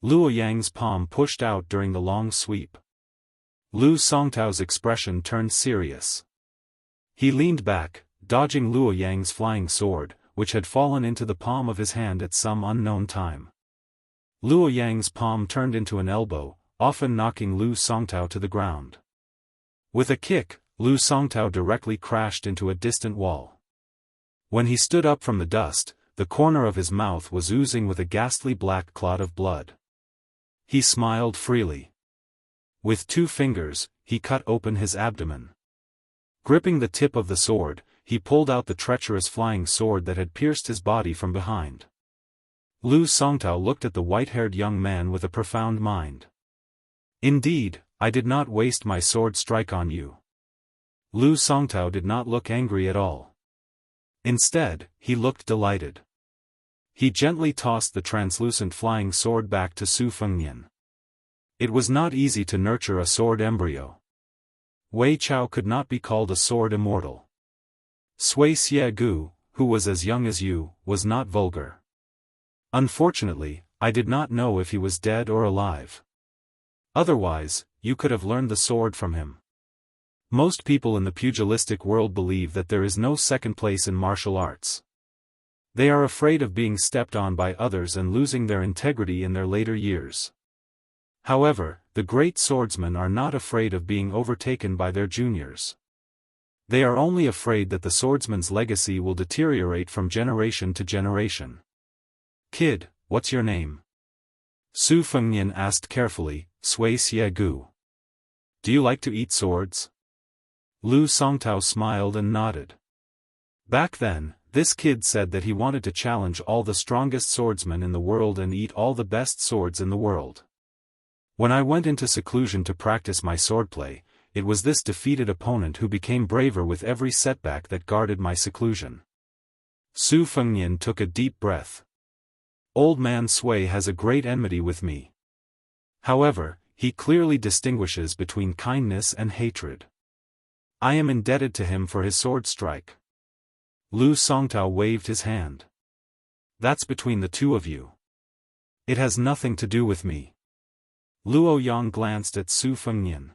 Luo Yang's palm pushed out during the long sweep. Lu Songtao's expression turned serious. He leaned back, dodging Luo Yang's flying sword, which had fallen into the palm of his hand at some unknown time. Luo Yang's palm turned into an elbow, often knocking Lu Songtao to the ground. With a kick, Lu Songtao directly crashed into a distant wall. When he stood up from the dust, the corner of his mouth was oozing with a ghastly black clot of blood. He smiled freely. With 2 fingers, he cut open his abdomen. Gripping the tip of the sword, he pulled out the treacherous flying sword that had pierced his body from behind. Lu Songtao looked at the white-haired young man with a profound mind. Indeed, I did not waste my sword strike on you. Lu Songtao did not look angry at all. Instead, he looked delighted. He gently tossed the translucent flying sword back to Su Fengnian. It was not easy to nurture a sword embryo. Wei Chao could not be called a sword immortal. Sui Xie Gu, who was as young as you, was not vulgar. Unfortunately, I did not know if he was dead or alive. Otherwise, you could have learned the sword from him. Most people in the pugilistic world believe that there is no second place in martial arts. They are afraid of being stepped on by others and losing their integrity in their later years. However, the great swordsmen are not afraid of being overtaken by their juniors. They are only afraid that the swordsman's legacy will deteriorate from generation to generation. Kid, what's your name? Su Fengnian asked carefully, Sui Xie Gu. Do you like to eat swords? Lu Songtao smiled and nodded. Back then, this kid said that he wanted to challenge all the strongest swordsmen in the world and eat all the best swords in the world. When I went into seclusion to practice my swordplay, it was this defeated opponent who became braver with every setback that guarded my seclusion. Su Fengnian took a deep breath. Old man Sui has a great enmity with me. However, he clearly distinguishes between kindness and hatred. I am indebted to him for his sword strike. Lu Songtao waved his hand. That's between the two of you. It has nothing to do with me. Luo Yang glanced at Su Fengnian.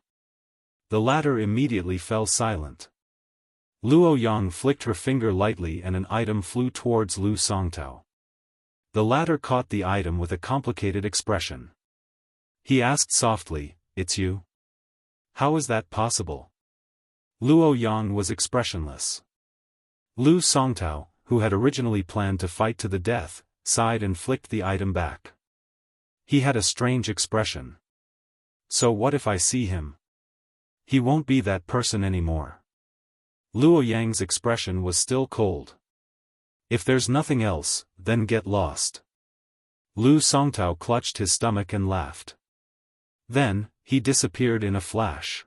The latter immediately fell silent. Luo Yang flicked her finger lightly and an item flew towards Lu Songtao. The latter caught the item with a complicated expression. He asked softly, "It's you? How is that possible?" Luo Yang was expressionless. Lu Songtao, who had originally planned to fight to the death, sighed and flicked the item back. He had a strange expression. So what if I see him? He won't be that person anymore. Luo Yang's expression was still cold. If there's nothing else, then get lost. Lu Songtao clutched his stomach and laughed. Then, he disappeared in a flash.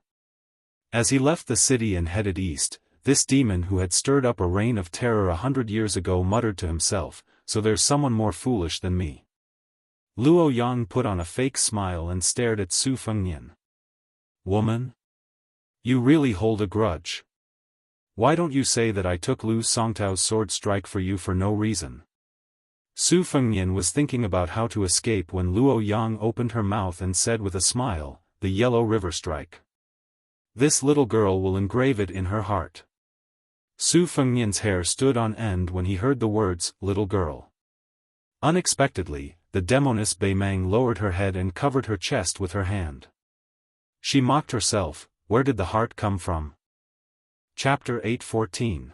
As he left the city and headed east, this demon who had stirred up a reign of terror 100 years ago muttered to himself, "So there's someone more foolish than me." Luo Yang put on a fake smile and stared at Su Fengnian. "Woman? You really hold a grudge. Why don't you say that I took Lu Songtao's sword strike for you for no reason?" Su Fengnian was thinking about how to escape when Luo Yang opened her mouth and said with a smile, "The yellow river strike. This little girl will engrave it in her heart." Su Fengnian's hair stood on end when he heard the words, "little girl." Unexpectedly, the demoness Beimang lowered her head and covered her chest with her hand. She mocked herself, where did the heart come from? Chapter 8:14.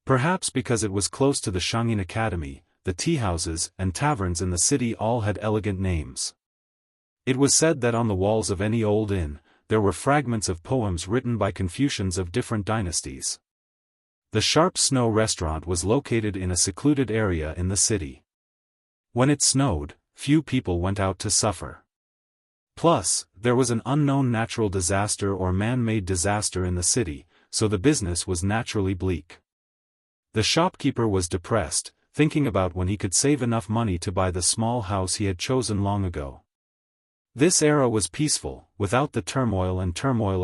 Perhaps because it was close to the Shangyin Academy, the tea-houses and taverns in the city all had elegant names. It was said that on the walls of any old inn, there were fragments of poems written by Confucians of different dynasties. The Sharp Snow restaurant was located in a secluded area in the city. When it snowed, few people went out to suffer. Plus, there was an unknown natural disaster or man-made disaster in the city, so the business was naturally bleak. The shopkeeper was depressed, thinking about when he could save enough money to buy the small house he had chosen long ago. This era was peaceful, without the turmoil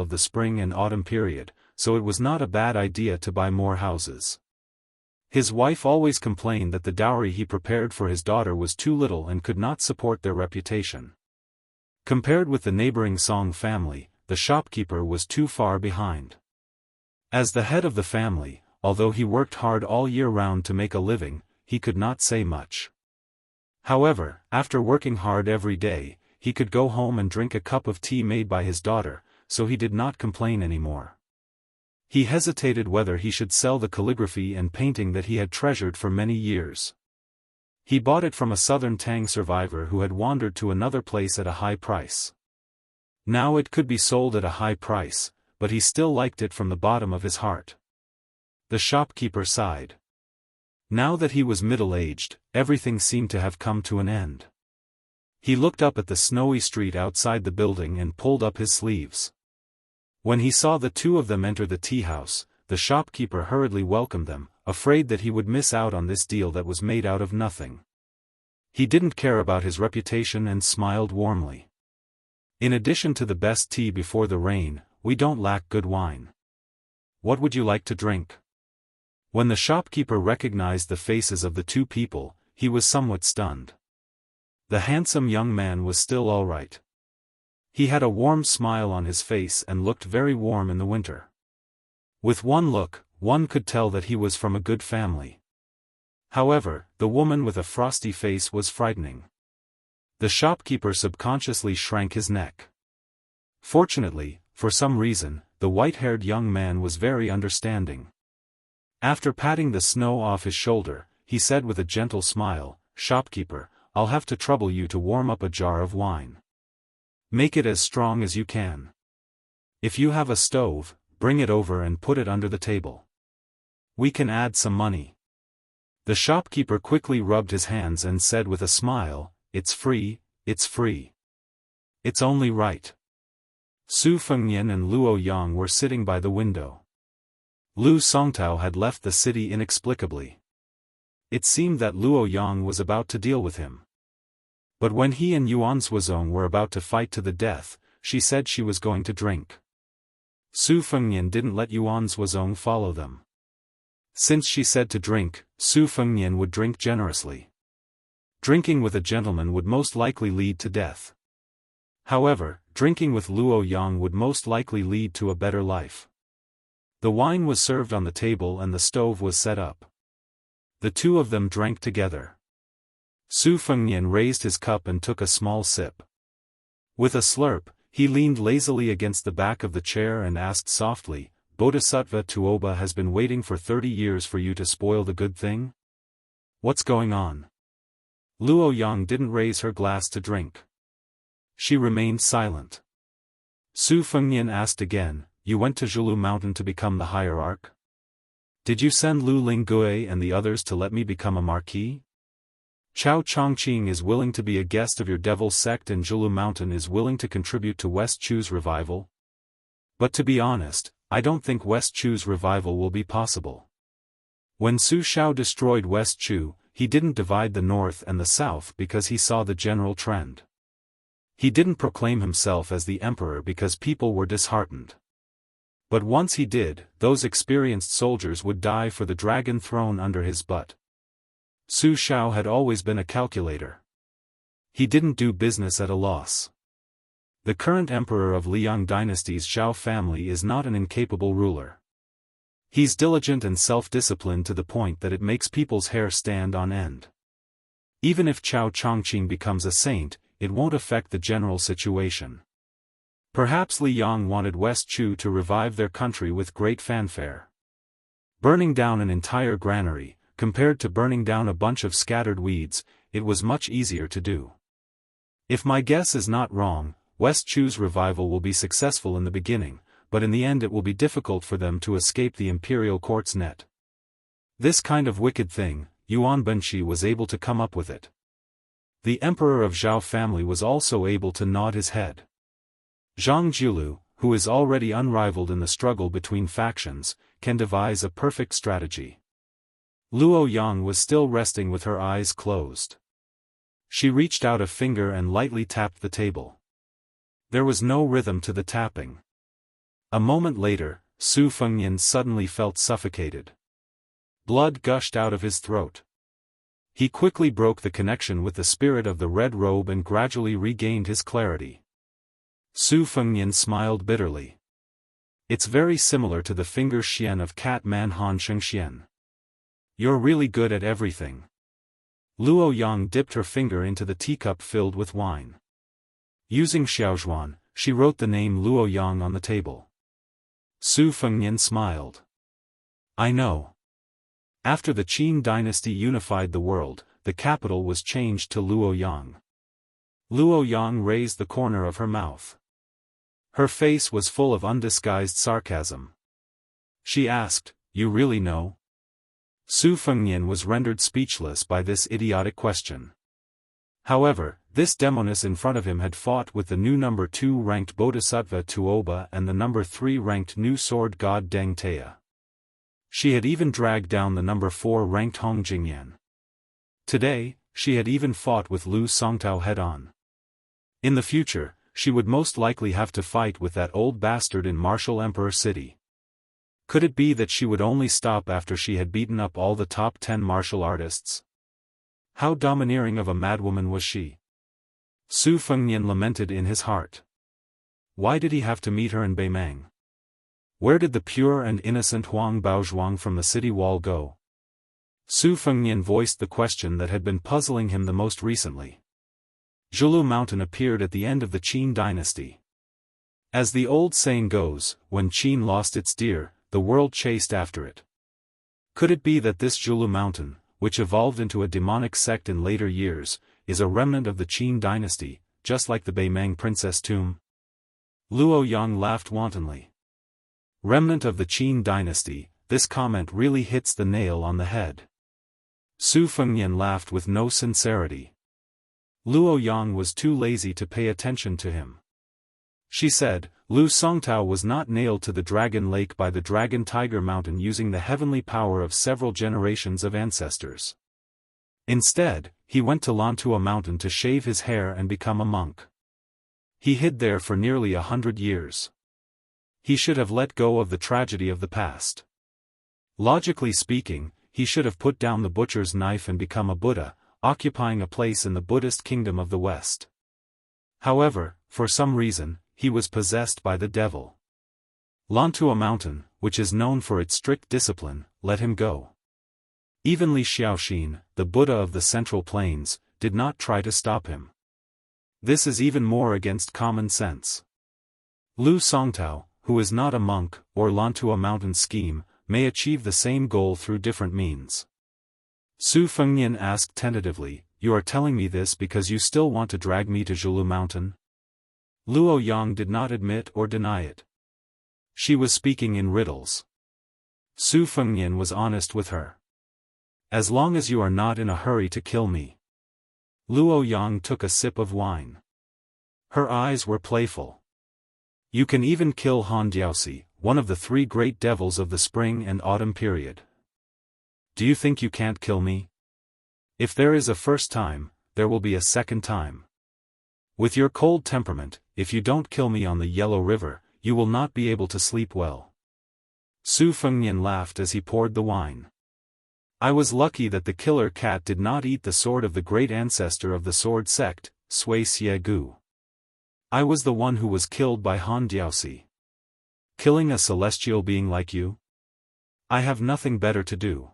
of the spring and autumn period, so it was not a bad idea to buy more houses. His wife always complained that the dowry he prepared for his daughter was too little and could not support their reputation. Compared with the neighboring Song family, the shopkeeper was too far behind. As the head of the family, although he worked hard all year round to make a living, he could not say much. However, after working hard every day, he could go home and drink a cup of tea made by his daughter, so he did not complain anymore. He hesitated whether he should sell the calligraphy and painting that he had treasured for many years. He bought it from a southern Tang survivor who had wandered to another place at a high price. Now it could be sold at a high price, but he still liked it from the bottom of his heart. The shopkeeper sighed. Now that he was middle-aged, everything seemed to have come to an end. He looked up at the snowy street outside the building and pulled up his sleeves. When he saw the two of them enter the tea-house, the shopkeeper hurriedly welcomed them, afraid that he would miss out on this deal that was made out of nothing. He didn't care about his reputation and smiled warmly. "In addition to the best tea before the rain, we don't lack good wine. What would you like to drink?" When the shopkeeper recognized the faces of the two people, he was somewhat stunned. The handsome young man was still all right. He had a warm smile on his face and looked very warm in the winter. With one look, one could tell that he was from a good family. However, the woman with a frosty face was frightening. The shopkeeper subconsciously shrank his neck. Fortunately, for some reason, the white-haired young man was very understanding. After patting the snow off his shoulder, he said with a gentle smile, "Shopkeeper, I'll have to trouble you to warm up a jar of wine. Make it as strong as you can. If you have a stove, bring it over and put it under the table. We can add some money." The shopkeeper quickly rubbed his hands and said with a smile, "It's free, it's free. It's only right." Su Fengnian and Luo Yang were sitting by the window. Lu Songtao had left the city inexplicably. It seemed that Luo Yang was about to deal with him. But when he and Yuan Suozong were about to fight to the death, she said she was going to drink. Su Fengnian didn't let Yuan Suozong follow them. Since she said to drink, Su Fengnian would drink generously. Drinking with a gentleman would most likely lead to death. However, drinking with Luo Yang would most likely lead to a better life. The wine was served on the table and the stove was set up. The two of them drank together. Su Fengnian raised his cup and took a small sip. With a slurp, he leaned lazily against the back of the chair and asked softly, "Bodhisattva Tuoba has been waiting for 30 years for you to spoil the good thing? What's going on?" Luo Yang didn't raise her glass to drink. She remained silent. Su Fengnian asked again, "You went to Zhulu Mountain to become the hierarch? Did you send Lu Linggui and the others to let me become a marquis? Chao Chongqing is willing to be a guest of your devil sect and Zhulu Mountain is willing to contribute to West Chu's revival? But to be honest, I don't think West Chu's revival will be possible. When Su Shao destroyed West Chu, he didn't divide the north and the south because he saw the general trend. He didn't proclaim himself as the emperor because people were disheartened. But once he did, those experienced soldiers would die for the dragon throne under his butt. Su Shao had always been a calculator. He didn't do business at a loss. The current emperor of Liang dynasty's Shao family is not an incapable ruler. He's diligent and self-disciplined to the point that it makes people's hair stand on end. Even if Chao Chongqing becomes a saint, it won't affect the general situation. Perhaps Li Yang wanted West Chu to revive their country with great fanfare. Burning down an entire granary, compared to burning down a bunch of scattered weeds, it was much easier to do. If my guess is not wrong, West Chu's revival will be successful in the beginning, but in the end it will be difficult for them to escape the imperial court's net. This kind of wicked thing, Yuan Benshi was able to come up with it. The emperor of Zhao family was also able to nod his head. Zhang Jiulu, who is already unrivaled in the struggle between factions, can devise a perfect strategy. Luo Yang was still resting with her eyes closed. She reached out a finger and lightly tapped the table. There was no rhythm to the tapping. A moment later, Su Fengnian suddenly felt suffocated. Blood gushed out of his throat. He quickly broke the connection with the spirit of the red robe and gradually regained his clarity. Su Fengnian smiled bitterly. It's very similar to the finger xian of cat man Han Shengxian. You're really good at everything. Luo Yang dipped her finger into the teacup filled with wine. Using Xiaozhuan, she wrote the name Luo Yang on the table. Su Fengnian smiled. I know. After the Qin dynasty unified the world, the capital was changed to Luo Yang. Luo Yang raised the corner of her mouth. Her face was full of undisguised sarcasm. She asked, "You really know?" Su Fengnian was rendered speechless by this idiotic question. However, this demoness in front of him had fought with the new number 2 ranked Bodhisattva Tuoba and the number 3 ranked new sword god Deng Teia. She had even dragged down the number 4 ranked Hong Jingyan. Today, she had even fought with Lu Songtao head-on. In the future, she would most likely have to fight with that old bastard in Martial Emperor City. Could it be that she would only stop after she had beaten up all the top 10 martial artists? How domineering of a madwoman was she? Su Fengnian lamented in his heart. Why did he have to meet her in Beimang? Where did the pure and innocent Huang Baozhuang from the city wall go? Su Fengnian voiced the question that had been puzzling him the most recently. Zhulu Mountain appeared at the end of the Qin dynasty. As the old saying goes, when Qin lost its deer, the world chased after it. Could it be that this Zhulu Mountain, which evolved into a demonic sect in later years, is a remnant of the Qin dynasty, just like the Beimang princess tomb? Luo Yang laughed wantonly. Remnant of the Qin dynasty, this comment really hits the nail on the head. Su Fengnian laughed with no sincerity. Luo Yang was too lazy to pay attention to him. She said, Lu Songtao was not nailed to the Dragon Lake by the Dragon Tiger Mountain using the heavenly power of several generations of ancestors. Instead, he went to Lantua Mountain to shave his hair and become a monk. He hid there for nearly 100 years. He should have let go of the tragedy of the past. Logically speaking, he should have put down the butcher's knife and become a Buddha, occupying a place in the Buddhist kingdom of the West. However, for some reason, he was possessed by the devil. Lantua Mountain, which is known for its strict discipline, let him go. Even Li Xiaoxin, the Buddha of the Central Plains, did not try to stop him. This is even more against common sense. Lu Songtao, who is not a monk, or Lantua Mountain scheme, may achieve the same goal through different means. Su Fengnian asked tentatively, "You are telling me this because you still want to drag me to Zhulu Mountain?" Luo Yang did not admit or deny it. She was speaking in riddles. Su Fengnian was honest with her. "As long as you are not in a hurry to kill me." Luo Yang took a sip of wine. Her eyes were playful. "You can even kill Han Diaosi, one of the three great devils of the spring and autumn period. Do you think you can't kill me? If there is a first time, there will be a second time. With your cold temperament, if you don't kill me on the Yellow River, you will not be able to sleep well." Su Fengnian laughed as he poured the wine. "I was lucky that the killer cat did not eat the sword of the great ancestor of the sword sect, Sui Siegu. I was the one who was killed by Han Diaosi. Killing a celestial being like you? I have nothing better to do.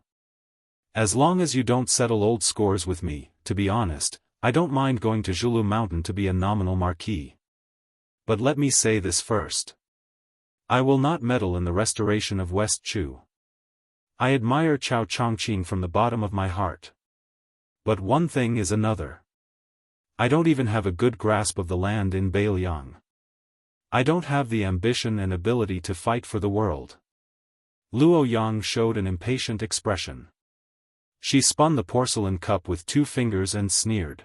As long as you don't settle old scores with me, to be honest, I don't mind going to Zhulu Mountain to be a nominal marquis. But let me say this first. I will not meddle in the restoration of West Chu. I admire Chao Chongqing from the bottom of my heart. But one thing is another. I don't even have a good grasp of the land in Beiliang. I don't have the ambition and ability to fight for the world." Luo Yang showed an impatient expression. She spun the porcelain cup with 2 fingers and sneered.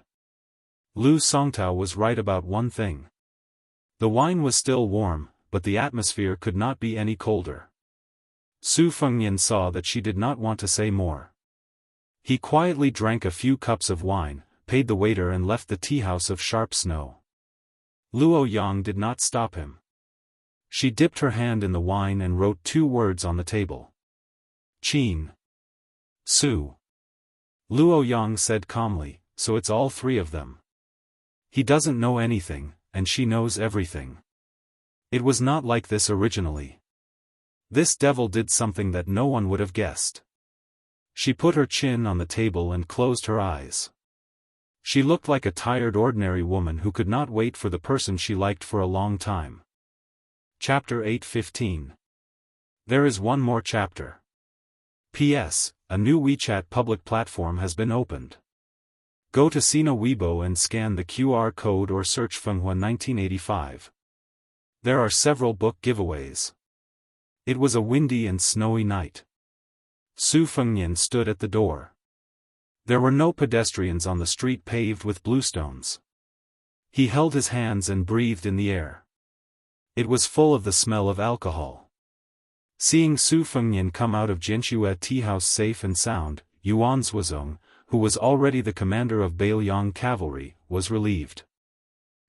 Lu Songtao was right about one thing. The wine was still warm, but the atmosphere could not be any colder. Su Fengnian saw that she did not want to say more. He quietly drank a few cups of wine, paid the waiter and left the tea-house of sharp snow. Luo Yang did not stop him. She dipped her hand in the wine and wrote 2 words on the table. "Qin. Su." Luo Yang said calmly, "So it's all 3 of them. He doesn't know anything, and she knows everything. It was not like this originally. This devil did something that no one would have guessed." She put her chin on the table and closed her eyes. She looked like a tired ordinary woman who could not wait for the person she liked for a long time. Chapter 8:15. There is one more chapter. P.S. A new WeChat public platform has been opened. Go to Sina Weibo and scan the QR code or search Fenghua 1985. There are several book giveaways. It was a windy and snowy night. Su Fengnian stood at the door. There were no pedestrians on the street paved with bluestones. He held his hands and breathed in the air. It was full of the smell of alcohol. Seeing Su Fengnian come out of Jianxue tea house safe and sound, Yuan Zhuozong, who was already the commander of Beiliang cavalry, was relieved.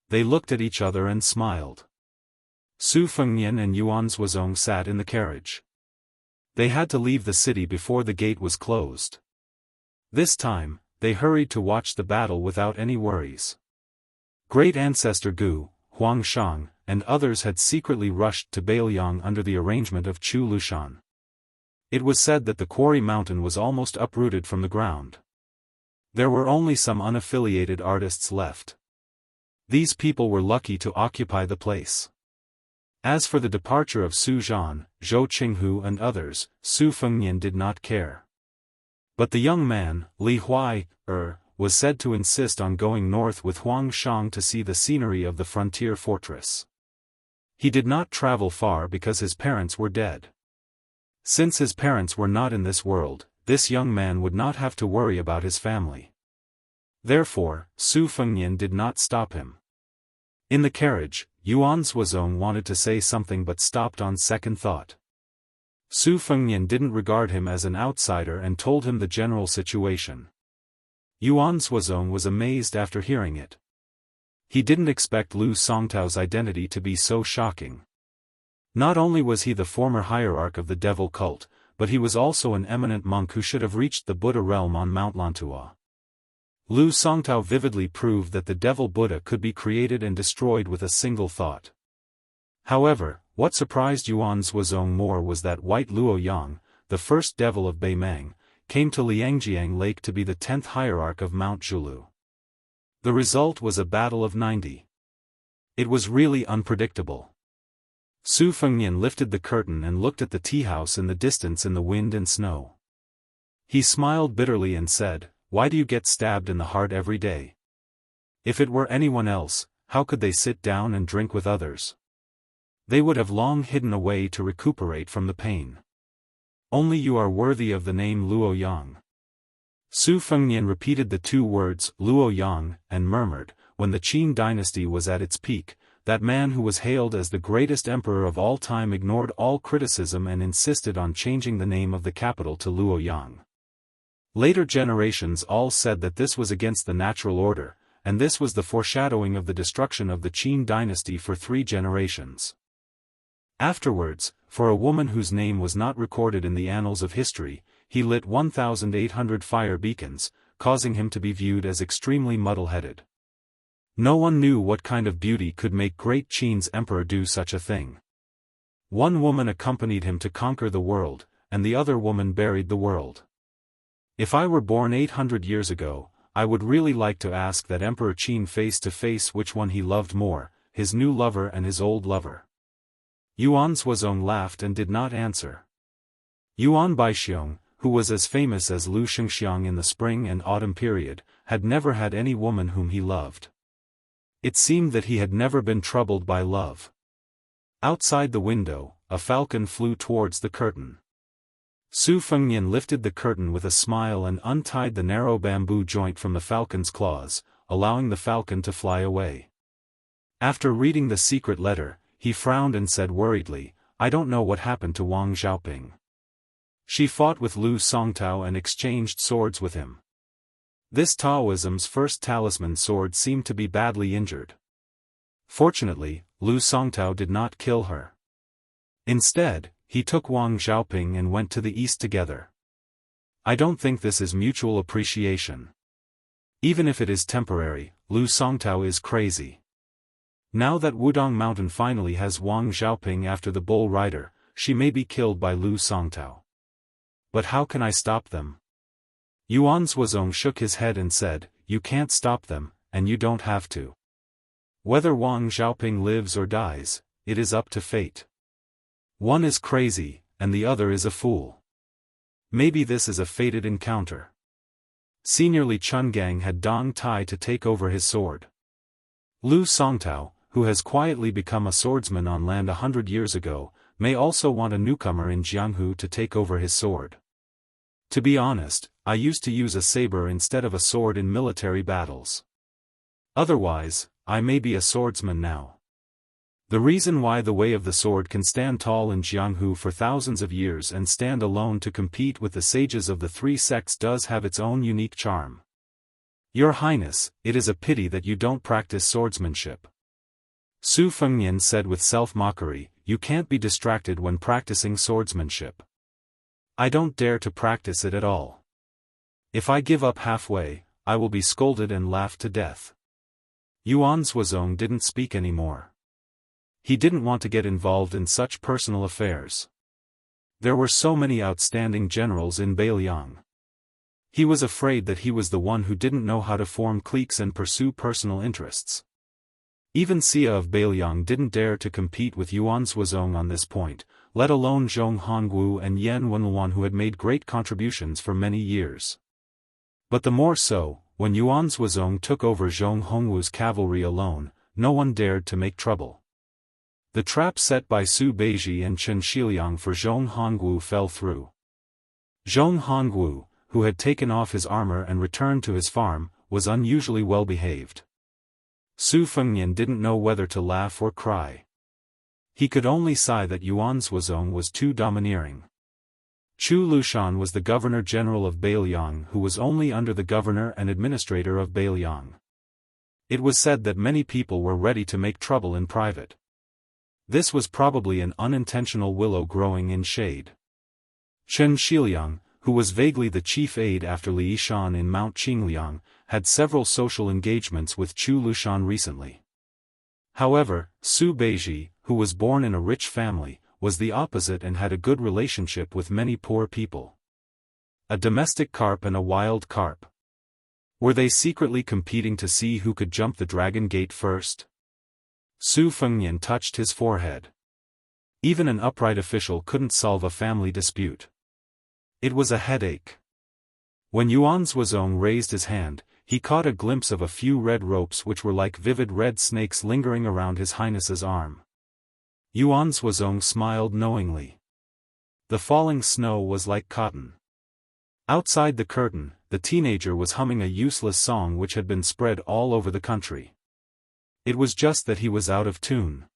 They looked at each other and smiled. Su Fengnian and Yuan Zhuozong sat in the carriage. They had to leave the city before the gate was closed. This time, they hurried to watch the battle without any worries. Great Ancestor Gu, Huang Shang, and others had secretly rushed to Beiliang under the arrangement of Chu Lushan. It was said that the quarry mountain was almost uprooted from the ground. There were only some unaffiliated artists left. These people were lucky to occupy the place. As for the departure of Su Zhan, Zhou Qinghu and others, Su Fengnian did not care. But the young man, Li Huai, was said to insist on going north with Huang Shang to see the scenery of the frontier fortress. He did not travel far because his parents were dead. Since his parents were not in this world, this young man would not have to worry about his family. Therefore, Su Fengnian did not stop him. In the carriage, Yuan Zhuozong wanted to say something but stopped on second thought. Su Fengnian didn't regard him as an outsider and told him the general situation. Yuan Zhuozong was amazed after hearing it. He didn't expect Lu Songtao's identity to be so shocking. Not only was he the former hierarch of the devil cult, but he was also an eminent monk who should have reached the Buddha realm on Mount Lantua. Lu Songtao vividly proved that the devil Buddha could be created and destroyed with a single thought. However, what surprised Yuan Zhuozong more was that White Luo Yang, the first devil of Beimang, came to Liangjiang Lake to be the 10th hierarch of Mount Zhulu. The result was a battle of 90. It was really unpredictable. Su Fengnian lifted the curtain and looked at the tea house in the distance in the wind and snow. He smiled bitterly and said, "Why do you get stabbed in the heart every day? If it were anyone else, how could they sit down and drink with others? They would have long hidden away to recuperate from the pain. Only you are worthy of the name Luo Yang." Su Fengnian repeated the two words, Luo Yang, and murmured, when the Qin dynasty was at its peak, that man who was hailed as the greatest emperor of all time ignored all criticism and insisted on changing the name of the capital to Luo Yang. Later generations all said that this was against the natural order, and this was the foreshadowing of the destruction of the Qin dynasty for 3 generations. Afterwards, for a woman whose name was not recorded in the annals of history, he lit 1,800 fire beacons, causing him to be viewed as extremely muddle-headed. No one knew what kind of beauty could make Great Qin's emperor do such a thing. One woman accompanied him to conquer the world, and the other woman buried the world. If I were born 800 years ago, I would really like to ask that Emperor Qin face to face which one he loved more, his new lover and his old lover. Yuan Zhuozong laughed and did not answer. Yuan Baixiong, who was as famous as Lu Xingxiang in the spring and autumn period, had never had any woman whom he loved. It seemed that he had never been troubled by love. Outside the window, a falcon flew towards the curtain. Su Fengnian lifted the curtain with a smile and untied the narrow bamboo joint from the falcon's claws, allowing the falcon to fly away. After reading the secret letter, he frowned and said worriedly, "I don't know what happened to Wang Xiaoping. She fought with Lu Songtao and exchanged swords with him. This Taoism's first talisman sword seemed to be badly injured. Fortunately, Lu Songtao did not kill her. Instead, he took Wang Xiaoping and went to the east together. I don't think this is mutual appreciation. Even if it is temporary, Lu Songtao is crazy. Now that Wudong Mountain finally has Wang Xiaoping after the bull rider, she may be killed by Lu Songtao. But how can I stop them?" Yuan Zhuozong shook his head and said, "You can't stop them, and you don't have to. Whether Wang Xiaoping lives or dies, it is up to fate. One is crazy, and the other is a fool. Maybe this is a fated encounter." Senior Li Chungang had Dong Tai to take over his sword. Lu Songtao, who has quietly become a swordsman on land 100 years ago, may also want a newcomer in Jianghu to take over his sword. To be honest, I used to use a saber instead of a sword in military battles. Otherwise, I may be a swordsman now. The reason why the way of the sword can stand tall in Jianghu for thousands of years and stand alone to compete with the sages of the 3 sects does have its own unique charm. Your Highness, it is a pity that you don't practice swordsmanship. Su Fengnian said with self-mockery, "You can't be distracted when practicing swordsmanship. I don't dare to practice it at all. If I give up halfway, I will be scolded and laughed to death." Yuan Zhuozong didn't speak anymore. He didn't want to get involved in such personal affairs. There were so many outstanding generals in Beiliang. He was afraid that he was the one who didn't know how to form cliques and pursue personal interests. Even Xia of Beiliang didn't dare to compete with Yuan Zhuozong on this point, let alone Zhong Hongwu and Yan Wenluan who had made great contributions for many years. But the more so, when Yuan Zhuozong took over Zhong Hongwu's cavalry alone, no one dared to make trouble. The trap set by Su Beiji and Chen Shiliang for Zhong Hongwu fell through. Zhong Hongwu, who had taken off his armor and returned to his farm, was unusually well behaved. Su Fengnian didn't know whether to laugh or cry. He could only sigh that Yuan Zhuozong was too domineering. Chu Lushan was the governor-general of Beiliang who was only under the governor and administrator of Beiliang. It was said that many people were ready to make trouble in private. This was probably an unintentional willow growing in shade. Chen Shiliang, who was vaguely the chief aide after Li Yishan in Mount Qingliang, had several social engagements with Chu Lushan recently. However, Su Beiji, who was born in a rich family, was the opposite and had a good relationship with many poor people. A domestic carp and a wild carp. Were they secretly competing to see who could jump the dragon gate first? Su Fengnian touched his forehead. Even an upright official couldn't solve a family dispute. It was a headache. When Yuan Zhuozong raised his hand, he caught a glimpse of a few red ropes which were like vivid red snakes lingering around His Highness's arm. Yuan Zhuozong smiled knowingly. The falling snow was like cotton. Outside the curtain, the teenager was humming a useless song which had been spread all over the country. It was just that he was out of tune.